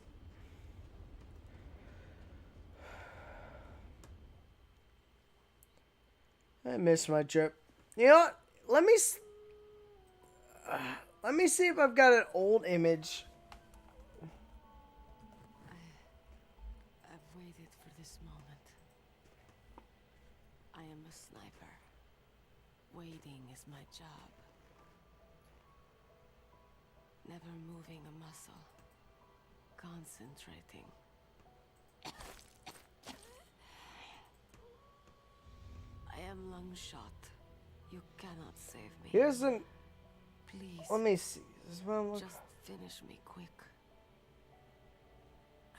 I miss my trip. You know what? Let me see if I've got an old image. I've waited for this moment. I am a sniper. Waiting is my job. Never moving a muscle. Concentrating. I am long shot. You cannot save me. Here's an... Please. Let me see. This is what I'm looking... Just finish me quick.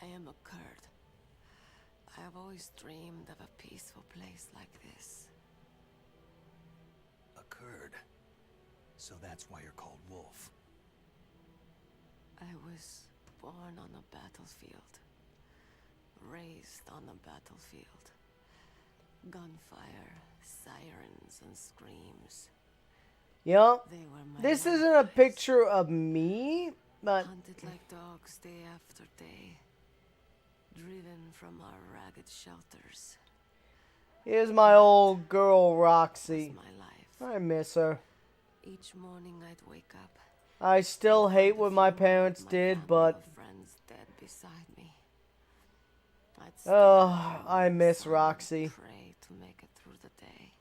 I am a Kurd. I have always dreamed of a peaceful place like this. A Kurd? So that's why you're called Wolf. I was born on a battlefield. Raised on a battlefield. Gunfire, sirens, and screams. Yeah, They were my this life. isn't a picture of me, but... Hunted like dogs day after day. driven from our ragged shelters. Here's my old girl, Roxy. My life. I miss her. Each morning I'd wake up. I still hate what my parents did, but... friends dead beside me. Oh, I miss Roxy. Pray to make it through the day.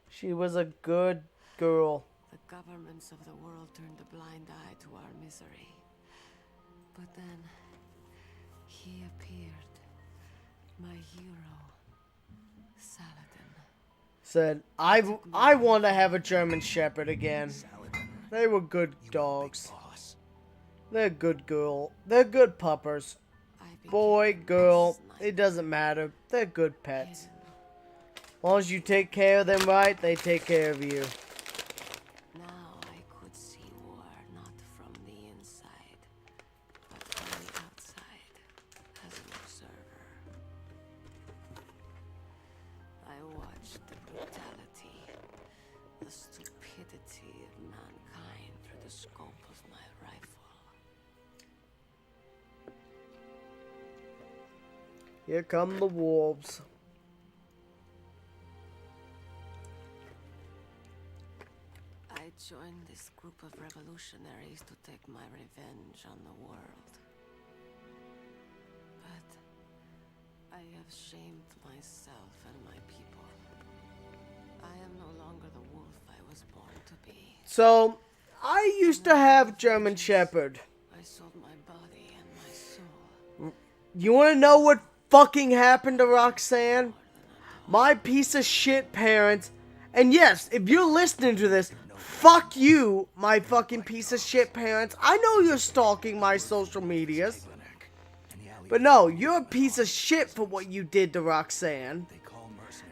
She was a good girl. The governments of the world turned a blind eye to our misery. But then, he appeared. My hero, Saladin. Said, I want to have a German Shepherd again. They were good dogs. They're good girl. They're good puppers. Boy, girl, it doesn't matter. They're good pets. As long as you take care of them right, they take care of you. Now I could see war not from the inside, but from the outside, as an observer. I watched the brutality, the stupidity of mankind through the scope of my rifle. Here come the wolves. I joined this group of revolutionaries to take my revenge on the world. But I have shamed myself and my people. I am no longer the wolf I was born to be. So, I used to have German Shepherd. I sold my body and my soul. You want to know what fucking happened to Roxanne? My piece of shit parents. And yes, if you're listening to this, fuck you, my fucking piece of shit parents. I know you're stalking my social medias. But no, you're a piece of shit for what you did to Roxanne.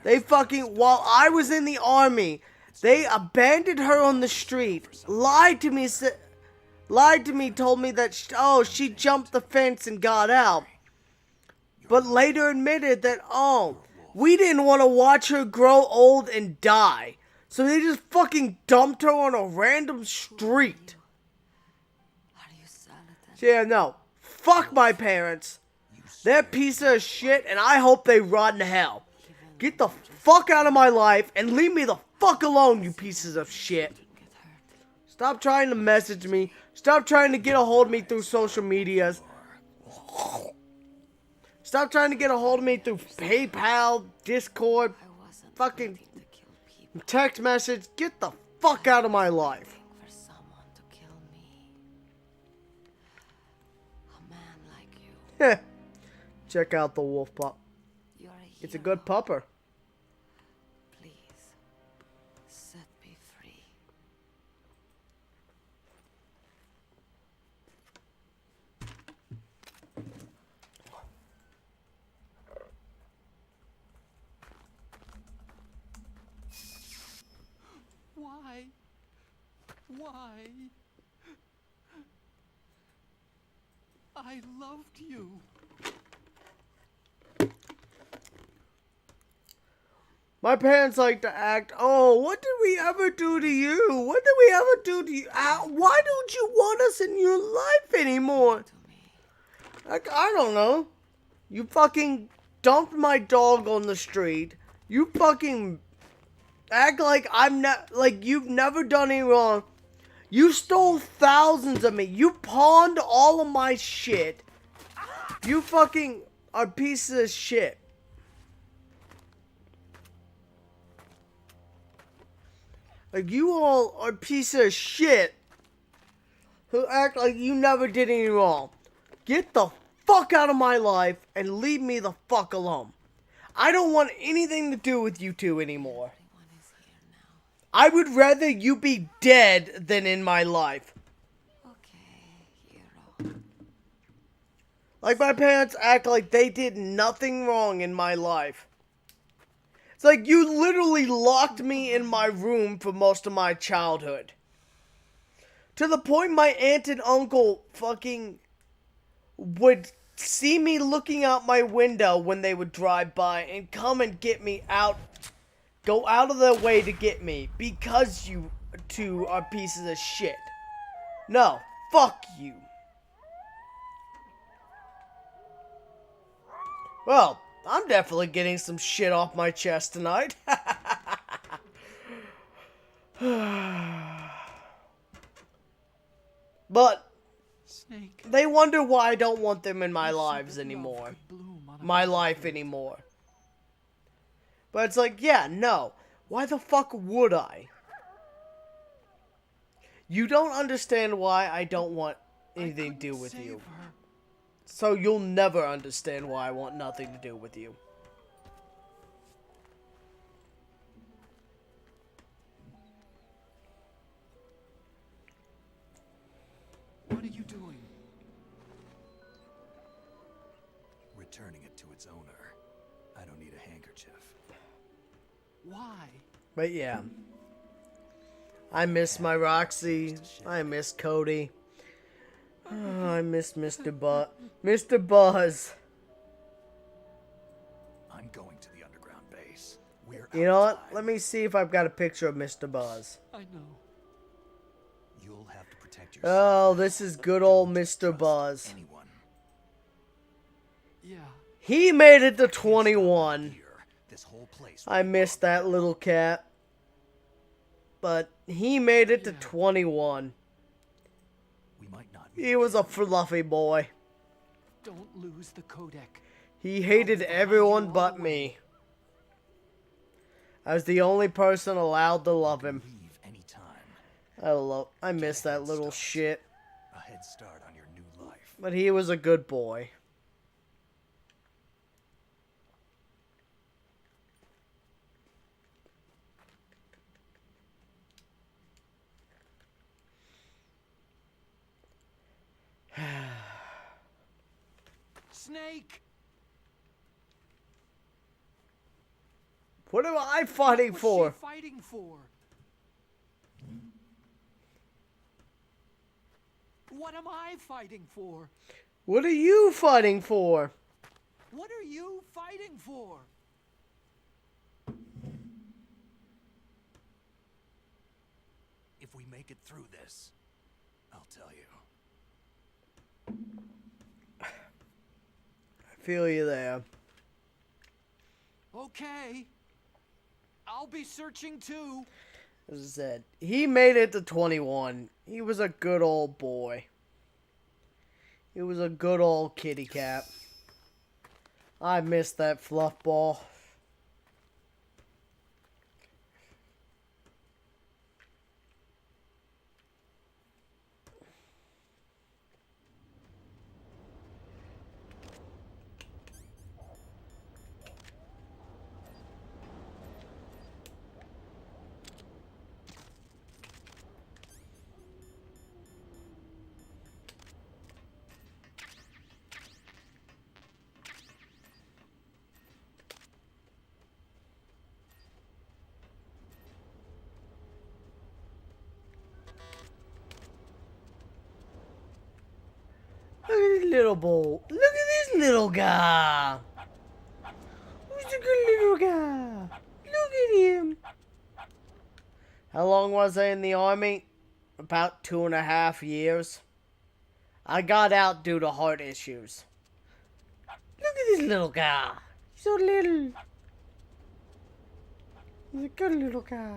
They fucking, while I was in the army, they abandoned her on the street, lied to me, told me that, she jumped the fence and got out. But later admitted that, we didn't want to watch her grow old and die. So they just fucking dumped her on a random street. Yeah, no. Fuck my parents. They're a piece of shit and I hope they rot in hell. Get the fuck out of my life and leave me the fuck alone, you pieces of shit. Stop trying to message me. Stop trying to get a hold of me through social medias. Stop trying to get a hold of me through PayPal, Discord, fucking text message. Get the fuck out of my life. For someone to kill me. A man like you. Check out the wolf pup. It's a good pupper. Please, set me free. Why? Why? I loved you. My parents like to act, what did we ever do to you? What did we ever do to you? Why don't you want us in your life anymore? Like, I don't know. You fucking dumped my dog on the street. You fucking act like you've never done any wrong. You stole thousands of me. You pawned all of my shit. You fucking are pieces of shit. Like, you all are pieces of shit who act like you never did any wrong. Get the fuck out of my life and leave me the fuck alone. I don't want anything to do with you two anymore. I would rather you be dead than in my life. Like, my parents act like they did nothing wrong in my life. It's like you literally locked me in my room for most of my childhood. To the point my aunt and uncle fucking would see me looking out my window when they would drive by and come and get me out. Go out of their way to get me because you two are pieces of shit. No, fuck you. Well, I'm definitely getting some shit off my chest tonight. But Snake. they wonder why I don't want them in my You said lives that love anymore. could bloom on a My life battlefield. anymore. But it's like, yeah, no. Why the fuck would I? You don't understand why I don't want anything to do with you. Her. So you'll never understand why I want nothing to do with you. What are you doing? Returning it to its owner. I don't need a handkerchief. Why? But yeah. I miss my Roxy. I miss Cody. Oh, I miss Mr. Mr. Buzz. I'm going to the underground base. You know what? Let me see if I've got a picture of Mr. Buzz. I know. You'll have to protect yourself. Oh, this is good old Mr. Buzz. Anyone. Yeah. He made it to 21. This whole place. I miss that little cat. But he made it to 21. We might not. He was a fluffy boy. Don't lose the codec. He hated everyone but me. I was the only person allowed to love him. I miss that little shit. A head start on your new life. But he was a good boy. Snake. What am I fighting for? What's she fighting for? What am I fighting for? What are you fighting for? What are you fighting for? If we make it through this, I'll tell you. I feel you there. Okay. I'll be searching too. As I said, he made it to 21. He was a good old boy. He was a good old kitty cat. I miss that fluff ball. Look at this little boy. Look at this little guy. Who's a good little guy? Look at him. How long was I in the army? About 2.5 years. I got out due to heart issues. Look at this little guy. He's so little. He's a good little guy.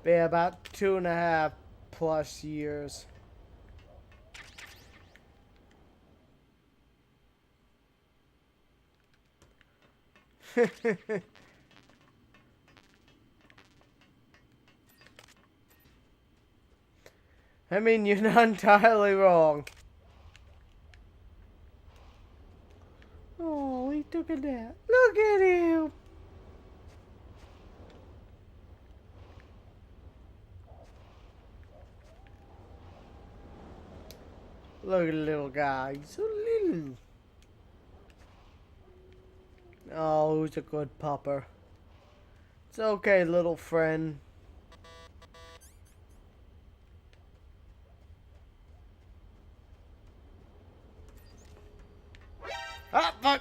Yeah, about 2.5+ years. I mean, you're not entirely wrong. Oh, he took a nap. Look at him. Look at the little guy. He's so little. who's a good pupper. It's okay, little friend. Ah, fuck!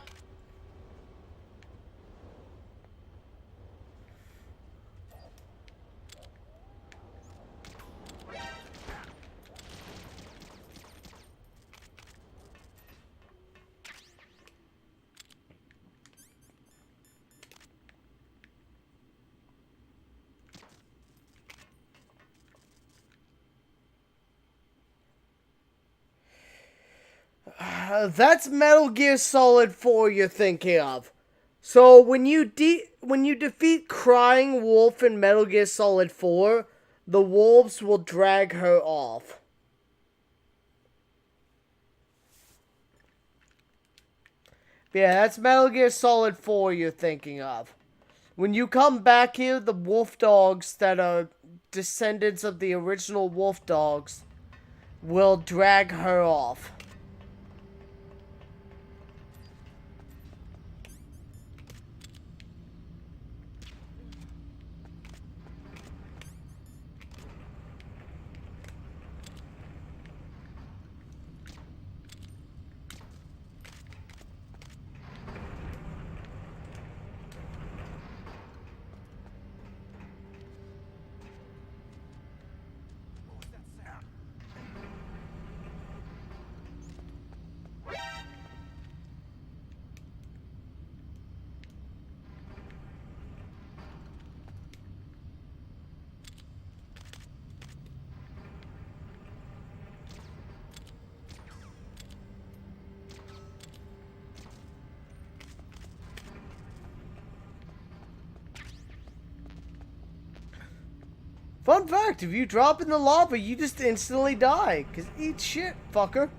That's Metal Gear Solid 4 you're thinking of. So when you defeat Crying Wolf in Metal Gear Solid 4, the wolves will drag her off. Yeah, that's Metal Gear Solid 4 you're thinking of. When you come back here, the wolf dogs that are descendants of the original wolf dogs will drag her off. Fun fact, if you drop in the lava, you just instantly die. Because eat shit, fucker.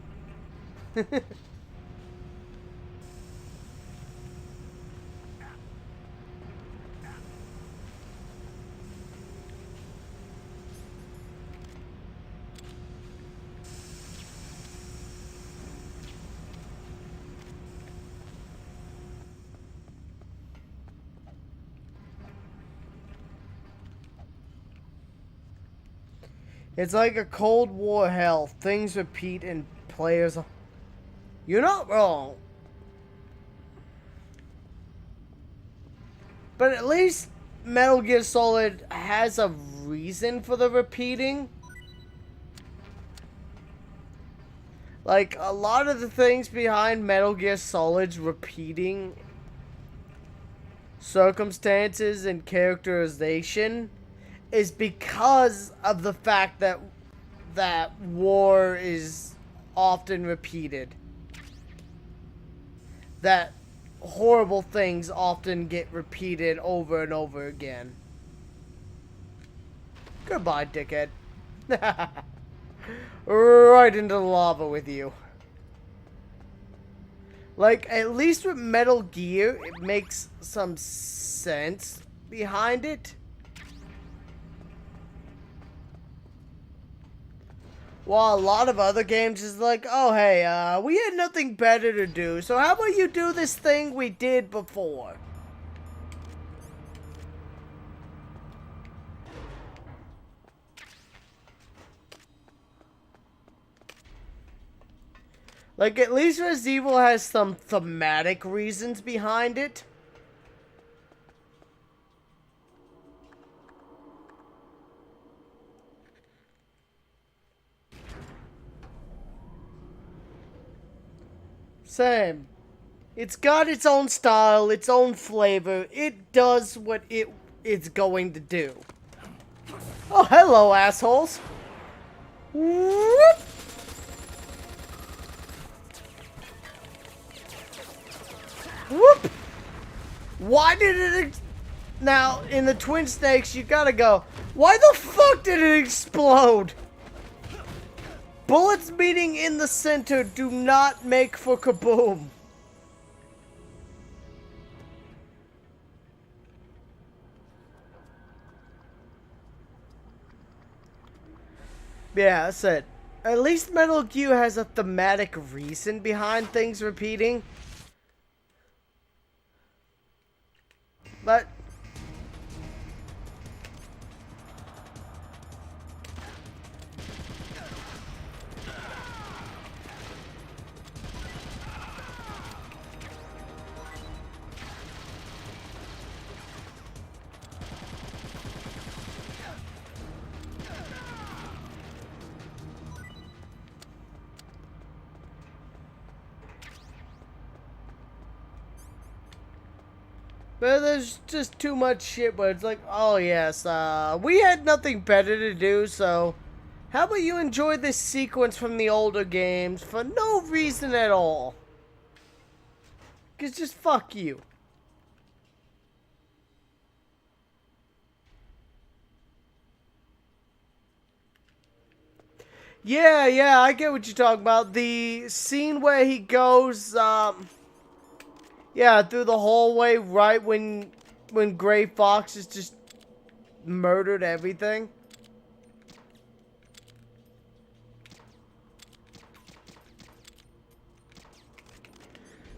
It's like a Cold War hell. Things repeat and players... You're not wrong. But at least Metal Gear Solid has a reason for the repeating. Like, a lot of the things behind Metal Gear Solid's repeating circumstances and characterization is because of the fact that war is often repeated. That horrible things often get repeated over and over again. Goodbye, dickhead. Right into the lava with you. Like, at least with Metal Gear, it makes some sense behind it. While a lot of other games is like, oh hey, we had nothing better to do, so how about you do this thing we did before? Like, at least Resident Evil has some thematic reasons behind it. Same. It's got its own style, its own flavor. It does what it's going to do. Oh, hello, assholes. Whoop. Whoop. Why did it... Now, in the Twin Snakes, you gotta go. Why the fuck did it explode? Bullets meeting in the center do not make for kaboom. Yeah, that's it. At least Metal Gear has a thematic reason behind things repeating. But there's just too much shit where it's like, oh yes, we had nothing better to do, so how about you enjoy this sequence from the older games for no reason at all? Cause just fuck you. Yeah, I get what you're talking about. The scene where he goes, yeah, through the hallway right when Gray Fox has just murdered everything.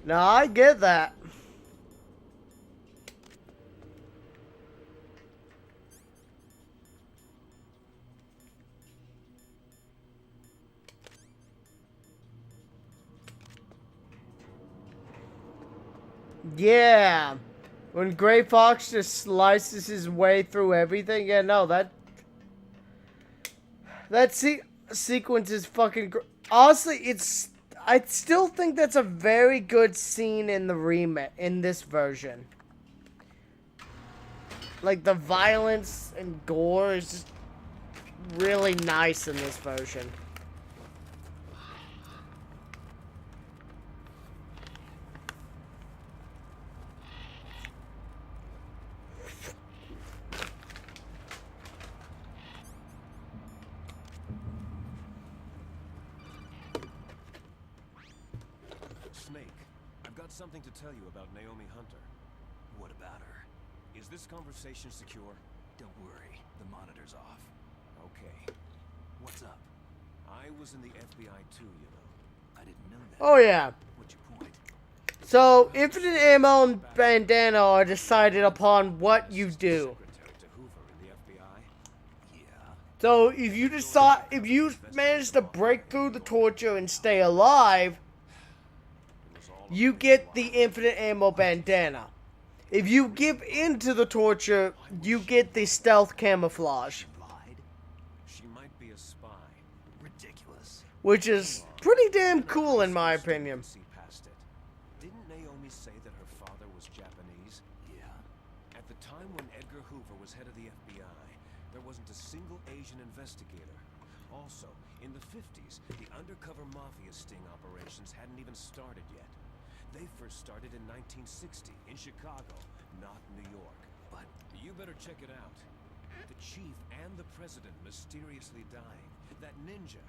No, I get that. Yeah. When Gray Fox just slices his way through everything. Yeah, no, that sequence is fucking honestly, I still think that's a very good scene in the remake, in this version. Like, the violence and gore is just really nice in this version. Something to tell you about Naomi Hunter. What about her? Is this conversation secure? Don't worry, the monitor's off. Okay. What's up? I was in the FBI too, you know. I didn't know that. Oh yeah. What's your point? So, infinite ammo and bandana are decided upon what you do. So, if you manage to break through the torture and stay alive, you get the infinite ammo bandana. If you give in to the torture, you get the stealth camouflage. She might be a spy. Ridiculous. Which is pretty damn cool in my opinion. Didn't Naomi say that her father was Japanese? Yeah. At the time when Edgar Hoover was head of the FBI, there wasn't a single Asian investigator. Also, in the 50s, the undercover mafia sting operations hadn't even started yet. They first started in 1960 in Chicago, not New York. But you better check it out. The chief and the president mysteriously dying. That ninja.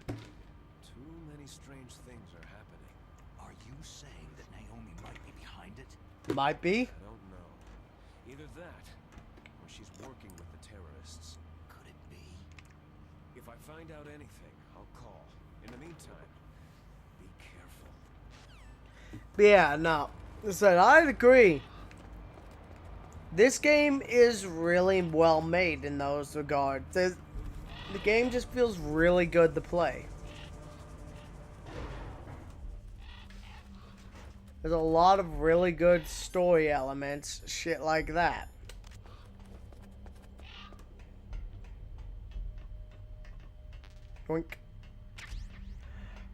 Too many strange things are happening. Are you saying that Naomi might be behind it? Might be. I don't know. Either that, or she's working with the terrorists. Could it be? If I find out anything, I'll call. In the meantime, be careful. Yeah, no. Listen, I'd agree. This game is really well made in those regards. The game just feels really good to play. There's a lot of really good story elements, shit like that. Oink.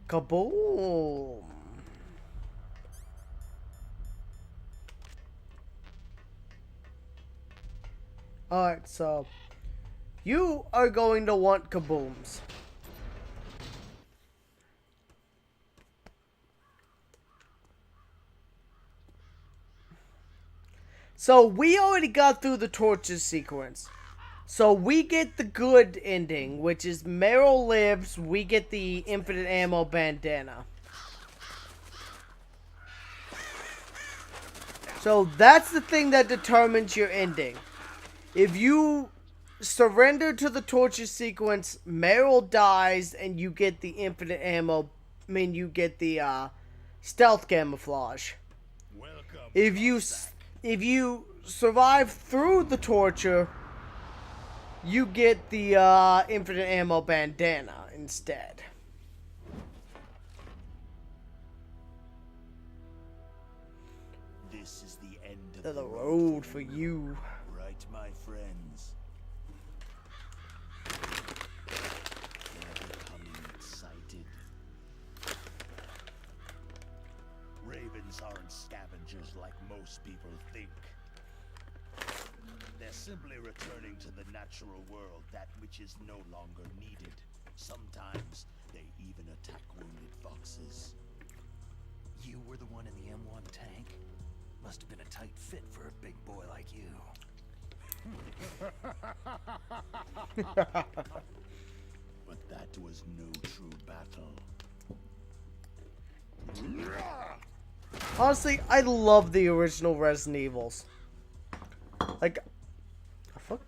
Kaboom! Alright, so you are going to want kabooms. So we already got through the torture sequence. So we get the good ending, which is Meryl lives, we get the infinite ammo bandana. So that's the thing that determines your ending. If you surrender to the torture sequence, Meryl dies and you get the infinite ammo, you get the stealth camouflage. If you survive through the torture, you get the infinite ammo bandana instead. This is the end of The road for you. Right, my friends. They're becoming excited. Ravens aren't scavengers like most people think. They're simply returning to the natural world that which is no longer needed. Sometimes they even attack wounded foxes. You were the one in the M1 tank? Must have been a tight fit for a big boy like you. But that was no true battle. Honestly, I love the original Resident Evils. Like, fuck.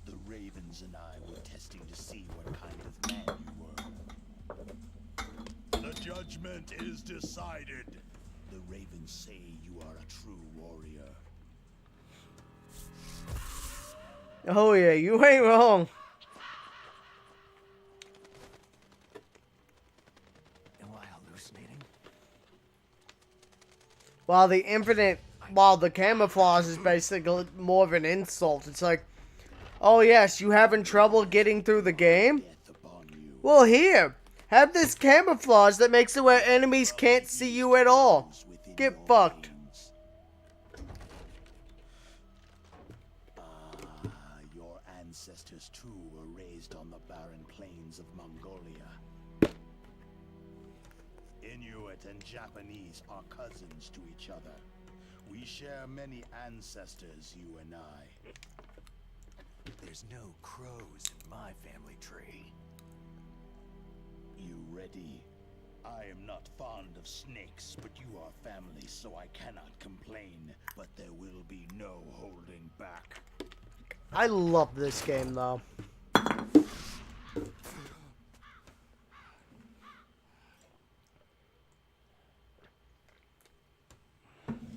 The Ravens and I were testing to see what kind of man you were. The judgment is decided. The Ravens say you are a true warrior. Oh yeah, you ain't wrong. Am I hallucinating? While the camouflage is basically more of an insult. It's like, oh yes, you having trouble getting through the game? Well, here, have this camouflage that makes it where enemies can't see you at all. Get fucked. Your ancestors too were raised on the barren plains of Mongolia. Inuit and Japanese are cousins to each other. We share many ancestors, you and I. There's no crows in my family tree. You ready? I am not fond of snakes, but you are family, so I cannot complain. But there will be no holding back. I love this game though.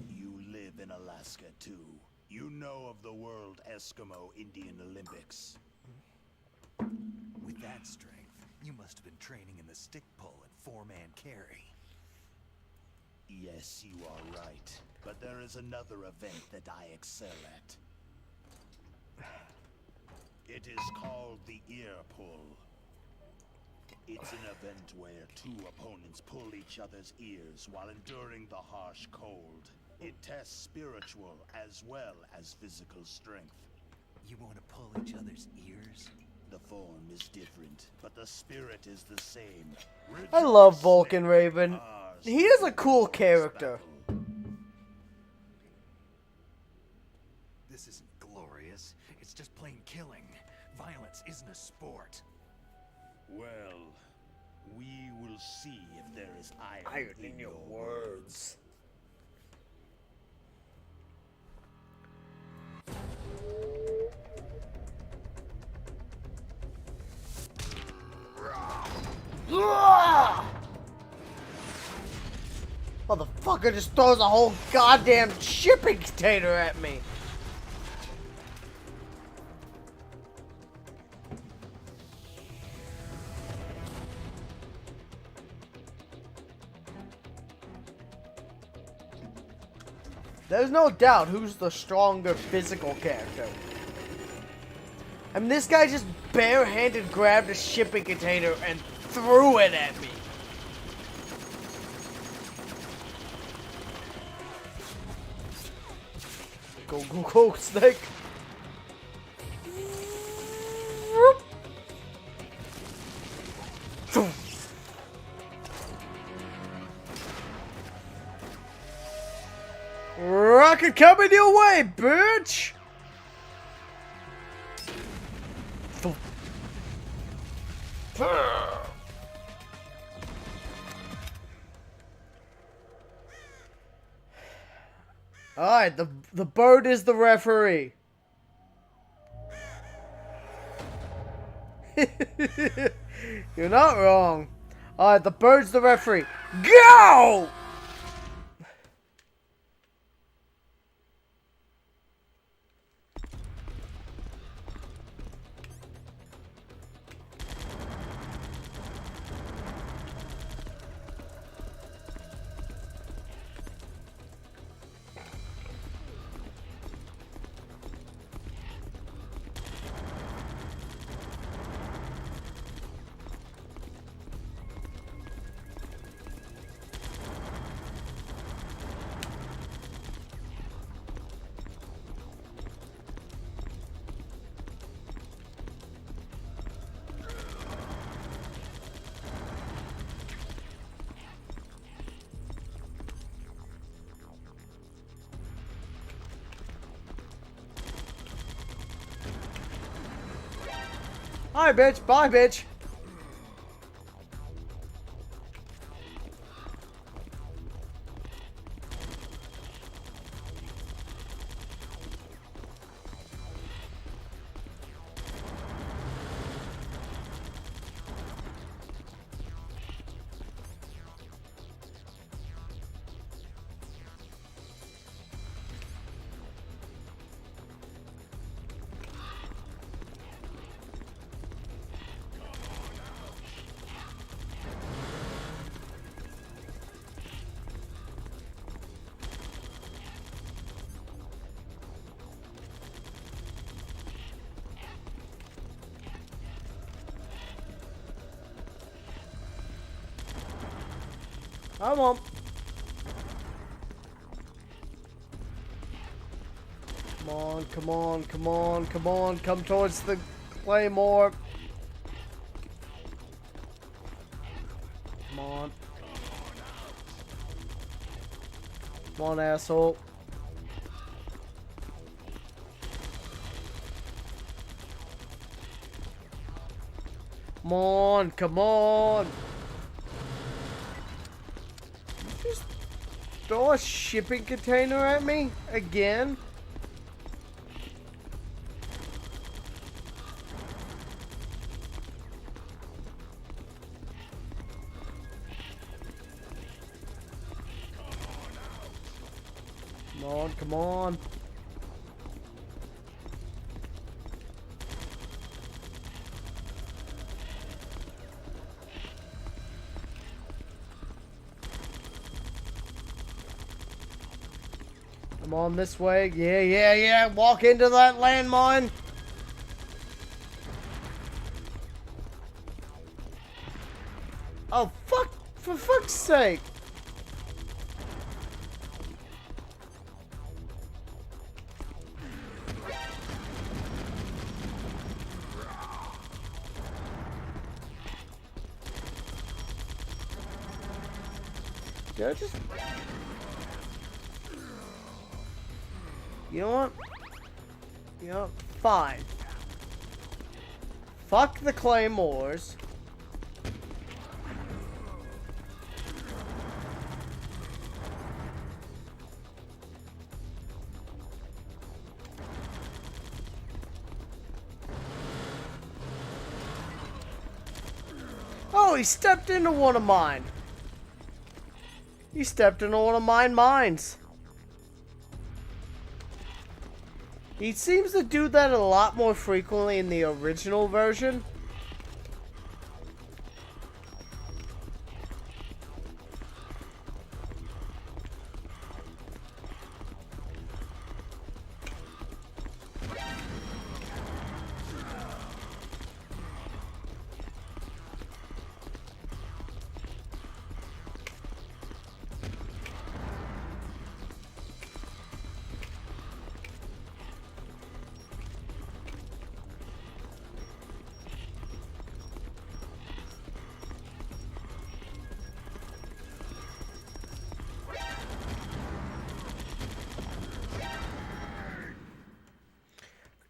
You live in Alaska too. You know of the World Eskimo Indian Olympics. With that strength, you must have been training in the stick pull and four-man carry. Yes, you are right. But there is another event that I excel at. It is called the ear pull. It's an event where two opponents pull each other's ears while enduring the harsh cold. It tests spiritual as well as physical strength. You want to pull each other's ears? The form is different, but the spirit is the same. I love Vulcan Raven. He is a cool character. This isn't glorious. It's just plain killing. Violence isn't a sport. Well, we will see if there is iron in your words. Motherfucker just throws a whole goddamn shipping container at me. There's no doubt who's the stronger physical character. I mean, this guy just barehanded grabbed a shipping container and threw it at me. Go, go, go, snake. Rocket coming your way, bitch! Alright, the bird is the referee. You're not wrong. Alright, the bird's the referee. Go! Hi, bitch. Bye, bitch. Come on. Come on, come on, come on, come on. Come towards the claymore. Come on. Come on, asshole. Come on, come on. Just throw a shipping container at me again? Come on, come on. Come on this way. Yeah, yeah, yeah. Walk into that landmine. Oh, fuck. For fuck's sake. Yeah, just... You know what? You know what? Fine. Fuck the claymores. Oh, he stepped into one of mine. He stepped into one of mine mines. He seems to do that a lot more frequently in the original version.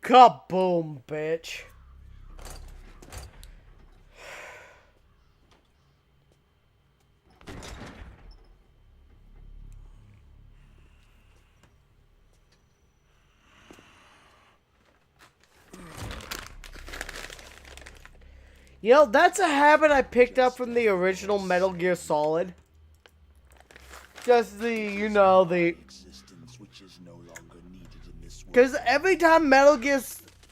Kaboom, bitch. You know, that's a habit I picked up from the original Metal Gear Solid. Just the, you know, the... Because every time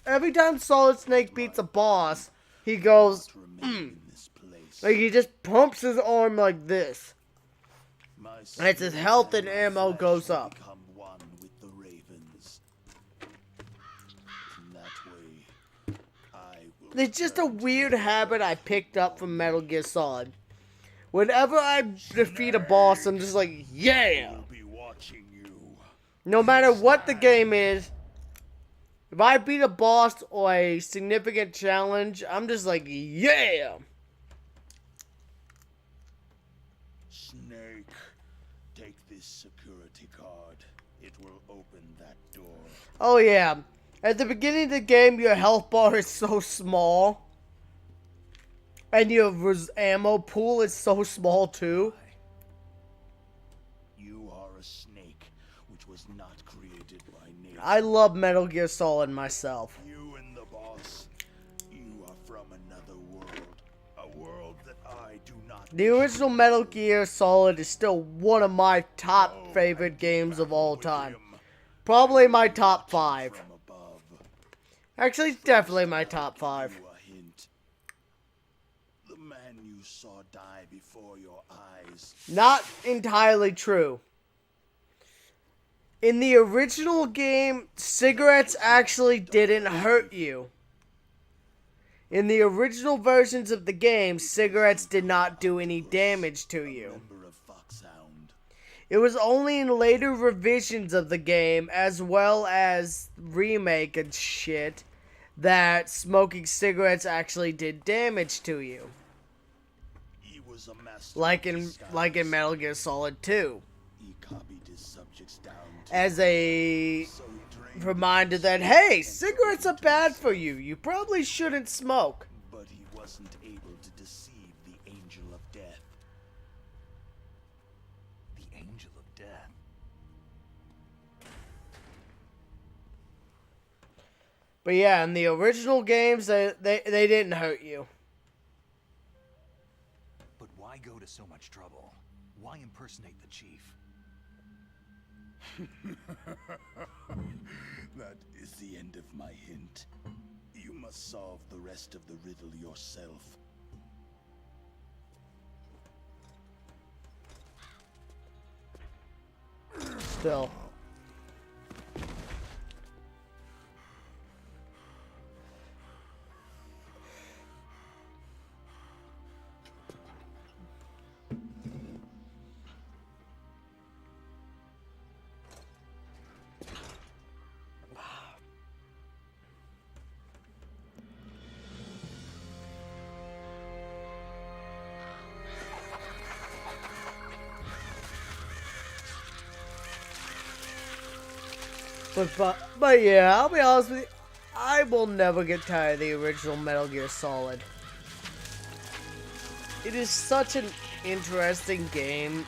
every time Solid Snake beats a boss, he goes, like he just pumps his arm like this. And it's his health and ammo goes up. It's just a weird habit I picked up from Metal Gear Solid. Whenever I defeat a boss, I'm just like, yeah! No matter what the game is, if I beat a boss or a significant challenge, I'm just like, yeah! Snake, take this security card. It will open that door. Oh yeah. At the beginning of the game, your health bar is so small. And your ammo pool is so small too. You are a snake, which was not created by nature. I love Metal Gear Solid myself. You and the boss, you are from another world. A world that I do not. The original Metal Gear Solid is still one of my top favorite games of all time. Probably my top 5. Actually, definitely my top 5. The man you saw die before your eyes. Not entirely true. In the original game, cigarettes actually didn't hurt you. In the original versions of the game, cigarettes did not do any damage to you. It was only in later revisions of the game, as well as remake and shit, that smoking cigarettes actually did damage to you. He was a master Like in Metal Gear Solid 2. He copied his subjects down As a reminder that, hey, cigarettes are bad for you. You probably shouldn't smoke. but he wasn't able to deceive the Angel of Death. The Angel of Death. But yeah, in the original games, they didn't hurt you. But why go to so much trouble? Why impersonate the chief? That is the end of my hint. You must solve the rest of the riddle yourself. Still. But yeah, I'll be honest with you, I will never get tired of the original Metal Gear Solid. It is such an interesting game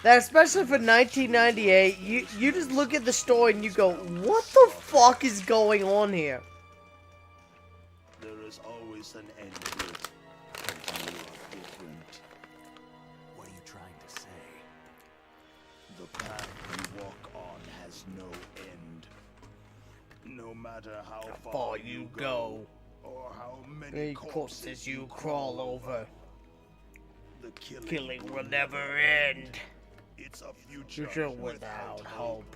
that, especially for 1998, you just look at the story and you go, what the fuck is going on here? There is always an end to it, but you are different. What are you trying to say? The path you walk on has no end. No matter how far you go, or how many corpses you crawl over, the killing will never end. It's a future without hope.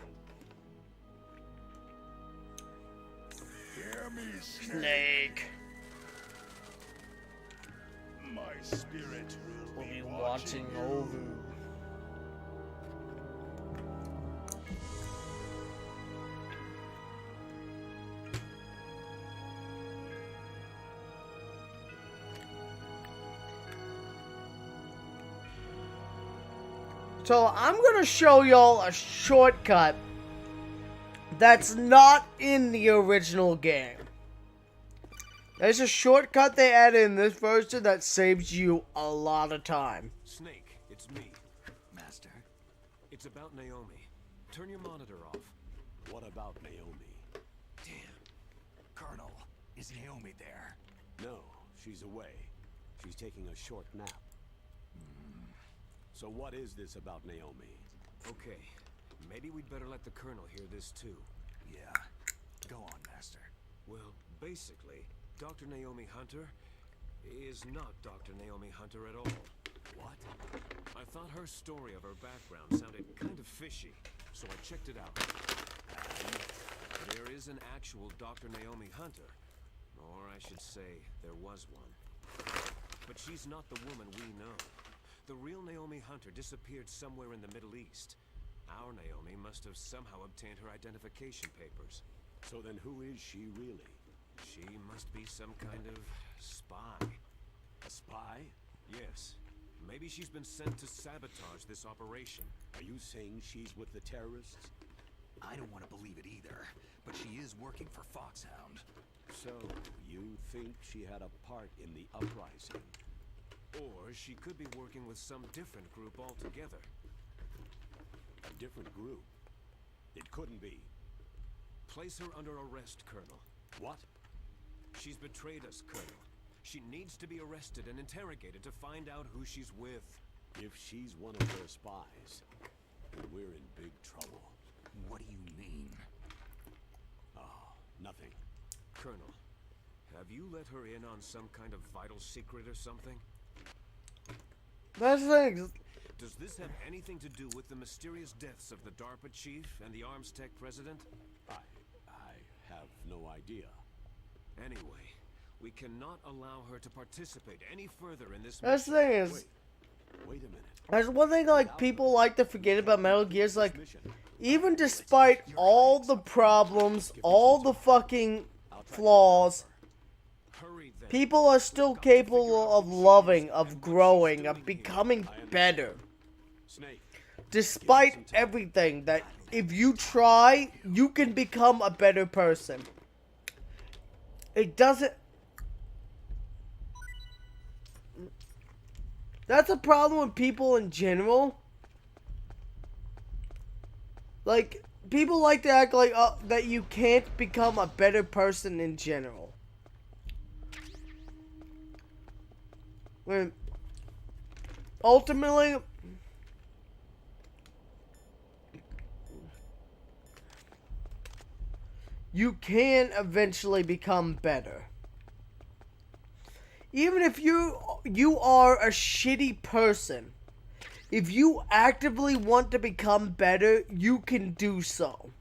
Hear me, Snake. My spirit will be watching over. So I'm gonna show y'all a shortcut that's not in the original game. There's a shortcut they added in this version that saves you a lot of time. Snake, it's me. Master? It's about Naomi. Turn your monitor off. What about Naomi? Damn. Colonel, is Naomi there? No, she's away. She's taking a short nap. So what is this about Naomi? Okay, maybe we'd better let the Colonel hear this too. Yeah. Go on, Master. Well, basically, Dr. Naomi Hunter is not Dr. Naomi Hunter at all. What? I thought her story of her background sounded kind of fishy, so I checked it out. There is an actual Dr. Naomi Hunter, or I should say, there was one. But she's not the woman we know. The real Naomi Hunter disappeared somewhere in the Middle East. Our Naomi must have somehow obtained her identification papers. So then who is she really? She must be some kind of spy. A spy? Yes. Maybe she's been sent to sabotage this operation. Are you saying she's with the terrorists? I don't want to believe it either, but she is working for Foxhound. So, you think she had a part in the uprising? Or she could be working with some different group altogether. A different group? It couldn't be. Place her under arrest, Colonel. What? She's betrayed us, Colonel. She needs to be arrested and interrogated to find out who she's with. If she's one of their spies, then we're in big trouble. What do you mean? Oh, nothing. Colonel, have you let her in on some kind of vital secret or something? That's the thing. Does this have anything to do with the mysterious deaths of the DARPA chief and the Arms Tech president? I have no idea. Anyway, we cannot allow her to participate any further in this That's the mission. thing is, Wait a minute. there's one thing like people like to forget about Metal Gear's, like, even despite all the problems, all the fucking flaws, people are still capable of loving, of growing, of becoming better. Despite everything, that if you try, you can become a better person. It doesn't... That's a problem with people in general. Like, people like to act like that you can't become a better person in general. When ultimately, you can eventually become better. Even if you are a shitty person, if you actively want to become better, you can do so.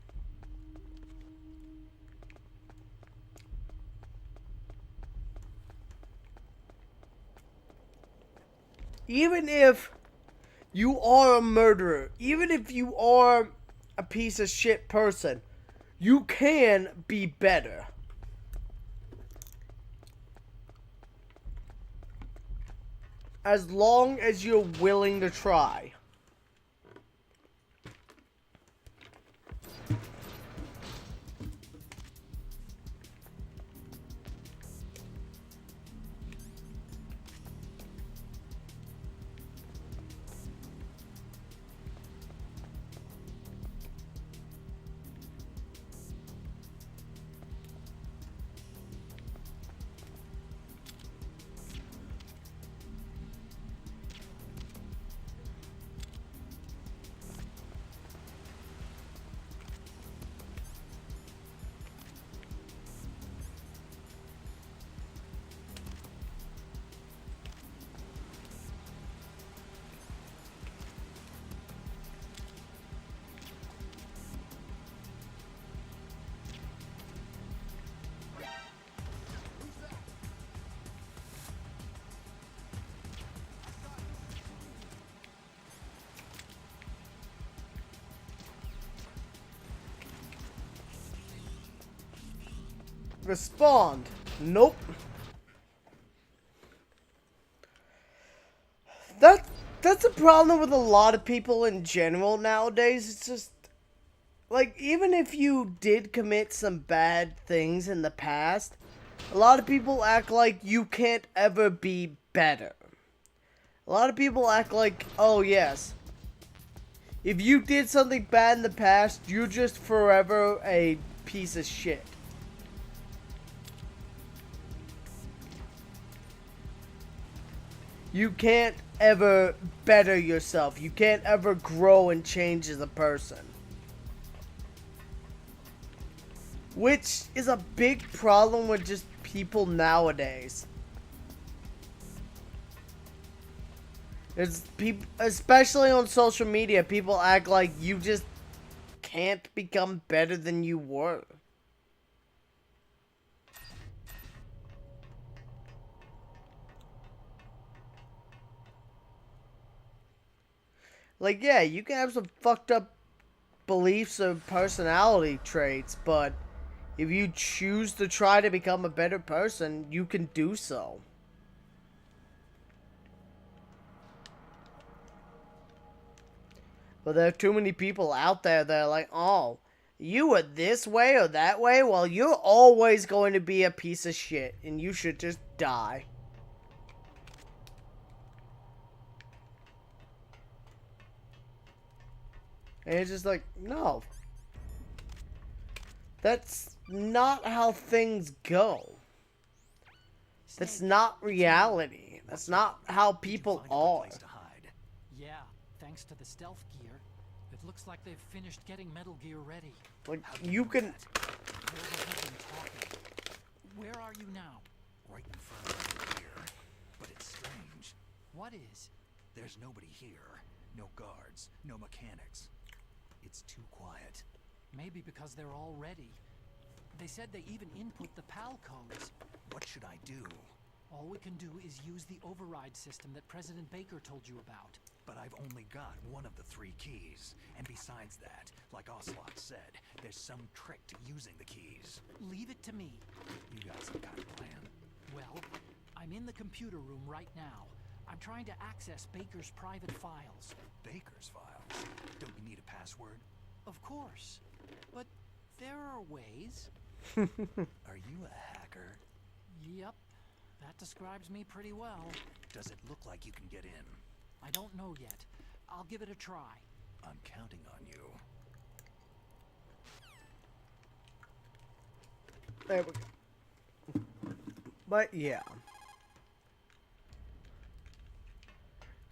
Even if you are a murderer, even if you are a piece of shit person, you can be better. As long as you're willing to try. Respond. Nope. That's a problem with a lot of people in general nowadays. It's just, like, even if you did commit some bad things in the past, a lot of people act like you can't ever be better. A lot of people act like, oh yes, if you did something bad in the past, you're just forever a piece of shit. You can't ever better yourself. You can't ever grow and change as a person. Which is a big problem with just people nowadays. It's people, especially on social media, people act like you just can't become better than you were. Like, yeah, you can have some fucked up beliefs or personality traits, but if you choose to try to become a better person, you can do so. But there are too many people out there that are like, oh, you are this way or that way, well, you're always going to be a piece of shit, and you should just die. And it's just like, no. That's not how things go. That's not reality. That's not how people are. Yeah, thanks to the stealth gear. It looks like they've finished getting Metal Gear ready. Like, you can... Where are you now? Right in front of me here. But it's strange. What is? There's nobody here. No guards. No mechanics. It's too quiet. Maybe because they're all ready. They said they even input the PAL codes. What should I do? All we can do is use the override system that President Baker told you about. But I've only got one of the 3 keys. And besides that, like Ocelot said, there's some trick to using the keys. Leave it to me. You got some kind of plan? Well, I'm in the computer room right now. I'm trying to access Baker's private files. Baker's files? Don't you need a password? Of course. But there are ways. Are you a hacker? Yep. That describes me pretty well. Does it look like you can get in? I don't know yet. I'll give it a try. I'm counting on you. There we go. But yeah.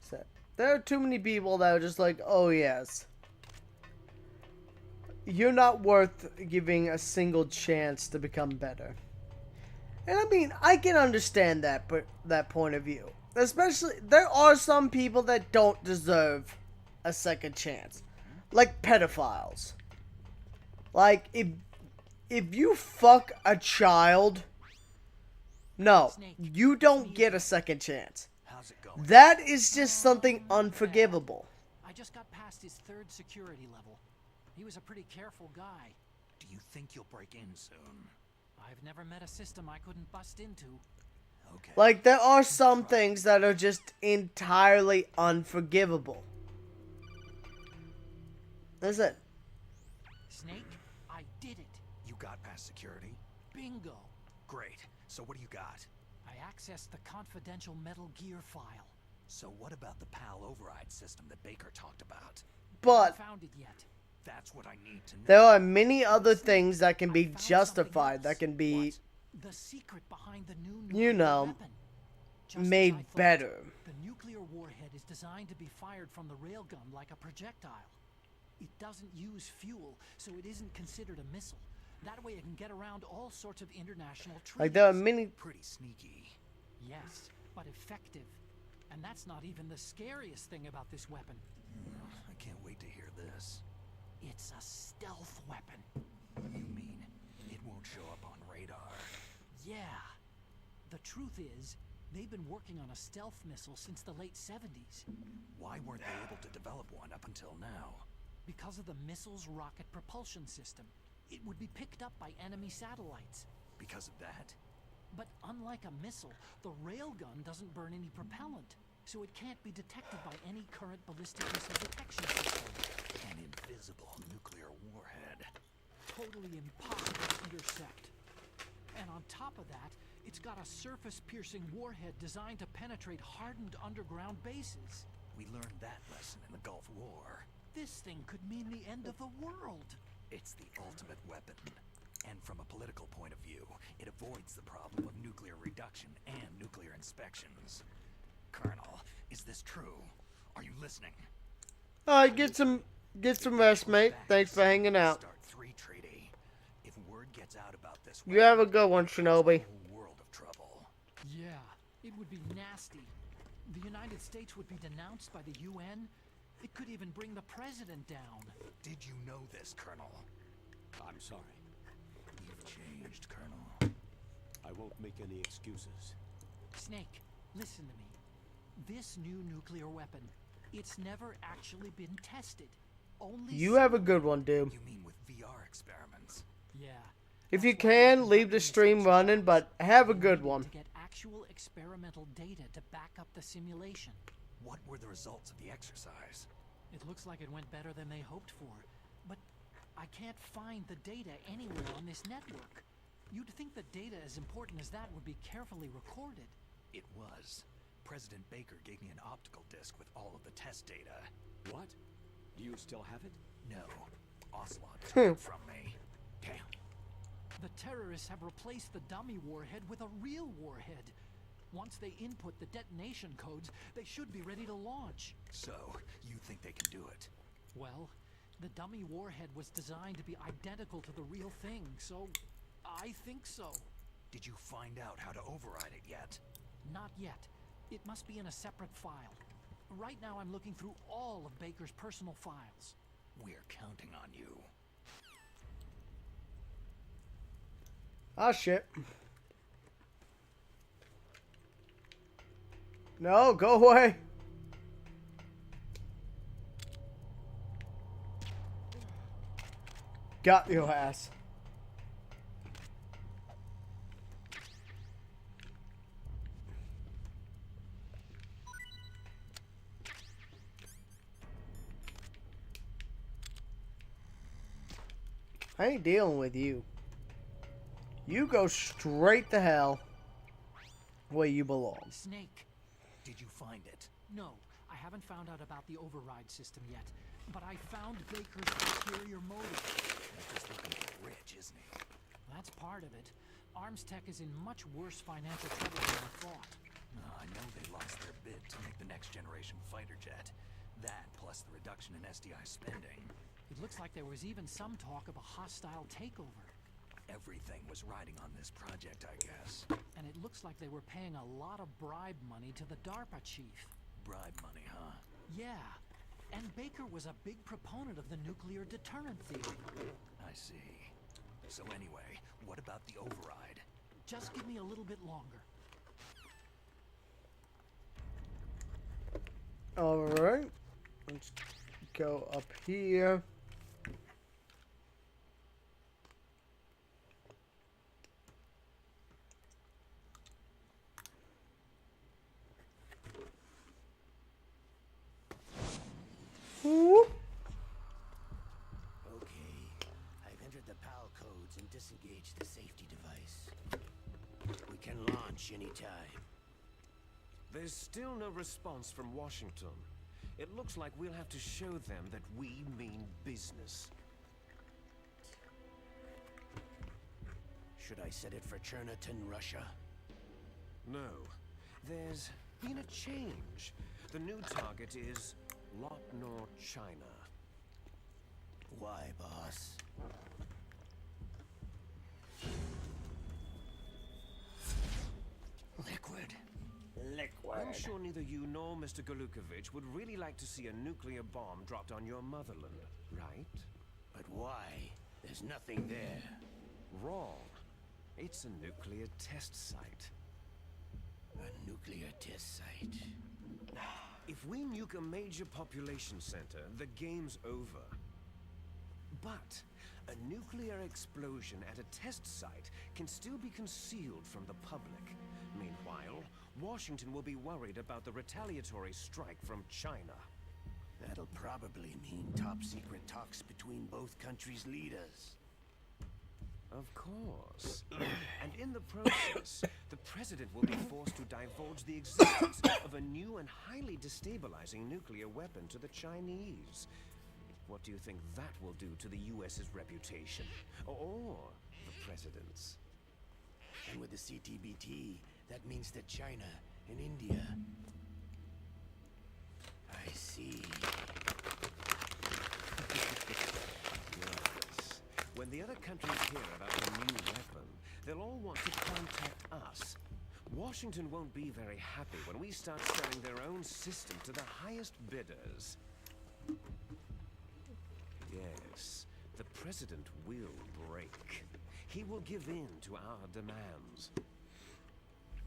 So, there are too many people that are just like, oh yes. You're not worth giving a single chance to become better. And I mean, I can understand that point of view. Especially, there are some people that don't deserve a second chance. Like pedophiles. Like, if you fuck a child, no, you don't get a second chance. How's it going? That is just something unforgivable. I just got past his 3rd security level. He was a pretty careful guy. Do you think you'll break in soon? I've never met a system I couldn't bust into. Okay. Like, there are some things that are just entirely unforgivable. That's it. Snake, I did it. You got past security? Bingo. Great. So what do you got? I accessed the confidential Metal Gear file. So what about the PAL override system that Baker talked about? But I found it yet. That's what I need to know. There are many other things that can be justified, that can be, the secret behind the new you know, weapon. made better. The nuclear warhead is designed to be fired from the railgun like a projectile. It doesn't use fuel, so it isn't considered a missile. That way it can get around all sorts of international treaties. Like, there are many... Pretty sneaky. Yes, but effective. And that's not even the scariest thing about this weapon. I can't wait to hear this. It's a stealth weapon. You mean it won't show up on radar? Yeah. The truth is, they've been working on a stealth missile since the late 70s. Why weren't they able to develop one up until now? Because of the missile's rocket propulsion system. It would be picked up by enemy satellites. Because of that? But unlike a missile, the railgun doesn't burn any propellant, so it can't be detected by any current ballistic missile detection system. An invisible nuclear warhead. Totally impossible to intercept. And on top of that, it's got a surface-piercing warhead designed to penetrate hardened underground bases. We learned that lesson in the Gulf War. This thing could mean the end of the world. It's the ultimate weapon. And from a political point of view, it avoids the problem of nuclear reduction and nuclear inspections. Colonel, is this true? Are you listening? Alright, get some rest, mate. Thanks for hanging out. Start 3 treaty. If word gets out about this, You have a good one, Shinobi. world of trouble. Yeah, it would be nasty. The United States would be denounced by the UN. It could even bring the president down. Did you know this, Colonel? I'm sorry. You've changed, Colonel. I won't make any excuses. Snake, listen to me. This new nuclear weapon, it's never actually been tested. Only You have a good one, dude. You mean with VR experiments? Yeah. If you can, leave the stream running, but have a good one. To get actual experimental data to back up the simulation. What were the results of the exercise? It looks like it went better than they hoped for, but I can't find the data anywhere on this network. You'd think that data as important as that would be carefully recorded. It was. President Baker gave me an optical disc with all of the test data. What? Do you still have it? No. Ocelot took it from me. Damn. The terrorists have replaced the dummy warhead with a real warhead. Once they input the detonation codes, they should be ready to launch. So, you think they can do it? Well, the dummy warhead was designed to be identical to the real thing, so I think so. Did you find out how to override it yet? Not yet. It must be in a separate file. Right now I'm looking through all of Baker's personal files. We're counting on you. Ah, shit. No, go away. Got your ass. I ain't dealing with you. You go straight to hell where you belong. Snake. Did you find it? No, I haven't found out about the override system yet, but I found Baker's ulterior motive. Baker's looking to get rich, isn't he? That's part of it. Arms Tech is in much worse financial trouble than I thought. I know they lost their bid to make the next generation fighter jet. That, plus the reduction in SDI spending. It looks like there was even some talk of a hostile takeover. Everything was riding on this project, I guess. And it looks like they were paying a lot of bribe money to the DARPA chief. Bribe money, huh? Yeah. And Baker was a big proponent of the nuclear deterrent theory. I see. So anyway, what about the override? Just give me a little bit longer. Alright. Let's go up here. Disengage the safety device. We can launch anytime. There's still no response from Washington. It looks like we'll have to show them that we mean business. Should I set it for Cherniton, Russia? No. There's been a change. The new target is Lopnor, China. Why, boss? Liquid. I'm sure neither you nor Mr. Golukovich would really like to see a nuclear bomb dropped on your motherland, right? But why? There's nothing there. Wrong. It's a nuclear test site. A nuclear test site? If we nuke a major population center, the game's over. But a nuclear explosion at a test site can still be concealed from the public. Meanwhile, Washington will be worried about the retaliatory strike from China. That'll probably mean top-secret talks between both countries' leaders. Of course. And in the process, the president will be forced to divulge the existence of a new and highly destabilizing nuclear weapon to the Chinese. What do you think that will do to the US's reputation? Or the president's? And with the CTBT, that means that China and India... I see. Yes. When the other countries hear about the new weapon, they'll all want to contact us. Washington won't be very happy when we start selling their own system to the highest bidders. Yes, the president will break. He will give in to our demands.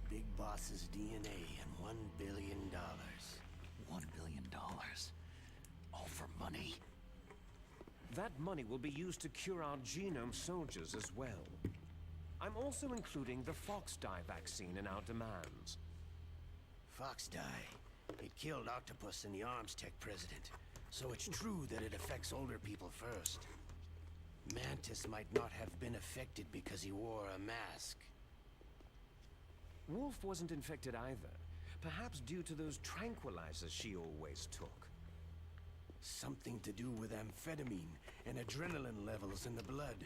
Big Boss's DNA and $1 billion. $1 billion? All for money? That money will be used to cure our genome soldiers as well. I'm also including the Fox dye vaccine in our demands. Fox dye? It killed Octopus and the Arms Tech president. So it's true that it affects older people first. scientist might not have been affected because he wore a mask. Wolf wasn't infected either. Perhaps due to those tranquilizers she always took. Something to do with amphetamine and adrenaline levels in the blood.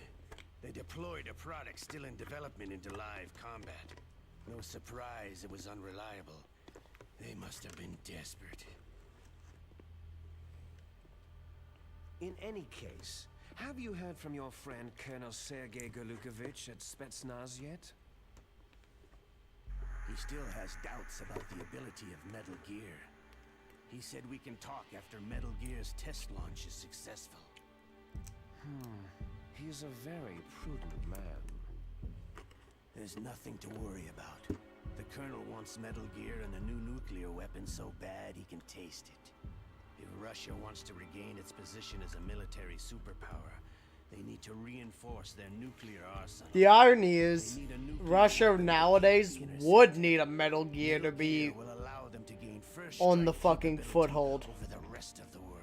They deployed a product still in development into live combat. No surprise it was unreliable. They must have been desperate. In any case, have you heard from your friend Colonel Sergei Golukovich at Spetsnaz yet? He still has doubts about the ability of Metal Gear. He said we can talk after Metal Gear's test launch is successful. He's a very prudent man. There's nothing to worry about. The Colonel wants Metal Gear and a new nuclear weapon so bad he can taste it. If Russia wants to regain its position as a military superpower, they need to reinforce their nuclear arsenal. The irony is, Russia nowadays would need a Metal Gear to be on the fucking foothold. Over the rest of the world.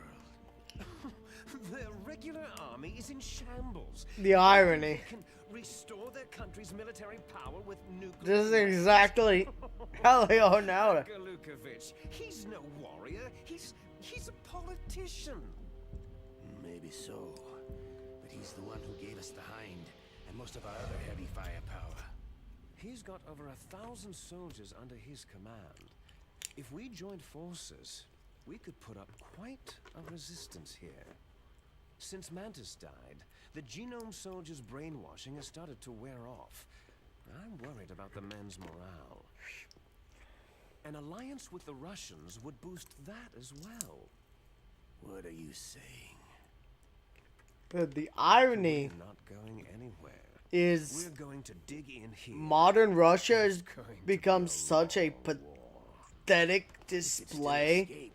Their regular army is in shambles. The irony. They can restore their country's military power with nuclear. This is exactly how they are now. Golukovich, he's no warrior. He's a politician. Maybe so. But he's the one who gave us the Hind and most of our other heavy firepower. He's got over 1,000 soldiers under his command. If we joined forces, we could put up quite a resistance here. Since Mantis died, the Genome Soldiers' brainwashing has started to wear off. I'm worried about the men's morale. An alliance with the Russians would boost that as well. What are you saying? The irony not going anywhere. Is we're going to dig in here. Modern Russia has become such a pathetic display.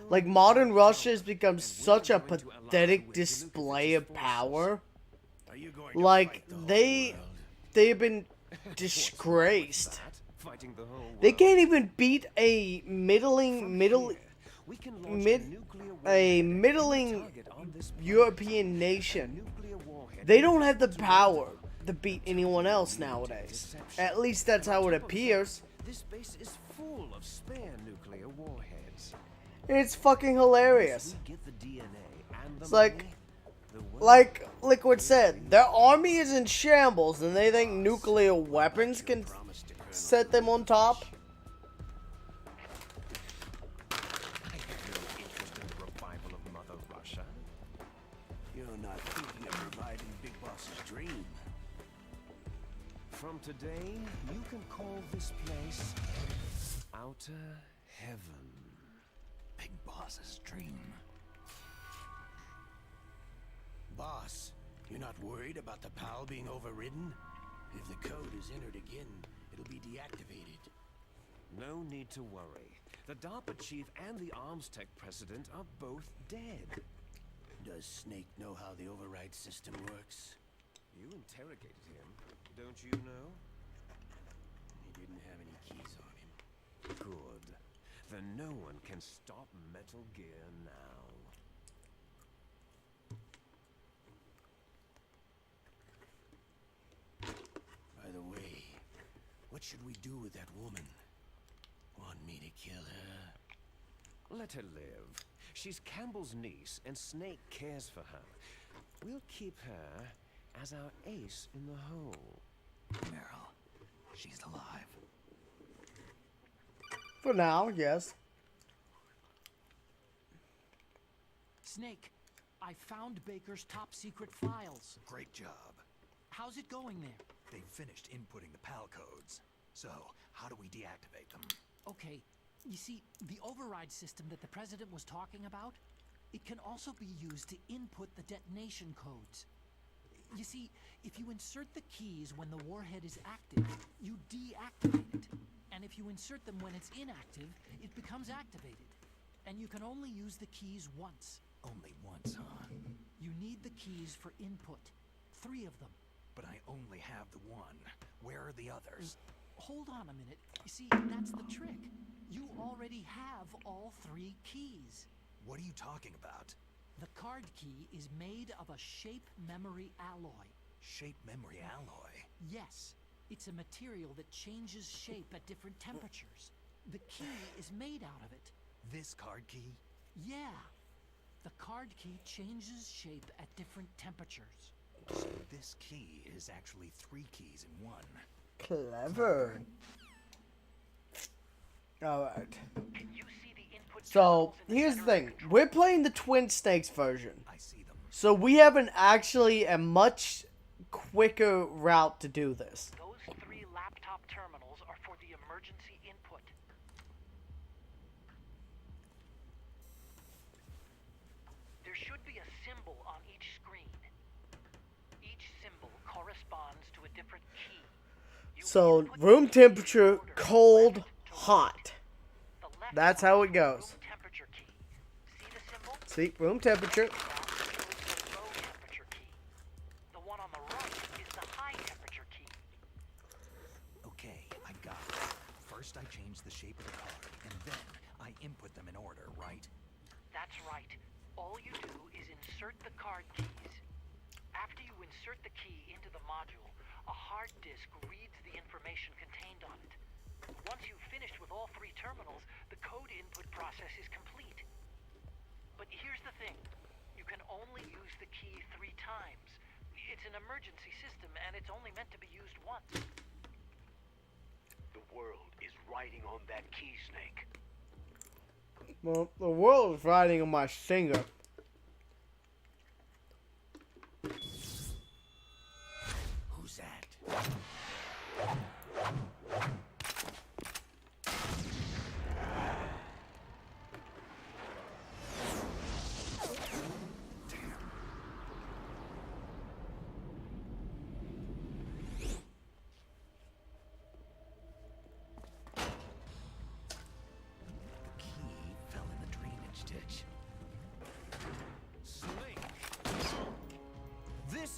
Like, modern Russia has become such a pathetic display of power. Like, they've been disgraced. They can't even beat a middling European nation. They don't have the power to beat anyone else nowadays. At least that's how it appears. This base is full of spare nuclear warheads. It's fucking hilarious. It's like Liquid said, their army is in shambles and they think nuclear weapons can set them on top. I have no interest in the revival of Mother Russia. You're not thinking of reviving Big Boss's dream. From today, you can call this place Outer Heaven. Big Boss's dream. Boss, you're not worried about the PAL being overridden? If the code is entered again, it'll be deactivated. No need to worry. The DARPA chief and the Arms Tech president are both dead. Does Snake know how the override system works? You interrogated him, don't you know? He didn't have any keys on him. Good. Then no one can stop Metal Gear now. By the way, what should we do with that woman? Want me to kill her? Let her live. She's Campbell's niece, and Snake cares for her. We'll keep her as our ace in the hole. Meryl, she's alive. For now, yes. Snake, I found Baker's top secret files. Great job. How's it going there? They've finished inputting the PAL codes. So, how do we deactivate them? Okay, you see, the override system that the president was talking about, it can also be used to input the detonation codes. You see, if you insert the keys when the warhead is active, you deactivate it. And if you insert them when it's inactive, it becomes activated. And you can only use the keys once. Only once, huh? You need the keys for input. 3 of them. But I only have the one. Where are the others? Hold on a minute. You see, that's the trick. You already have all 3 keys. What are you talking about? The card key is made of a shape memory alloy. Shape memory alloy? Yes, it's a material that changes shape at different temperatures. The key is made out of it. This card key? Yeah. The card key changes shape at different temperatures. So this key is actually 3 keys in one. Clever. Alright. So, here's the thing. We're playing the Twin Snakes version. I see them. So we have a much quicker route to do this. Those 3 laptop terminals are for the emergency input. There should be a symbol on each screen. Each symbol corresponds to a different key. So, room temperature, cold, hot. That's how it goes. See, room temperature. The one on the right is the high temperature key. Okay, I got it. First I change the shape of the card, and then I input them in order, right? That's right. All you do is insert the card keys. After you insert the key into the module, a hard disk reads the information contained on it. Once you've finished with all 3 terminals, the code input process is complete. But here's the thing. You can only use the key 3 times. It's an emergency system, and it's only meant to be used once. The world is riding on that key, Snake. Well, the world is riding on my finger. Who's that?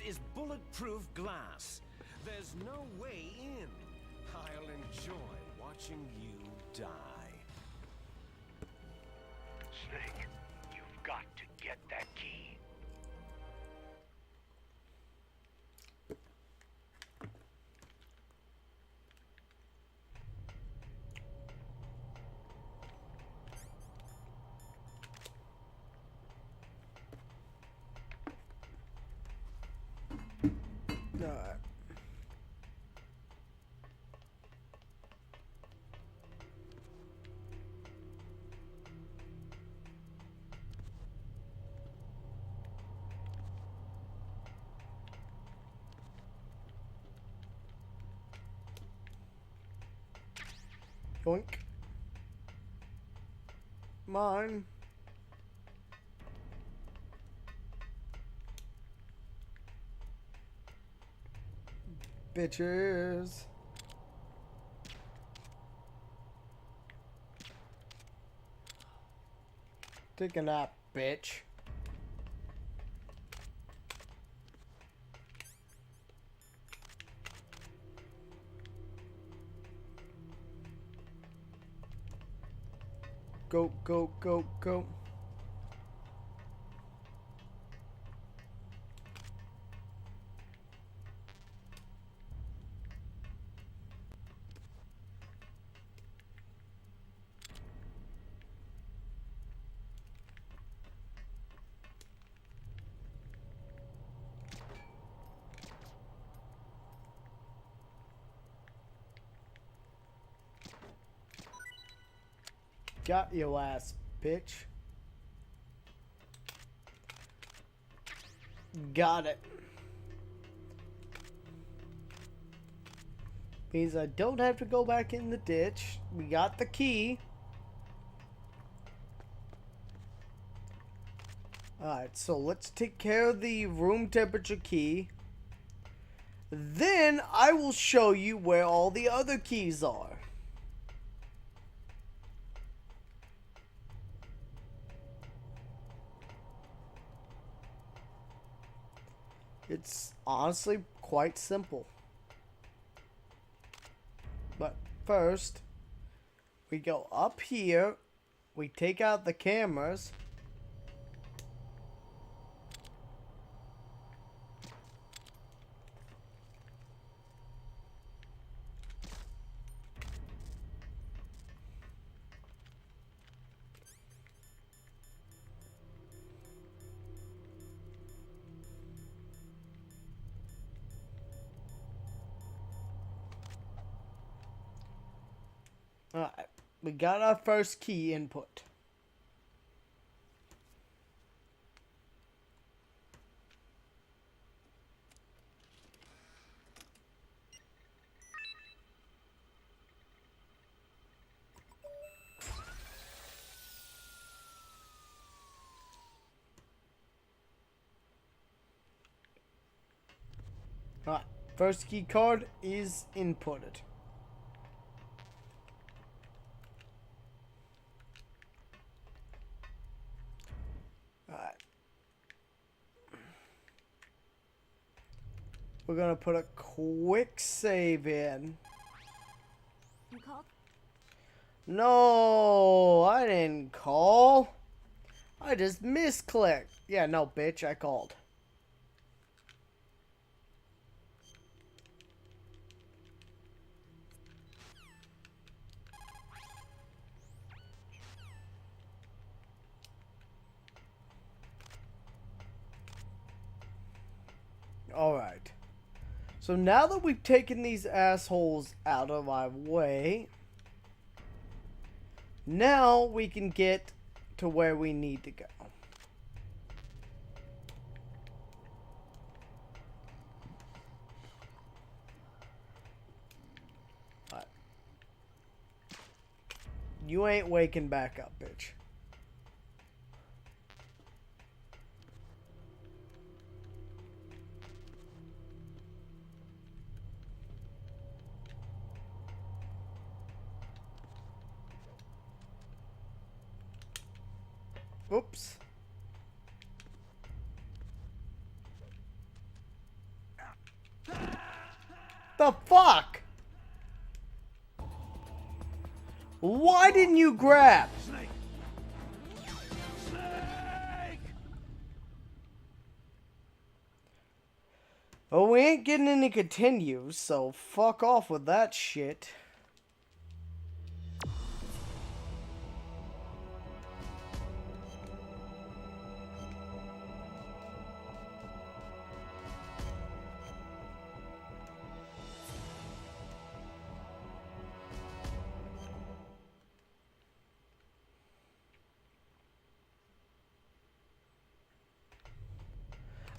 Is bulletproof glass. There's no way in. I'll enjoy watching you die. Snake, you've got to get that key. Yoink. Mine. Bitches. Take a nap, bitch. Go, go, go, go. Got your ass, bitch. Got it. Means I don't have to go back in the ditch. We got the key. Alright, so let's take care of the room temperature key. Then I will show you where all the other keys are. It's honestly quite simple. But first, we go up here, we take out the cameras, Alright, we got our first key input. Alright, first key card is inputted. Alright. We're gonna put a quick save in. You called? No, I didn't call. I just misclicked. Yeah, no, bitch, I called. Alright. So now that we've taken these assholes out of our way, now we can get to where we need to go. Alright. You ain't waking back up, bitch. Oops. The fuck? Why didn't you grab? Snake! Snake! Well, we ain't getting any continues, so fuck off with that shit.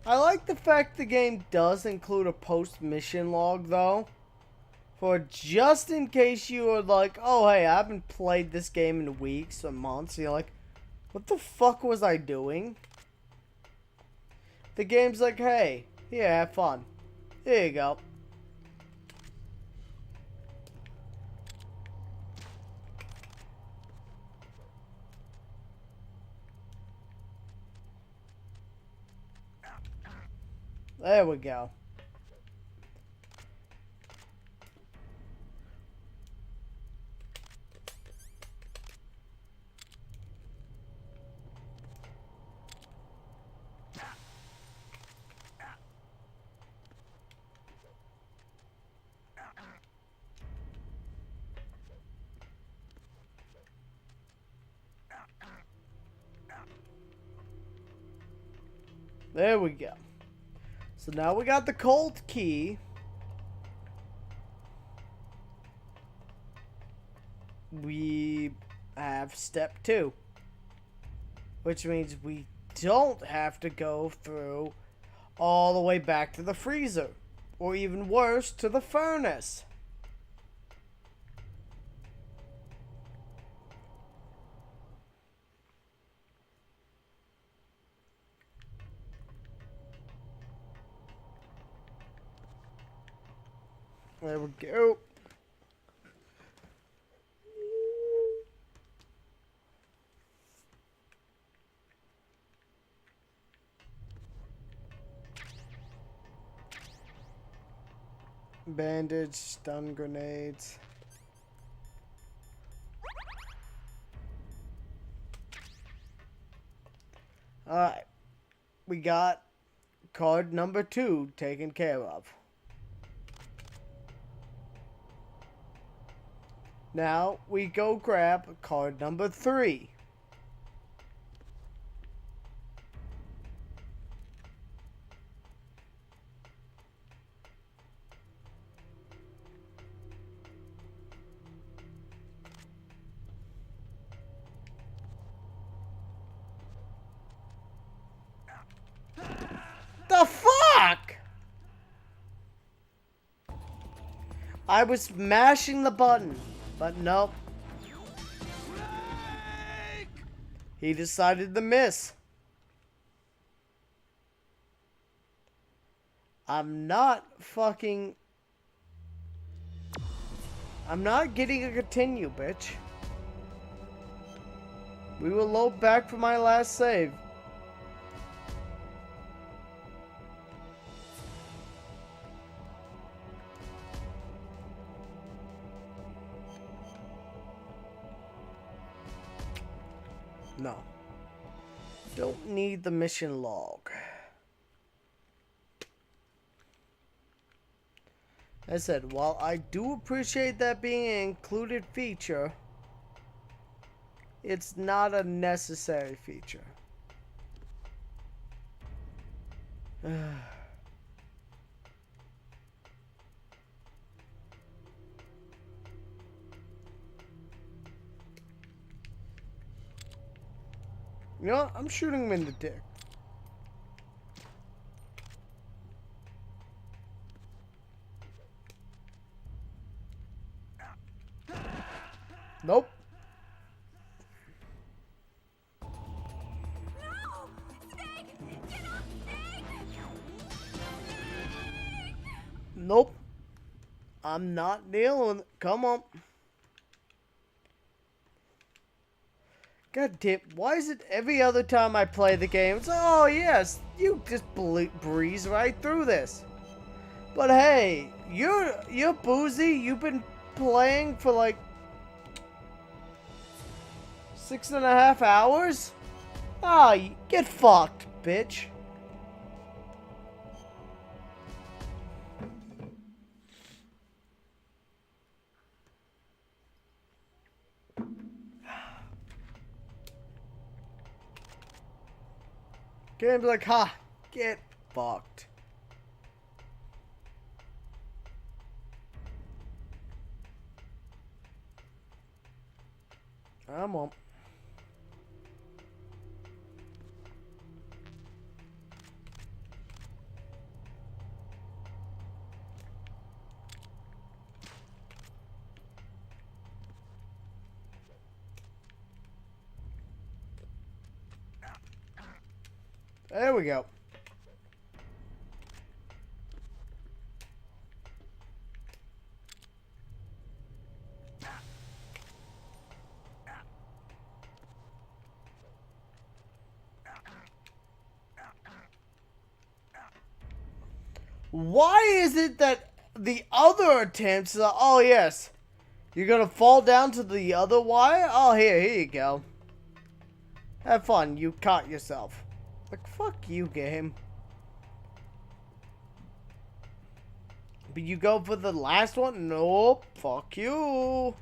I like the fact the game does include a post-mission log, though. For just in case you are like, oh, hey, I haven't played this game in weeks or months. And you're like, what the fuck was I doing? The game's like, hey, yeah, have fun. There you go. There we go. There we go. So now we got the cold key. We have step 2. Which means we don't have to go through all the way back to the freezer. Or even worse, to the furnace. There we go. Bandage, stun grenades. Alright. We got card number 2 taken care of. Now we go grab card number 3. I was mashing the button, but nope. He decided to miss. I'm not getting a continue, bitch. We will load back for my last save. No. Don't need the mission log. As I said, while I do appreciate that being an included feature, it's not a necessary feature. You know what? I'm shooting him in the dick. Nope. Nope. I'm not dealing with it. Come on. God damn, why is it every other time I play the game, it's like, oh yes, you just breeze right through this. But hey, you're boozy, you've been playing for like 6.5 hours? Ah, get fucked, bitch. Gonna be like, ha, get fucked. I'm on. There we go. Why is it that the other attempts are, oh yes, you're gonna fall down to the other wire? Oh, here you go. Have fun, you caught yourself. Like, fuck you, game. But you go for the last one? Nope, fuck you.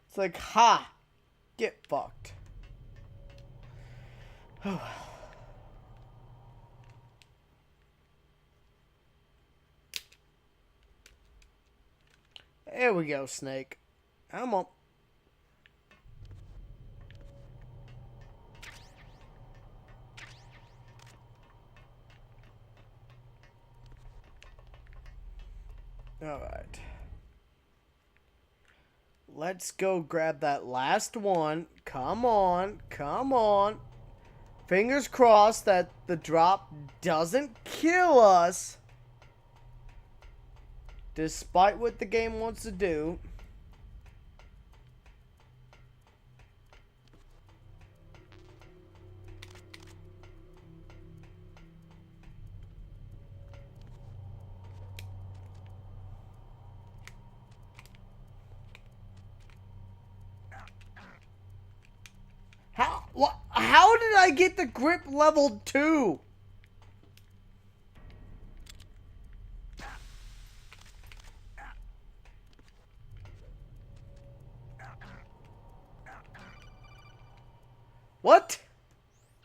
It's like, ha, get fucked. Oh. There we go, Snake. I'm on. Alright. Let's go grab that last one. Come on. Come on. Fingers crossed that the drop doesn't kill us. Despite what the game wants to do. How did I get the grip level 2? What?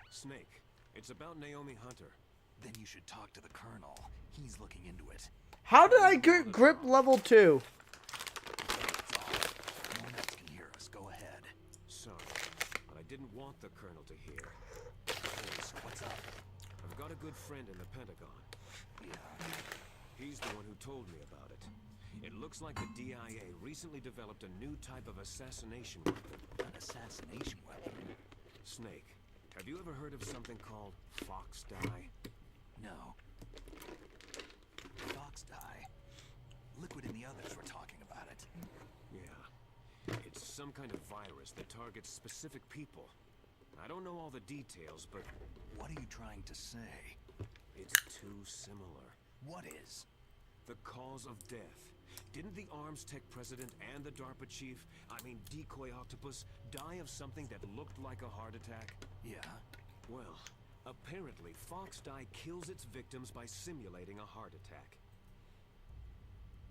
Snake, it's about Naomi Hunter. Then you should talk to the Colonel. He's looking into it. How did I get grip level 2? No one else can hear us. Go ahead. Sorry, but I didn't want the Colonel to hear. So what's up? I've got a good friend in the Pentagon. Yeah. He's the one who told me about it. It looks like the DIA recently developed a new type of assassination weapon. An assassination weapon? Snake, have you ever heard of something called fox dye? No. Fox dye? Liquid and the others were talking about it. Yeah. It's some kind of virus that targets specific people. I don't know all the details, but... What are you trying to say? It's too similar. What is? The cause of death. Didn't the Arms Tech president and the DARPA chief, Decoy Octopus, die of something that looked like a heart attack? Yeah. Well, apparently fox dye kills its victims by simulating a heart attack.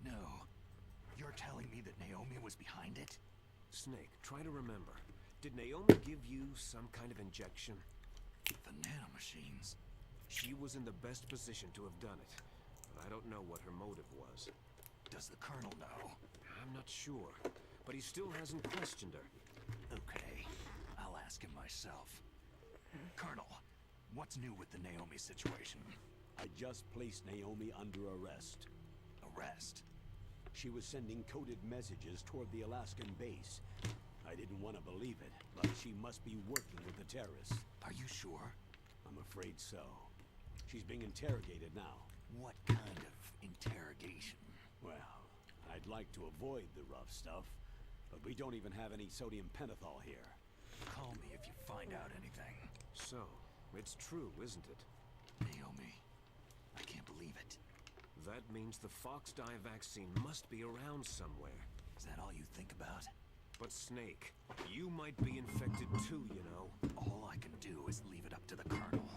No. You're telling me that Naomi was behind it? Snake, try to remember. Did Naomi give you some kind of injection? The nanomachines. She was in the best position to have done it, but I don't know what her motive was. Does the Colonel know? I'm not sure, but he still hasn't questioned her. Okay, I'll ask him myself. Colonel, what's new with the Naomi situation? I just placed Naomi under arrest. Arrest? She was sending coded messages toward the Alaskan base. I didn't want to believe it, but she must be working with the terrorists. Are you sure? I'm afraid so. She's being interrogated now. What kind of interrogation? Well, I'd like to avoid the rough stuff, but we don't even have any sodium pentothal here. Call me if you find out anything. So, it's true, isn't it? Naomi, I can't believe it. That means the fox dye vaccine must be around somewhere. Is that all you think about? But Snake, you might be infected too, you know. All I can do is leave it up to the Colonel.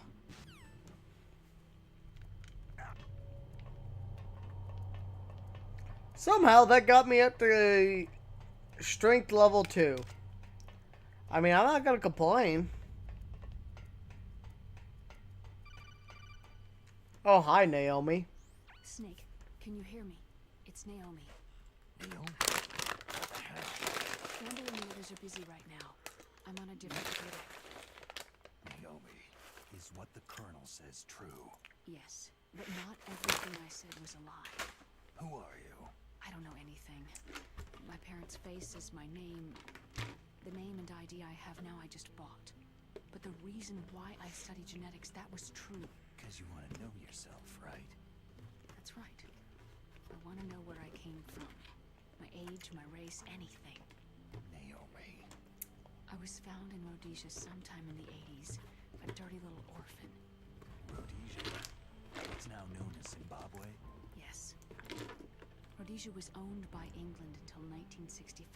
Somehow that got me up to strength level 2. I mean, I'm not gonna complain. Oh, hi, Naomi. Snake, can you hear me? It's Naomi. Naomi? Randall and the others are busy right now. I'm on a different computer. Naomi, is what the Colonel says true? Yes, but not everything I said was a lie. Who are you? I don't know anything. My parents' face is my name. The name and ID I have now I just bought. But the reason why I study genetics, that was true. Because you want to know yourself, right? That's right. I want to know where I came from. My age, my race, anything. Naomi. I was found in Rhodesia sometime in the 80s. A dirty little orphan. Rhodesia? It's now known as Zimbabwe? Yes. Rhodesia was owned by England until 1965,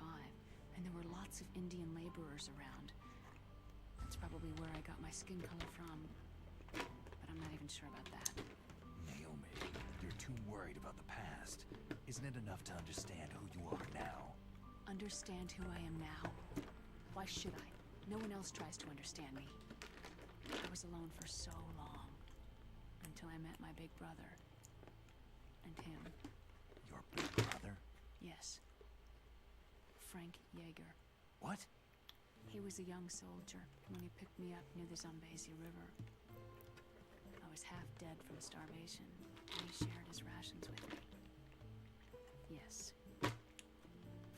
and there were lots of Indian laborers around. That's probably where I got my skin color from, but I'm not even sure about that. Naomi, you're too worried about the past. Isn't it enough to understand who you are now? Understand who I am now? Why should I? No one else tries to understand me. I was alone for so long, until I met my big brother. And him. Your big brother? Yes. Frank Yeager. What? He was a young soldier when he picked me up near the Zambezi River. I was half dead from starvation, and he shared his rations with me. Yes.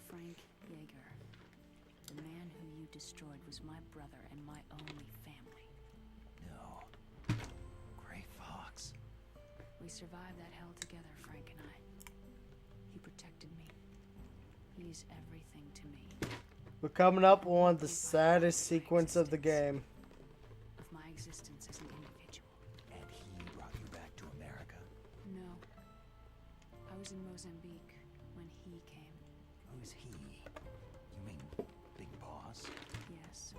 Frank Yeager. The man who you destroyed was my brother and my only family. No. Gray Fox. We survived that hell together, Frank and I. He protected me. He's everything to me. We're coming up on the saddest sequence of the game. Of my existence as an individual. And he brought you back to America? No. I was in Mozambique when he came. Who's he? You mean Big Boss? Yes.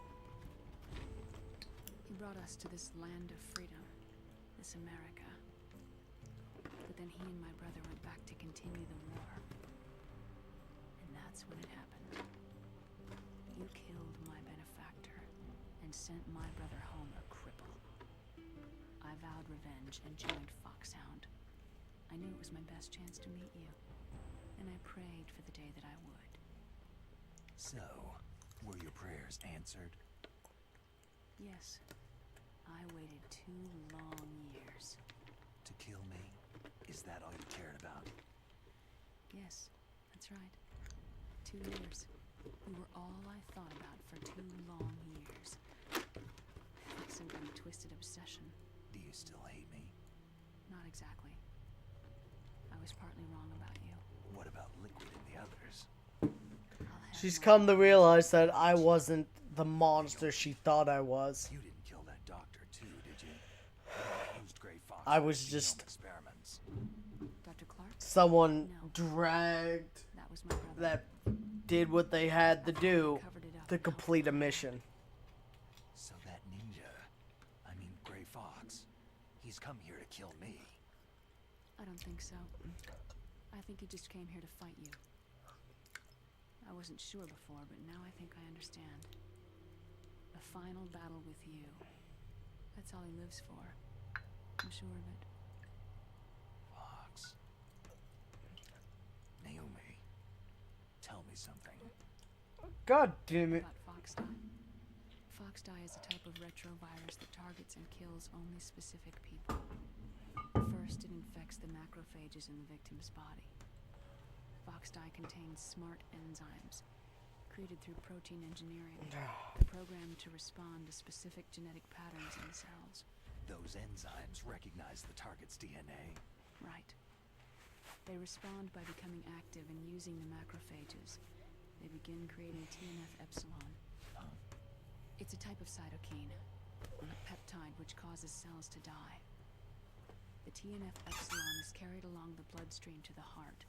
He brought us to this land of freedom. This America. But then he and my brother went back to continue the war. And that's when it happened. You killed my benefactor and sent my brother home a cripple. I vowed revenge and joined Foxhound. I knew it was my best chance to meet you, and I prayed for the day that I would. So, were your prayers answered? Yes. I waited 2 long years. To kill me? Is that all you cared about? Yes, that's right. 2 years. You were all I thought about for 2 long years. Like some kind of twisted obsession. Do you still hate me? Not exactly. I was partly wrong about you. What about Liquid and the others? She's come to realize that I wasn't the monster she thought I was. You didn't kill that doctor too, did you? Used Gray Fox I was just experiments. Dr. Clark? Someone dragged That was my brother. that did what they had to do to complete a mission. So that ninja, I mean Gray Fox, he's come here to kill me. I don't think so. I think he just came here to fight you. I wasn't sure before, but now I think I understand. A final battle with you. That's all he lives for. I'm sure of it. Fox. Naomi, tell me something. God damn it. About Foxdie. Foxdie is a type of retrovirus that targets and kills only specific people. First, it infects the macrophages in the victim's body. Foxdie contains smart enzymes, created through protein engineering, programmed to respond to specific genetic patterns in cells. Those enzymes recognize the target's DNA. Right. They respond by becoming active and using the macrophages. They begin creating TNF-epsilon. It's a type of cytokine, a peptide which causes cells to die. The TNF-epsilon is carried along the bloodstream to the heart,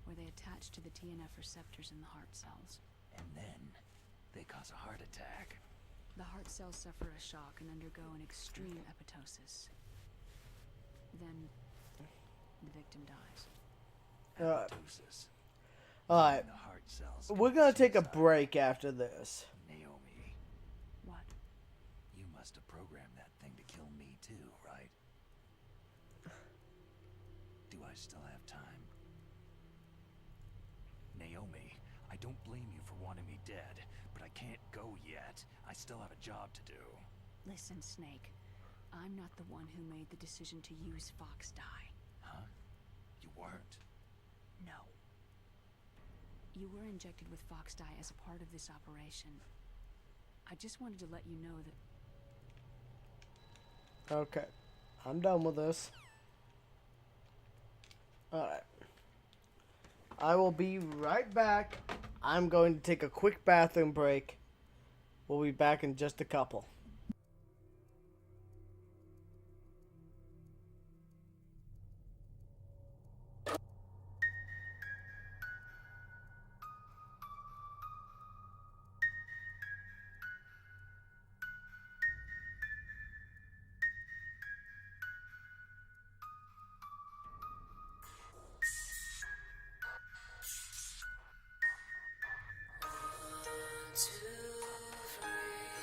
where they attach to the TNF receptors in the heart cells. And then they cause a heart attack. The heart cells suffer a shock and undergo an extreme apoptosis. Then the victim dies. Apoptosis. Alright. The heart cells We're gonna take a break after this. Naomi. What? You must have programmed that thing to kill me too, right? Do I still have time? Naomi, I don't blame you for wanting me dead, but I can't go yet. I still have a job to do. Listen, Snake. I'm not the one who made the decision to use Foxdie. Huh? You weren't? No. You were injected with Foxdie as a part of this operation. I just wanted to let you know that... Okay. I'm done with this. Alright. I will be right back. I'm going to take a quick bathroom break. We'll be back in just a couple.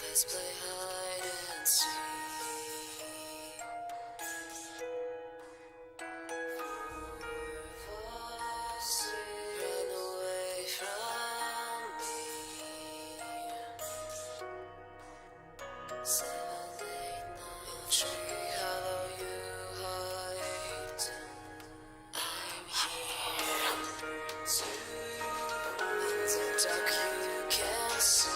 Let's play hide and seek. Run away from me. 7, 8, 9 tree hollow you hide. I'm here to the dark you can see.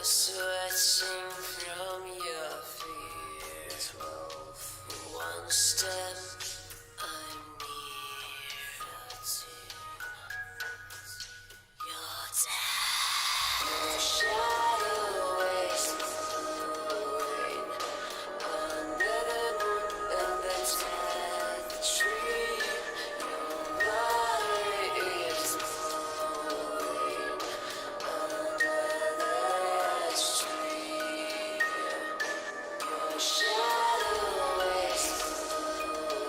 Sweating from your fear. 12, 1 step, I'm near to your death. Your shadow is moving under the moon and the death tree. Your body is moving under the tree. Your shadow is moving.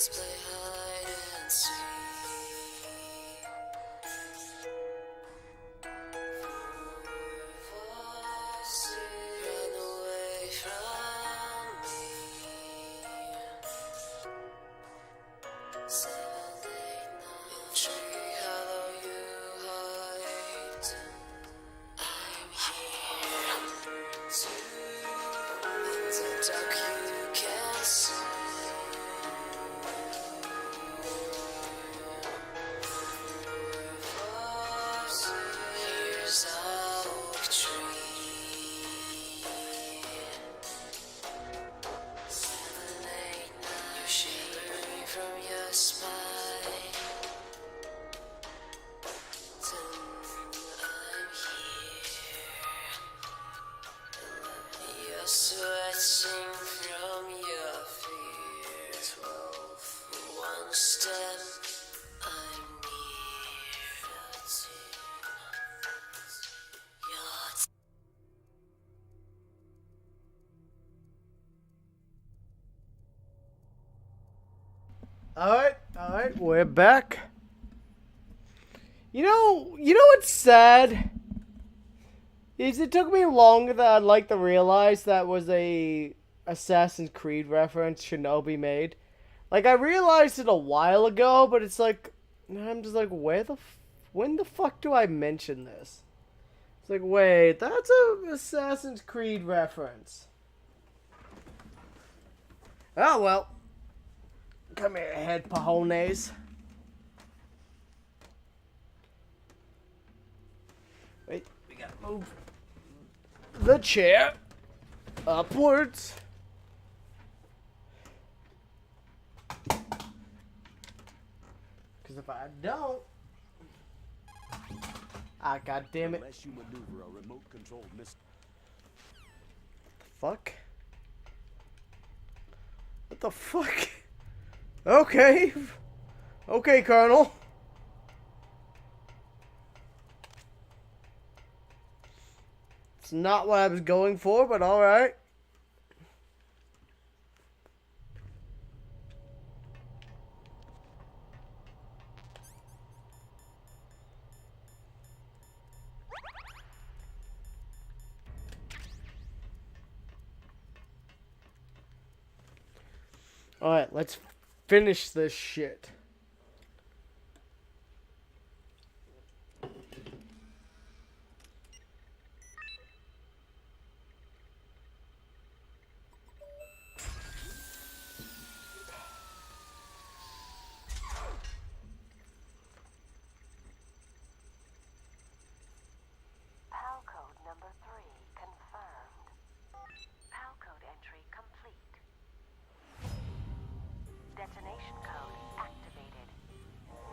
let's play hide and seek. Run away from me. 7, 8, 9 tree hollow you hide. I'm here to the dark you can see. Here's our oak tree. 7, 8, 9 you're shivering from your spine. 10, I'm here. You're sweating from your fear. 12, one step, I'm near. 13, you're Alright, we're back. You know what's sad? Is it took me longer than I'd like to realize that was a Assassin's Creed reference Shinobi made. Like, I realized it a while ago, but it's like, I'm just like, when the fuck do I mention this? It's like, wait, that's a Assassin's Creed reference. Oh, well. Come here, head pajones. Wait, we gotta move the chair upwards. Because if I don't, god damn it. Unless you maneuver a remote controlled missile. Fuck? What the fuck? Okay. Okay, Colonel. It's not what I was going for, but alright. Alright, let's finish this shit. PAL code number 3 confirmed. PAL code entry complete. Detonation code activated.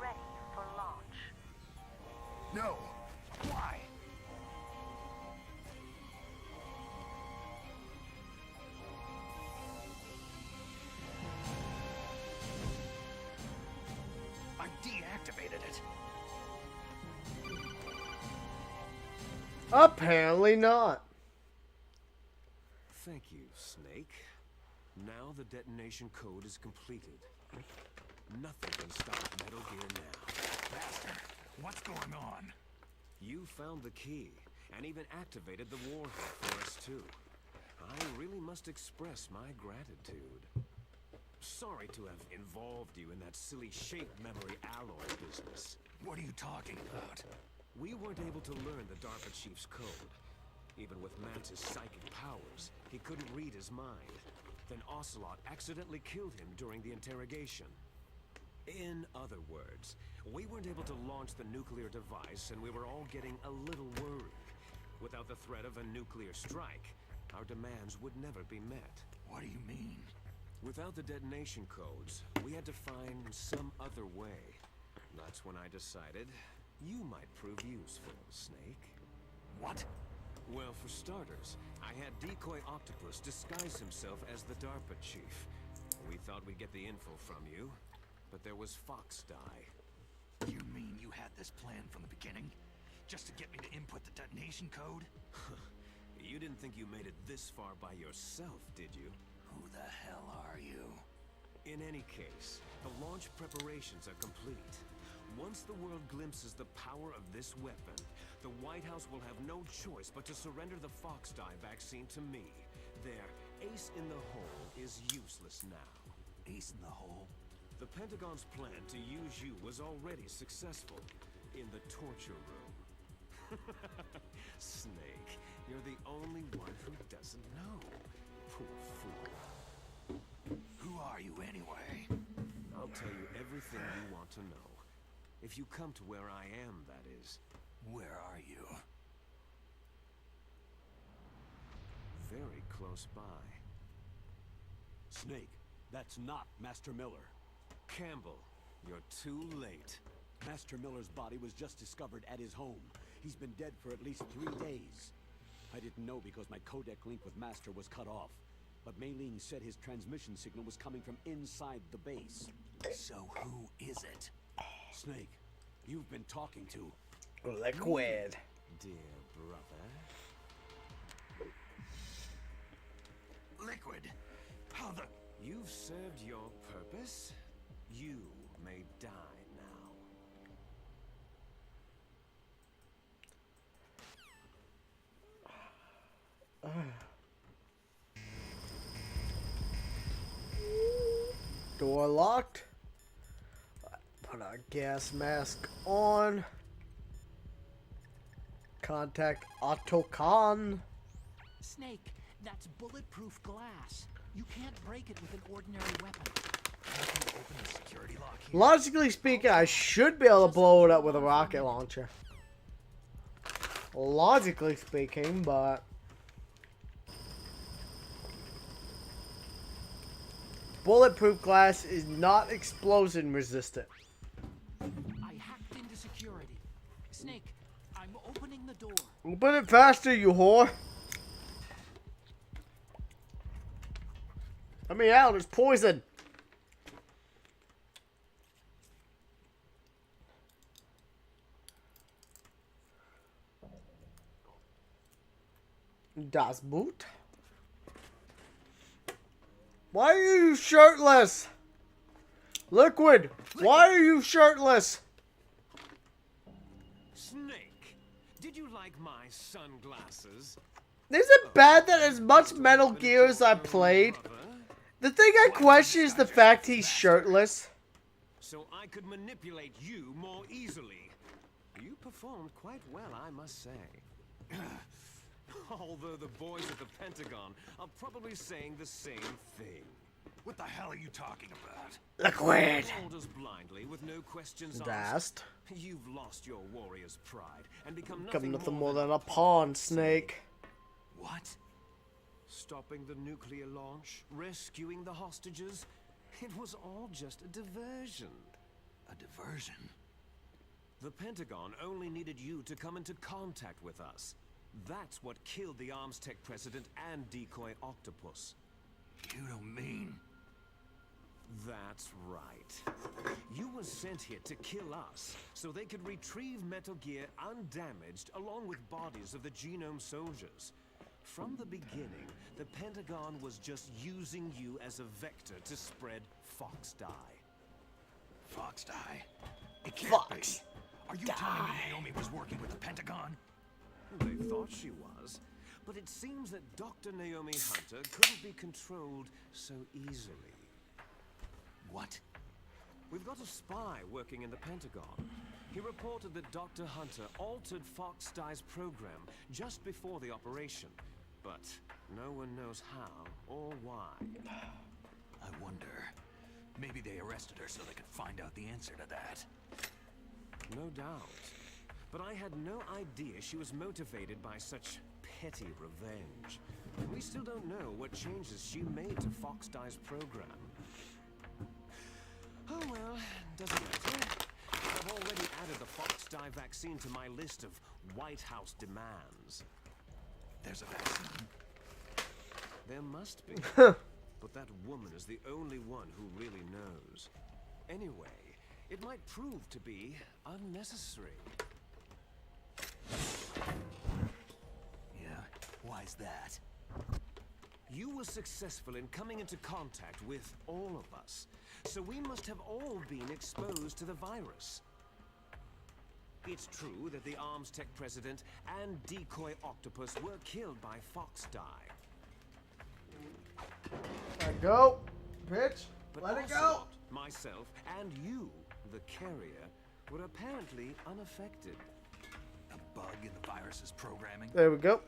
Ready for launch. No! Why? I deactivated it. Apparently not. Thank you, Snake. Now the detonation code is completed. Nothing can stop Metal Gear now. Master, what's going on? You found the key, and even activated the warhead for us too. I really must express my gratitude. Sorry to have involved you in that silly shape memory alloy business. What are you talking about? We weren't able to learn the DARPA chief's code. Even with Mantis' psychic powers, he couldn't read his mind. Then Ocelot accidentally killed him during the interrogation. In other words, we weren't able to launch the nuclear device, and we were all getting a little worried. Without the threat of a nuclear strike, our demands would never be met. What do you mean? Without the detonation codes, we had to find some other way. That's when I decided you might prove useful, Snake. What? Well, for starters, I had Decoy Octopus disguise himself as the DARPA chief. We thought we'd get the info from you, but there was Fox Die. You mean you had this plan from the beginning? Just to get me to input the detonation code? You didn't think you made it this far by yourself, did you? Who the hell are you? In any case, the launch preparations are complete. Once the world glimpses the power of this weapon, the White House will have no choice but to surrender the Fox dye vaccine to me. Their ace in the hole is useless now. Ace in the hole? The Pentagon's plan to use you was already successful in the torture room. Snake, you're the only one who doesn't know. Poor fool. Who are you anyway? I'll tell you everything you want to know. If you come to where I am, that is. Where are you? Very close by. Snake, that's not Master Miller. Campbell, you're too late. Master Miller's body was just discovered at his home. He's been dead for at least 3 days. I didn't know because my codec link with Master was cut off. But Mei Ling said his transmission signal was coming from inside the base. So who is it? Snake, you've been talking to... Liquid. Dear brother. Liquid? How the... You've served your purpose. You may die now. Door locked. Put our gas mask on. Contact Otto-Khan. Snake, that's bulletproof glass. You can't break it with an ordinary weapon. Can you open the security lock here? Logically speaking, I should be able to blow it up with a rocket launcher. Logically speaking, but... bulletproof glass is not explosion resistant. I hacked into security. Snake, I'm opening the door. Open it faster, you whore. Let me out, there's poison. Das Boot. Why are you shirtless? Liquid, why are you shirtless? Snake, did you like my sunglasses? Is it bad that as much Metal Gear as I played, the thing I question is the fact he's shirtless? So I could manipulate you more easily. You performed quite well, I must say. Although the boys at the Pentagon are probably saying the same thing. What the hell are you talking about? Liquid. Orders blindly with no questions Dast. asked. You've lost your warrior's pride and become nothing, Nothing more than a pawn, Snake. What? Stopping the nuclear launch, rescuing the hostages. It was all just a diversion. A diversion? The Pentagon only needed you to come into contact with us. That's what killed the Arms Tech president and decoy Octopus. You don't mean... That's right. You were sent here to kill us, so they could retrieve Metal Gear undamaged along with bodies of the Genome soldiers. From the beginning, the Pentagon was just using you as a vector to spread Fox dye. Fox dye? It can't Fox be. Are you telling me Naomi was working with the Pentagon? They thought she was, but it seems that Dr. Naomi Hunter couldn't be controlled so easily. What? We've got a spy working in the Pentagon. He reported that Dr. Hunter altered Fox Dye's program just before the operation, but no one knows how or why. I wonder. Maybe they arrested her so they could find out the answer to that. No doubt. But I had no idea she was motivated by such petty revenge. And we still don't know what changes she made to Fox Dye's program. Oh well, doesn't matter. I've already added the Fox Dye vaccine to my list of White House demands. There's a vaccine? There must be. But that woman is the only one who really knows. Anyway, it might prove to be unnecessary. Yeah, why's that? You were successful in coming into contact with all of us, so we must have all been exposed to the virus. It's true that the Arms Tech president and decoy octopus were killed by Fox Dye. Let it go, bitch. But Let it go. Ocelot, myself, and you, the carrier, were apparently unaffected. A bug in the virus's programming? There we go.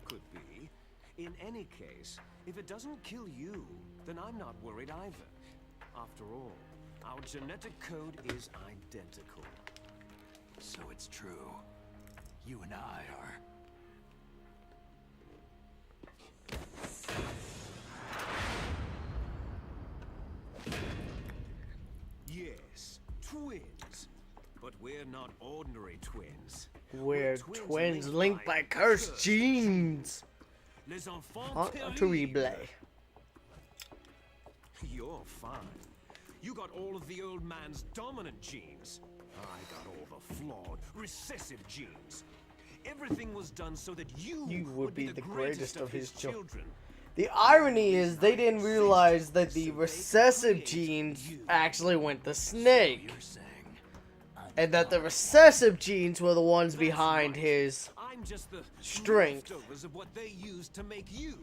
Could be. In any case, if it doesn't kill you, then I'm not worried either. After all, our genetic code is identical. So it's true. You and I are... Yes, twins. But we're not ordinary twins. We're twins linked by cursed genes. Les enfants Terrible. You're fine. You got all of the old man's dominant genes. I got all the flawed, recessive genes. Everything was done so that you would be the greatest of his children. The irony is they didn't realize that the recessive genes actually went to Snake. And that the recessive genes were the ones behind his I'm just the strength. leftovers of what they used to make you.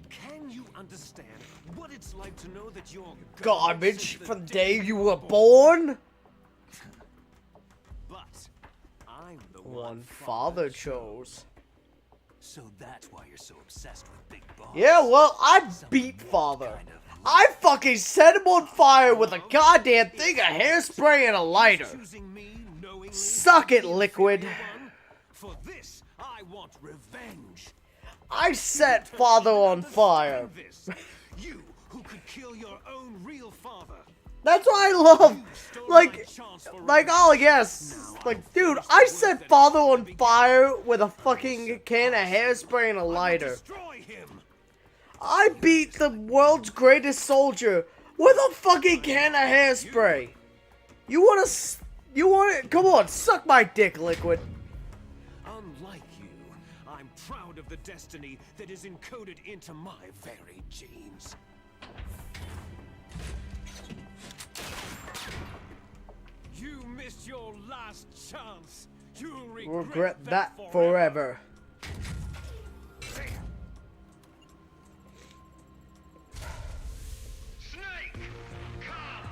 Can you understand what it's like to know that you're Garbage from the day you were born? But I'm the one father chose. So that's why you're so obsessed with Big Boss. Yeah, well, I beat father. I fucking set him on fire with a goddamn thing of hairspray and a lighter. Suck it, Liquid. For this, I want revenge. I set father on fire. You who could kill your own real father. That's what I love. Like, oh yes. Like, dude, I set father on fire with a fucking can of hairspray and a lighter. I beat the world's greatest soldier with a fucking can of hairspray. You wanna, come on, suck my dick, Liquid. Unlike you, I'm proud of the destiny that is encoded into my very genes. You missed your last chance. You'll Regret that forever. Snake, come,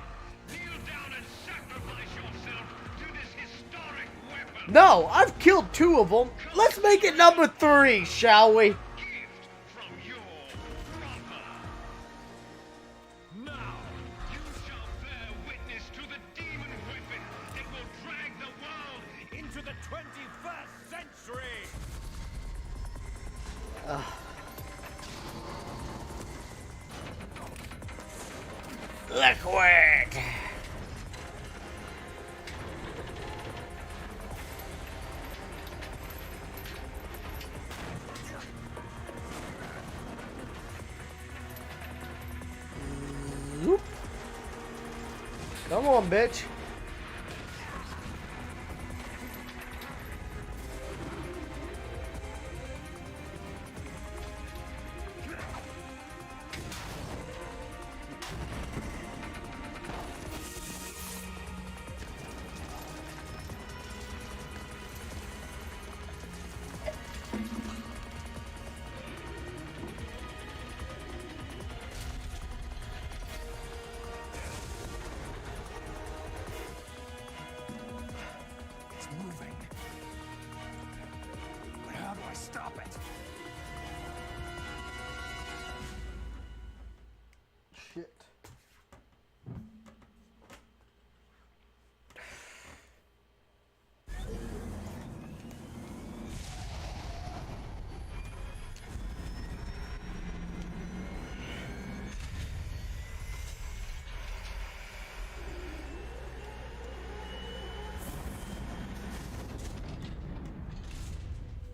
kneel down and sacrifice yourself to this historic weapon. No, I've killed 2 of them. Let's make it number 3, shall we? Now, you shall bear witness to the demon weapon that will drag the world into the 21st century. Liquid. Whoop. Come on, bitch. It's moving. But how do I stop it? Shit.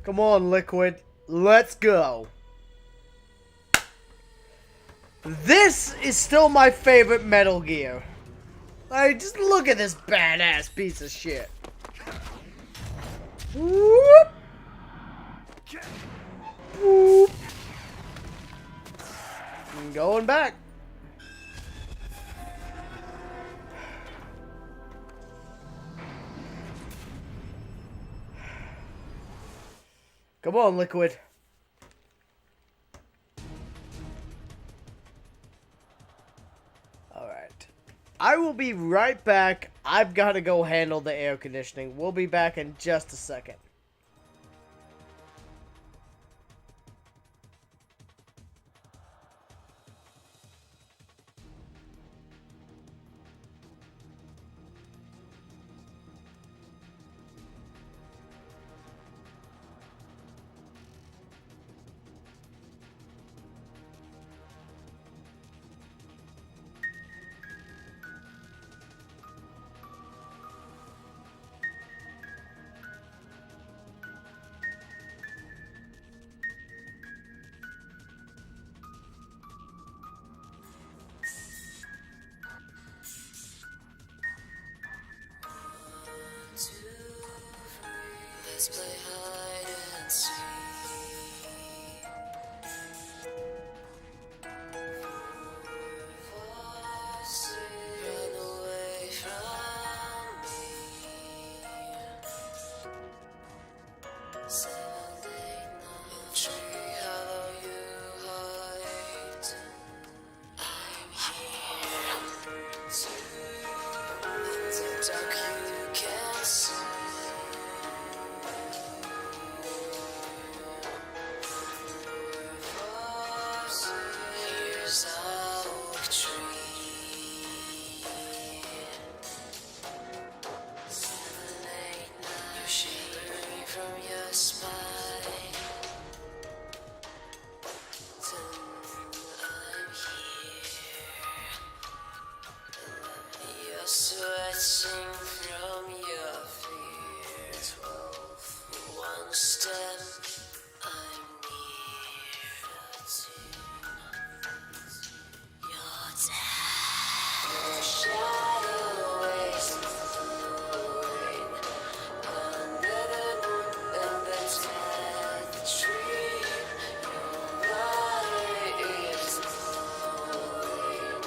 Come on, Liquid. Let's go. This is still my favorite Metal Gear. Like, just look at this badass piece of shit. Whoop. Whoop. I'm going back. Come on, Liquid. Alright. I will be right back. I've got to go handle the air conditioning. We'll be back in just a second. Let's play hide and seek. Run away from me. 7, 8, 9. Tree hollow you hide. I'm here. In the dark you can see. Here's a oak tree. 7, 8, 9. You're shivering from your spine. 10, I'm here. You're sweating from your fear. 12, one step. I'm near. 13. You're dead. Your shadow is moving under the moon and the death tree. Your body is moving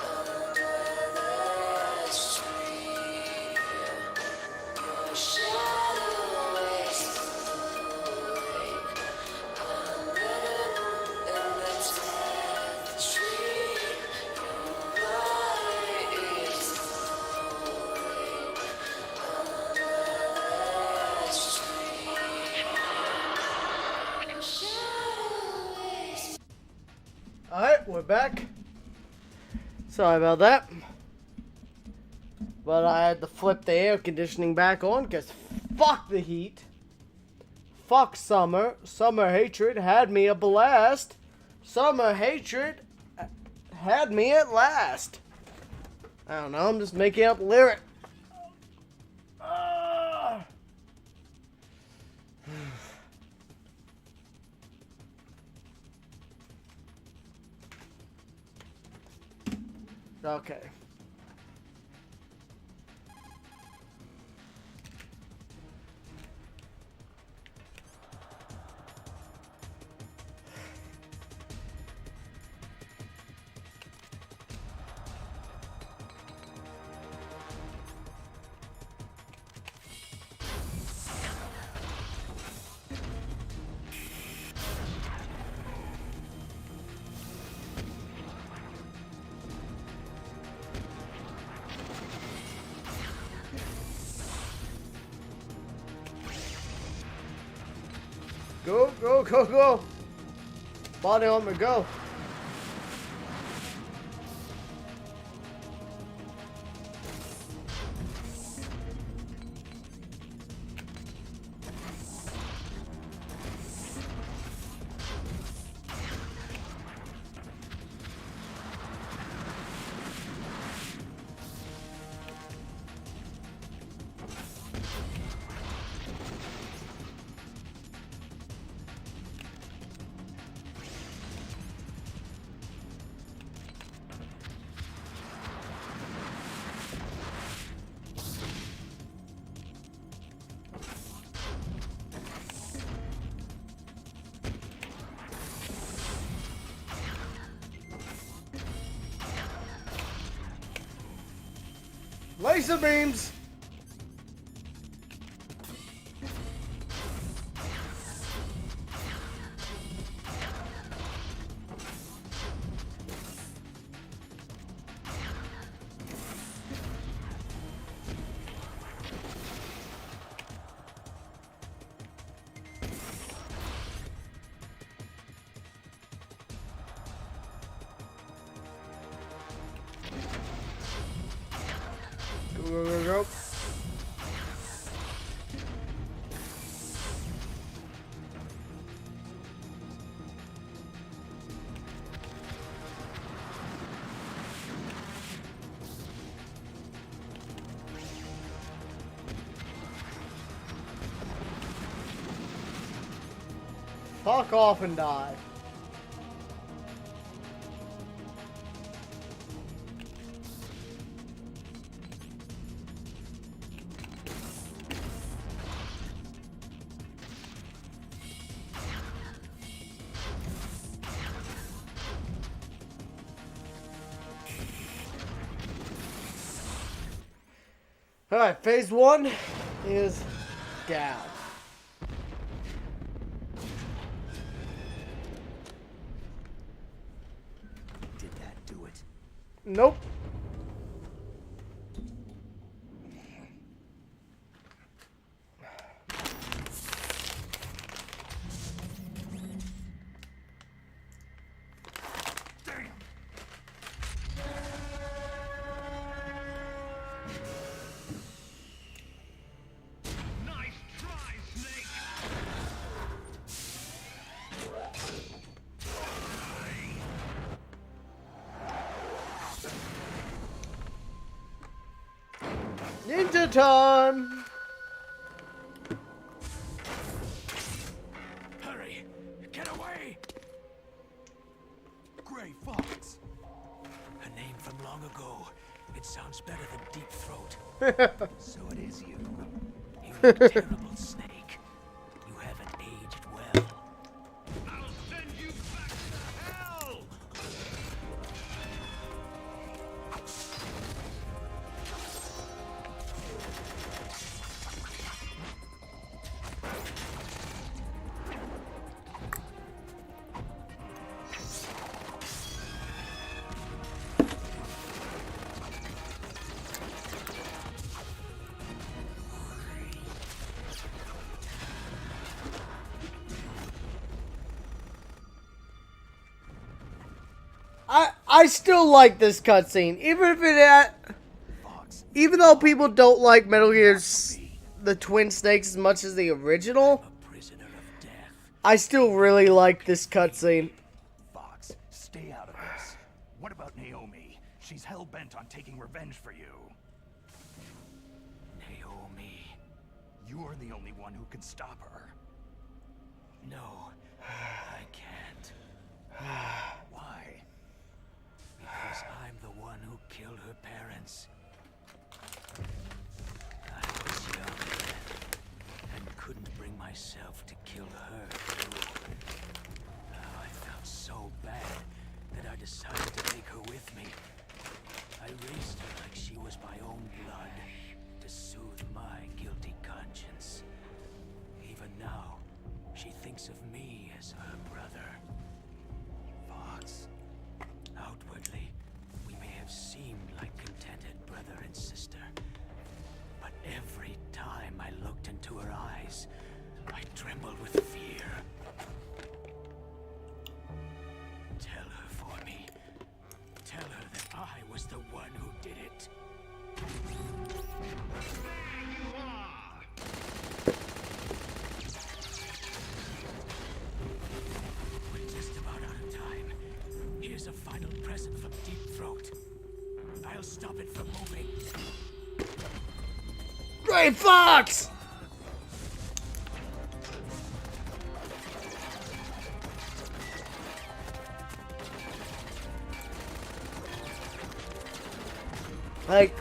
under the tree. Your shadow is moving under the moon and the death tree. Alright, we're back. Sorry about that. But I had to flip the air conditioning back on because fuck the heat. Fuck summer. Summer hatred had me a blast. Summer hatred had me at last. I don't know, I'm just making up lyrics. Okay. Go, go, go, go. Body armor, go. Laser beams! Go. Fuck off and die. Alright, phase 1 is down. Did that do it? Nope. Ninja time! Hurry! Get away! Gray Fox! A name from long ago. It sounds better than Deep Throat. So it is you. You terrible snake. You haven't aged well. I'll send you back to hell! I still like this cutscene, even though people don't like Metal Gear's the Twin Snakes as much as the original. I still really like this cutscene. Fox, stay out of this. What about Naomi? She's hell-bent on taking revenge for you. Naomi. You're the only one who can stop her. No, I can't. Why? Because I'm the one who killed her parents. I was young then, and couldn't bring myself to kill her too. I felt so bad that I decided to take her with me. I raised her like she was my own blood, to soothe my guilty conscience. Even now, she thinks of me as her brother. Fox. Outwardly, we may have seemed like contented brother and sister, but every time I looked into her eyes, I trembled with fear. Tell her for me. Tell her that I was the one who did it. We're just about out of time. Here's a final present from Deep Throat. I'll stop it from moving. Gray Fox! Like,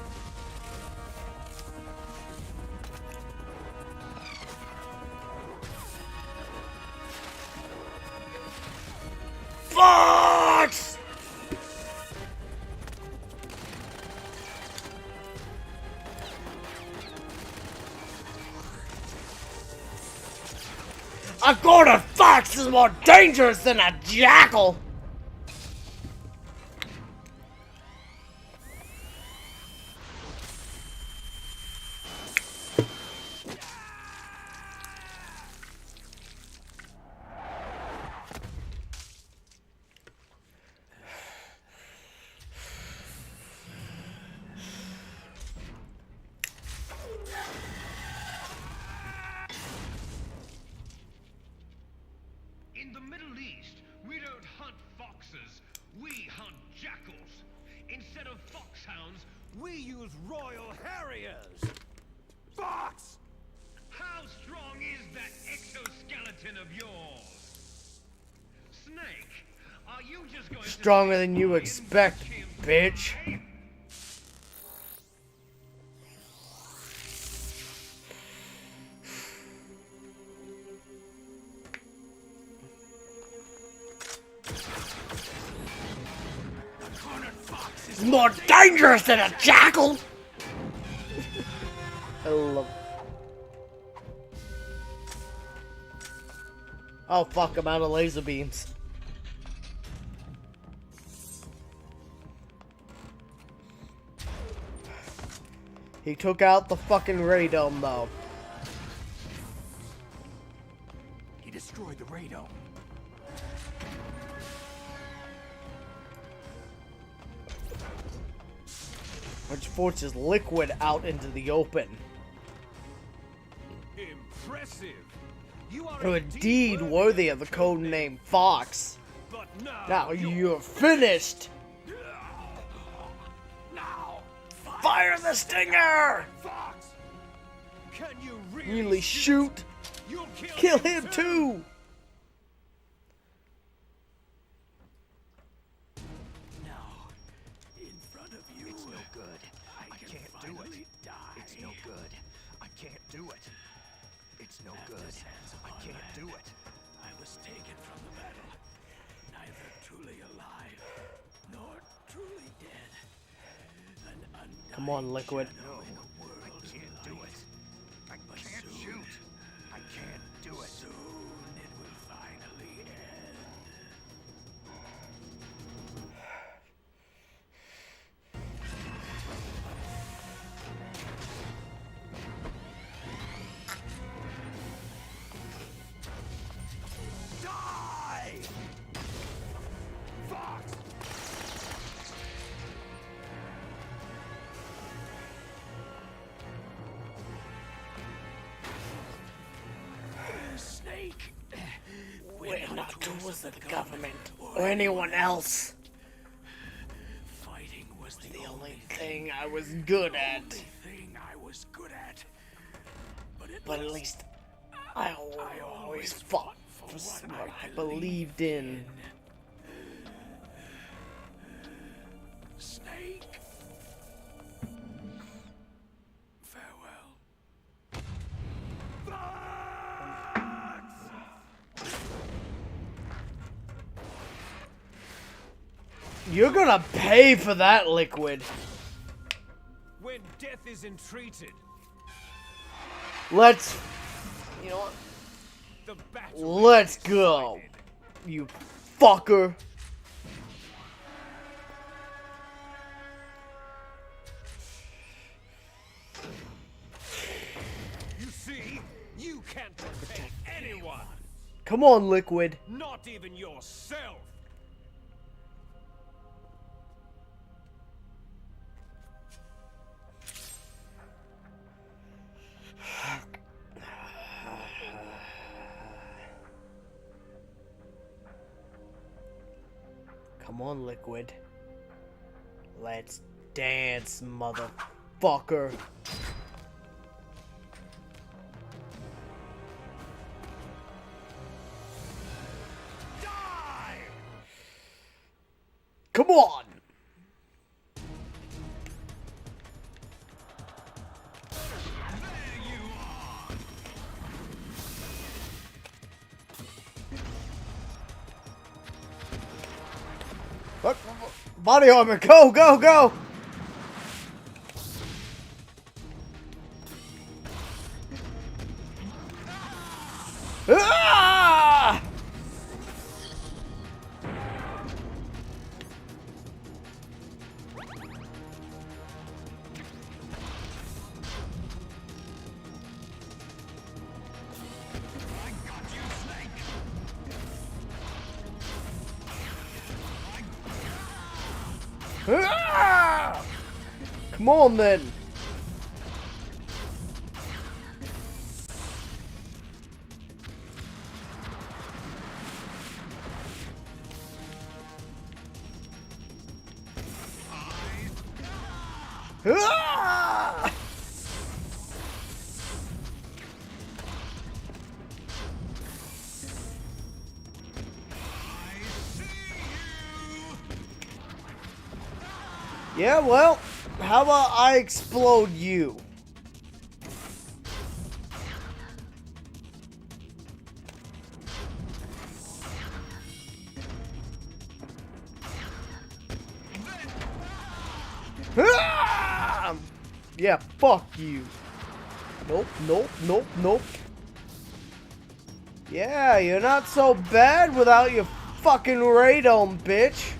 Fox! A golden fox is more dangerous than a jackal! In the Middle East, we don't hunt foxes, we hunt jackals. Instead of foxhounds, we use royal harriers. Fox! How strong is that exoskeleton of yours? Snake, are you just going Stronger than you expect, bitch. It's more dangerous than a jackal! I love... Oh fuck, I'm out of laser beams. He took out the fucking radome though. He destroyed the radome. Which forces liquid out into the open. Impressive. You are Indeed worthy of the code name Fox. But Now you're finished. Now, Fire the stinger! Fox. Can you Really shoot? You'll Kill him too! In front of you. It's no good. I can't do it. It's no good. I can't do it. It's no good. I can't do it. I was taken from the battle, neither truly alive nor truly dead. An undying Come on, Liquid. shadow in a world I can't do it. I But can't soon- shoot. I can't do it. Soon it will finally end. die! Fox! Snake. We're not tools of the government or anyone else. Fighting was the only thing I was good at. only thing I was good at. But at least I always fought for what I believed in. Snake. Farewell. You're gonna pay for that, Liquid. When death is entreated, Let's... You know what? the battle Let's go. You fucker. You see, you can't protect anyone, Come on, Liquid. not even yourself. Come on, Liquid. Let's dance, motherfucker. Die! Come on! What? Body armor, go, go, go! Ah! Ah! Come on then. Ah! Yeah, well, how about I explode you? Ah! Yeah, fuck you. Nope, nope, nope, nope. Yeah, you're not so bad without your fucking radome, bitch.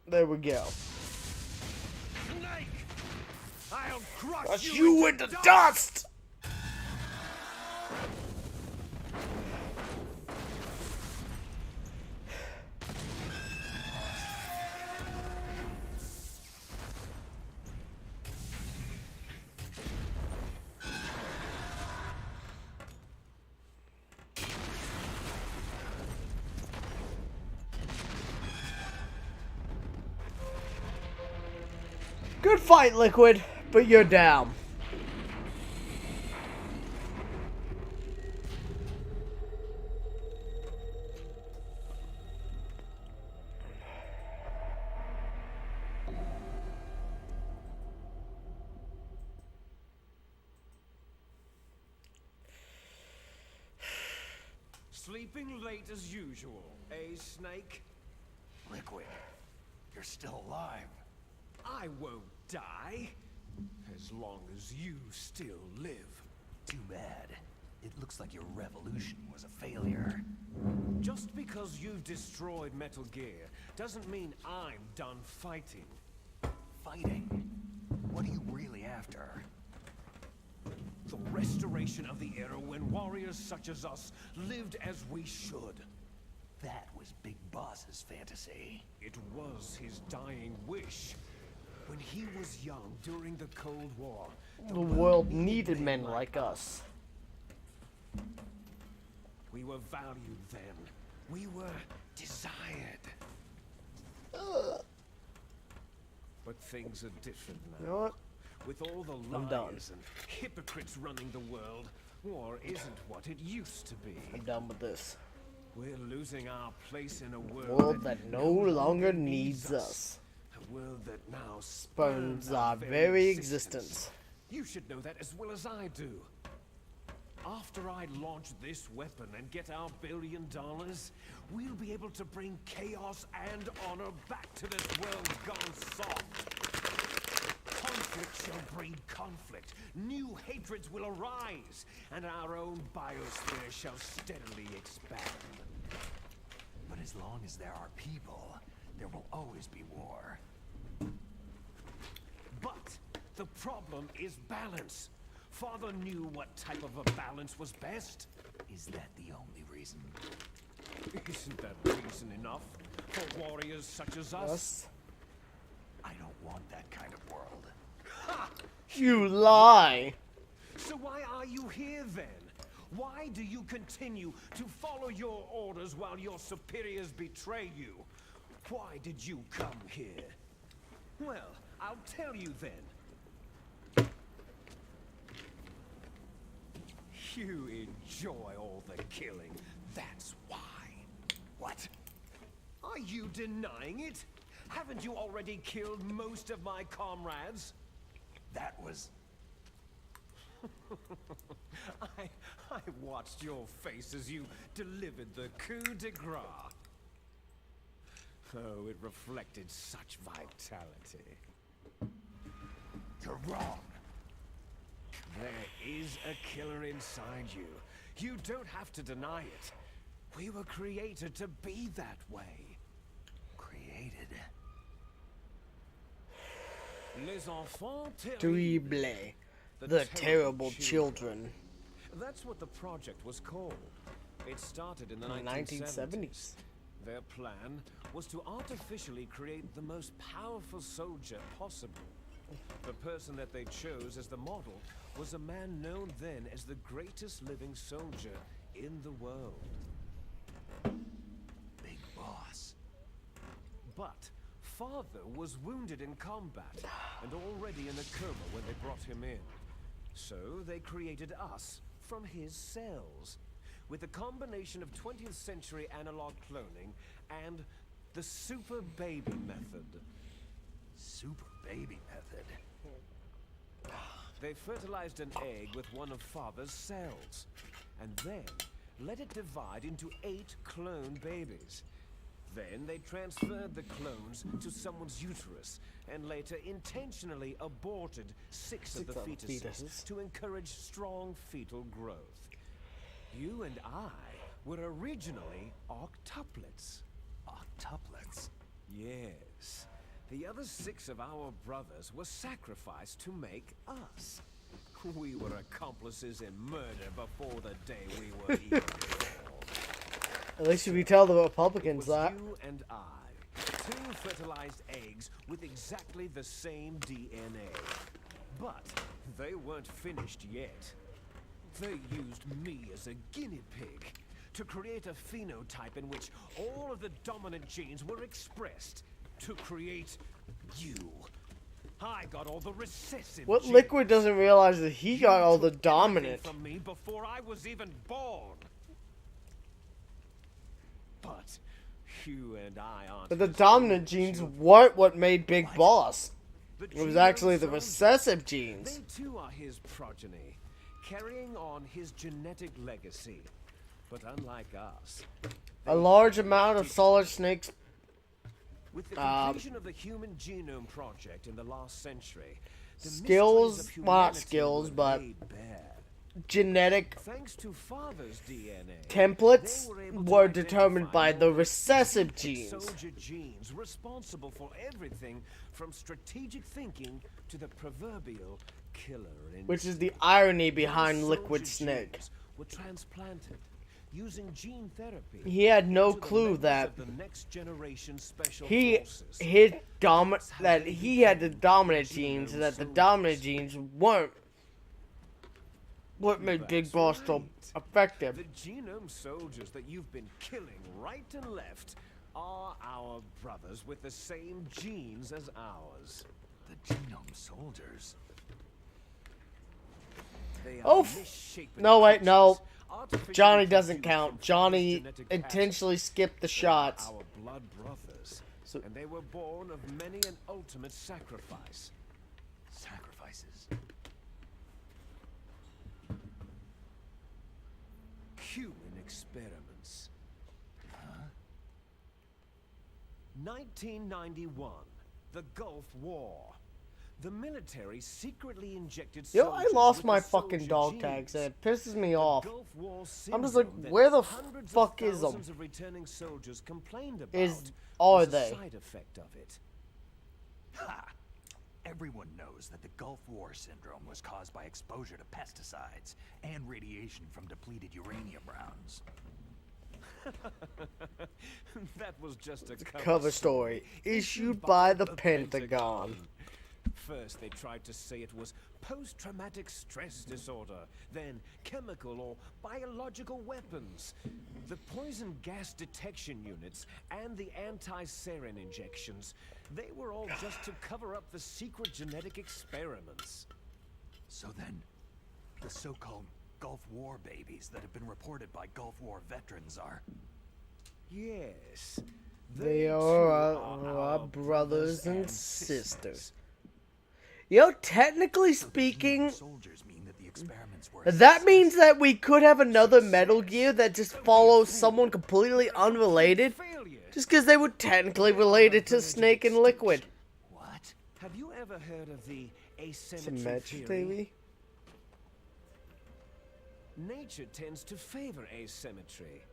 There we go. Snake! I'll Crush you into dust! Good fight, Liquid, but you're down. Sleeping late as usual, eh, Snake? Liquid, you're still alive. I won't die, as long as you still live. Too bad. It looks like your revolution was a failure. Just because you've destroyed Metal Gear doesn't mean I'm done fighting. Fighting? What are you really after? The restoration of the era when warriors such as us lived as we should. That was Big Boss's fantasy. It was his dying wish. When he was young during the Cold War, The world needed men like us. we were valued then. We were desired. But things are different now. You know what? With all the I'm done. liars and hypocrites running the world, war isn't what it used to be. I'm done with this. We're losing our place in a World that no longer needs us. A world that now Spurns our very existence. You should know that as well as I do. After I launch this weapon and get our $1 billion, we'll be able to bring chaos and honor back to this world gone soft. Conflict shall breed conflict. New hatreds will arise, and our own biosphere shall steadily expand. But as long as there are people, there will always be war. But the problem is balance. Father knew what type of a balance was best. Is that the only reason? Isn't that reason enough for warriors such as us? I don't want that kind of world. Ha! You lie! So why are you here then? Why do you continue to follow your orders while your superiors betray you? Why did you come here? Well, I'll tell you then. You enjoy all the killing, that's why. What? Are you denying it? Haven't you already killed most of my comrades? That was... I watched your face as you delivered the coup de grace. Oh, it reflected such vitality. You're wrong. There is a killer inside you. You don't have to deny it. We were created to be that way. Created? Les enfants Terrible. The terrible children. That's what the project was called. It started in the 1970s. Their plan was to artificially create the most powerful soldier possible. The person that they chose as the model was a man known then as the greatest living soldier in the world. Big Boss. But Father was wounded in combat and already in a coma when they brought him in. So they created us from his cells, with a combination of 20th century analog cloning and the super baby method. Super baby method? They fertilized an egg with one of Father's cells, and then let it divide into 8 clone babies. Then they transferred the clones to someone's uterus, and later intentionally aborted 6 of the fetuses to encourage strong fetal growth. You and I were originally octuplets. Octuplets? Yes. The other 6 of our brothers were sacrificed to make us. We were accomplices in murder before the day we were even born. At least if you tell the Republicans that. You and I, 2 fertilized eggs with exactly the same DNA. But they weren't finished yet. They used me as a guinea pig to create a phenotype in which all of the dominant genes were expressed to create you. I got all the recessive What genes. Liquid doesn't realize that he got all the dominant. From me before I was even born. But you and I aren't. But the dominant genes weren't what made Big Boss. It was actually the recessive genes. They too are his progeny, carrying on his genetic legacy. But unlike us, A large amount of Solid Snake's with the completion of the Human Genome Project in the last century, the skills, mysteries of well, not humanity skills, were but laid bare. genetic Thanks to Father's DNA, templates they were able to were determined identify by the all recessive specific genes. soldier genes responsible for everything from strategic thinking to the proverbial killer instinct. Which is the irony behind Those Liquid soldier Snake. genes were transplanted using gene therapy. He had no into the clue members that of the next generation special he forces. that he had the dominant genes, and that the dominant genes weren't what made Big Boss so effective. The genome soldiers that you've been killing right and left are our brothers with the same genes as ours. The genome soldiers? They are Oh, misshapen no, wait, no. creatures, artificially Johnny doesn't produced count. from Johnny genetic intentionally patterns. skipped the They are shots. Our blood brothers, and they were born of many an ultimate sacrifice. Sacrifices? Human experiments. 1991, the Gulf War. The military secretly injected Yo, I soldiers lost with my the fucking soldier dog genes. tags, and it pisses me off. Gulf War I'm just like, syndrome that where the hundreds fuck of is them? thousands of returning soldiers complained about Are was they? a side effect of it. Ha! Everyone knows that the Gulf War syndrome was caused by exposure to pesticides and radiation from depleted uranium rounds. That was just a Cover story issued by the Pentagon. First, they tried to say it was post-traumatic stress disorder, then chemical or biological weapons. The poison gas detection units and the anti-sarin injections, they were all just to cover up the secret genetic experiments. So then, the so-called Gulf War babies that have been reported by Gulf War veterans are... Yes. They too are our brothers and sisters. Yo, technically speaking, that means that we could have another Metal Gear that just follows someone completely unrelated, just because they were technically related to Snake and Liquid. What? Have you ever heard of the asymmetry Symmetry theory? theory? Nature tends to favor asymmetry.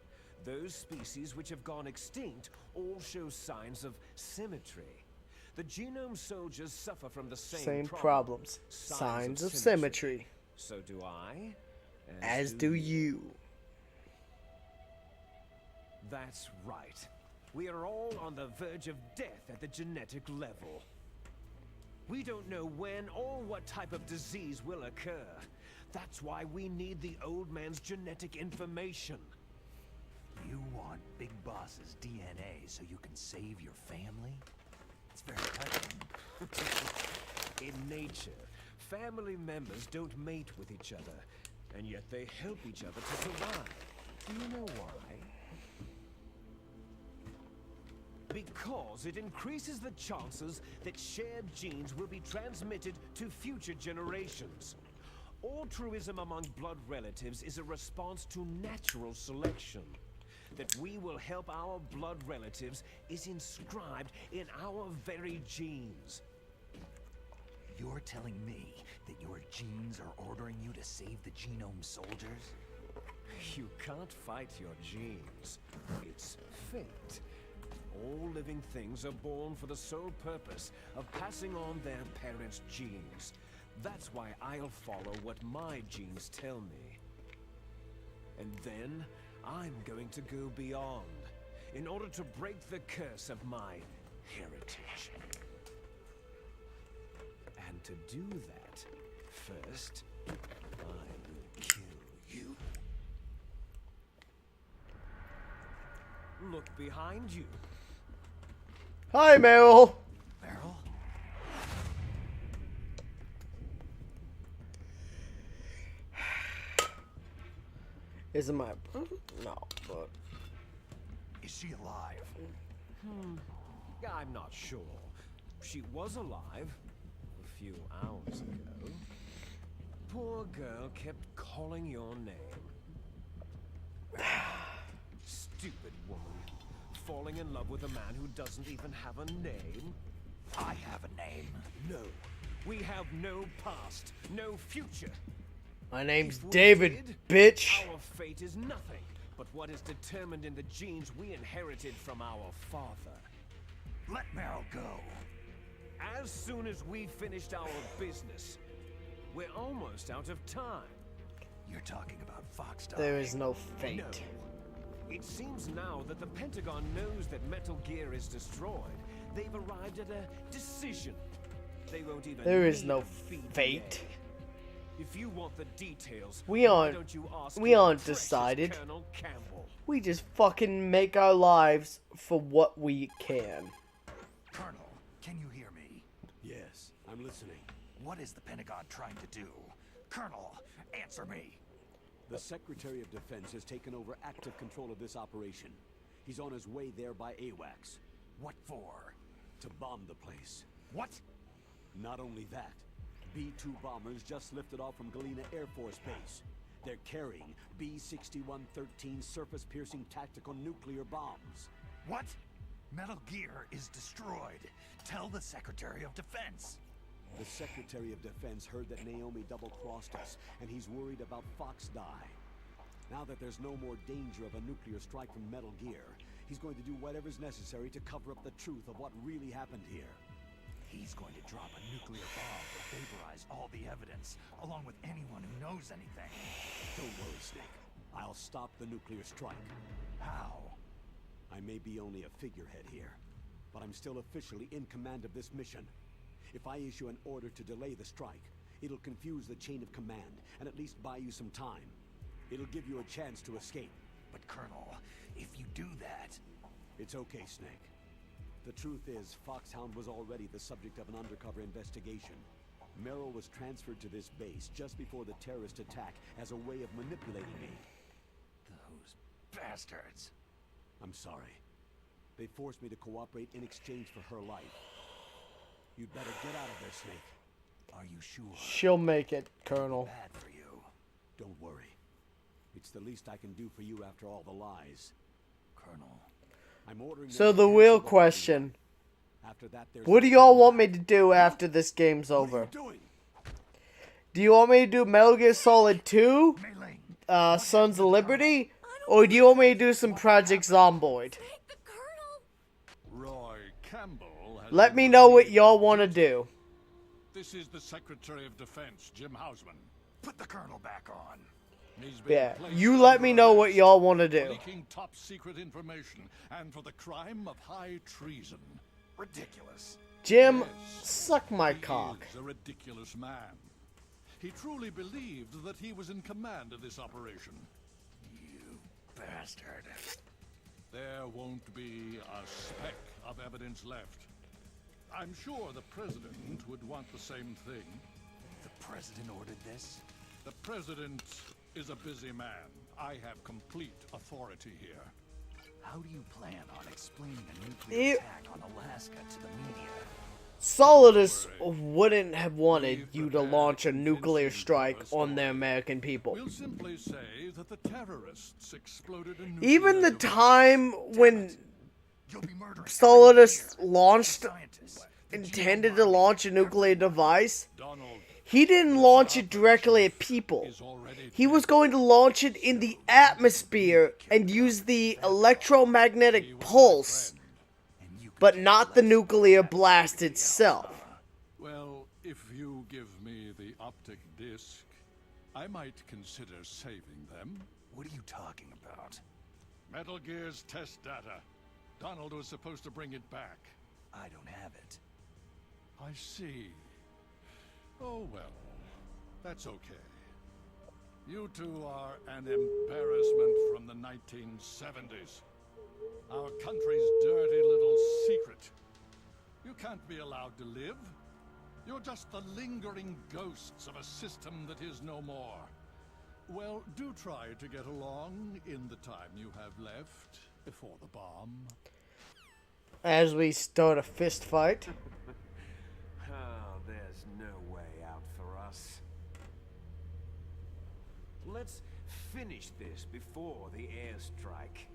Those species which have gone extinct all show signs of symmetry. The genome soldiers suffer from the same problems. Signs of symmetry. So do I. As do you. That's right. We are all on the verge of death at the genetic level. We don't know when or what type of disease will occur. That's why we need the old man's genetic information. You want Big Boss's DNA so you can save your family? It's very touching. In nature, family members don't mate with each other, and yet they help each other to survive. Do you know why? Because it increases the chances that shared genes will be transmitted to future generations. Altruism among blood relatives is a response to natural selection. That we will help our blood relatives is inscribed in our very genes. You're telling me that your genes are ordering you to save the genome soldiers? You can't fight your genes. It's fate. All living things are born for the sole purpose of passing on their parents' genes. That's why I'll follow what my genes tell me. And then I'm going to go beyond in order to break the curse of my heritage. And to do that, first, I will kill you. Look behind you. Hi, Meryl. Meryl? Is it my... No, but... Is she alive? I'm not sure. She was alive a few hours ago. Poor girl kept calling your name. Stupid woman. Falling in love with a man who doesn't even have a name? I have a name. No. We have no past, no future. My name's If we David, did, bitch. Our fate is nothing but what is determined in the genes we inherited from our father. Let Meryl go. As soon as we finished our business, we're almost out of time. You're talking about Fox dying. There is no fate. No. It seems now that the Pentagon knows that Metal Gear is destroyed. They've arrived at a decision. They won't even There is need no a BDA. fate. If you want the details, We why aren't- don't you ask we your aren't precious decided. Colonel Campbell? We just fucking make our lives for what we can. Colonel, can you hear me? Yes, I'm listening. What is the Pentagon trying to do? Colonel, answer me. The Secretary of Defense has taken over active control of this operation. He's on his way there by AWACS. What for? To bomb the place. What? Not only that, B-2 bombers just lifted off from Galena Air Force Base. They're carrying B-6113 surface-piercing tactical nuclear bombs. What? Metal Gear is destroyed. Tell the Secretary of Defense. The Secretary of Defense heard that Naomi double-crossed us, and he's worried about Fox die. Now that there's no more danger of a nuclear strike from Metal Gear, he's going to do whatever's necessary to cover up the truth of what really happened here. He's going to drop a nuclear bomb to vaporize all the evidence, along with anyone who knows anything. Don't worry, Snake. I'll stop the nuclear strike. How? I may be only a figurehead here, but I'm still officially in command of this mission. If I issue an order to delay the strike, it'll confuse the chain of command and at least buy you some time. It'll give you a chance to escape. But Colonel, if you do that... It's okay, Snake. The truth is, Foxhound was already the subject of an undercover investigation. Merrill was transferred to this base just before the terrorist attack as a way of manipulating me. Those bastards. I'm sorry. They forced me to cooperate in exchange for her life. You'd better get out of there, Snake. Are you sure? She'll make it, Colonel. Bad for you. Don't worry. It's the least I can do for you after all the lies. Colonel. I'm ordering. So the real question. After that, there's What do y'all want me to do after this game's over? Do you want me to do Metal Gear Solid 2? Sons of Liberty? Or do you want me to do some Project Zomboid? Roy Campbell has Let me know what y'all want to do. This is the Secretary of Defense, Jim Hausman. Put the Colonel back on. He's been Yeah, placed you let under me know what arrest y'all want to for do. leaking top secret information and for the crime of high treason. Ridiculous. Jim, Yes, suck my he cock. is a ridiculous man. He truly believed that he was in command of this operation. You bastard. There won't be a speck of evidence left. I'm sure the president would want the same thing. The president ordered this? The president is a busy man. I have complete authority here. How do you plan on explaining a nuclear attack on Alaska to the media? Solidus wouldn't have wanted you to launch a nuclear strike on the American people. We'll simply say that the terrorists exploded a nuclear Even the device. time when Solidus intended to launch a nuclear device, he didn't launch it directly at people. He was going to launch it in the atmosphere and use the electromagnetic pulse, but not the nuclear blast itself. Well, if you give me the optic disc, I might consider saving them. What are you talking about? Metal Gear's test data. Donald was supposed to bring it back. I don't have it. I see. Oh well, that's okay. You two are an embarrassment from the 1970s. Our country's dirty little secret. You can't be allowed to live. You're just the lingering ghosts of a system that is no more. Well, do try to get along in the time you have left before the bomb. As we start a fist fight. Oh, there's no way out for us. Let's finish this before the airstrike.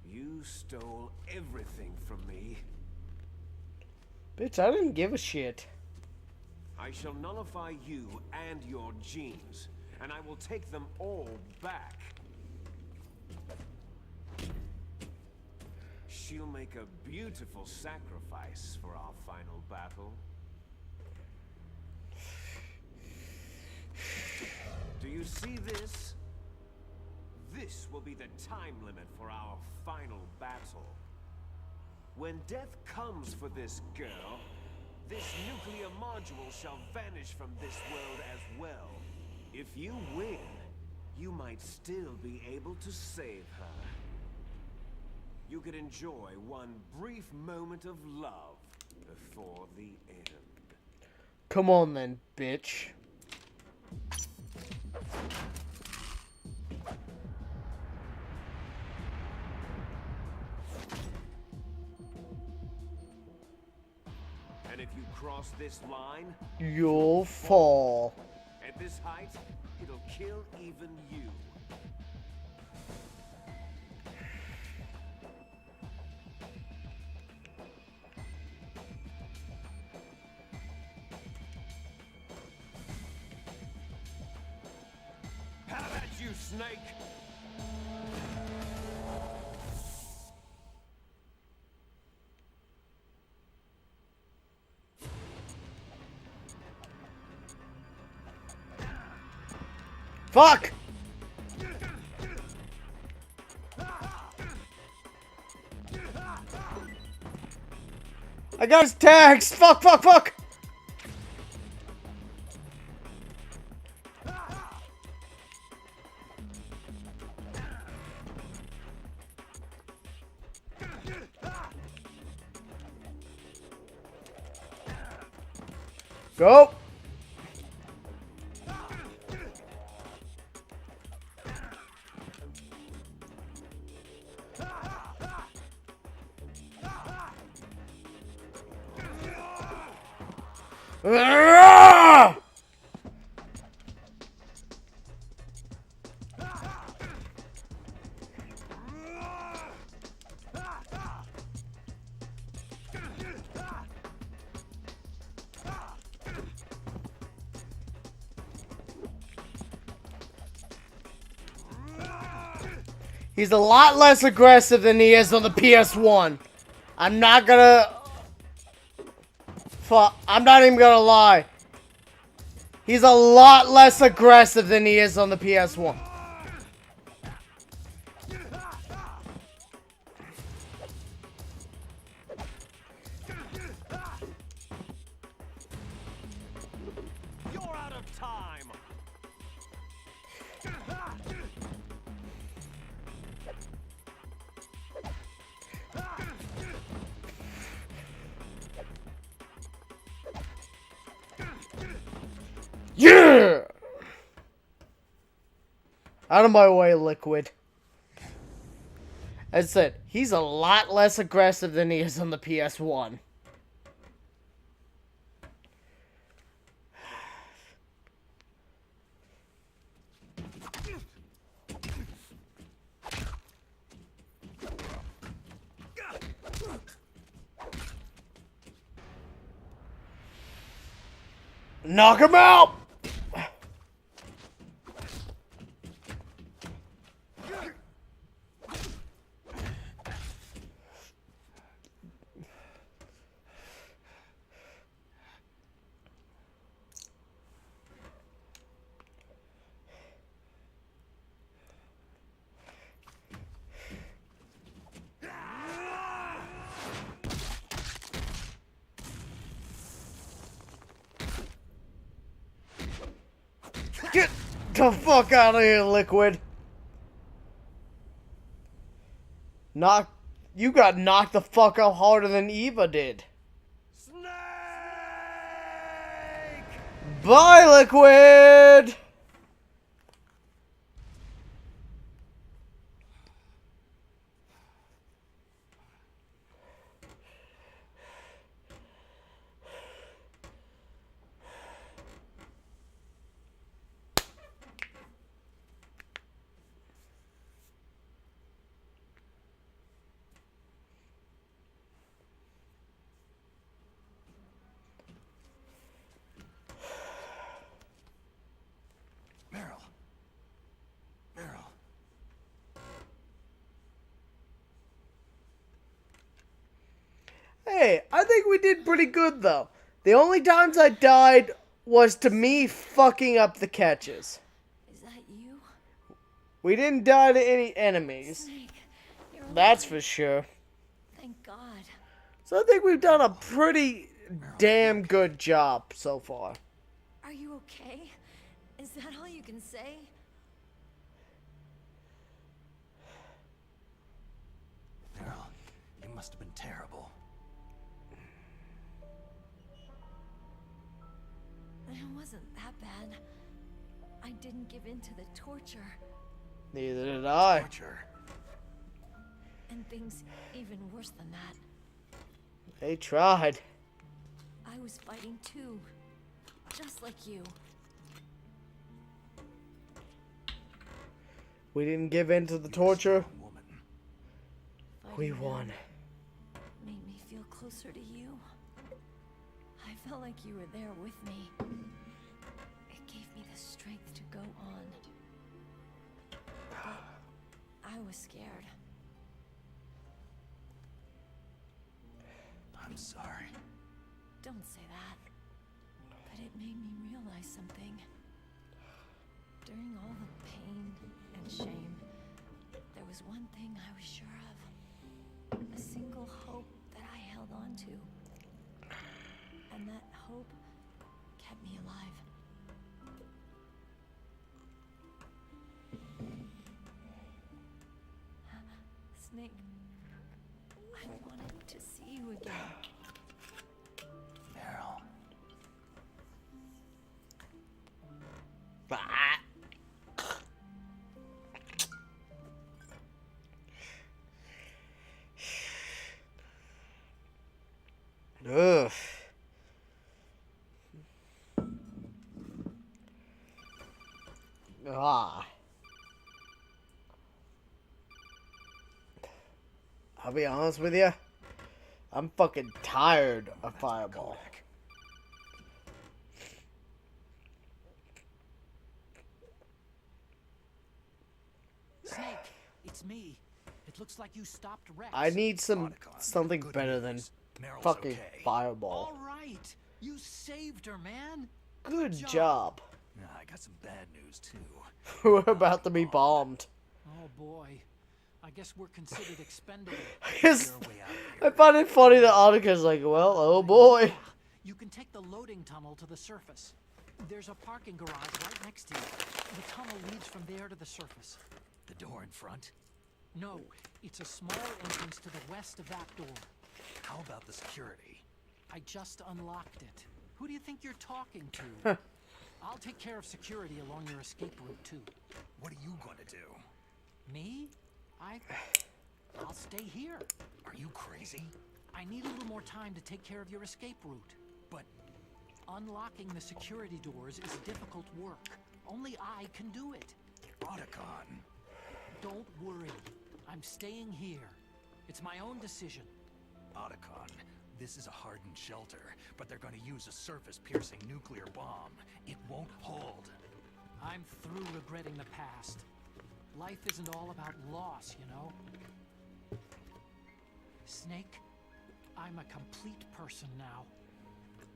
You stole everything from me. Bitch, I didn't give a shit. I shall nullify you and your genes, and I will take them all back. She'll make a beautiful sacrifice for our final battle. Do you see this? This will be the time limit for our final battle. When death comes for this girl, this nuclear module shall vanish from this world as well. If you win, you might still be able to save her. You could enjoy one brief moment of love before the end. Come on then, bitch. And if you cross this line, You'll fall. at this height, it'll kill even you. How about you, Snake? Fuck! I got his tags! Fuck, fuck, fuck! Go! Ah! He's a lot less aggressive than he is on the PS1. I'm not gonna... I'm not even gonna lie. He's a lot less aggressive than he is on the PS1. You're out of time. Yeah! Out of my way, Liquid. As I said, he's a lot less aggressive than he is on the PS1. Knock him out! Get the fuck out of here, Liquid. You got knocked the fuck out harder than Eva did. Snake! Bye, Liquid! Hey, I think we did pretty good, though. The only times I died was to me fucking up the catches. Is that you? We didn't die to any enemies. Snake, that's for sure. Thank God. So I think we've done a pretty damn good job so far. Are you okay? Is that all you can say? Meryl, you must have been terrible. It wasn't that bad. I didn't give in to the torture. Neither did I. Torture. And things even worse than that. They tried. I was fighting too. Just like you. We didn't give in to the torture. We Fighting won. them made me feel closer to you. I felt like you were there with me. It gave me the strength to go on. But I was scared. I'm sorry. Don't say that. But it made me realize something. During all the pain and shame, there was one thing I was sure of. A single hope that I held on to. And that hope kept me alive. Snake, I wanted to see you again. Meryl. Ugh. Ah. I'll be honest with you. I'm fucking tired of Fireball. Snake, it's me. It looks like you stopped Rex. I need something better than fucking Fireball. All right. You saved her, man. Good job. I got some bad news too. We're about to be bombed. Oh boy. I guess we're considered expendable. I find it funny that Annika's like, well, oh boy. You can take the loading tunnel to the surface. There's a parking garage right next to you. The tunnel leads from there to the surface. The door in front? No, it's a small entrance to the west of that door. How about the security? I just unlocked it. Who do you think you're talking to? I'll take care of security along your escape route too. What are you going to do? Me? I'll stay here. Are you crazy? I need a little more time to take care of your escape route. But unlocking the security doors is difficult work. Only I can do it. Otacon. Don't worry. I'm staying here. It's my own decision. Otacon, this is a hardened shelter, but they're going to use a surface-piercing nuclear bomb. It won't hold. I'm through regretting the past. Life isn't all about loss, you know? Snake, I'm a complete person now.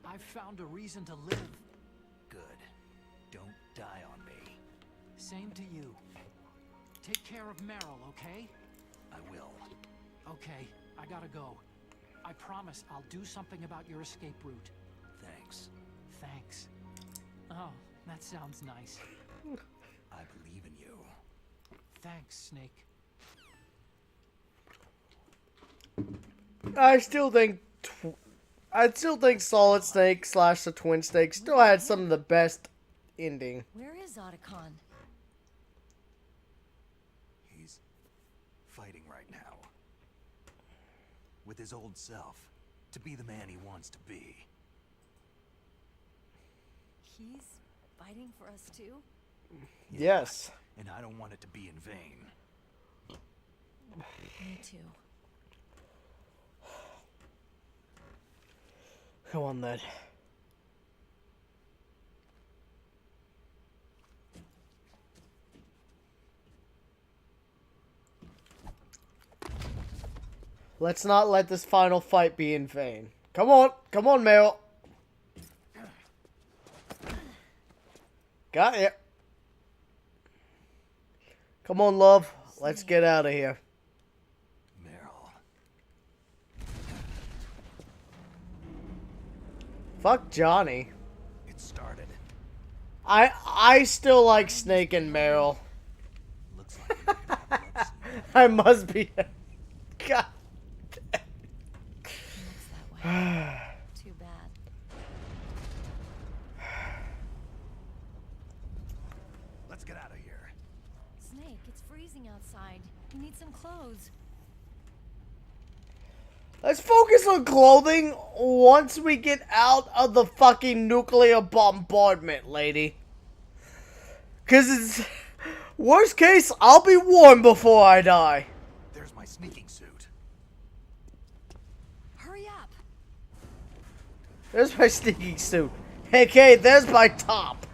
I've found a reason to live. Good. Don't die on me. Same to you. Take care of Meryl, okay? I will. Okay, I gotta go. I promise I'll do something about your escape route. Thanks. Thanks. Oh, that sounds nice. I believe in you. Thanks, Snake. I still think Solid Snake / the Twin Snake still had some of the best ending. Where is Otacon? He's fighting right now. With his old self. To be the man he wants to be. He's fighting for us too? Yes. And I don't want it to be in vain. Me too. Come on, then. Let's not let this final fight be in vain. Come on, Meryl. Got it. Come on, love. Let's get out of here. Meryl. Fuck Johnny. It started. I still like Snake and Meryl. Looks like I must be. God. Looks that way. Too bad. Let's get out of here. Snake, it's freezing outside. You need some clothes. Let's focus on clothing once we get out of the fucking nuclear bombardment, lady. Cause it's worst case, I'll be warm before I die. There's my sneaking suit. Hurry up. There's my sneaking suit. Okay, there's my top.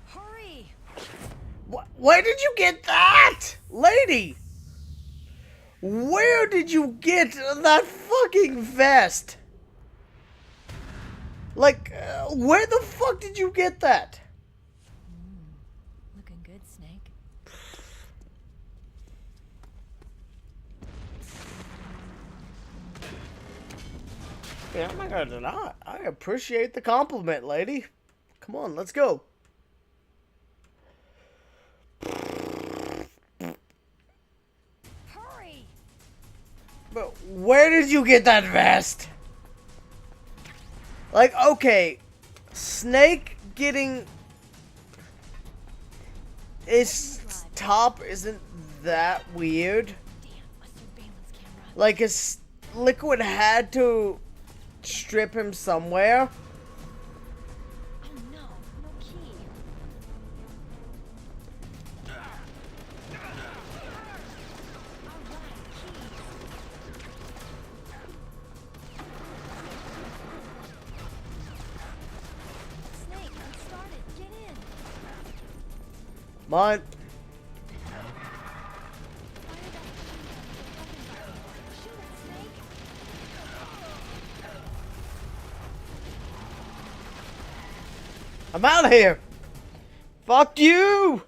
Hurry. Where did you get that? Lady? Where did you get that fucking vest? Like, where the fuck did you get that? Looking good, Snake. Yeah, I'm not gonna deny. I appreciate the compliment, lady. Come on, let's go. Hurry! But where did you get that vest? Like, okay, Snake getting his top isn't that weird. Like, his Liquid had to strip him somewhere. Oh no, no key. Snake, I'm started. Get in. Mine. I'm out of here. Fuck you.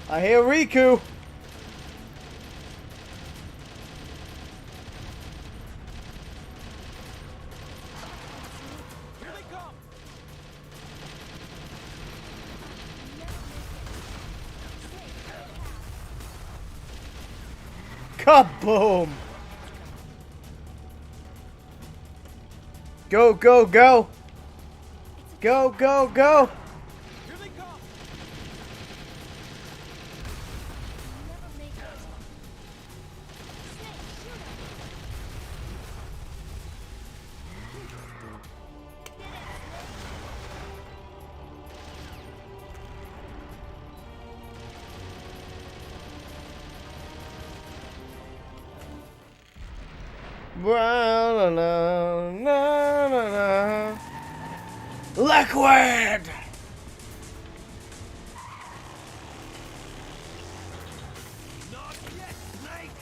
I hear Riku. Kaboom! Go, go, go! Go, go, go! Liquid! Not yet, Snake!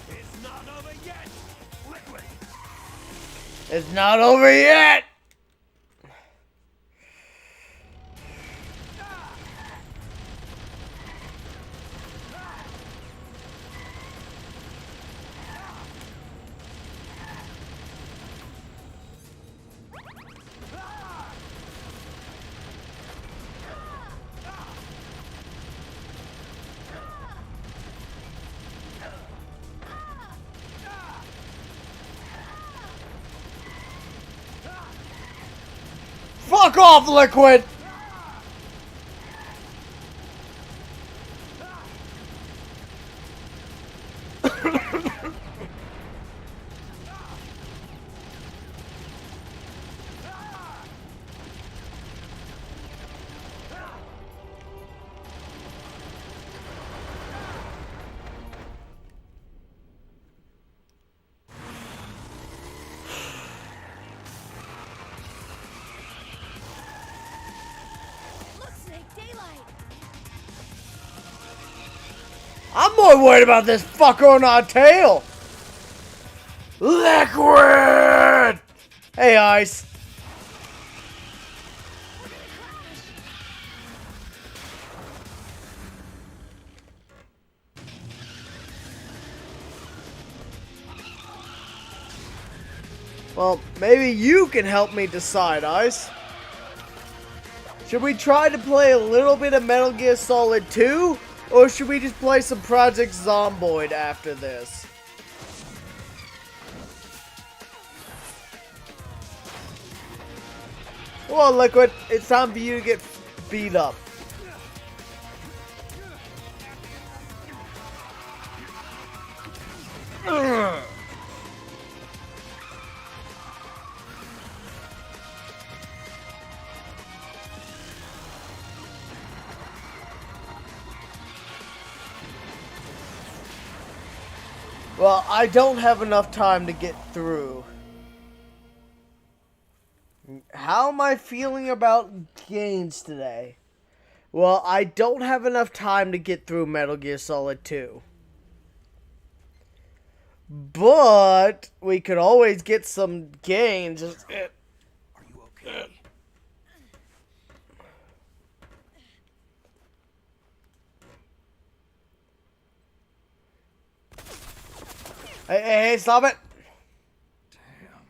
It's not over yet! Liquid! It's not over yet! Fuck off, Liquid! I'm more worried about this fucker on our tail. Liquid! Hey, Ice. Well, maybe you can help me decide, Ice. Should we try to play a little bit of Metal Gear Solid 2? Or should we just play some Project Zomboid after this? Well, Liquid, it's time for you to get beat up. Ugh. Well, I don't have enough time to get through. How am I feeling about games today? Well, I don't have enough time to get through Metal Gear Solid 2. But we could always get some gains. Are you okay? Hey, stop it! Damn.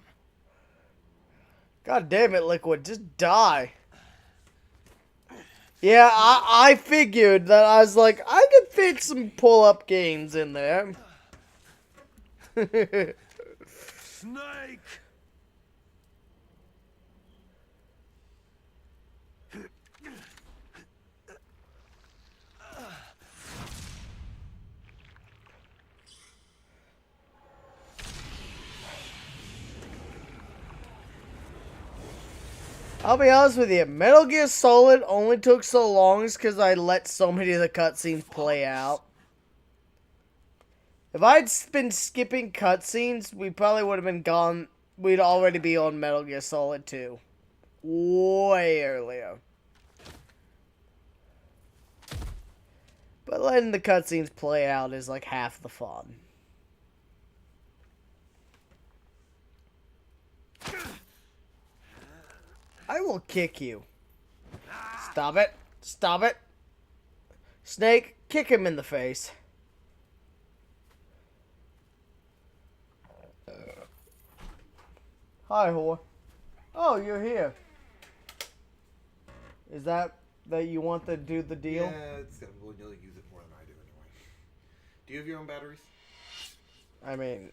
God damn it, Liquid, just die. Yeah, I figured that. I was like, I could fit some pull-up games in there. Snake! I'll be honest with you, Metal Gear Solid only took so long because I let so many of the cutscenes play out. If I'd been skipping cutscenes, we probably would have been gone. We'd already be on Metal Gear Solid 2. Way earlier. But ladies letting the cutscenes play out is like half the fun. I will kick you. Stop it. Stop it. Snake, kick him in the face. Hi, whore. Oh, you're here. Is that you want to do the deal? Yeah, it's gonna you'll use it more than I do anyway. Do you have your own batteries? I mean,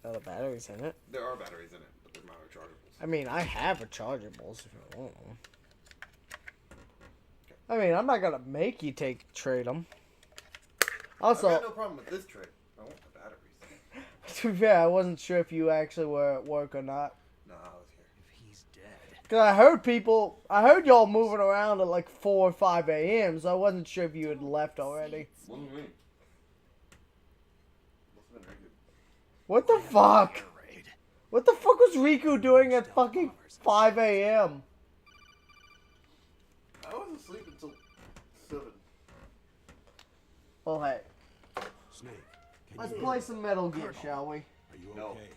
are the batteries in it? There are batteries in it, but they're not rechargeables. I mean, I have rechargeables if you want them. I mean, I'm not gonna make you trade them. Also, I've got no problem with this trick. I want the batteries. To be fair, I wasn't sure if you actually were at work or not. No, I was here. If he's dead. Cause I heard y'all moving around at like 4 or 5 a.m. So I wasn't sure if you had left already. What the fuck? What the fuck was Riku doing at fucking 5 a.m.? I was asleep until 7. Well, hey. Snake, Let's play some Metal Gear, shall we? Are you okay?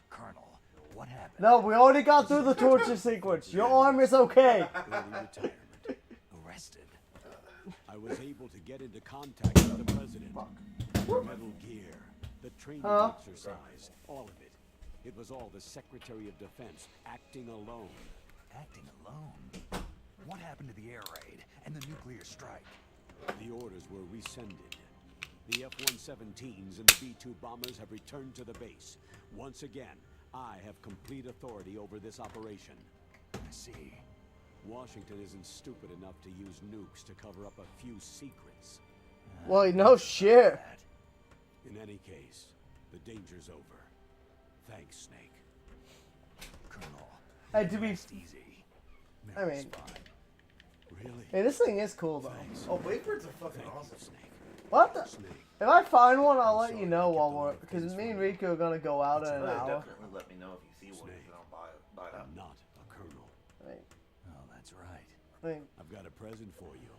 Colonel, what happened? No, we already got through the torture sequence. Your arm is okay. Early retirement. Arrested. I was able to get into contact with the president. Metal Gear. The training exercise. All of it. It was all the Secretary of Defense acting alone. Acting alone? What happened to the air raid and the nuclear strike? The orders were rescinded. The F-117s and the B-2 bombers have returned to the base. Once again, I have complete authority over this operation. I see. Washington isn't stupid enough to use nukes to cover up a few secrets. Well, no shit. In any case, the danger's over. Thanks, Snake. Colonel. Hey, to be easy. I mean, really? Hey, this thing is cool though. Oh, wakebirds are fucking awesome. What the? If I find one, I'll let you know while we're, because me and Riku are gonna go out in an hour. Definitely let me know if you see one, and I'll buy it. I'm not a colonel. Oh, that's right. I mean, I've got a present for you.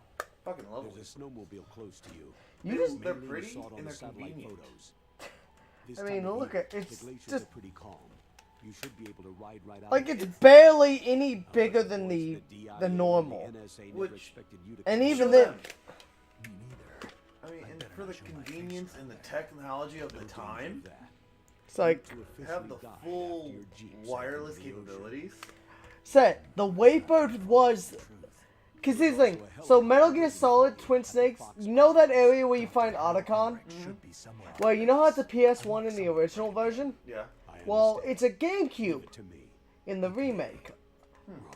Fucking lovely. There's a snowmobile close to you. They're Mainly pretty you saw it on and the they're satellite convenient. photos. This I mean, time of look year, at it's the glaciers just are pretty calm. You should be able to ride right out. like of it's it. barely any bigger than the normal, and even then. I mean, and for the convenience and the technology of the time, It's like have the full wireless capabilities. Said the Wakebird was, cause here's the thing. So Metal Gear Solid Twin Snakes, you know that area where you find Otacon? Well, you know how it's a PS1 in the original version? Yeah. Well, it's a GameCube in the remake.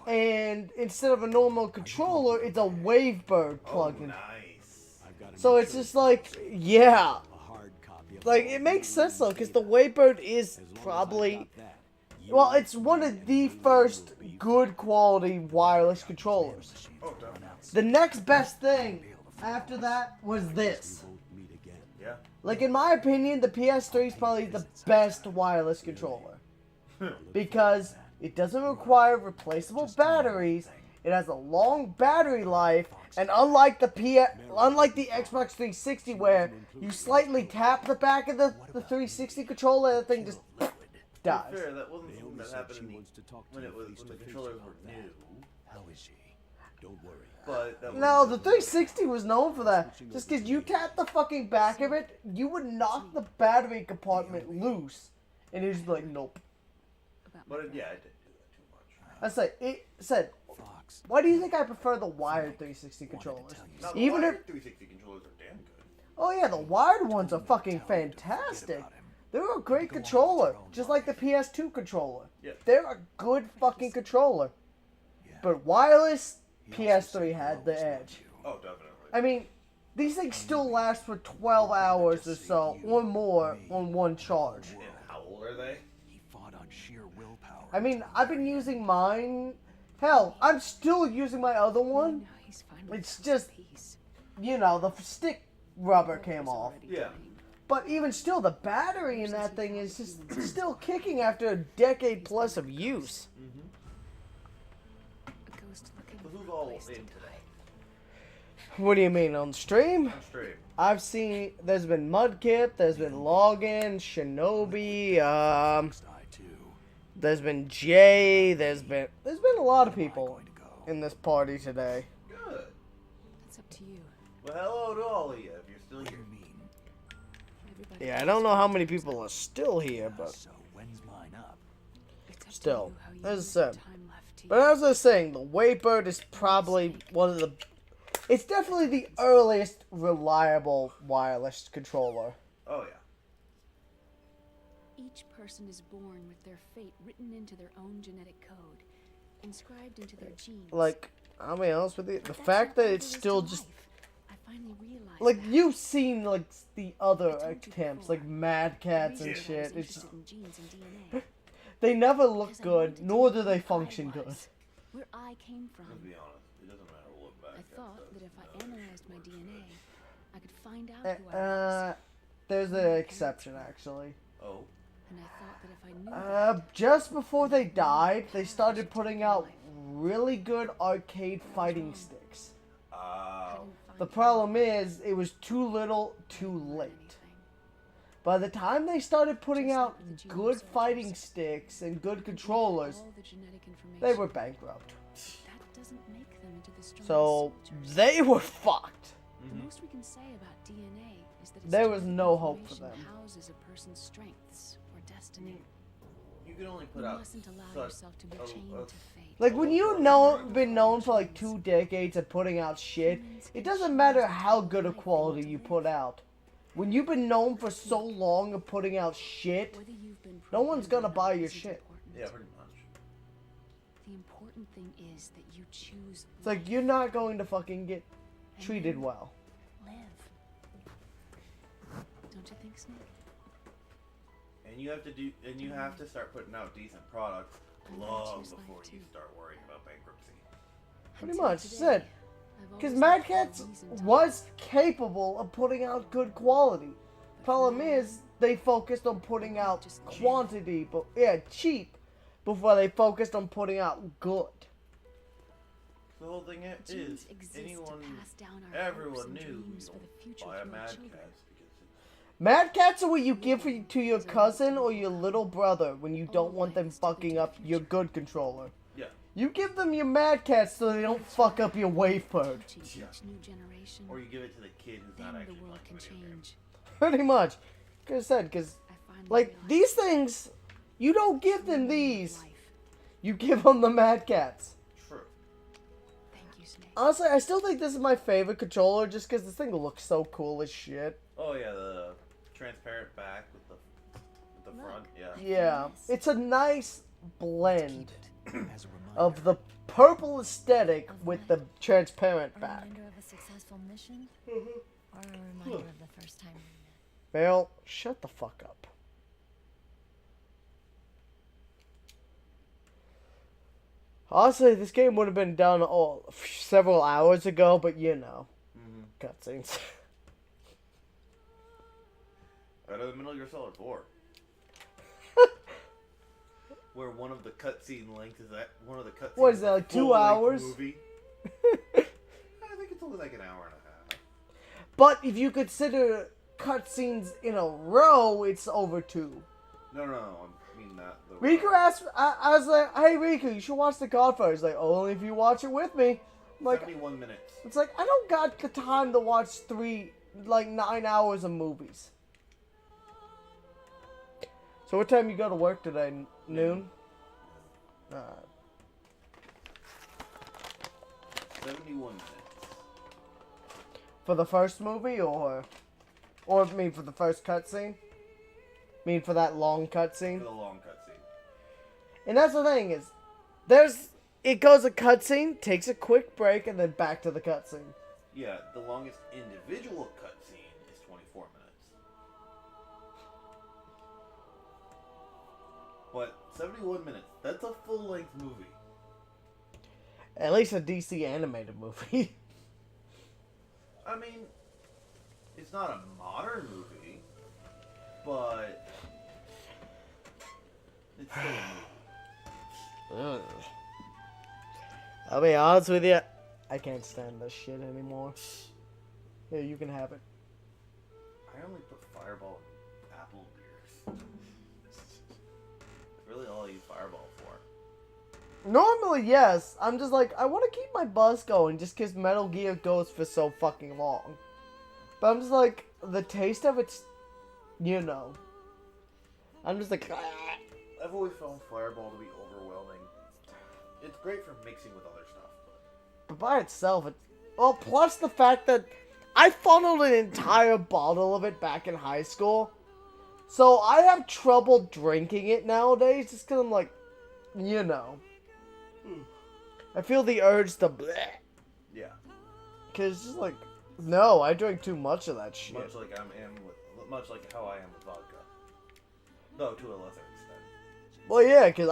And instead of a normal controller, it's a Wavebird plugged in. So it's just like, yeah. Like, it makes sense though, because the Wavebird is probably, well, it's one of the first good quality wireless controllers. The next best thing after that was this. Yeah. Like, in my opinion, the PS3 is probably the best wireless controller. Because it doesn't require replaceable batteries, it has a long battery life, and unlike the Xbox 360 where you slightly tap the back of the 360 controller, the thing just dies. To be fair, that wasn't something that happened when the controllers were new. How is she? Don't worry. But that No, the 360 was known for that. Just because you tap the fucking back of it, you would knock the battery compartment loose. And it was like, nope. But yeah, it didn't do that too much. I say, it said, why do you think I prefer the wired 360 controllers? Now, the Even if, wired 360 controllers are damn good. oh yeah, the wired ones are fucking fantastic. They're a great controller, just like the PS2 controller. Yeah. They're a good fucking controller. But wireless, PS3 had the edge. Oh, definitely. I mean, these things still last for 12 hours or so, or more, on one charge. And how old are they? He fought on sheer willpower. I mean, I've been using mine. Hell, I'm still using my other one. It's just, you know, the stick rubber came off. Yeah. But even still, the battery in that thing is just still kicking after a decade plus of use. So who's all in today? What do you mean, on stream? On stream. I've seen, there's been Mudkip, there's been Login, Shinobi, there's been Jay, there's been a lot of people in this party today. Good. That's up to you. Well, hello to all of you, if you're still here. Yeah, I don't know how many people are still here, but still, as I said. But as I was saying, the Waybird is probably one of the... It's definitely the earliest reliable wireless controller. Oh, yeah. Each person is born with their fate written into their own genetic code, inscribed into their genes. Like, I'll be honest with you, the fact that it's still just... I finally realized Like, you've seen, like, the other attempts, like Mad Cats and shit. It's just... They never look good, nor do they function good. Where I came from. To be honest, it doesn't matter what back. I thought that if I analyzed my DNA, I could find out who I was. There's an exception, actually. Oh. And I thought that if I knew just before they died, they started putting out really good arcade fighting sticks. The problem is, it was too little, too late. By the time they started putting out good fighting sticks and good controllers, they were bankrupt. that doesn't make them into the strongest So, soldiers. they were fucked. The most we can say about DNA is that it's There just was no hope for information them. houses a person's strengths or destiny. You can only put You out mustn't allow such yourself to be chained to fate. Like, when you've been known for like 2 decades of putting out shit, it doesn't matter how good a quality you put out. When you've been known for so long of putting out shit, no one's gonna buy your shit. Yeah, pretty much. The important thing is that you choose It's like, you're not going to fucking get treated well. live. Don't you think, Snake? And you have to start putting out decent products long before you start worrying about bankruptcy. Pretty much, said. Because Mad Catz was capable of putting out good quality. Problem is, they focused on putting out quantity, but cheap, before they focused on putting out good. The whole thing is everyone knew you don't buy a Mad Catz. Mad Catz are what you give to your cousin or your little brother when you don't want them fucking up your good controller. Yeah. You give them your Mad Catz so they don't fuck up your Wavebird. Yeah. Or you give it to the kid who's not actually playing video games. Pretty much. Like I said, because, like, these things, you don't give them these. You give them the Mad Catz. True. Honestly, I still think this is my favorite controller just because this thing looks so cool as shit. Oh yeah, the transparent back with the front, yeah. Yeah, it's a nice blend of the purple aesthetic with the transparent back. Reminder of a successful mission? Or a reminder of the first time we met? Vale, shut the fuck up. Honestly, this game would have been done several hours ago, but you know. Cutscenes. Better than Metal Gear Solid 4. Where one of the cutscene lengths is that one of the cutscenes. What is that, like 2 hours? Movie. I think it's only like an hour and a half. But if you consider cutscenes in a row, it's over 2. No, I mean not the. Riku asked, I was like, hey Riku, you should watch The Godfather. He's like, only if you watch it with me. I'm like, 71 minutes. It's like, I don't got the time to watch 9 hours of movies. So what time you go to work today? Noon? 71 minutes. For the first movie, or I mean for the first cutscene? I mean for that long cutscene? For the long cutscene. And that's the thing is, it goes a cutscene, takes a quick break, and then back to the cutscene. Yeah, the longest individual cutscene is 24 minutes. But 71 minutes, that's a full-length movie. At least a DC animated movie. I mean, it's not a modern movie, but it's still a movie. I'll be honest with you, I can't stand this shit anymore. Here, you can have it. I only put Fireball in apple beers. That's really all I use Fireball for. Normally, yes. I'm just like, I want to keep my buzz going just because Metal Gear goes for so fucking long. But I'm just like, the taste of it's, you know. I'm just like, I've always found Fireball to be overwhelming. It's great for mixing with other stuff, but by itself, it's, well, plus the fact that I funneled an entire bottle of it back in high school. So I have trouble drinking it nowadays just because I'm like, you know. I feel the urge to bleh. Yeah. Because it's just like, no, I drink too much of that shit. much like much like how I am with vodka. Though to a lesser extent. Well, yeah, because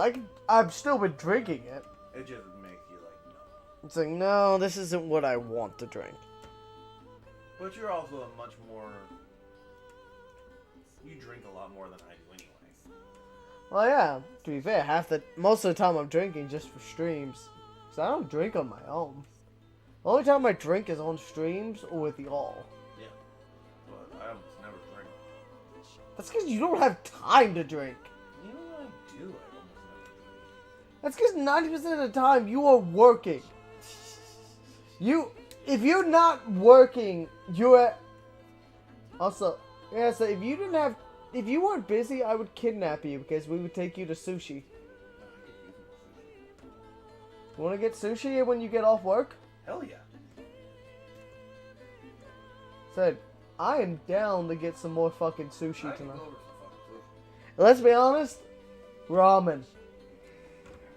I've still been drinking it. It just makes you like, no. It's like, no, this isn't what I want to drink. But you're also a much more... You drink a lot more than I do anyway. Well, yeah, to be fair, most of the time I'm drinking just for streams. So I don't drink on my own. The only time I drink is on streams or with y'all. Yeah. But I almost never drink. That's because you don't have time to drink. You know what I do? I almost never drink. That's because 90% of the time you are working. If you're not working, you're at... Also, yeah, so if you weren't busy, I would kidnap you because we would take you to sushi. You want to get sushi when you get off work? Hell yeah. Said, I am down to get some more fucking sushi tonight. Let's be honest, ramen.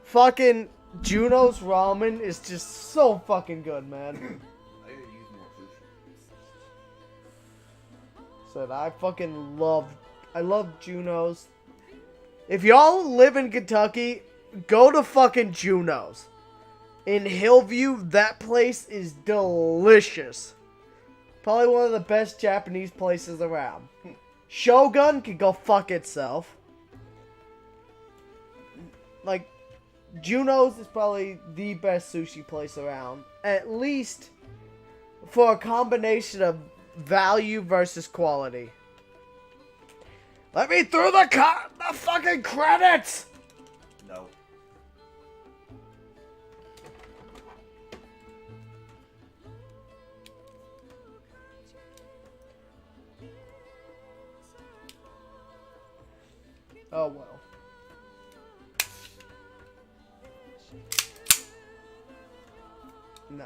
Fucking Juno's ramen is just so fucking good, man. I gotta use more sushi. Said, I love Juno's. If y'all live in Kentucky, go to fucking Juno's. In Hillview, that place is delicious. Probably one of the best Japanese places around. Shogun can go fuck itself. Like, Juno's is probably the best sushi place around. At least for a combination of value versus quality. Let me through the fucking credits! No. Oh well. No.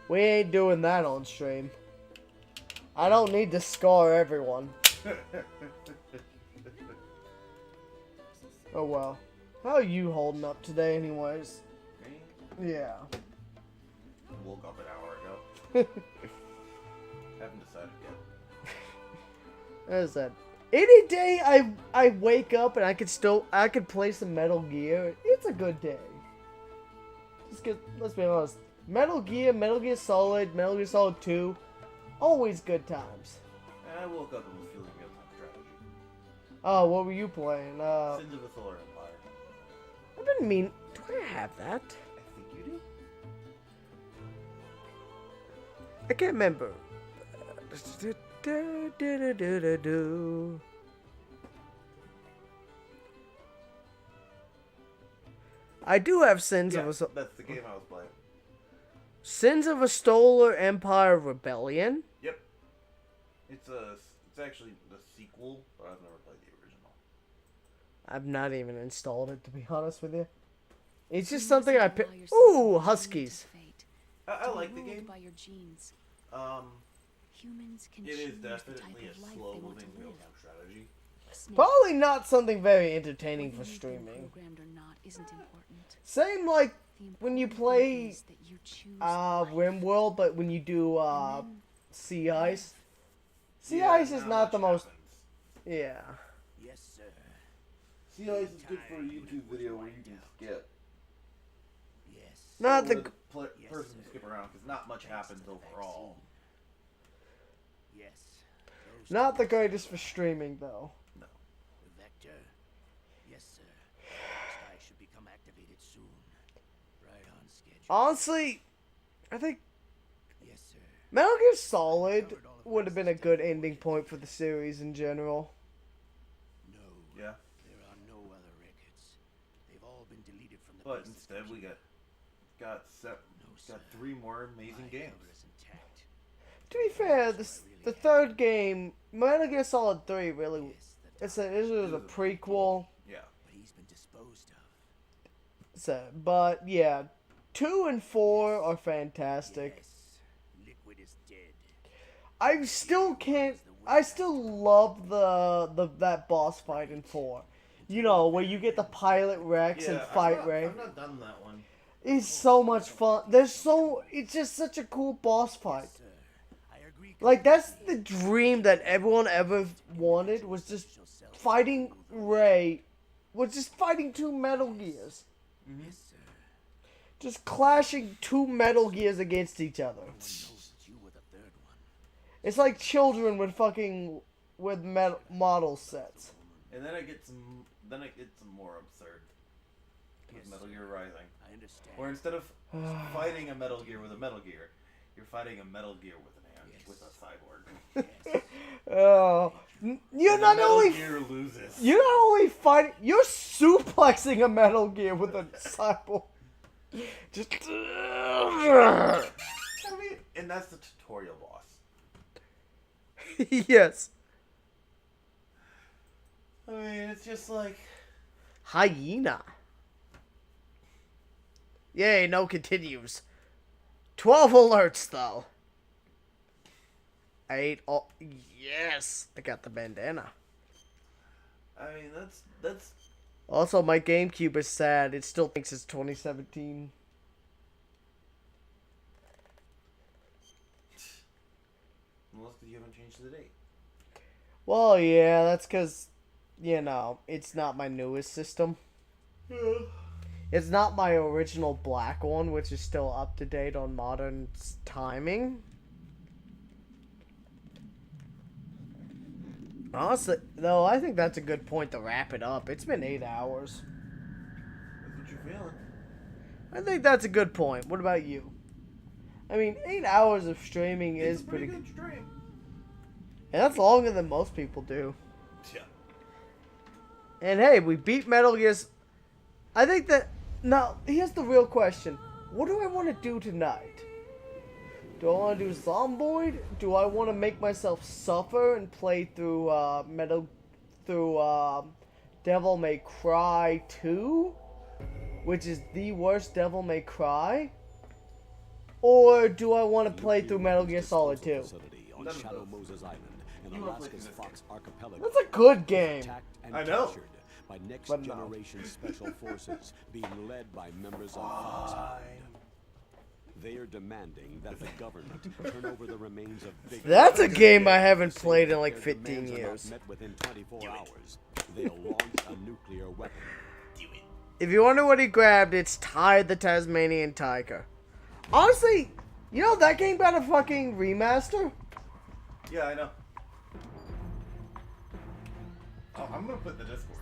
We ain't doing that on stream. I don't need to scar everyone. Oh well. How are you holding up today anyways? Me? Yeah. Woke up an hour ago. Haven't decided yet. As I said, any day I wake up and I could play some Metal Gear, it's a good day. Just 'cause, let's be honest, Metal Gear Solid, Metal Gear Solid 2, always good times. I woke up and was feeling good on strategy. Oh, what were you playing? Sins of a Solar Empire. I've been mean. Do I have that? I think you do. I can't remember. I do have Sins of a... That's the game I was playing. Sins of a Solar Empire Rebellion? Yep. It's actually the sequel, but I've never played the original. I've not even installed it, to be honest with you. It's just something I pick. Ooh, Huskies. I like the game. By your genes. Humans can It is choose the definitely type of a life they slow want moving to real live. time strategy. Probably not something very entertaining for Whether you've been streaming. programmed or not isn't important. Same like when you play is that you choose RimWorld, but when you do Sea Ice. Sea Yeah, Ice is not not the much most. happens. Yeah. Yes, sir. Sea Ice is good for a YouTube video where you can skip. Yes. Not the. Person to skip around because not much happens overall. Yes. Not the greatest for streaming though. No. Vector. Yes, sir. Next eye should become activated soon. Right on schedule. honestly, I think Metal Gear Solid would have been a good ending point for the series in general. Yeah. There are no other records. They've all been deleted from the But base instead we got 3 more amazing games. To be fair, the third game, Metal Gear Solid 3, really, it was a prequel. Yeah. But he's been disposed of. So, but yeah, 2 and 4 are fantastic. Liquid is dead. I still can't. I still love that boss fight in 4. You know, where you get the pilot Rex and fight Ray. I've not done that one. It's so much fun. It's just such a cool boss fight. Like, that's the dream that everyone ever wanted, was just fighting Ray. Was just fighting 2 Metal Gears. Just clashing 2 Metal Gears against each other. It's like children with model sets. And then it gets more absurd. With Metal Gear Rising. I understand. Where instead of fighting a Metal Gear with a Metal Gear, you're fighting a Metal Gear with with a cyborg. Oh, you're not only Gear loses. You're not only fighting. You're suplexing a Metal Gear with a cyborg. Just. I mean, and that's the tutorial boss. Yes. I mean, it's just like hyena. Yay! No continues. 12 alerts though. Yes, I got the bandana. I mean, that's. Also, my GameCube is sad. It still thinks it's 2017. Unless you haven't changed the date. Well, yeah, that's because, you know, it's not my newest system. It's not my original black one, which is still up to date on modern timing. Honestly, though, I think that's a good point to wrap it up. It's been 8 hours. That's what you're feeling. I think that's a good point. What about you? I mean, 8 hours of streaming is a pretty good stream. And that's longer than most people do. Yeah. And hey, we beat Metal Gear. I think that... Now, here's the real question. What do I want to do tonight? Do I want to do Zomboid? Do I want to make myself suffer and play through Devil May Cry 2? Which is the worst Devil May Cry? Or do I want to play through Metal Gear Solid 2? On Shadow Moses Island in Alaska's Fox Archipelago. That's a good game. I know. By next generation special forces being led by members of Fox. They are demanding that the government turn over the remains of big. That's a game I haven't played in like 15 years. Met within 24 hours. They'll launch a nuclear weapon. If you wonder what he grabbed, it's Ty the Tasmanian Tiger. Honestly, you know that game got a fucking remaster? Yeah, I know. Oh, I'm gonna put the Discord.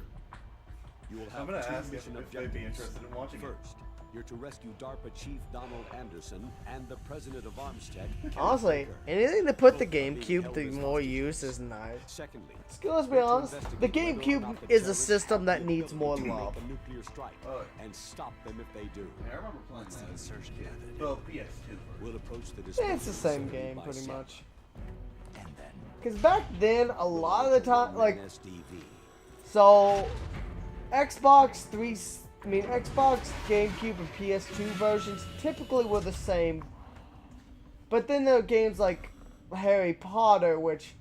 You will have I'm gonna two ask mission if they'd be interested in watching First, you're to rescue DARPA Chief Donald Anderson and the president of Armstead. Honestly, anything to put the GameCube to more use is nice. Secondly, let's be honest, the GameCube is a system that needs more love. A nuclear strike and stop them if they do. I remember playing Once the insurgent gathered, well, PS2. We'll approach the It's the same game, by pretty sun. much. And then Because back then, a lot of the time, like, so, Xbox, GameCube, and PS2 versions typically were the same. But then there are games like Harry Potter, which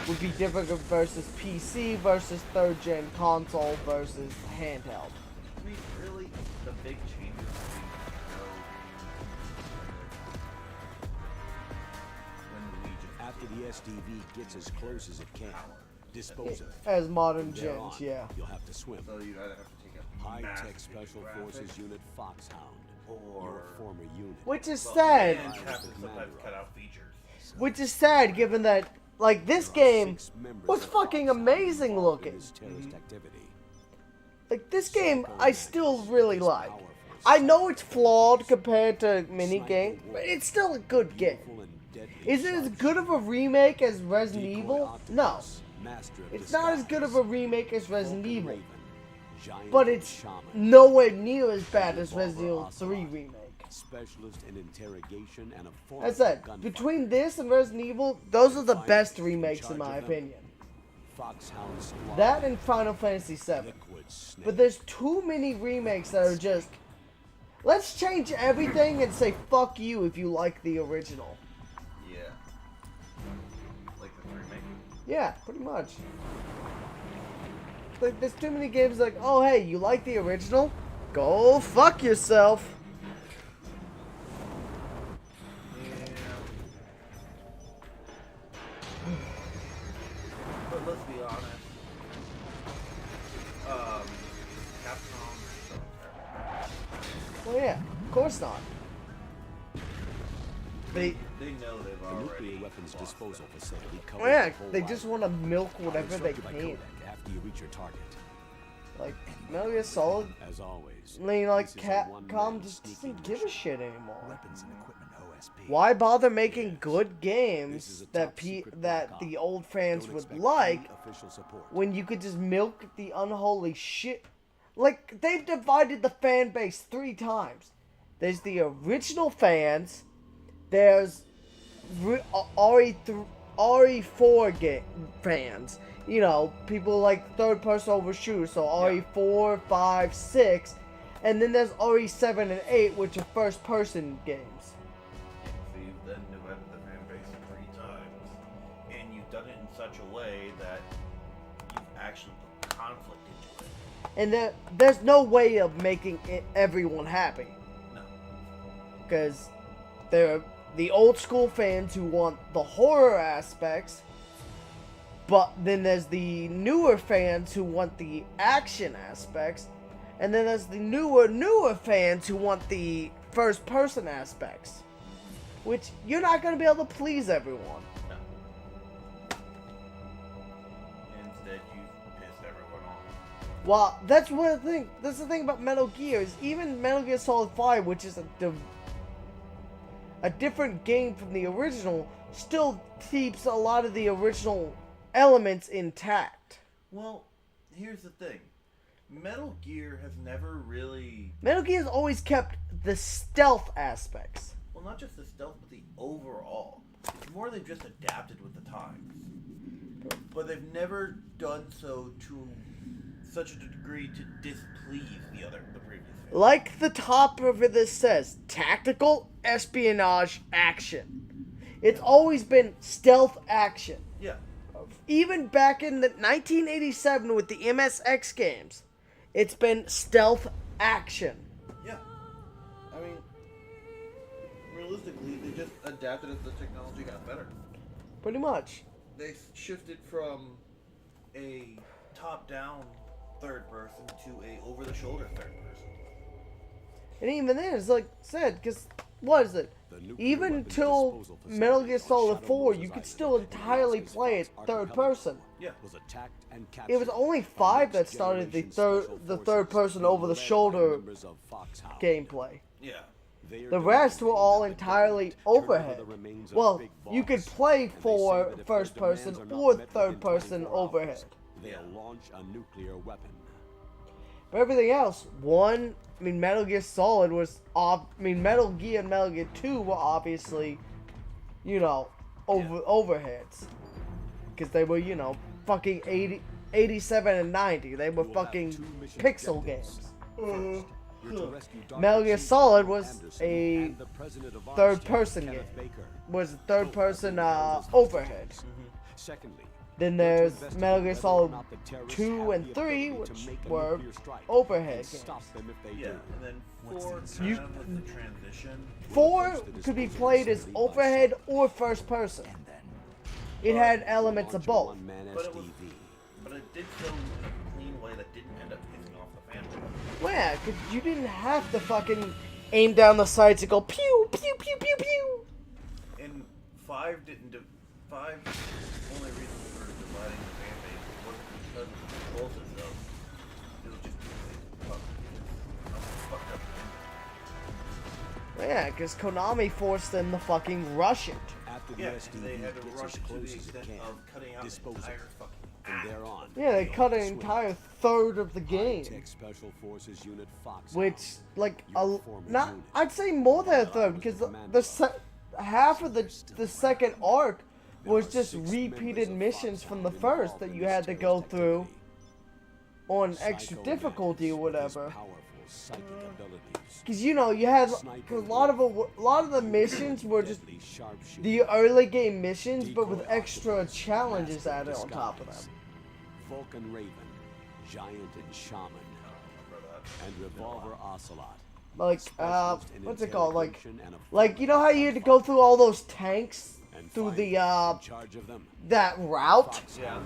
would be different versus PC versus third-gen console versus handheld. I mean, really, the big changes after the SDV gets as close as it can, dispose of it. As modern From there gens, on, yeah. You'll have to swim. So you either have to take a High-tech Special Forces Unit Foxhound, or your former unit. Which is sad. And have to sometimes cut out features. Which is sad, given that, like, this game was fucking amazing looking. Terrorist activity. Like, this game, I still really like. I know it's flawed compared to minigame, but it's still a good game. Is it as good of a remake as Resident Evil? No. It's not as good of a remake as Resident Evil. But it's nowhere near as bad as Resident Evil 3 remake. Specialist in interrogation and a As I said, between this and Resident Evil, those are the best remakes in my opinion. That and Final Fantasy VII. But there's too many remakes that are just, let's change everything and say fuck you if you like the original. Yeah. Like the remake? Yeah, pretty much. Like, there's too many games like, oh hey, you like the original? Go fuck yourself. But let's be honest. Capcom is so terrible. Well, yeah, of course not. They know they've already nuclear weapons disposal facility. Well, yeah, they just want to milk whatever they can. After you reach your target. Like, Metal Gear Solid, as always, I mean, like, Capcom just doesn't give a shit anymore. Why bother making good games that the old fans would like when you could just milk the unholy shit? Like, they've divided the fan base 3 times. There's the original fans, there's RE4 fans. You know, people like third person over shooters, so RE4, 5, 6, and then there's RE7 and 8, which are first person games. So you've then divided the fan base 3 times, and you've done it in such a way that you've actually put conflict into it. And there's no way of making everyone happy. No. Because there are the old school fans who want the horror aspects, but then there's the newer fans who want the action aspects, and then there's the newer fans who want the first person aspects, which you're not going to be able to please everyone. No. Instead, you've pissed everyone off. Well, that's one thing. That's the thing about Metal Gear is even Metal Gear Solid 5, which is a different game from the original, still keeps a lot of the original elements intact. Well, here's the thing. Metal Gear has never really... Metal Gear has always kept the stealth aspects. Well, not just the stealth, but the overall. It's more they've just adapted with the times. But they've never done so to such a degree to displease the previous fans. Like the top of this says, tactical espionage action. It's always been stealth action. Yeah. Even back in the 1987 with the MSX games, it's been stealth action. Yeah. I mean, realistically, they just adapted as the technology got better. Pretty much. They shifted from a top-down third person to a over-the-shoulder third person. And even then, it's like I said, because what is it? Even till Metal Gear Solid 4, you could still entirely play it third person. Yeah. It was only 5 that started the third person over the shoulder gameplay. Yeah. The rest were all entirely overhead. Well, you could play for first person or third person overhead. They'll launch a nuclear weapon. But everything else, Metal Gear Solid was Metal Gear and Metal Gear 2 were obviously, overheads. Because they were, fucking 87 and 90. They were fucking pixel games. Metal Gear Solid was a third-person game. Was a third-person overhead. Then there's Metal Gear Solid 2 and 3, which were overhead games. Yeah, and then 4 was the transition. 4 could be played as overhead or first-person. It had elements of both. But it did so in a clean way that didn't end up pissing off the fan base. Well, yeah, because you didn't have to fucking aim down the sights and go pew, pew, pew, pew, pew. And 5 didn't 5's only reason for dividing the fan base wasn't because of the control system. It was just because they fucked up. Yeah, because Konami forced them to fucking rush it. After the Yeah, SDV they had to gets rush as it to close the as it extent can, of cutting out dispose the of entire it. fucking From there on, Yeah, they they'll cut an swing. entire third of the game. High-tech Special Forces Unit Fox. Which, like, Your former not, unit. I'd say more than a third, because half of the second arc was just repeated missions from the first that you had to go through on extra difficulty or whatever. Because, you know, you had a lot of the missions were just the early game missions, but with extra challenges added on top of them. Vulcan Raven, Giant and Shaman, and Revolver Ocelot. Like, what's it called? Like, you know how you had to go through all those tanks through the, that route? Yeah.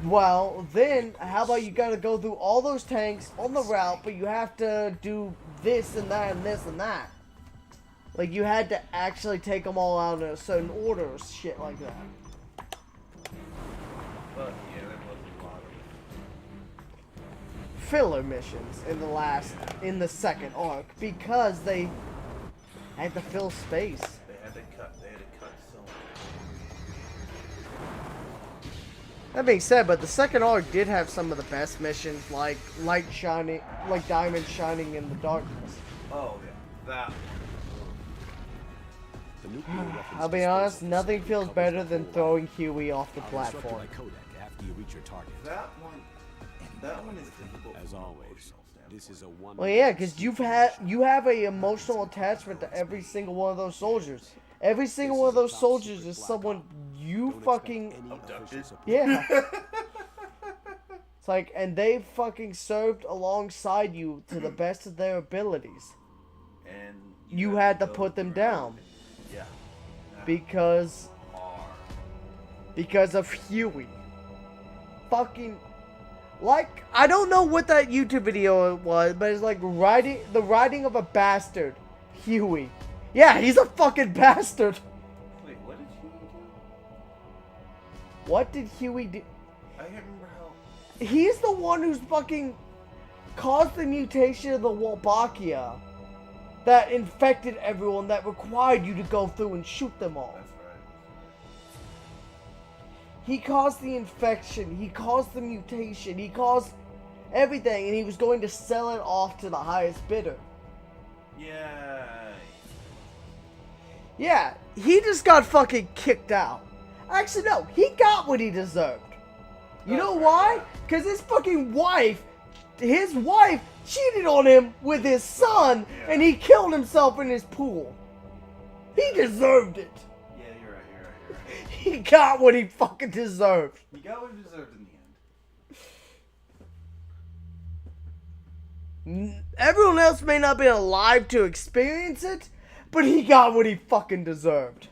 Well, then, how about you gotta go through all those tanks on the route, but you have to do this and that and this and that. Like, you had to actually take them all out in a certain order or shit like that. But, yeah, there was a lot of filler missions in the second arc because they had to fill space. They had to cut so much. That being said, but the second arc did have some of the best missions, like diamonds shining in the darkness. Oh yeah, that. I'll be honest, nothing feels better than throwing Huey off the platform. After you reach your target. That one is difficult. As always, this is a one. Well, yeah, because you have a emotional attachment to every single one of those soldiers. Every single one of those soldiers is someone you fucking abducted. Yeah. It's like, and they fucking served alongside you to the best of their abilities. And you had to put them down. Yeah. Because of Huey. Fucking, like, I don't know what that YouTube video was, but it's like the writing of a bastard, Huey. Yeah, he's a fucking bastard. Wait, what did Huey do? What did Huey do? I can't remember how. He's the one who's fucking caused the mutation of the Wolbachia that infected everyone, that required you to go through and shoot them all. That's right. He caused the infection, he caused the mutation, he caused everything, and he was going to sell it off to the highest bidder. Yeah. Yeah, he just got fucking kicked out. Actually, no, he got what he deserved. You know why? Because his fucking wife, cheated on him with his son, and he killed himself in his pool. He deserved it. Yeah, you're right. He got what he fucking deserved. He got what he deserved in the end. Everyone else may not be alive to experience it, but he got what he fucking deserved.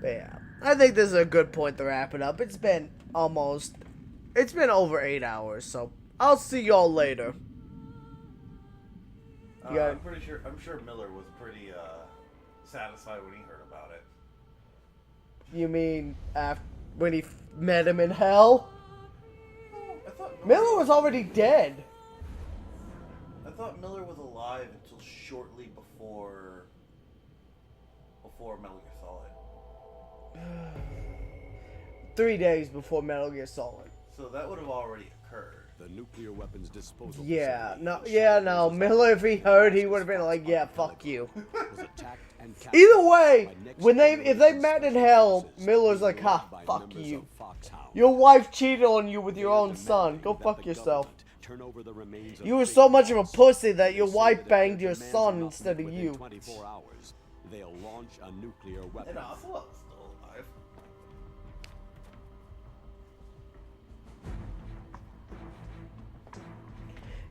But yeah, I think this is a good point to wrap it up. It's been over 8 hours, so I'll see y'all later. I'm sure Miller was pretty satisfied when he heard about it. You mean when he met him in hell? I thought Miller was already dead. I thought Miller was alive until shortly before Metal Gear Solid. 3 days before Metal Gear Solid. So that would have already occurred. The nuclear weapons disposal. Yeah, no. Miller, if he heard, he would have been like, "Yeah, fuck you." Either way, if they met in hell, Miller's like, "Ha, fuck you. Your wife cheated on you with your own son. Go fuck yourself. You were so much of a pussy that your wife banged your son instead of you." 24 hours, they'll launch a nuclear weapon. And Ocelot's still alive.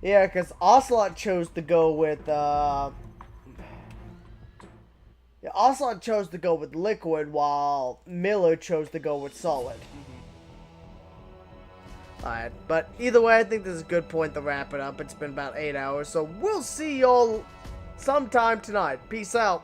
Yeah, because Ocelot chose to go with, Ocelot chose to go with Liquid, while Miller chose to go with Solid. Alright, but either way, I think this is a good point to wrap it up. It's been about 8 hours, so we'll see y'all sometime tonight. Peace out.